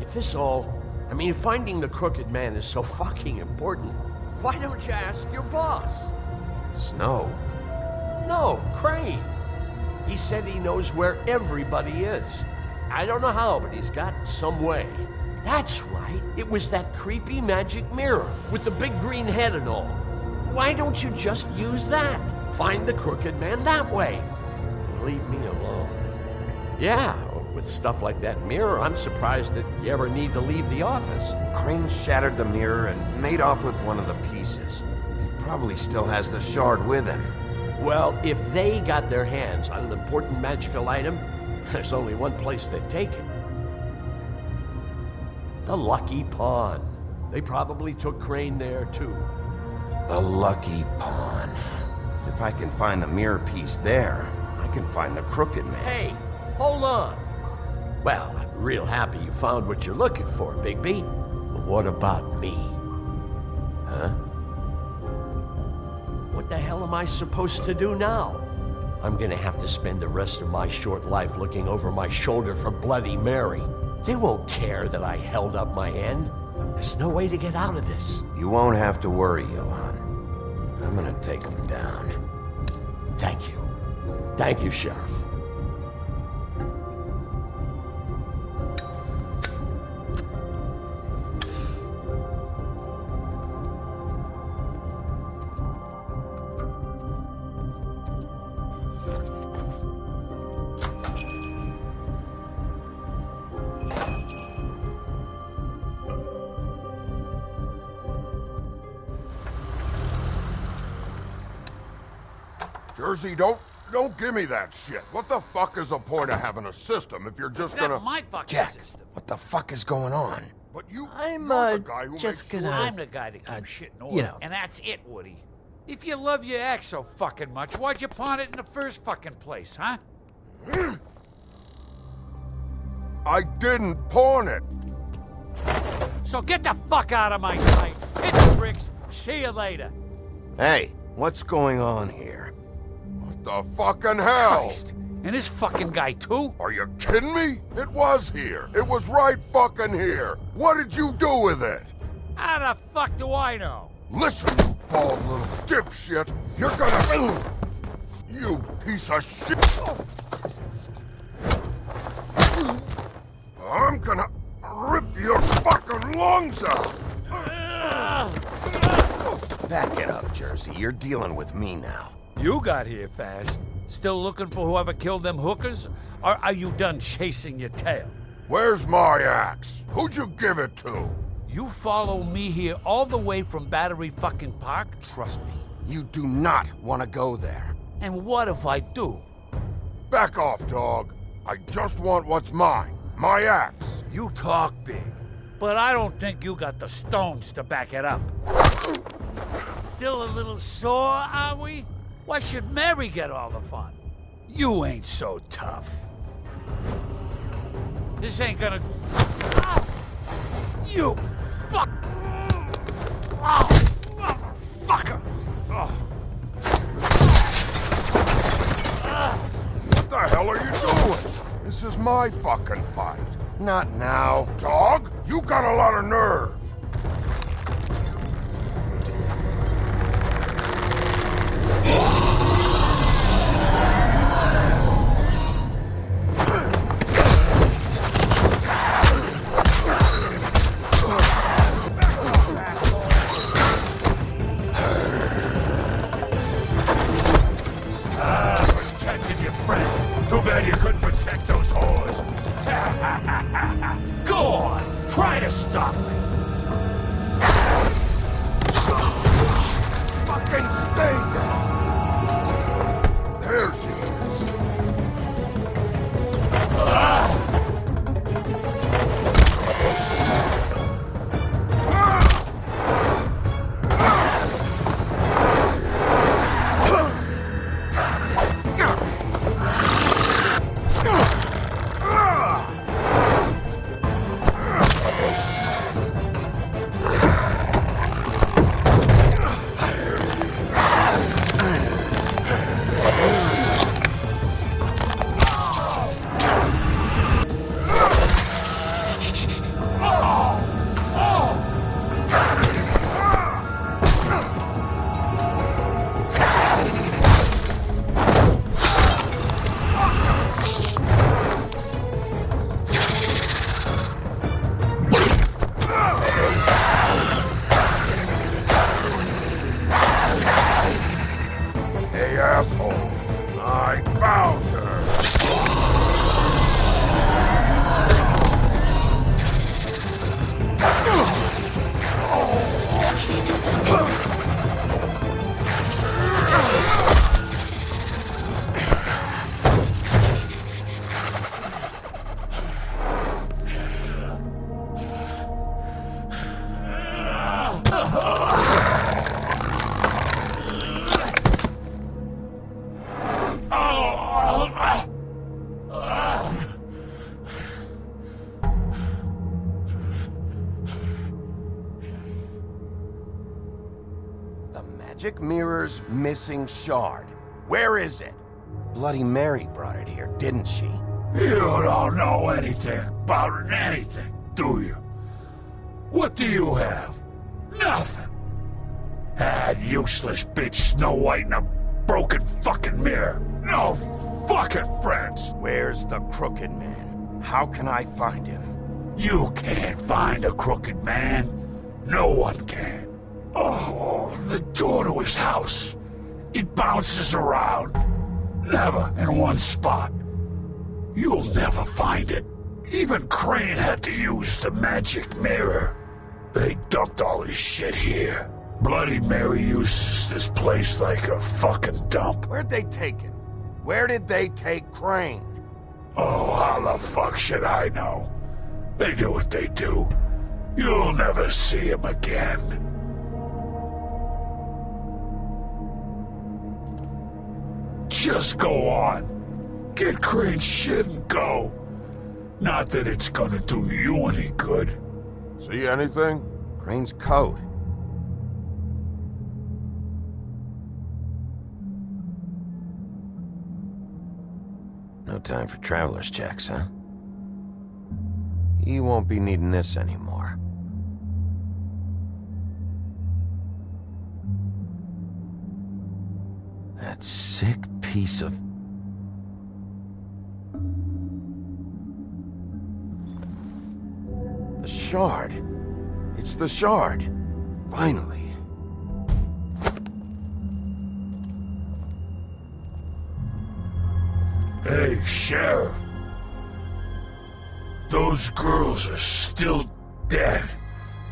If this all... I mean, finding the Crooked Man is so fucking important, why don't you ask your boss? Snow? No, Crane. He said he knows where everybody is. I don't know how, but he's got some way. That's right. It was that creepy magic mirror with the big green head and all. Why don't you just use that? Find the Crooked Man that way. And leave me alone. Yeah, with stuff like that mirror, I'm surprised that you ever need to leave the office. Crane shattered the mirror and made off with one of the pieces. He probably still has the shard with him. Well, if they got their hands on an important magical item, there's only one place they'd take it. The Lucky Pawn. They probably took Crane there, too. The Lucky Pawn. If I can find the mirror piece there, I can find the Crooked Man. Hey, hold on. Well, I'm real happy you found what you're looking for, Bigby. But what about me? Huh? What the hell am I supposed to do now? I'm gonna have to spend the rest of my short life looking over my shoulder for Bloody Mary. They won't care that I held up my end. There's no way to get out of this. You won't have to worry, Johan. I'm gonna take him down. Thank you. Thank you, Sheriff. Jersey, don't give me that shit. What the fuck is the point of having a system if you're just gonna... That's my fucking Jack, system. what the fuck is going on? But you're the guy who just makes gonna... sure... I'm the guy that keeps shit in order. you know. And that's it, Woody. If you love your ex so fucking much, why'd you pawn it in the first fucking place, huh? I didn't pawn it. So get the fuck out of my sight. Hit the bricks. See you later. Hey, what's going on here? The fucking hell? Christ. And this fucking guy, too? Are you kidding me? It was here. It was right fucking here. What did you do with it? How the fuck do I know? Listen, you bald little dipshit. You're gonna... You piece of shit. I'm gonna rip your fucking lungs out. Back it up, Jersey. You're dealing with me now. You got here fast. Still looking for whoever killed them hookers? Or are you done chasing your tail? Where's my axe? Who'd you give it to? You follow me here all the way from Battery fucking Park? Trust me, you do not want to go there. And what if I do? Back off, dog. I just want what's mine. My axe. You talk big, but I don't think you got the stones to back it up. Still a little sore, are we? Why should Mary get all the fun? You ain't so tough. This ain't gonna... Ah! You fuck... Oh, motherfucker! Oh. This is my fucking fight. Not now. Dog, you got a lot of nerve. Protected your friend. Too bad you couldn't protect those whores. Go on, try to stop me. Fucking stay down. There she is. Hey, assholes. I found her. The magic mirror's missing shard. Where is it? Bloody Mary brought it here, didn't she? You don't know anything about anything, do you? What do you have? Nothing. That useless bitch Snow White and a broken fucking mirror. No fucking friends. Where's the Crooked Man? How can I find him? You can't find a crooked man. No one can. Oh, the door to his house. It bounces around. Never in one spot. You'll never find it. Even Crane had to use the magic mirror. They dumped all his shit here. Bloody Mary uses this place like a fucking dump. Where'd they take him? Where did they take Crane? Oh, how the fuck should I know? They do what they do. You'll never see him again. Just go on. Get Crane's shit and go. Not that it's gonna do you any good. See anything? Crane's coat. No time for traveler's checks, huh? He won't be needing this anymore. That sick piece of... The shard. It's the shard. Finally. Hey, Sheriff. Those girls are still dead.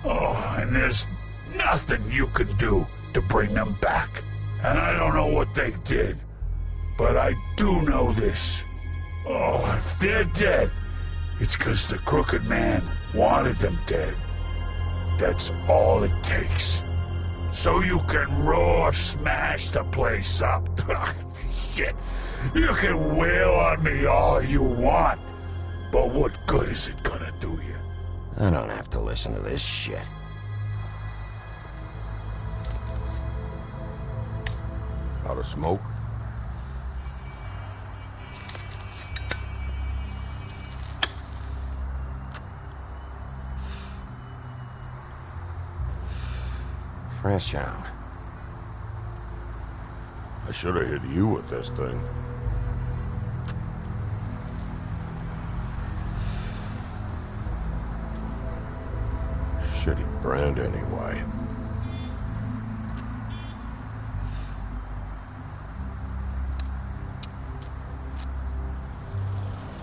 Oh, and there's nothing you can do to bring them back. And I don't know what they did, but I do know this. Oh, if they're dead, it's 'cause the Crooked Man wanted them dead. That's all it takes. So you can roar smash the place up. Shit. You can wail on me all you want, but what good is it gonna do you? I don't have to listen to this shit. Out of smoke? Fresh out. I should have hit you with this thing. Shitty brand anyway.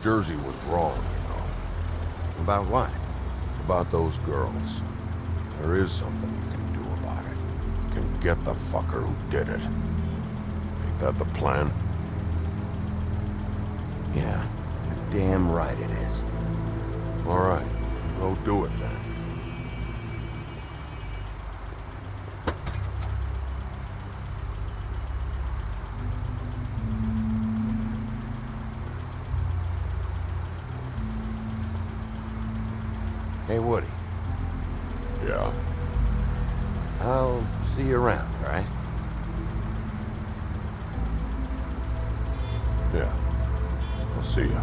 Jersey was wrong, you know. About what? About those girls. There is something you can do about it. You can get the fucker who did it. Ain't that the plan? Yeah, you're damn right it is. All right, go do it then. Hey, Woody. Yeah? I'll see you around, all right? Yeah. I'll see ya.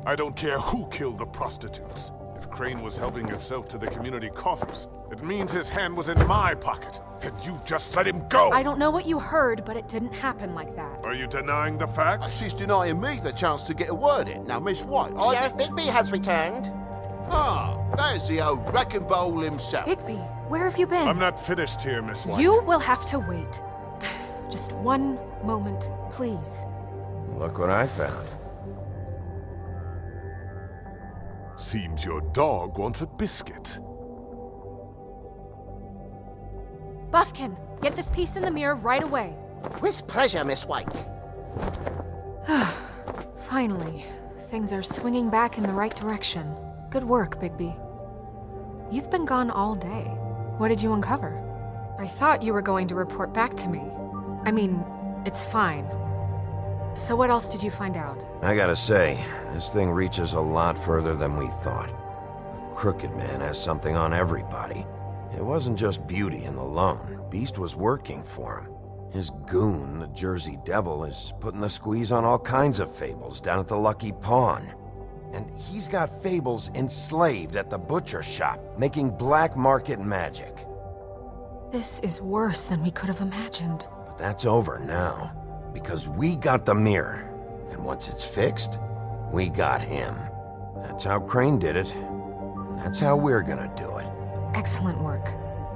I don't care who killed the prostitutes. If Crane was helping himself to the community coffers, it means his hand was in my pocket, and you just let him go! I don't know what you heard, but it didn't happen like that. Are you denying the facts? She's denying me the chance to get a word in. Now, Miss White, Sheriff Bigby has returned. Ah, there's the old wrecking bowl himself. Bigby, where have you been? I'm not finished here, Miss White. You will have to wait. Just one moment, please. Look what I found. Seems your dog wants a biscuit. Buffkin, get this piece in the mirror right away. With pleasure, Miss White. Finally, things are swinging back in the right direction. Good work, Bigby. You've been gone all day. What did you uncover? I thought you were going to report back to me. I mean, it's fine. So what else did you find out? I gotta say, this thing reaches a lot further than we thought. The Crooked Man has something on everybody. It wasn't just Beauty and the Lone. Beast was working for him. His goon, the Jersey Devil, is putting the squeeze on all kinds of fables down at the Lucky Pawn. And he's got fables enslaved at the butcher shop, making black market magic. This is worse than we could have imagined. But that's over now. Because we got the mirror, and once it's fixed, we got him. That's how Crane did it, and that's how we're gonna do it. Excellent work.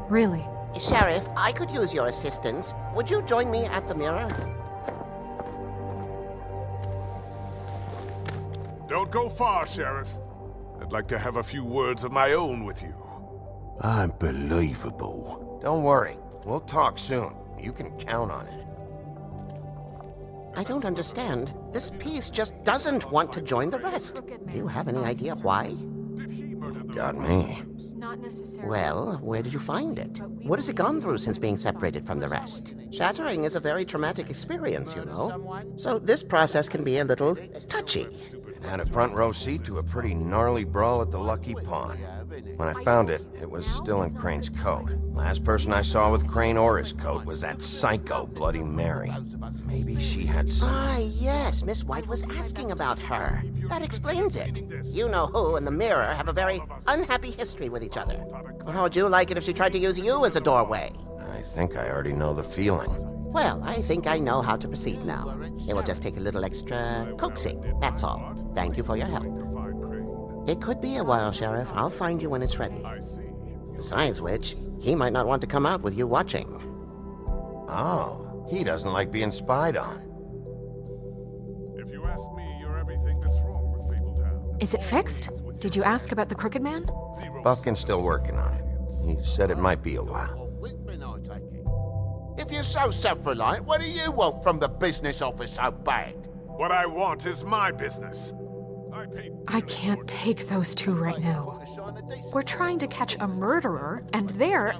Really. Sheriff, I could use your assistance. Would you join me at the mirror? Don't go far, Sheriff. I'd like to have a few words of my own with you. Unbelievable. Don't worry, we'll talk soon. You can count on it. I don't understand. This piece just doesn't want to join the rest. Do you have any idea why? Got me. Not necessarily. Well, where did you find it? What has it gone through since being separated from the rest? Shattering is a very traumatic experience, you know. So this process can be a little touchy. It had a front row seat to a pretty gnarly brawl at the Lucky Pawn. When I found it, it was still in Crane's coat. Last person I saw with Crane or his coat was that psycho Bloody Mary. Maybe she had some... Ah, yes, Miss White was asking about her. That explains it. You know who and the mirror have a very unhappy history with each other. How would you like it if she tried to use you as a doorway? I think I already know the feeling. Well, I think I know how to proceed now. It will just take a little extra coaxing, that's all. Thank you for your help. It could be a while, Sheriff. I'll find you when it's ready. Besides which, he might not want to come out with you watching. Oh, he doesn't like being spied on. If you ask me, you're everything that's wrong with Fabletown. Is it fixed? Did you ask about the Crooked Man? Buffkin's still working on it. He said it might be a while. If you're so self-reliant, what do you want from the business office so bad? What I want is my business. I I can't take those two right now. We're trying to catch a murderer, and they're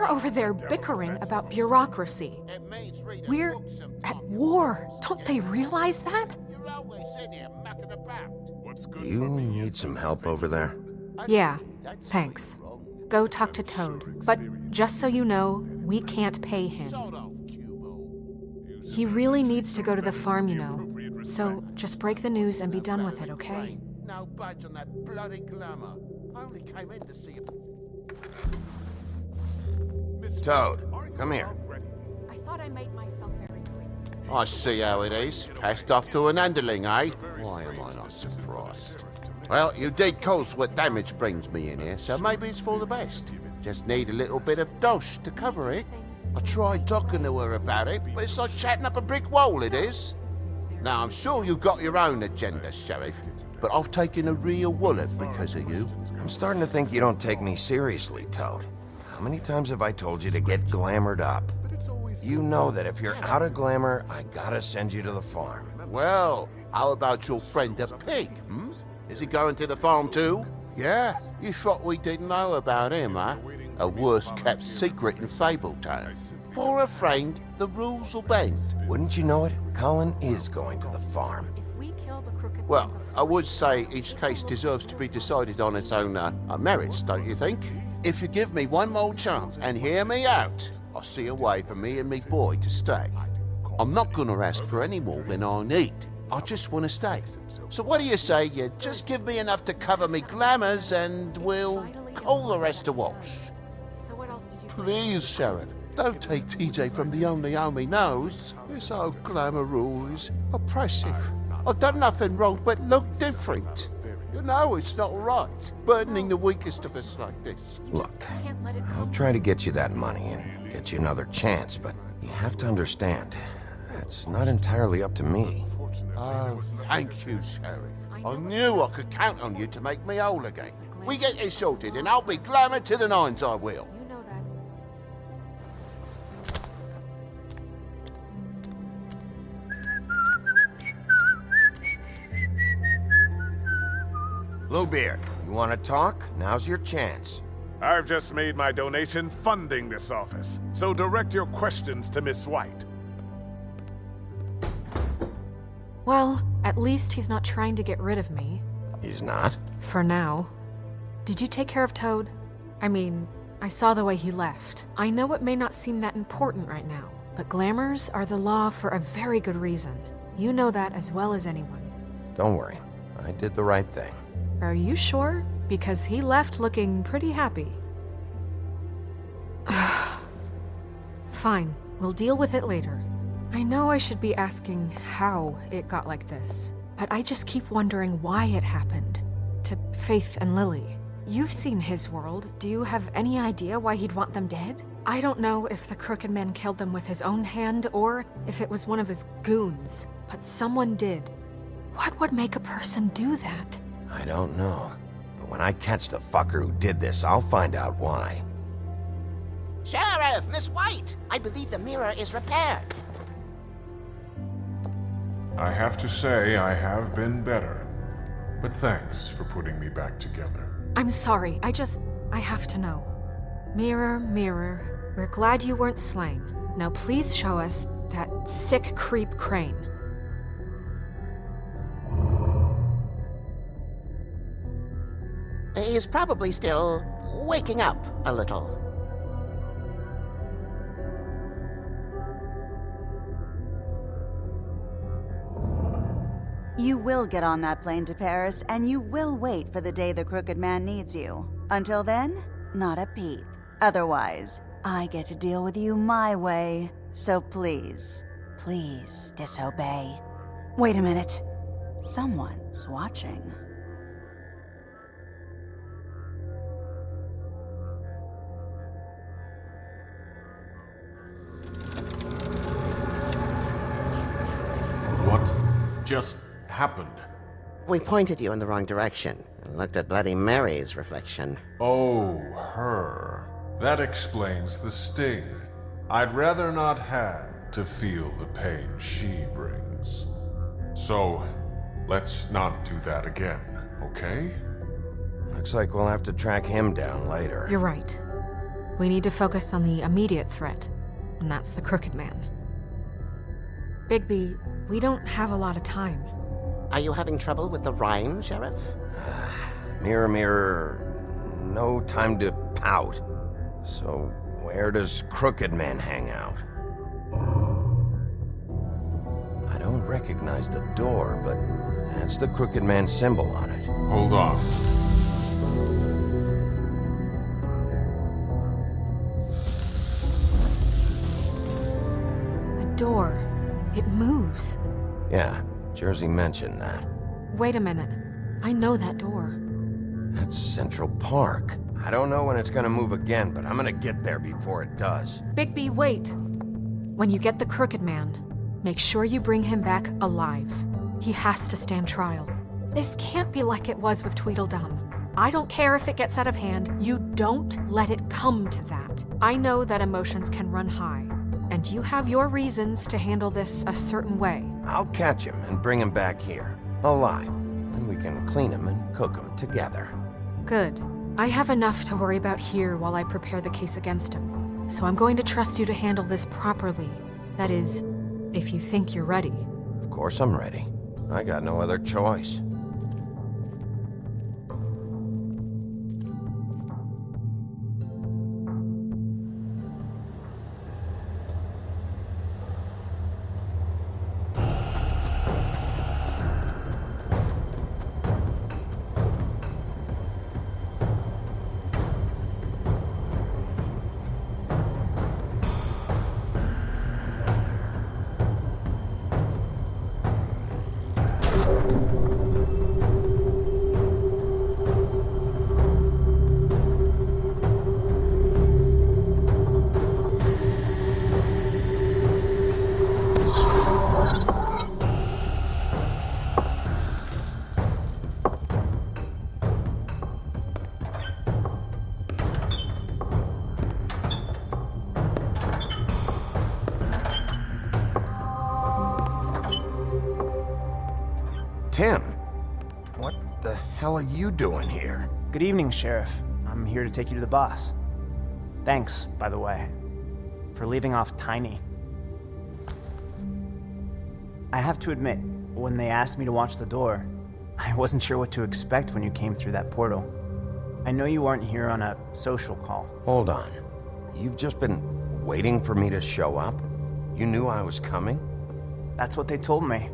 over there bickering about bureaucracy. We're at war. Don't they realize that? You need some help over there? Yeah, thanks. Go talk to Toad. But just so you know, we can't pay him. He really needs to go to the farm, you know. So just break the news and be done with it, okay? No budge on that bloody glamour. I only came in to see you. Toad, come here. I thought I made myself very clear. I see how it is. Passed off to an underling, eh? Why am I not surprised? Well, you did cause what damage brings me in here, so maybe it's for the best. Just need a little bit of dosh to cover it. I tried talking to her about it, but it's like chatting up a brick wall, it is. Now, I'm sure you've got your own agenda, Sheriff, but I've taken a real wallet because of you. I'm starting to think you don't take me seriously, Toad. How many times have I told you to get glamored up? You know that if you're out of glamour, I gotta send you to the farm. Well, how about your friend the pig, Is he going to the farm too? Yeah? You thought we didn't know about him, huh? A worst-kept secret in Fabletown. For a friend, the rules will bend. Wouldn't you know it? Colin is going to the farm. Well, I would say each case deserves to be decided on its own merits, don't you think? If you give me one more chance and hear me out, I'll see a way for me and me boy to stay. I'm not gonna ask for any more than I need. I just want to stay. So what do you say you just give me enough to cover me glamours and we'll call the rest a wash? So what else did you... Please, Sheriff, don't take TJ from the only home he knows. This old glamour rule is oppressive. I've done nothing wrong but look different. You know it's not right, burdening the weakest of us like this. Look, I'll try to get you that money and get you another chance, but you have to understand, it's not entirely up to me. Oh, thank you, Sheriff. I knew I could count on you to make me whole again. We get this sorted and I'll be glamour to the nines, I will. You know that. Bluebeard, you want to talk? Now's your chance. I've just made my donation funding this office, so direct your questions to Miss White. Well, at least he's not trying to get rid of me. He's not? For now. Did you take care of Toad? I mean, I saw the way he left. I know it may not seem that important right now, but glamours are the law for a very good reason. You know that as well as anyone. Don't worry. I did the right thing. Are you sure? Because he left looking pretty happy. Fine, we'll deal with it later. I know I should be asking how it got like this, but I just keep wondering why it happened. To Faith and Lily. You've seen his world. Do you have any idea why he'd want them dead? I don't know if the Crooked Man killed them with his own hand or if it was one of his goons, but someone did. What would make a person do that? I don't know. But when I catch the fucker who did this, I'll find out why. Sheriff, Miss White! I believe the mirror is repaired. I have to say I have been better. But thanks for putting me back together. I'm sorry, I have to know. Mirror, mirror, we're glad you weren't slain. Now please show us that sick creep Crane. He's probably still waking up a little. You will get on that plane to Paris, and you will wait for the day the Crooked Man needs you. Until then, not a peep. Otherwise, I get to deal with you my way. So please, please disobey. Wait a minute. Someone's watching. What just happened? We pointed you in the wrong direction and looked at Bloody Mary's reflection. Oh, her. That explains the sting. I'd rather not have to feel the pain she brings. So, Let's not do that again, okay? Looks like we'll have to track him down later. You're right. We need to focus on the immediate threat, and that's the Crooked Man. Bigby, we don't have a lot of time. Are you having trouble with the rhyme, Sheriff? Mirror, mirror, no time to pout. So, where does Crooked Man hang out? I don't recognize the door, but that's the Crooked Man symbol on it. Hold on. A door. It moves. Yeah, Jersey mentioned that. Wait a minute. I know that door. That's Central Park. I don't know when it's gonna move again, but I'm gonna get there before it does. Bigby, wait. When you get the Crooked Man, make sure you bring him back alive. He has to stand trial. This can't be like it was with Tweedledum. I don't care if it gets out of hand. You don't let it come to that. I know that emotions can run high, and you have your reasons to handle this a certain way. I'll catch him and bring him back here, alive. Then we can clean him and cook him together. Good. I have enough to worry about here while I prepare the case against him. So I'm going to trust you to handle this properly. That is, if you think you're ready. Of course I'm ready. I got no other choice. Tim, what the hell are you doing here? Good evening, Sheriff. I'm here to take you to the boss. Thanks, by the way, for leaving off Tiny. I have to admit, when they asked me to watch the door, I wasn't sure what to expect when you came through that portal. I know you weren't here on a social call. Hold on. You've just been waiting for me to show up? You knew I was coming? That's what they told me.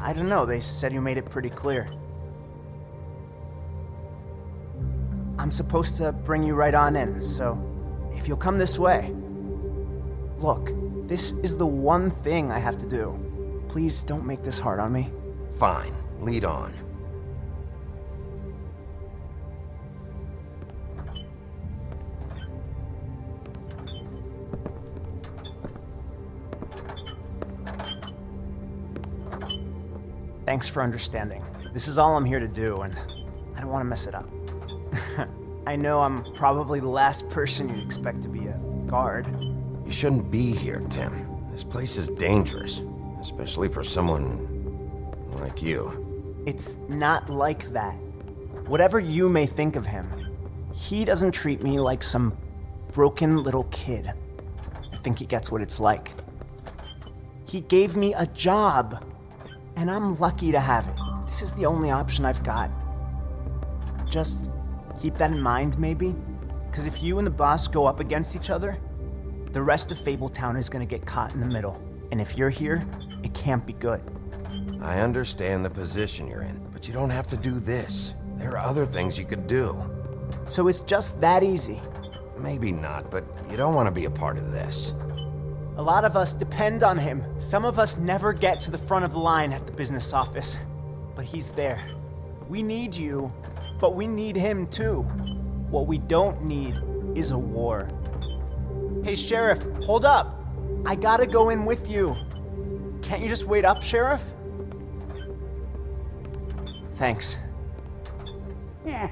I don't know, they said you made it pretty clear. I'm supposed to bring you right on in, so if you'll come this way. Look, this is the one thing I have to do. Please don't make this hard on me. Fine, lead on. Thanks for understanding. This is all I'm here to do, and I don't want to mess it up. I know I'm probably the last person you'd expect to be a guard. You shouldn't be here, Tim. This place is dangerous, especially for someone like you. It's not like that. Whatever you may think of him, he doesn't treat me like some broken little kid. I think he gets what it's like. He gave me a job, and I'm lucky to have it. This is the only option I've got. Just keep that in mind, maybe? Because if you and the boss go up against each other, the rest of Fabletown is gonna get caught in the middle. And if you're here, it can't be good. I understand the position you're in, but you don't have to do this. There are other things you could do. So it's just that easy? Maybe not, but you don't want to be a part of this. A lot of us depend on him. Some of us never get to the front of the line at the business office. But he's there. We need you, but we need him too. What we don't need is a war. Hey, Sheriff, hold up. I gotta go in with you. Can't you just wait up, Sheriff? Thanks. Am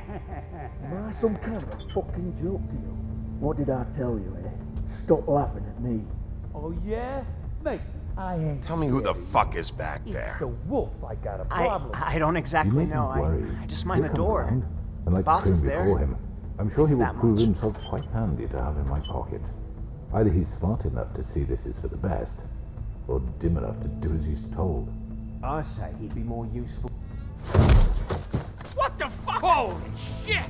I some kind of fucking joke to you? What did I tell you, eh? Stop laughing at me. Oh, yeah? Mate, I ain't Tell me who the scared. fuck is back It's there. the wolf I got a problem. I don't exactly know. I just mind the door. And The like boss is Crane there. before him, I'm sure he will That prove much. himself quite handy to have in my pocket. Either he's smart enough to see this is for the best, or dim enough to do as he's told. I say he'd be more useful. What the fuck? Holy shit!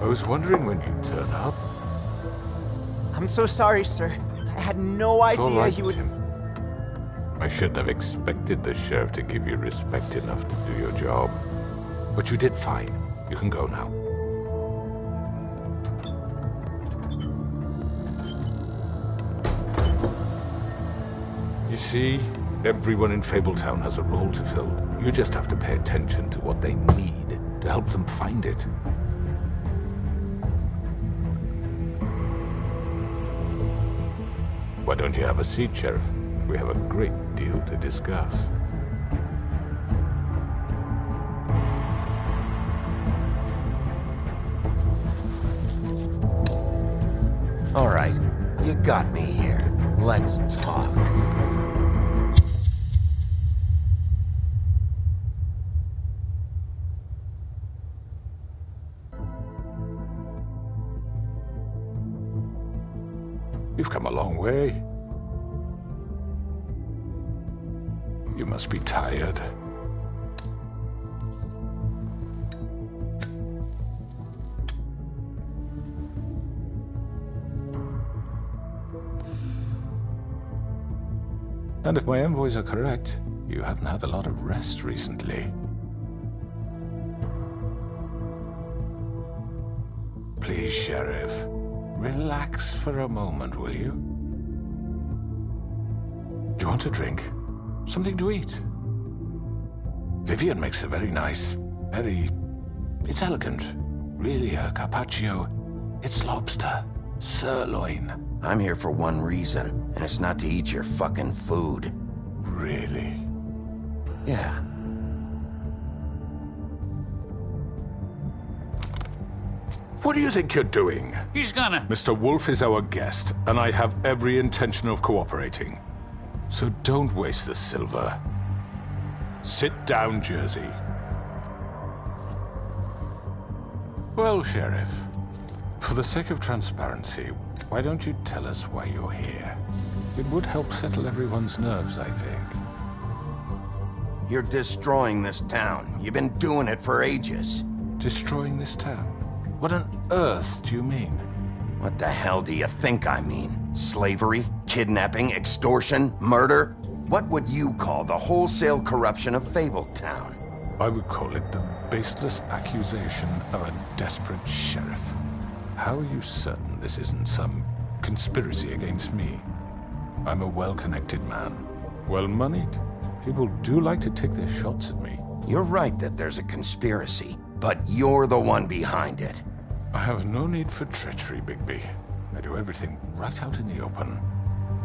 I was wondering when you'd turn up. I'm so sorry, sir. I had no It's all idea right, he would. Tim. I shouldn't have expected the sheriff to give you respect enough to do your job. But you did fine. You can go now. You see, everyone in Fabletown has a role to fill. You just have to pay attention to what they need to help them find it. Why don't you have a seat, Sheriff? We have a great deal to discuss. All right, you got me here. Let's talk. You've come a long way. You must be tired. And if my envoys are correct, you haven't had a lot of rest recently. Please, Sheriff, relax for a moment, will you? Do you want a drink? Something to eat? Vivian makes a very nice, it's elegant. Really a carpaccio. It's lobster, sirloin. I'm here for one reason, and it's not to eat your fucking food. Really? Yeah. What do you think you're doing? He's gonna... Mr. Wolf is our guest, and I have every intention of cooperating. So don't waste the silver. Sit down, Jersey. Well, Sheriff, for the sake of transparency, why don't you tell us why you're here? It would help settle everyone's nerves, I think. You're destroying this town. You've been doing it for ages. Destroying this town? What on earth do you mean? What the hell do you think I mean? Slavery? Kidnapping? Extortion? Murder? What would you call the wholesale corruption of Fabletown? I would call it the baseless accusation of a desperate sheriff. How are you certain this isn't some conspiracy against me? I'm a well-connected man, well-moneyed. People do like to take their shots at me. You're right that there's a conspiracy, but you're the one behind it. I have no need for treachery, Bigby. I do everything right out in the open.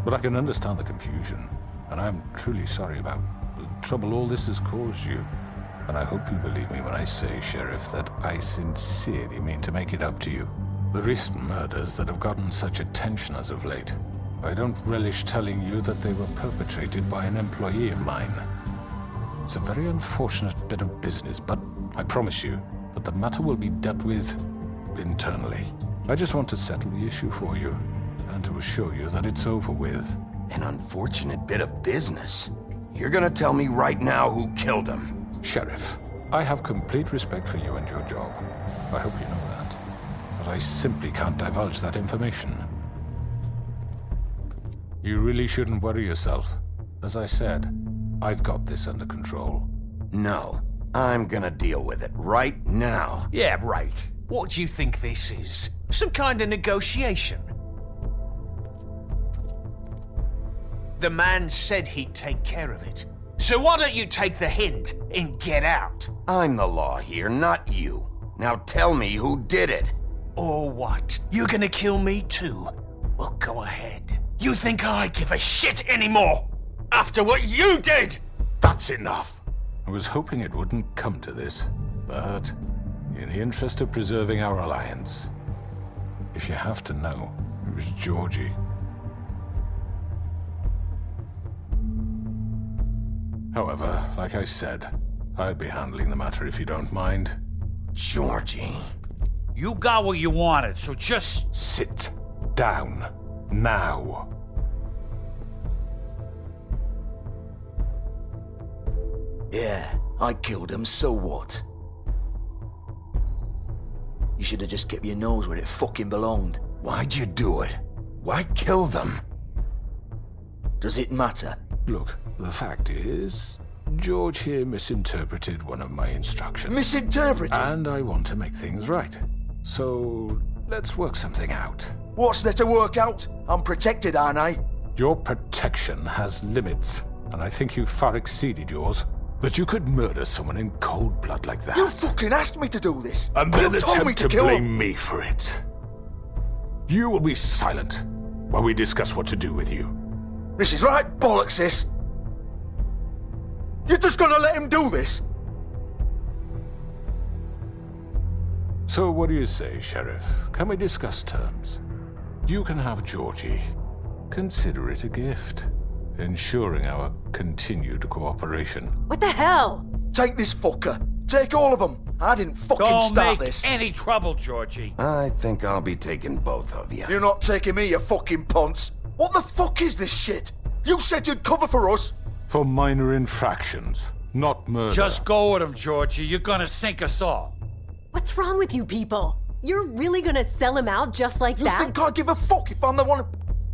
But I can understand the confusion, and I'm truly sorry about the trouble all this has caused you. And I hope you believe me when I say, Sheriff, that I sincerely mean to make it up to you. The recent murders that have gotten such attention as of late, I don't relish telling you that they were perpetrated by an employee of mine. It's a very unfortunate bit of business, but I promise you that the matter will be dealt with internally. I just want to settle the issue for you, and to assure you that it's over with. An unfortunate bit of business? You're gonna tell me right now who killed him? Sheriff, I have complete respect for you and your job. I hope you know that. But I simply can't divulge that information. You really shouldn't worry yourself. As I said, I've got this under control. No, I'm gonna deal with it right now. Yeah, right. What do you think this is? Some kind of negotiation? The man said he'd take care of it. So why don't you take the hint and get out? I'm the law here, not you. Now tell me who did it. Or what? You're gonna kill me too? Well, go ahead. You think I give a shit anymore? After what you did? That's enough. I was hoping it wouldn't come to this, but in the interest of preserving our alliance, if you have to know, it was Georgie. However, like I said, I'll be handling the matter if you don't mind. Georgie. You got what you wanted, so just... Sit down. Now. Yeah, I killed him, so what? You should have just kept your nose where it fucking belonged. Why'd you do it? Why kill them? Does it matter? Look, the fact is, George here misinterpreted one of my instructions. Misinterpreted? And I want to make things right. So, let's work something out. What's there to work out? I'm protected, aren't I? Your protection has limits, and I think you've far exceeded yours. That you could murder someone in cold blood like that. You fucking asked me to do this! And then you told me attempt to kill blame him. me for it. You will be silent while we discuss what to do with you. This is right bollocks, sis. You're just gonna let him do this? So what do you say, Sheriff? Can we discuss terms? You can have Georgie. Consider it a gift, ensuring our continued cooperation. What the hell? Take this fucker. Take all of them. I didn't fucking Don't start make this. any trouble, Georgie. I think I'll be taking both of you. You're not taking me, you fucking ponce. What the fuck is this shit? You said you'd cover for us. For minor infractions, not murder. Just go with him, Georgie. You're gonna sink us all. What's wrong with you people? You're really gonna sell him out just like that? You think I give a fuck if I'm the one...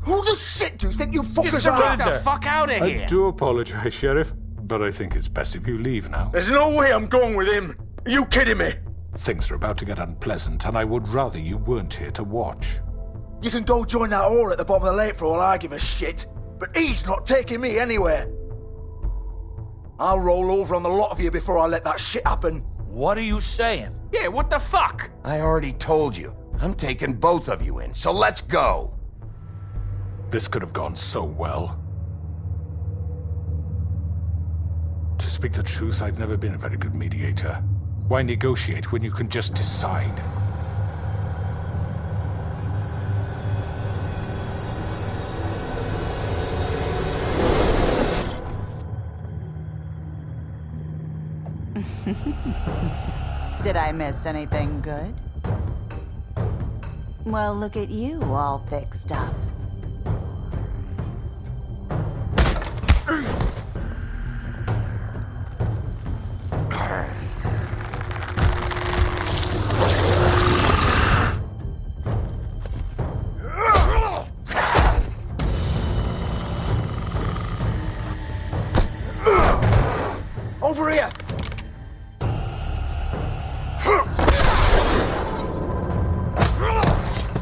Who the shit do you think you fuckers are? Get the fuck out of here! I do apologize, Sheriff, but I think it's best if you leave now. There's no way I'm going with him. Are you kidding me? Things are about to get unpleasant, and I would rather you weren't here to watch. You can go join that whore at the bottom of the lake for all I give a shit. But he's not taking me anywhere. I'll roll over on the lot of you before I let that shit happen. What are you saying? Yeah, what the fuck? I already told you. I'm taking both of you in, so let's go. This could have gone so well. To speak the truth, I've never been a very good mediator. Why negotiate when you can just decide? Did I miss anything good? Well, look at you, all fixed up. Over here!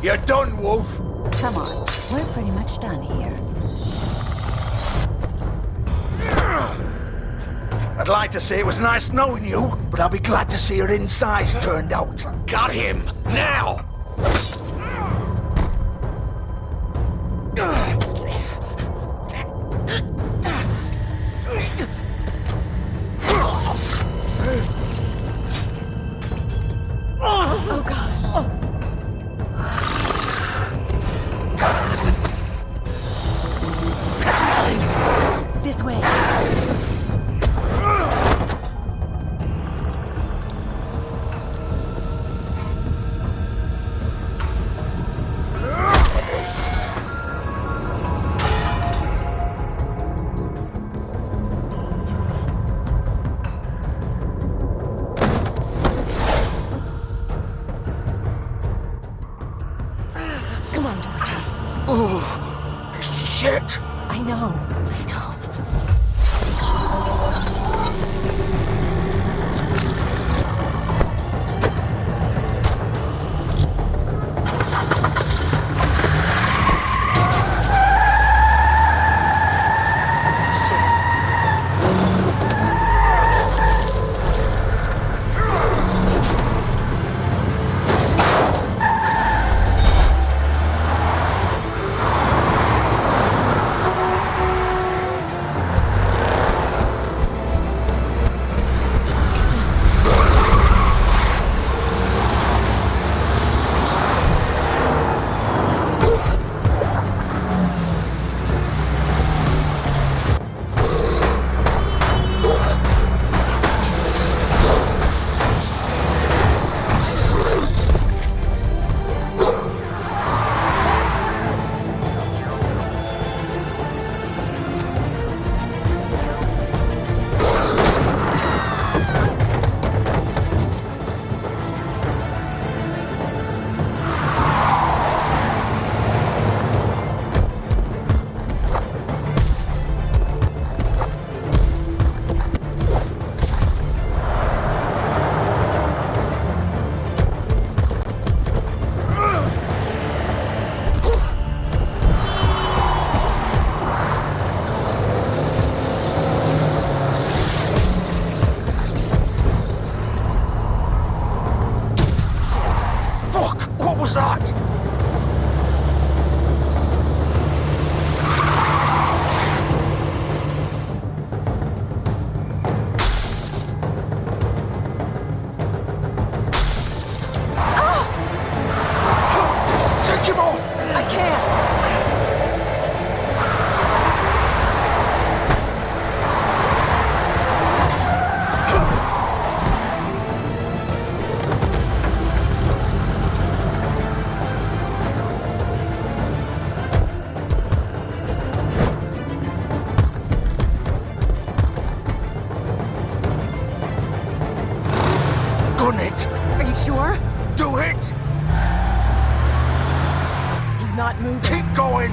You're done, Wolf! Come on, we're pretty much done here. I'd like to say it was nice knowing you, but I'll be glad to see your insides turned out. Got him! Now! Oh god. This way. Come on, Georgie. Oh, shit! I know. was that? Take him off! I can't. Gun it! Are you sure? Do it! He's not moving. Keep going!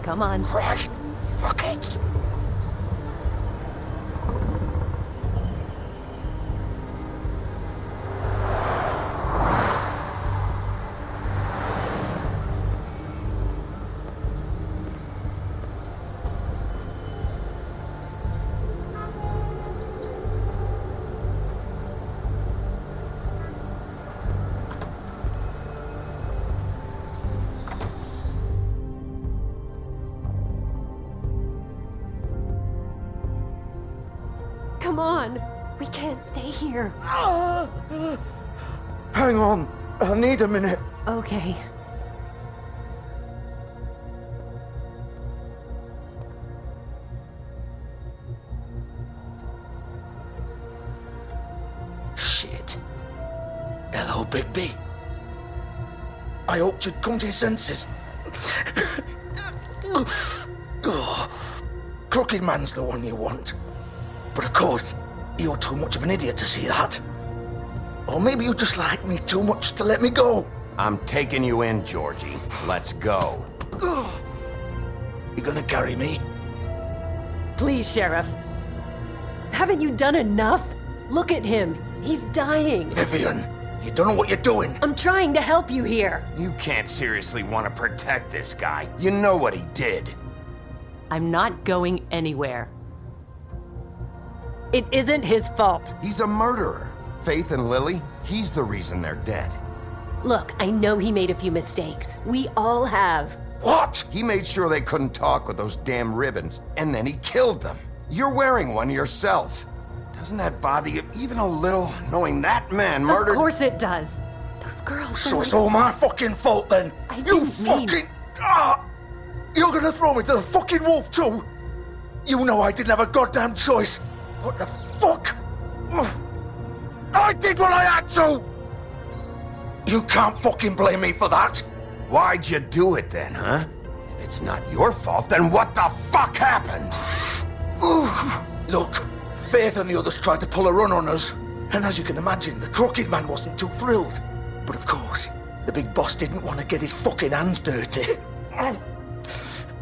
Come on. Right. Fuck it. Come on. We can't stay here. Hang on. I need a minute. Okay. Shit. Hello, Bigby. I hoped you'd come to your senses. Crooked Man's the one you want. But of course, you're too much of an idiot to see that. Or maybe you just like me too much to let me go. I'm taking you in, Georgie. Let's go. You gonna carry me? Please, Sheriff. Haven't you done enough? Look at him. He's dying. Vivian, you don't know what you're doing. I'm trying to help you here. You can't seriously want to protect this guy. You know what he did. I'm not going anywhere. It isn't his fault. He's a murderer. Faith and Lily, he's the reason they're dead. Look, I know he made a few mistakes. We all have. What? He made sure they couldn't talk with those damn ribbons, and then he killed them. You're wearing one yourself. Doesn't that bother you even a little, knowing that man murdered— Of course it does. Those girls— So it's all my fucking fault then? I You didn't mean— fucking— You're gonna throw me to the fucking wolf too? You know I didn't have a goddamn choice. What the fuck? I did what I had to! You can't fucking blame me for that. Why'd you do it then, huh? If it's not your fault, then what the fuck happened? Look, Faith and the others tried to pull a run on us. And as you can imagine, the Crooked Man wasn't too thrilled. But of course, the big boss didn't want to get his fucking hands dirty.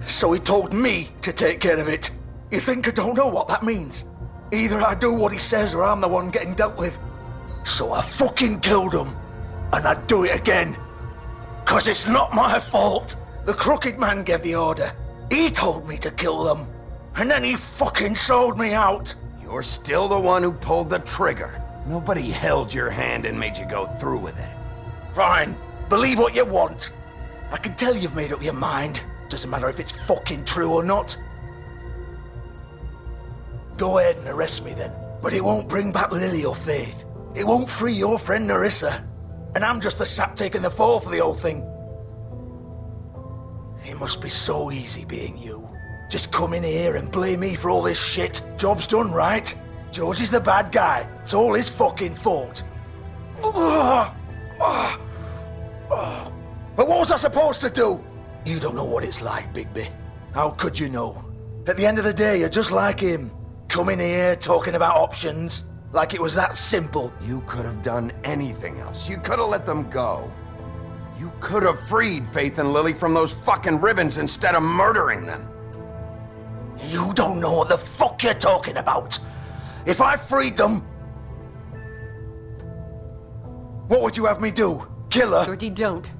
So he told me to take care of it. You think I don't know what that means? Either I do what he says or I'm the one getting dealt with. So I fucking killed him. And I'd do it again. 'Cause it's not my fault. The Crooked Man gave the order. He told me to kill them. And then he fucking sold me out. You're still the one who pulled the trigger. Nobody held your hand and made you go through with it. Fine. Believe what you want. I can tell you've made up your mind. Doesn't matter if it's fucking true or not. Go ahead and arrest me then. But it won't bring back Lily or Faith. It won't free your friend Nerissa. And I'm just the sap taking the fall for the whole thing. It must be so easy being you. Just come in here and blame me for all this shit. Job's done, right? George is the bad guy. It's all his fucking fault. But what was I supposed to do? You don't know what it's like, Bigby. How could you know? At the end of the day, you're just like him. Coming here, talking about options. Like it was that simple. You could have done anything else. You could have let them go. You could have freed Faith and Lily from those fucking ribbons instead of murdering them. You don't know what the fuck you're talking about. If I freed them... What would you have me do? killer. Georgie, don't.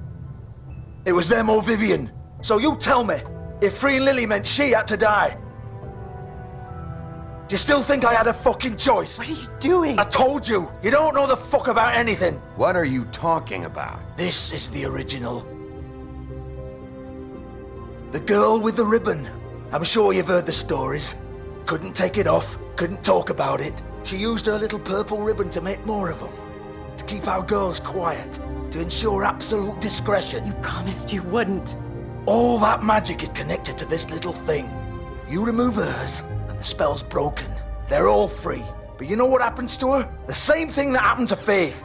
It was them or Vivian. So you tell me, if freeing Lily meant she had to die, do you still think I had a fucking choice? What are you doing? I told you, you don't know the fuck about anything. What are you talking about? This is the original. The girl with the ribbon. I'm sure you've heard the stories. Couldn't take it off, couldn't talk about it. She used her little purple ribbon to make more of them. To keep our girls quiet. To ensure absolute discretion. You promised you wouldn't. All that magic is connected to this little thing. You remove hers, and the spell's broken. They're all free. But you know what happens to her? The same thing that happened to Faith.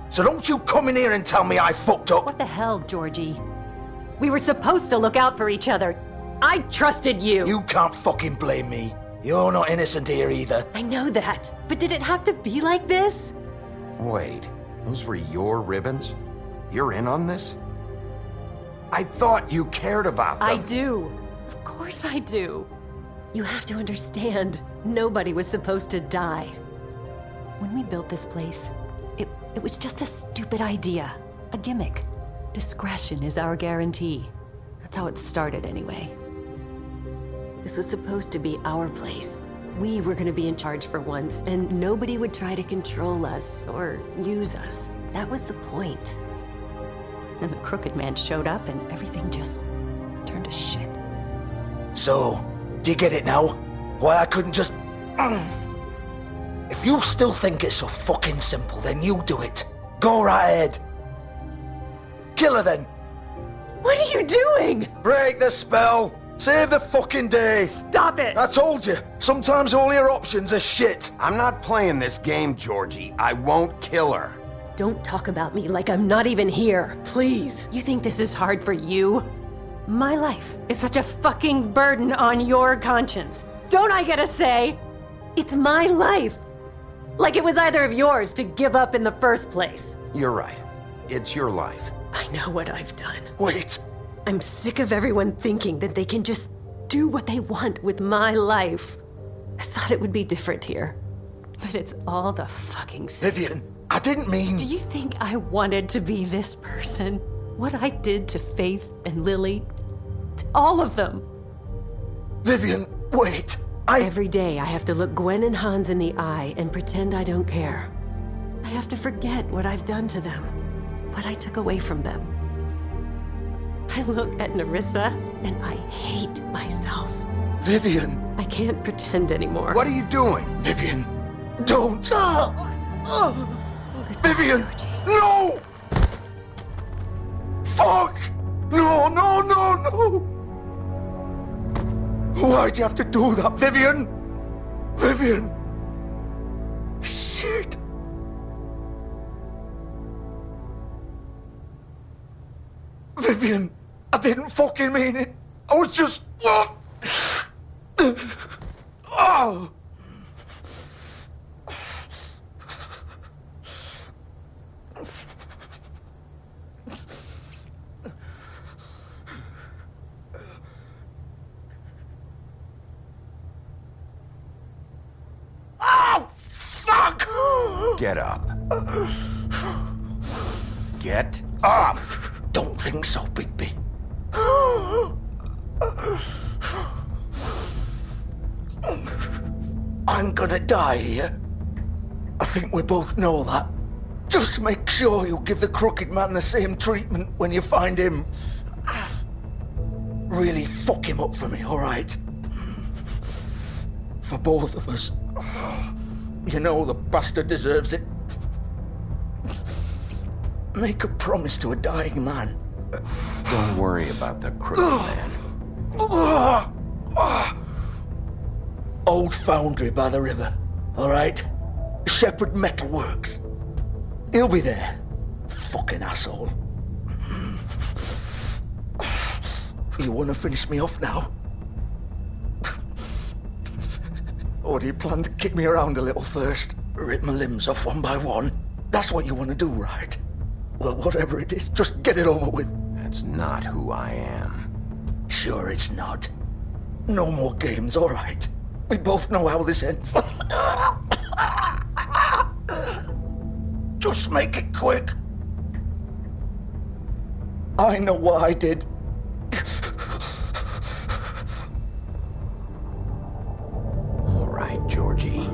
So don't you come in here and tell me I fucked up. What the hell, Georgie? We were supposed to look out for each other. I trusted you. You can't fucking blame me. You're not innocent here either. I know that. But did it have to be like this? Wait, those were your ribbons? You're in on this? I thought you cared about them. I do. Of course I do. You have to understand, nobody was supposed to die. When we built this place, it was just a stupid idea. A gimmick. Discretion is our guarantee. That's how it started anyway. This was supposed to be our place. We were gonna be in charge for once, and nobody would try to control us or use us. That was the point. Then the Crooked Man showed up and everything just turned to shit. So, do you get it now? Why I couldn't just... If you still think it's so fucking simple, then you do it. Go right ahead. Kill her then. What are you doing? Break the spell. Save the fucking day. Stop it. I told you. Sometimes all your options are shit. I'm not playing this game, Georgie. I won't kill her. Don't talk about me like I'm not even here. Please. You think this is hard for you? My life is such a fucking burden on your conscience. Don't I get a say? It's my life. Like it was either of yours to give up in the first place. You're right. It's your life. I know what I've done. Wait. I'm sick of everyone thinking that they can just do what they want with my life. I thought it would be different here. But it's all the fucking same. Vivian, I didn't mean... Do you think I wanted to be this person? What I did to Faith and Lily? To all of them? Vivian, wait. Every day I have to look Gwen and Hans in the eye and pretend I don't care. I have to forget what I've done to them. What I took away from them. I look at Nerissa and I hate myself. Vivian. I can't pretend anymore. What are you doing? Vivian, don't. Vivian, no! Fuck! No, no, no, no! Why'd you have to do that, Vivian? Vivian! Shit! Vivian, I didn't fucking mean it. I was just... Oh! Oh, fuck! Get up. Get up! Don't think so, Bigby. I'm gonna die here. I think we both know that. Just make sure you give the Crooked Man the same treatment when you find him. Really fuck him up for me, alright? For both of us. You know the bastard deserves it. Make a promise to a dying man. Don't worry about the Crooked Man. Old foundry by the river, alright? Shepherd Metalworks. He'll be there. Fucking asshole. You wanna finish me off now? Or do you plan to kick me around a little first? Rip my limbs off one by one? That's what you wanna do, right? Well, whatever it is, just get it over with. That's not who I am. Sure it's not. No more games, alright? We both know how this ends. Just make it quick. I know what I did. All right, Georgie.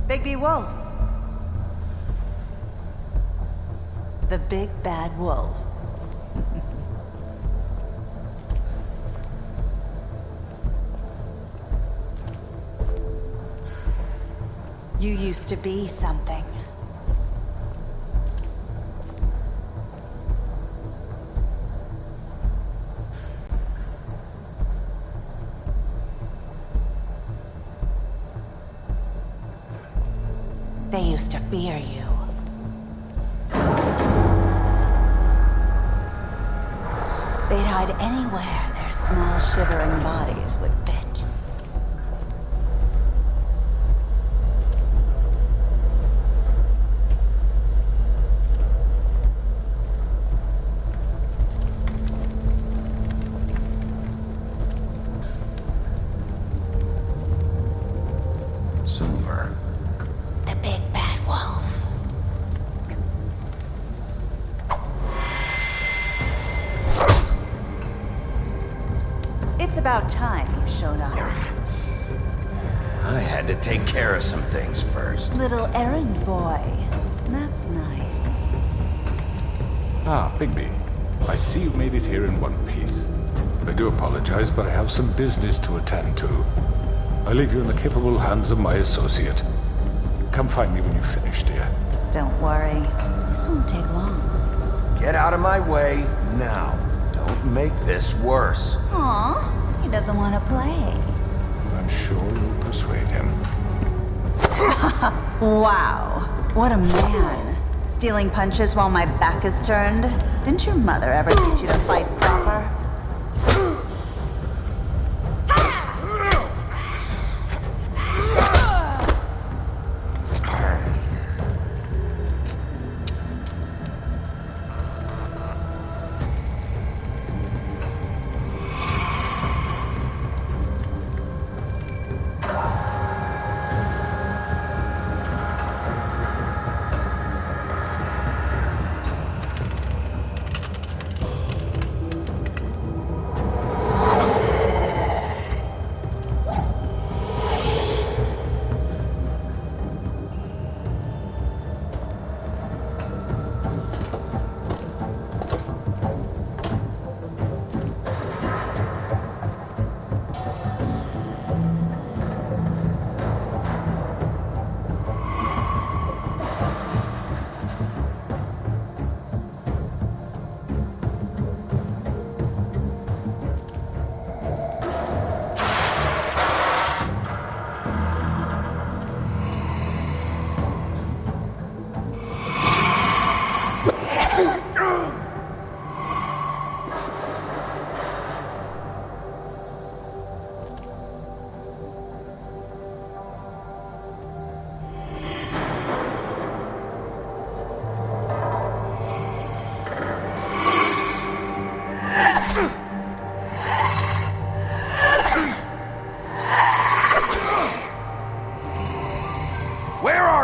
Bigby Wolf. The big bad wolf. You used to be something. They used to fear you. They'd hide anywhere their small, shivering bodies would fit. Silver. The big bad wolf. It's about time you showed up. I had to take care of some things first. Little errand boy. That's nice. Ah, Bigby. I see you made it here in one piece. I do apologize, but I have some business to attend to. I leave you in the capable hands of my associate. Come find me when you finish, dear. Don't worry. This won't take long. Get out of my way now. Don't make this worse. Aw, he doesn't want to play. I'm sure you'll persuade him. Wow, what a man. Stealing punches while my back is turned? Didn't your mother ever teach you to fight proper?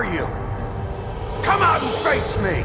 are you? Come out and face me!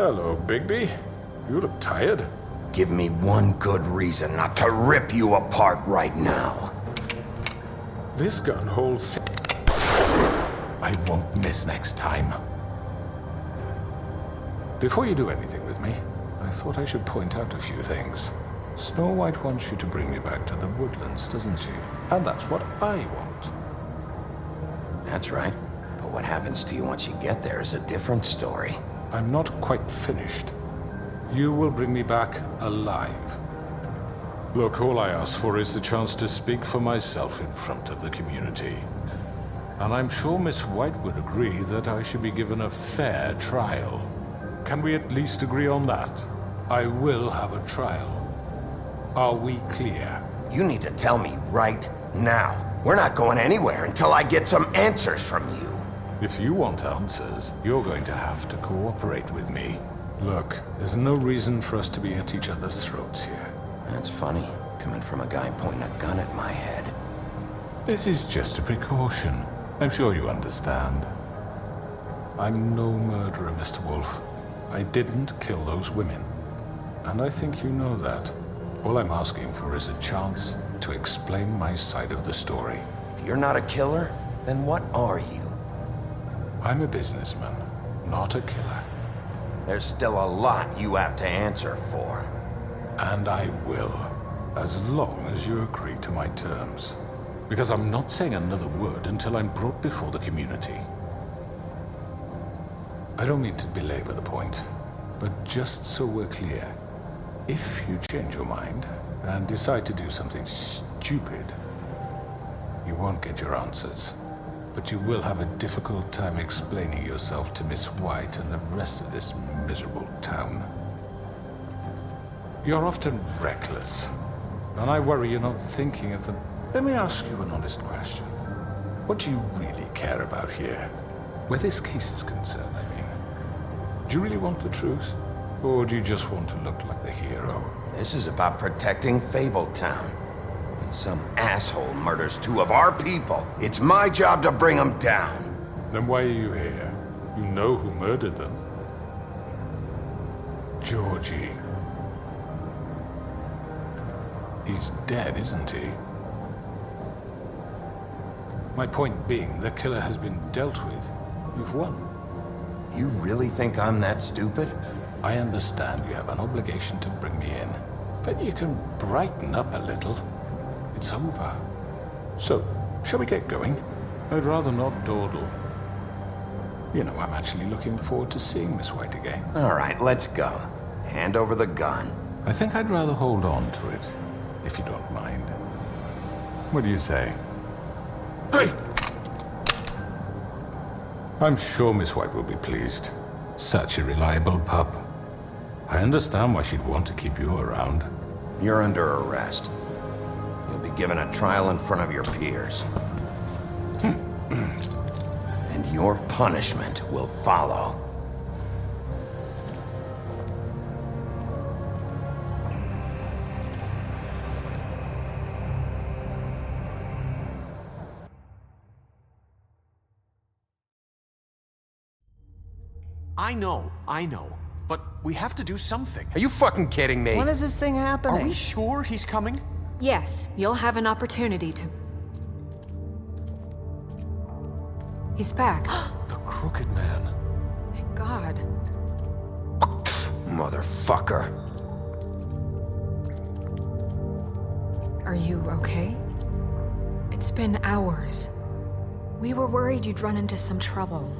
Hello, Bigby. You look tired. Give me one good reason not to rip you apart right now. This gun holds... I won't miss next time. Before you do anything with me, I thought I should point out a few things. Snow White wants you to bring me back to the woodlands, doesn't she? And that's what I want. That's right. But what happens to you once you get there is a different story. I'm not quite finished. You will bring me back alive. Look, all I ask for is the chance to speak for myself in front of the community. And I'm sure Miss White would agree that I should be given a fair trial. Can we at least agree on that? I will have a trial. Are we clear? You need to tell me right now. We're not going anywhere until I get some answers from you. If you want answers, you're going to have to cooperate with me. Look, there's no reason for us to be at each other's throats here. That's funny, coming from a guy pointing a gun at my head. This is just a precaution. I'm sure you understand. I'm no murderer, Mr. Wolf. I didn't kill those women. And I think you know that. All I'm asking for is a chance to explain my side of the story. If you're not a killer, then what are you? I'm a businessman, not a killer. There's still a lot you have to answer for. And I will, as long as you agree to my terms. Because I'm not saying another word until I'm brought before the community. I don't mean to belabor the point, but just so we're clear, if you change your mind and decide to do something stupid, you won't get your answers. But you will have a difficult time explaining yourself to Miss White and the rest of this miserable town. You're often reckless, and I worry you're not thinking of them. Let me ask you an honest question. What do you really care about here? Where this case is concerned, I mean. Do you really want the truth? Or do you just want to look like the hero? This is about protecting Fabletown. When some asshole murders two of our people, it's my job to bring them down. Then why are you here? You know who murdered them. Georgie. He's dead, isn't he? My point being, the killer has been dealt with. You've won. You really think I'm that stupid? I understand you have an obligation to bring me in, but you can brighten up a little. It's over. So, shall we get going? I'd rather not dawdle. You know, I'm actually looking forward to seeing Miss White again. All right, let's go. Hand over the gun. I think I'd rather hold on to it, if you don't mind. What do you say? Hey! I'm sure Miss White will be pleased. Such a reliable pup. I understand why she'd want to keep you around. You're under arrest. You'll be given a trial in front of your peers. And your punishment will follow. I know. But we have to do something. Are you fucking kidding me? When is this thing happening? Are we sure he's coming? Yes, you'll have an opportunity to... He's back. The Crooked Man. Thank God. Motherfucker. Are you okay? It's been hours. We were worried you'd run into some trouble.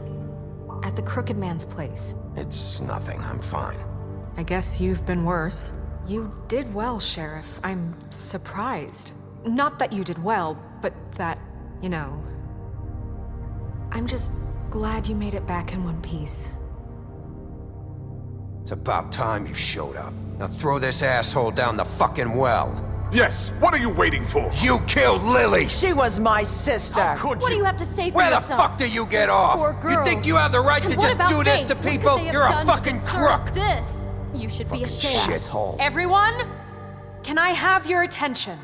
At the Crooked Man's place. It's nothing. I'm fine. I guess you've been worse. You did well, Sheriff. I'm surprised. Not that you did well, but that, you know... I'm just glad you made it back in one piece. It's about time you showed up. Now throw this asshole down the fucking well. Yes, what are you waiting for? You killed Lily! She was my sister! How could you? What do you have to say for Where yourself? the fuck do you get off? Poor girls. You think you have the right And to what just about do this Faith? to What could people? they have You're a done to fucking deserve crook! This. You should be ashamed. Shithole. Everyone, can I have your attention?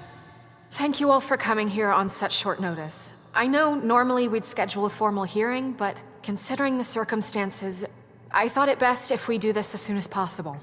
Thank you all for coming here on such short notice. I know normally we'd schedule a formal hearing, but considering the circumstances, I thought it best if we do this as soon as possible.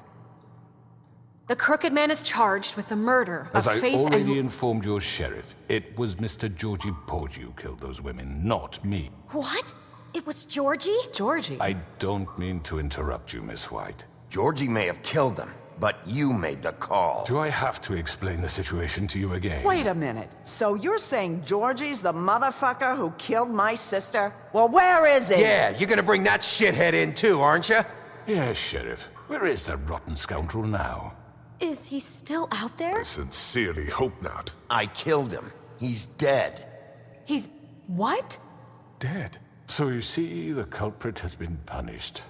The Crooked Man is charged with the murder As of I Faith already and... informed your sheriff, it was Mr. Georgie Porgy who killed those women, not me. What? It was Georgie? Georgie? I don't mean to interrupt you, Miss White. Georgie may have killed them, but you made the call. Do I have to explain the situation to you again? Wait a minute. So you're saying Georgie's the motherfucker who killed my sister? Well, where is he? Yeah, you're gonna bring that shithead in too, aren't you? Yes, Sheriff. Where is that rotten scoundrel now? Is he still out there? I sincerely hope not. I killed him. He's dead. He's... what? Dead. So you see, the culprit has been punished.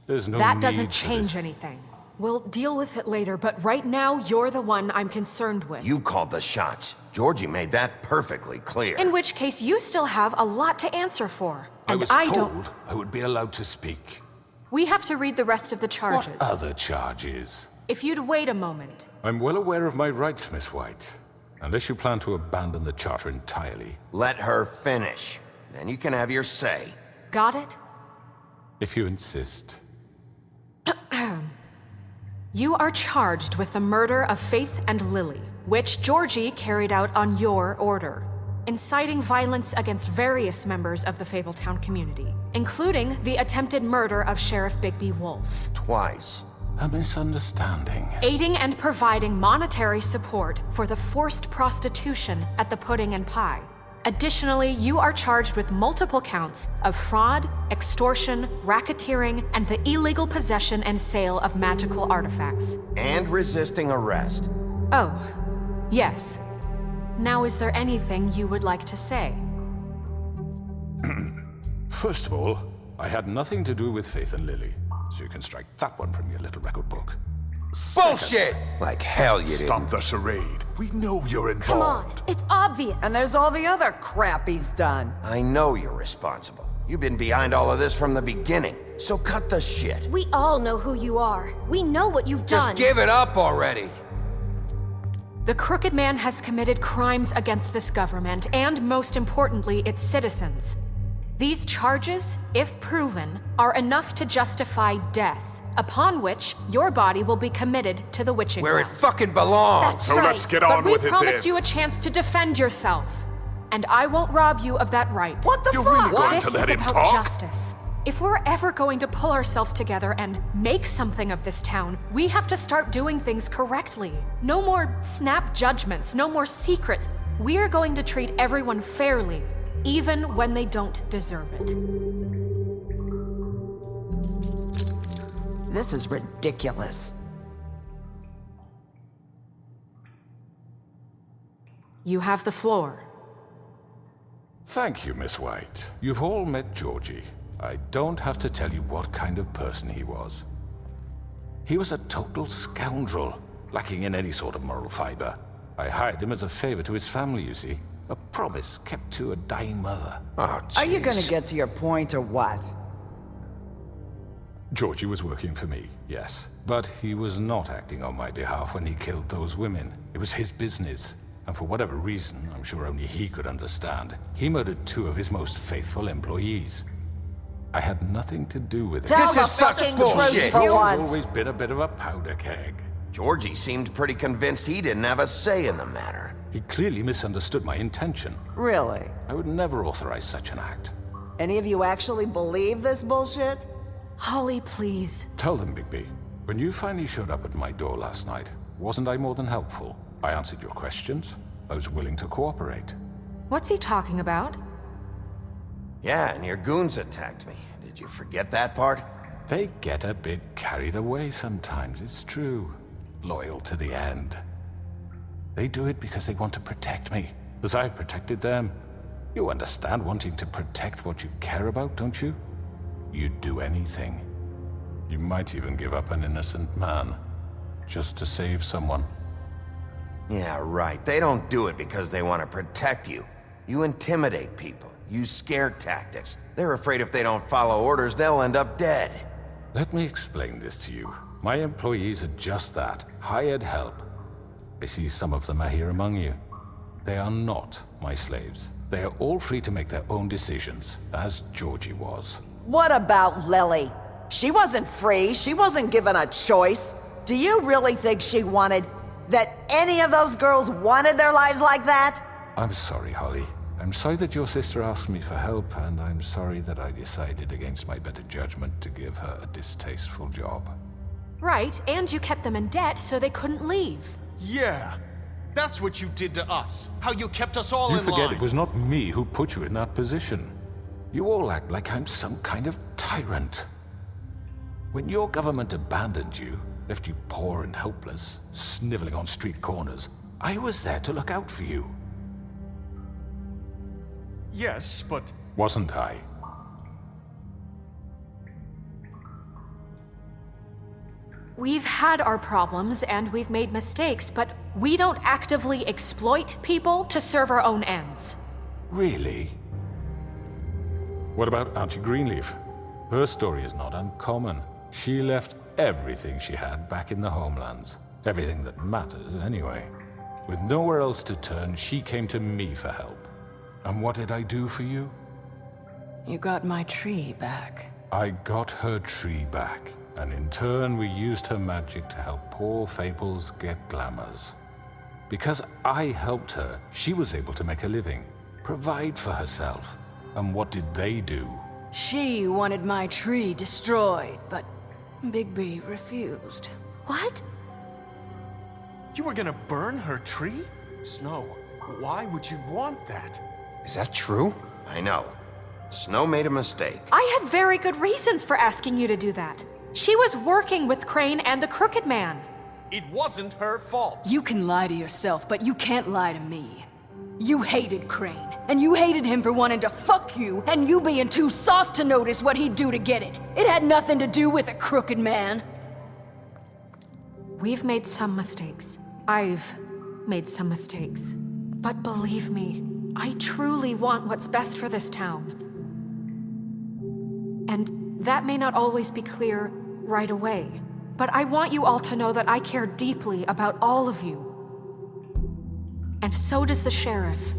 There's no That need doesn't for change this. anything. We'll deal with it later, but right now, you're the one I'm concerned with. You called the shots. Georgie made that perfectly clear. In which case, you still have a lot to answer for. I And was don't... told I would be allowed to speak. We have to read the rest of the charges. What other charges? If you'd wait a moment. I'm well aware of my rights, Miss White. Unless you plan to abandon the charter entirely. Let her finish. Then you can have your say. Got it? If you insist. You are charged with the murder of Faith and Lily, which Georgie carried out on your order, inciting violence against various members of the Fabletown community, including the attempted murder of Sheriff Bigby Wolf. Twice. A misunderstanding. Aiding and providing monetary support for the forced prostitution at the Pudding and Pie. Additionally, you are charged with multiple counts of fraud, extortion, racketeering, and the illegal possession and sale of magical artifacts. And resisting arrest. Oh, yes. Now, is there anything you would like to say? First of all, I had nothing to do with Faith and Lily, so you can strike that one from your little record book. Bullshit! Like hell you didn't. Stop the charade. We know you're involved. Come on, it's obvious. And there's all the other crap he's done. I know you're responsible. You've been behind all of this from the beginning. So cut the shit. We all know who you are. We know what you've done. Just give it up already. The Crooked Man has committed crimes against this government and, most importantly, its citizens. These charges, if proven, are enough to justify death, upon which your body will be committed to the witching Where it well. fucking belongs. That's So right. let's get on But we with it promised then. you a chance to defend yourself, and I won't rob you of that right. What the You're fuck? really going This to let is him about talk? justice. If we're ever going to pull ourselves together and make something of this town, we have to start doing things correctly. No more snap judgments, no more secrets. We are going to treat everyone fairly, even when they don't deserve it. This is ridiculous. You have the floor. Thank you, Miss White. You've all met Georgie. I don't have to tell you what kind of person he was. He was a total scoundrel, lacking in any sort of moral fiber. I hired him as a favor to his family, you see. A promise kept to a dying mother. Oh, Are you gonna jeez. get to your point or what? Georgie was working for me, yes. But he was not acting on my behalf when he killed those women. It was his business. And for whatever reason, I'm sure only he could understand, he murdered 2 of his most faithful employees. I had nothing to do with it. Tell This the is such fucking bullshit. truth for He's once. always been a bit of a powder keg. Georgie seemed pretty convinced he didn't have a say in the matter. He clearly misunderstood my intention. Really? I would never authorize such an act. Any of you actually believe this bullshit? Holly, please. Tell them, Bigby. When you finally showed up at my door last night, wasn't I more than helpful? I answered your questions. I was willing to cooperate. What's he talking about? Yeah, and your goons attacked me. Did you forget that part? They get a bit carried away sometimes, it's true. Loyal to the end. They do it because they want to protect me, as I've protected them. You understand wanting to protect what you care about, don't you? You'd do anything. You might even give up an innocent man, just to save someone. Yeah, right. They don't do it because they want to protect you. You intimidate people, use scare tactics. They're afraid if they don't follow orders, they'll end up dead. Let me explain this to you. My employees are just that, hired help. I see some of them are here among you. They are not my slaves. They are all free to make their own decisions, as Georgie was. What about Lily? She wasn't free. She wasn't given a choice. Do you really think she wanted... that any of those girls wanted their lives like that? I'm sorry, Holly. I'm sorry that your sister asked me for help, and I'm sorry that I decided against my better judgment to give her a distasteful job. Right, and you kept them in debt so they couldn't leave. Yeah, that's what you did to us. How you kept us all You in forget line. it was not me who put you in that position. You all act like I'm some kind of tyrant. When your government abandoned you, left you poor and helpless, sniveling on street corners, I was there to look out for you. Yes, but... Wasn't I? We've had our problems and we've made mistakes, but we don't actively exploit people to serve our own ends. Really? What about Auntie Greenleaf? Her story is not uncommon. She left everything she had back in the homelands. Everything that mattered, anyway. With nowhere else to turn, she came to me for help. And what did I do for you? You got my tree back. I got her tree back, and in turn we used her magic to help poor Fables get glamours. Because I helped her, she was able to make a living, provide for herself. And what did they do? She wanted my tree destroyed, but Bigby refused. What? You were gonna burn her tree? Snow, why would you want that? Is that true? I know. Snow made a mistake. I had very good reasons for asking you to do that. She was working with Crane and the Crooked Man. It wasn't her fault. You can lie to yourself, but you can't lie to me. You hated Crane, and you hated him for wanting to fuck you, and you being too soft to notice what he'd do to get it. It had nothing to do with a Crooked Man. We've made some mistakes. I've made some mistakes. But believe me, I truly want what's best for this town. And that may not always be clear right away, but I want you all to know that I care deeply about all of you. And so does the sheriff.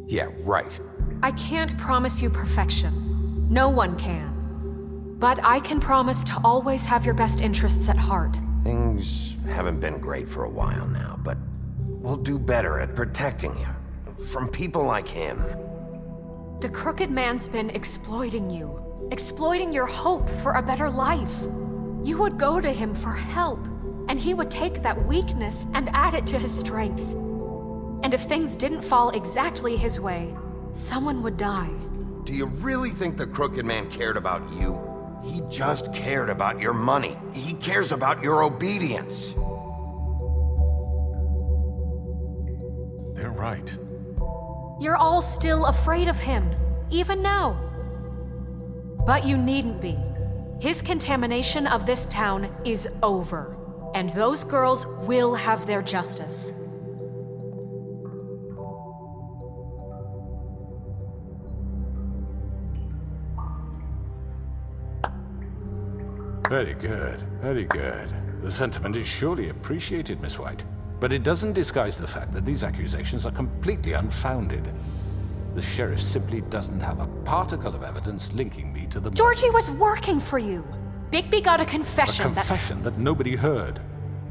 Yeah, right. I can't promise you perfection. No one can. But I can promise to always have your best interests at heart. Things haven't been great for a while now, but we'll do better at protecting you. From people like him. The Crooked Man's been exploiting you. Exploiting your hope for a better life. You would go to him for help, and he would take that weakness and add it to his strength. And if things didn't fall exactly his way, someone would die. Do you really think the Crooked Man cared about you? He just cared about your money. He cares about your obedience. They're right. You're all still afraid of him, even now. But you needn't be. His contamination of this town is over, and those girls will have their justice. Very good, very good. The sentiment is surely appreciated, Miss White. But it doesn't disguise the fact that these accusations are completely unfounded. The sheriff simply doesn't have a particle of evidence linking me to the Georgie murders. was working for you. Bigby got a confession. A confession that nobody heard.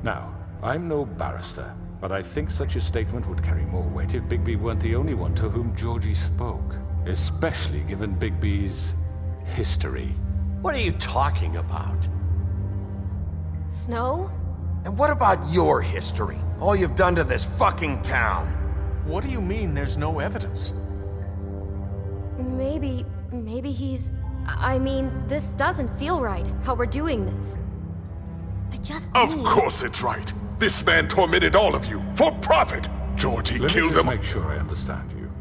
Now, I'm no barrister, but I think such a statement would carry more weight if Bigby weren't the only one to whom Georgie spoke. Especially given Bigby's history. What are you talking about? Snow? And what about your history? All you've done to this fucking town. What do you mean there's no evidence? Maybe he's... I mean, this doesn't feel right, how we're doing this. I just Of need... course it's right. This man tormented all of you for profit. Georgie Let me killed just him. make sure I understand you.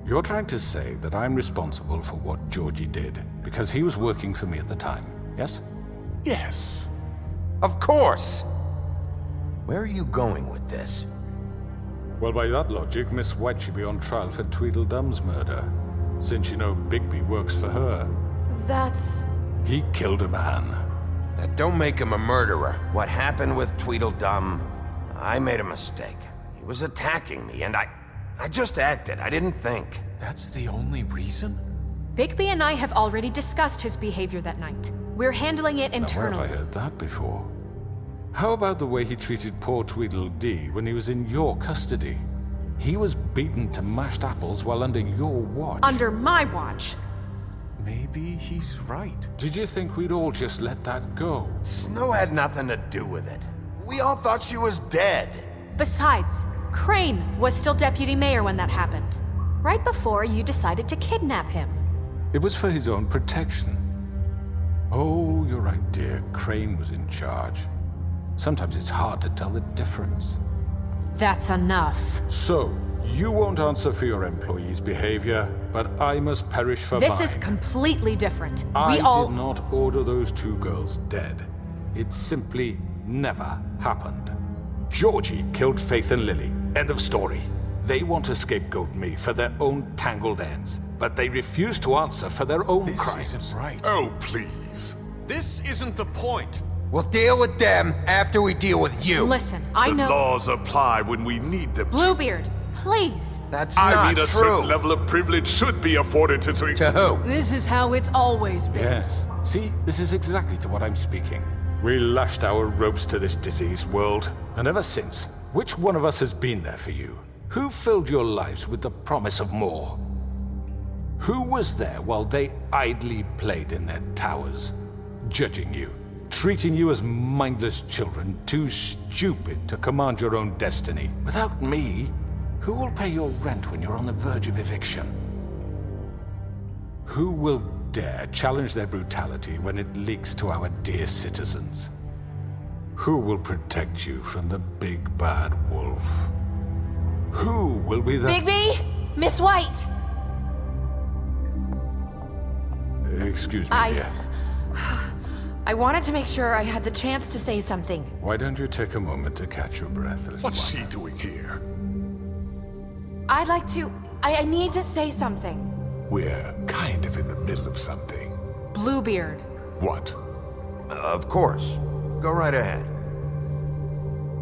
You're trying to say that I'm responsible for what Georgie did because he was working for me at the time, yes? Yes. Of course. Where are you going with this? Well, by that logic, Miss White should be on trial for Tweedledum's murder, since you know Bigby works for her. That's... He killed a man. That don't make him a murderer. What happened with Tweedledum, I made a mistake. He was attacking me, and I just acted. I didn't think. That's the only reason? Bigby and I have already discussed his behavior that night. We're handling it Now, where internally. have I heard that before? How about the way he treated poor Tweedledee when he was in your custody? He was beaten to mashed apples while under your watch. Under my watch. Maybe he's right. Did you think we'd all just let that go? Snow had nothing to do with it. We all thought she was dead. Besides, Crane was still deputy mayor when that happened. Right before you decided to kidnap him. It was for his own protection. Oh, you're right, dear. Crane was in charge. Sometimes it's hard to tell the difference. That's enough. So, you won't answer for your employees' behavior, but I must perish for This mine. is completely different. I We all... did not order those two girls dead. It simply never happened. Georgie killed Faith and Lily. End of story. They want to scapegoat me for their own tangled ends, but they refuse to answer for their own crimes. This isn't right. Oh, please. This isn't the point. We'll deal with them after we deal with you. Listen, I know... The laws apply when we need them to. Bluebeard, please. That's I not mean, a true. certain level of privilege should be afforded to... To who? This is how it's always been. Yes. See, this is exactly to what I'm speaking. We lashed our ropes to this diseased world, and ever since, which one of us has been there for you? Who filled your lives with the promise of more? Who was there while they idly played in their towers, judging you, treating you as mindless children, too stupid to command your own destiny? Without me, who will pay your rent when you're on the verge of eviction? Who will dare challenge their brutality when it leaks to our dear citizens? Who will protect you from the big bad wolf? Who will be the... Bigby! Miss White! Excuse me, dear. I wanted to make sure I had the chance to say something. Why don't you take a moment to catch your breath a little What's while? she doing here? I'd like to... I need to say something. We're kind of in the middle of something. Bluebeard. What? Of course. Go right ahead.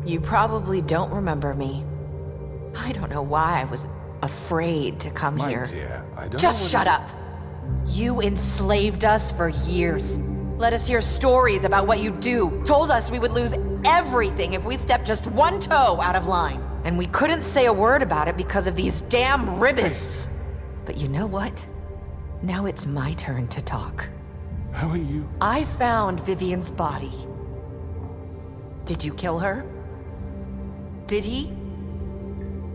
You probably don't remember me. I don't know why I was afraid to come My here. dear, I don't Just know shut up. You enslaved us for years. Let us hear stories about what you do. Told us we would lose everything if we stepped just one toe out of line. And we couldn't say a word about it because of these damn ribbons. But you know what? Now it's my turn to talk. How are you? I found Vivian's body. Did you kill her? Did he?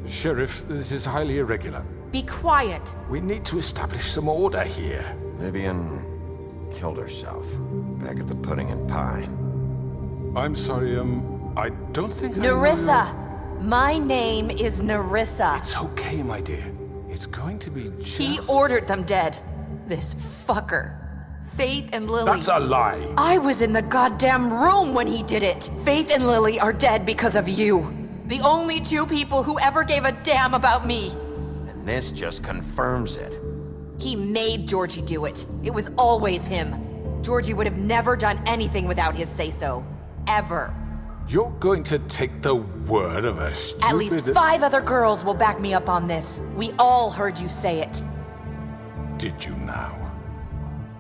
Sheriff, this is highly irregular. Be quiet. We need to establish some order here. Vivian killed herself back at the Pudding and Pie. I'm sorry, I don't think Nerissa! My name is Nerissa. It's okay, my dear. It's going to be just... He ordered them dead. This fucker. Faith and Lily. That's a lie. I was in the goddamn room when he did it. Faith and Lily are dead because of you. The only two people who ever gave a damn about me. And this just confirms it. He made Georgie do it. It was always him. Georgie would have never done anything without his say-so. Ever. You're going to take the word of a stupid... At least 5 other girls will back me up on this. We all heard you say it. Did you now?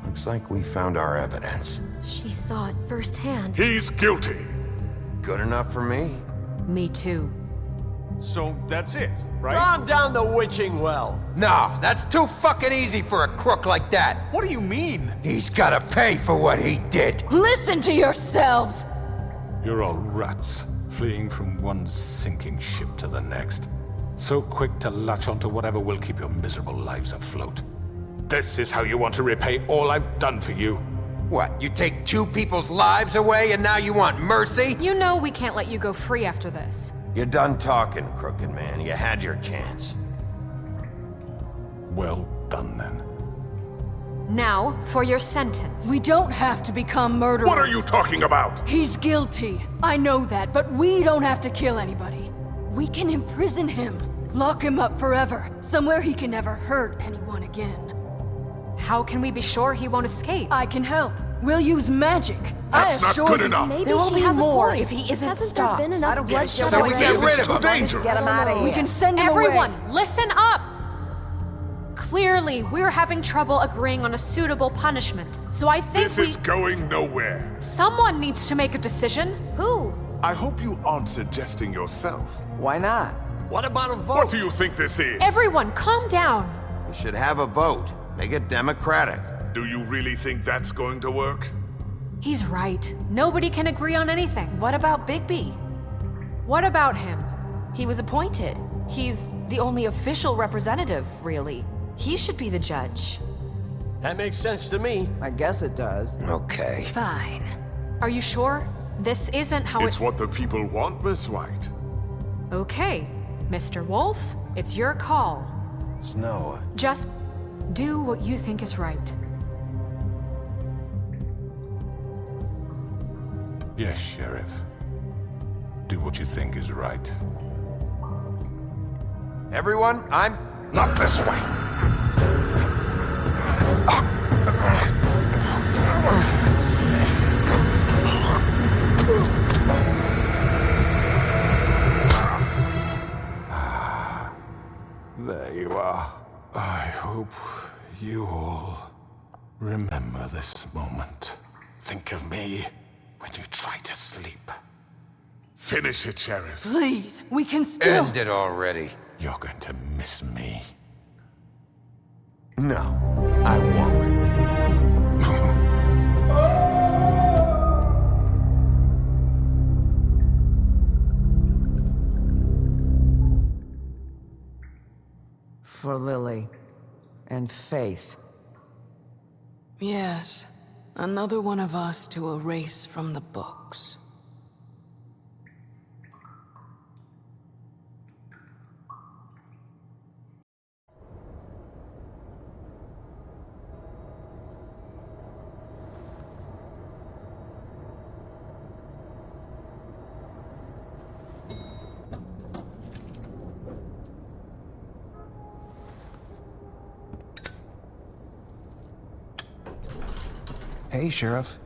Looks like we found our evidence. She saw it firsthand. He's guilty. Good enough for me? Me too. So that's it, right? Calm down the witching well. No, that's too fucking easy for a crook like that. What do you mean? He's gotta pay for what he did. Listen to yourselves! You're all rats, fleeing from one sinking ship to the next. So quick to latch onto whatever will keep your miserable lives afloat. This is how you want to repay all I've done for you. What, you take 2 people's lives away and now you want mercy? You know we can't let you go free after this. You're done talking, Crooked Man. You had your chance. Well done, then. Now, for your sentence. We don't have to become murderers. What are you talking about? He's guilty. I know that, but we don't have to kill anybody. We can imprison him. Lock him up forever. Somewhere he can never hurt anyone again. How can we be sure he won't escape? I can help. We'll use magic. That's not good enough. Maybe There will she be has more a point. if he isn't Hasn't stopped. there been enough bloodshed So we already? get rid It's of too him. dangerous. Get him out of here. We can send him Everyone, away. listen up! Clearly, we're having trouble agreeing on a suitable punishment. So I think This is going nowhere. Someone needs to make a decision. Who? I hope you aren't suggesting yourself. Why not? What about a vote? What do you think this is? Everyone, calm down. We should have a vote. Make it democratic. Do you really think that's going to work? He's right. Nobody can agree on anything. What about Bigby? What about him? He was appointed. He's the only official representative, really. He should be the judge. That makes sense to me. I guess it does. Okay. Fine. Are you sure? This isn't how It's what the people want, Miss White. Okay, Mr. Wolf, it's your call. Snow. Just do what you think is right. Yes, Sheriff. Do what you think is right. Everyone, I'm... Not this way. There you are. I hope you all remember this moment. Think of me when you try to sleep. Finish it, Sheriff. Please, we can still. End it already. You're going to miss me. No, I won't. For Lily and Faith. Yes, another one of us to erase from the books. Hey, Sheriff.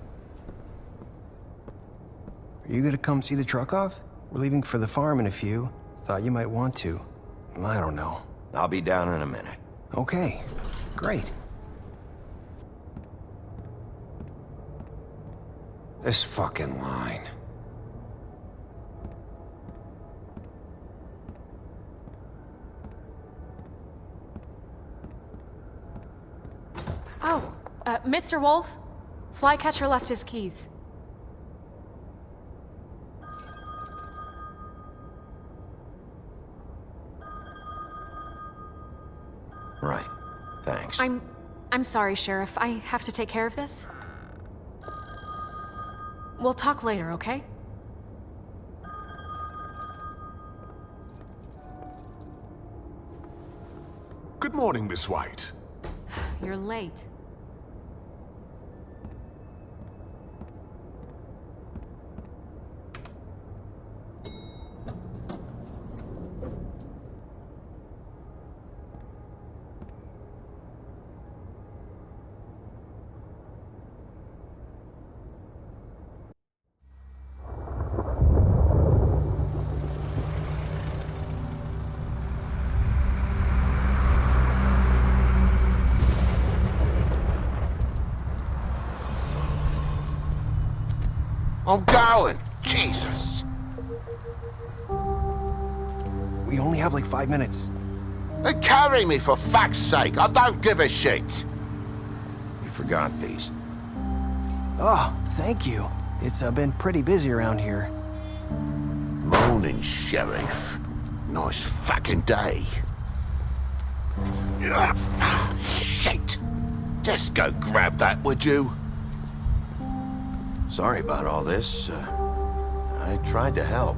Are you gonna come see the truck off? We're leaving for the farm in a few. Thought you might want to. I don't know. I'll be down in a minute. Okay, great. This fucking line. Oh, Mr. Wolf? Flycatcher left his keys. Right. Thanks. I'm sorry, Sheriff. I have to take care of this. We'll talk later, okay? Good morning, Miss White. You're late. I'm going. Jesus. We only have like 5 minutes. Carry me, for fuck's sake. I don't give a shit. You forgot these. Oh, thank you. It's been pretty busy around here. Morning, Sheriff. Nice fucking day. Shit. Just go grab that, would you? Sorry about all this. I tried to help.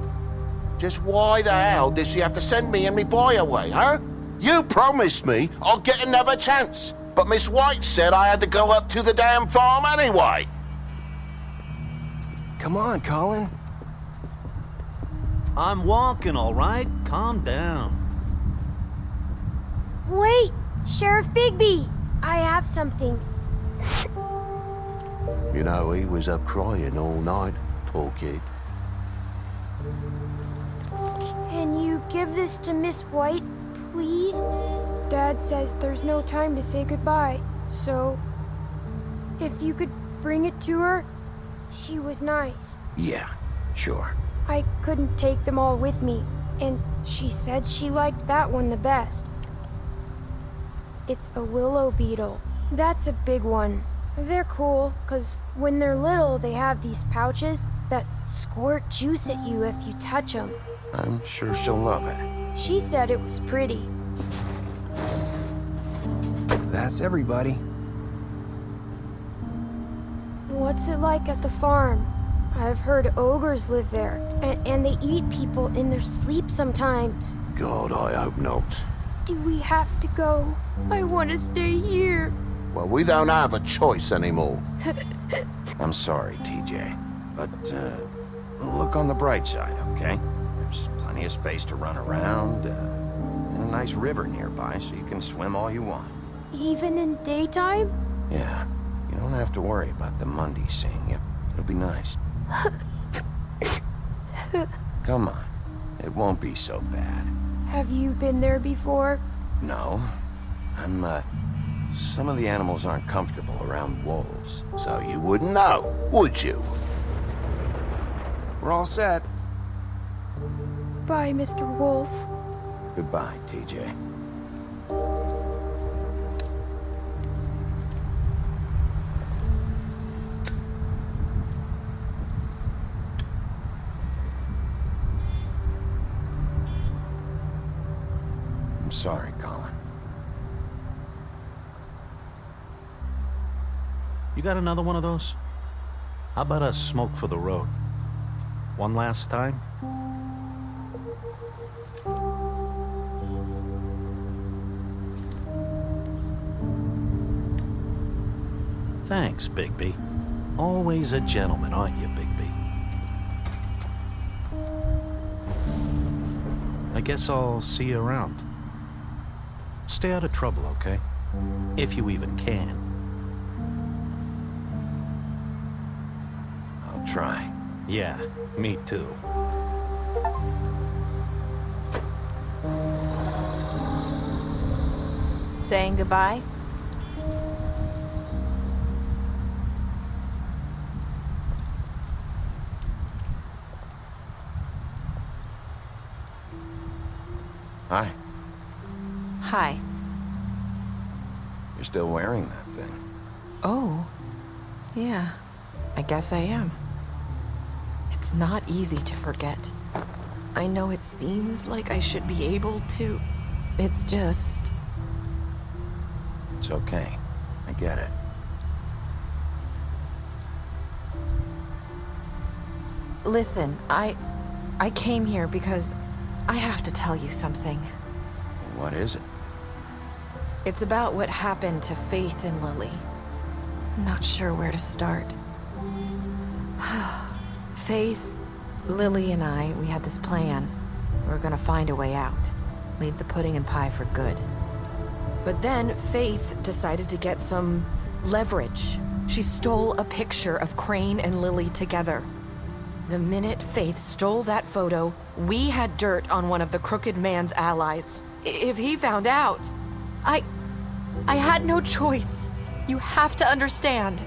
Just why the hell did she have to send me and me boy away, huh? You promised me I'll get another chance, but Miss White said I had to go up to the damn farm anyway. Come on, Colin. I'm walking, all right? Calm down. Wait, Sheriff Bigby, I have something. You know, he was up crying all night, poor kid. Can you give this to Miss White, please? Dad says there's no time to say goodbye, so if you could bring it to her, she was nice. Yeah, sure. I couldn't take them all with me, and she said she liked that one the best. It's a willow beetle. That's a big one. They're cool, 'cause when they're little, they have these pouches that squirt juice at you if you touch them. I'm sure she'll love it. She said it was pretty. That's everybody. What's it like at the farm? I've heard ogres live there, and they eat people in their sleep sometimes. God, I hope not. Do we have to go? I want to stay here. Well, we don't have a choice anymore. I'm sorry, TJ, but look on the bright side, okay? There's plenty of space to run around, and a nice river nearby so you can swim all you want. Even in daytime? Yeah, you don't have to worry about the Mundy seeing you. It'll be nice. Come on, it won't be so bad. Have you been there before? No, some of the animals aren't comfortable around wolves. So you wouldn't know, would you? We're all set. Bye, Mr. Wolf. Goodbye, TJ. I'm sorry, Colin. You got another one of those? How about a smoke for the road? One last time? Thanks, Bigby. Always a gentleman, aren't you, Bigby? I guess I'll see you around. Stay out of trouble, okay? If you even can. I'll try. Yeah, me too. Saying goodbye? Hi. Hi. You're still wearing that thing. Oh. Yeah. I guess I am. It's not easy to forget. I know it seems like I should be able to. It's just... It's okay. I get it. Listen, I came here because I have to tell you something. What is it? It's about what happened to Faith and Lily. I'm not sure where to start. Faith, Lily, and I, we had this plan. We were gonna find a way out. Leave the pudding and pie for good. But then Faith decided to get some leverage. She stole a picture of Crane and Lily together. The minute Faith stole that photo, we had dirt on one of the Crooked Man's allies. If he found out, I had no choice. You have to understand.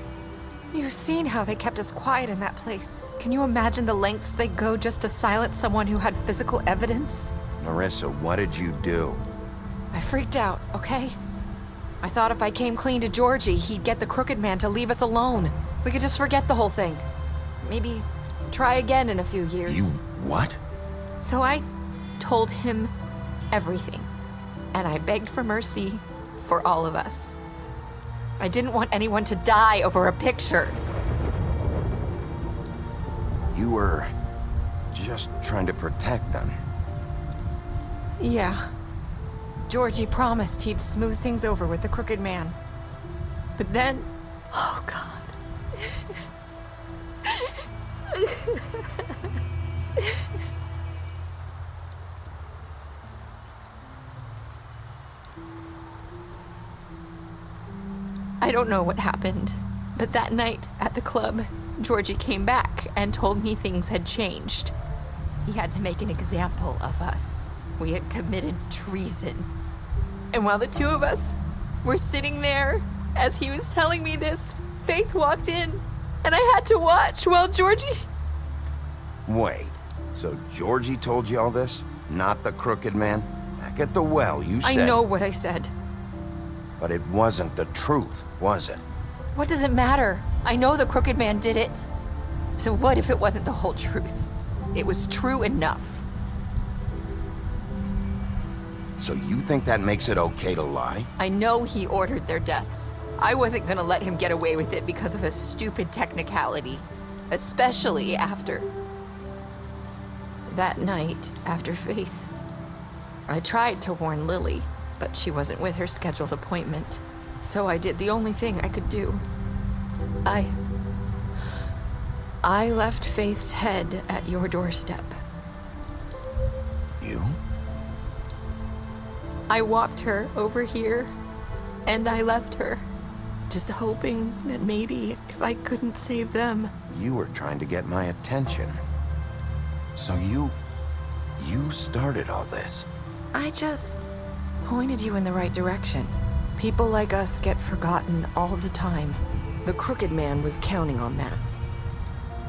You've seen how they kept us quiet in that place. Can you imagine the lengths they go just to silence someone who had physical evidence? Marissa, what did you do? I freaked out, okay? I thought if I came clean to Georgie, he'd get the Crooked Man to leave us alone. We could just forget the whole thing. Maybe try again in a few years. You what? So I told him everything. And I begged for mercy for all of us. I didn't want anyone to die over a picture. You were just trying to protect them. Yeah. Georgie promised he'd smooth things over with the Crooked Man. But then... Oh, God. I don't know what happened, but that night at the club, Georgie came back and told me things had changed. He had to make an example of us. We had committed treason. And while the two of us were sitting there, as he was telling me this, Faith walked in, and I had to watch while Georgie... Wait, so Georgie told you all this? Not the Crooked Man? Back at the well, you said... I know what I said. But it wasn't the truth, was it? What does it matter? I know the Crooked Man did it. So what if it wasn't the whole truth? It was true enough. So you think that makes it okay to lie? I know he ordered their deaths. I wasn't gonna let him get away with it because of a stupid technicality. Especially after... that night, after Faith. I tried to warn Lily, but she wasn't with her scheduled appointment. So I did the only thing I could do. I left Faith's head at your doorstep. You? I walked her over here, and I left her, just hoping that maybe if I couldn't save them... You were trying to get my attention. So you started all this. I just pointed you in the right direction. People like us get forgotten all the time. The Crooked Man was counting on that.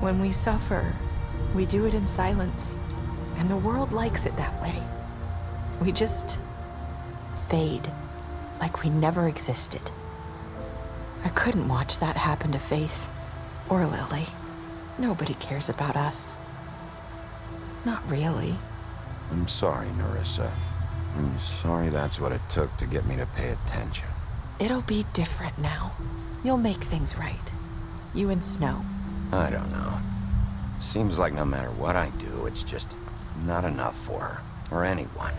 When we suffer, we do it in silence, and the world likes it that way. We just fade, like we never existed. I couldn't watch that happen to Faith, or Lily. Nobody cares about us. Not really. I'm sorry, Nerissa. I'm sorry that's what it took to get me to pay attention. It'll be different now. You'll make things right. You and Snow. I don't know. Seems like no matter what I do, it's just not enough for her, or anyone.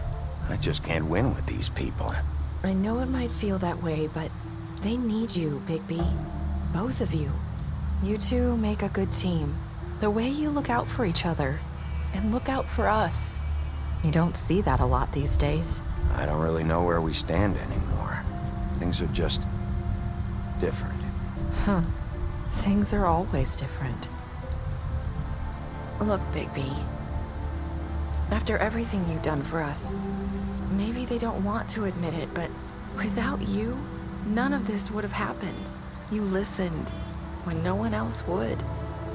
I just can't win with these people. I know it might feel that way, but they need you, Bigby. Both of you. You two make a good team. The way you look out for each other, and look out for us. You don't see that a lot these days. I don't really know where we stand anymore. Things are just different. Huh. Things are always different. Look, Bigby. After everything you've done for us, maybe they don't want to admit it, but without you, none of this would have happened. You listened when no one else would.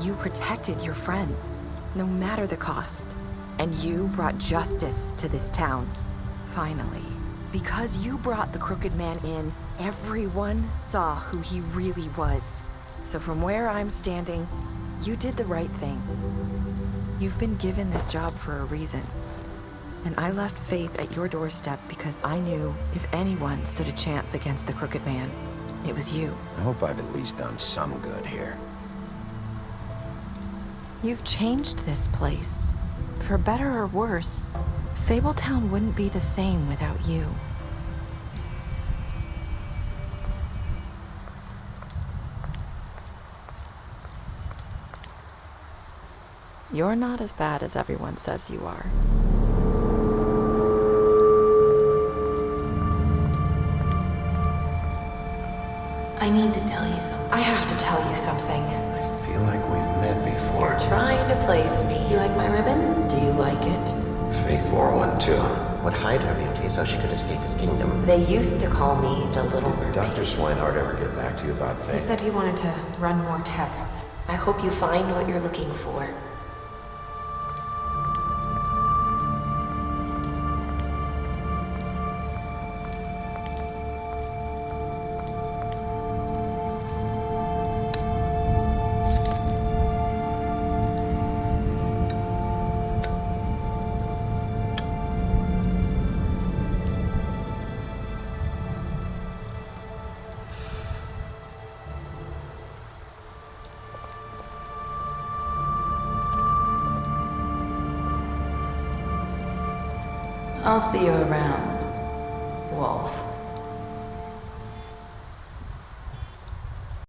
You protected your friends, no matter the cost. And you brought justice to this town. Finally. Because you brought the Crooked Man in, everyone saw who he really was. So from where I'm standing, you did the right thing. You've been given this job for a reason. And I left Faith at your doorstep because I knew if anyone stood a chance against the Crooked Man, it was you. I hope I've at least done some good here. You've changed this place. For better or worse, Fabletown wouldn't be the same without you. You're not as bad as everyone says you are. I need to tell you something. I have to tell you something. I feel like we've met before. You're trying to place me. You like my ribbon? Do you like it? Faith wore one too. Would hide her beauty so she could escape his kingdom. They used to call me the Little Mermaid. Dr. Swinehart ever get back to you about Faith? He said he wanted to run more tests. I hope you find what you're looking for. I'll see you around, Wolf.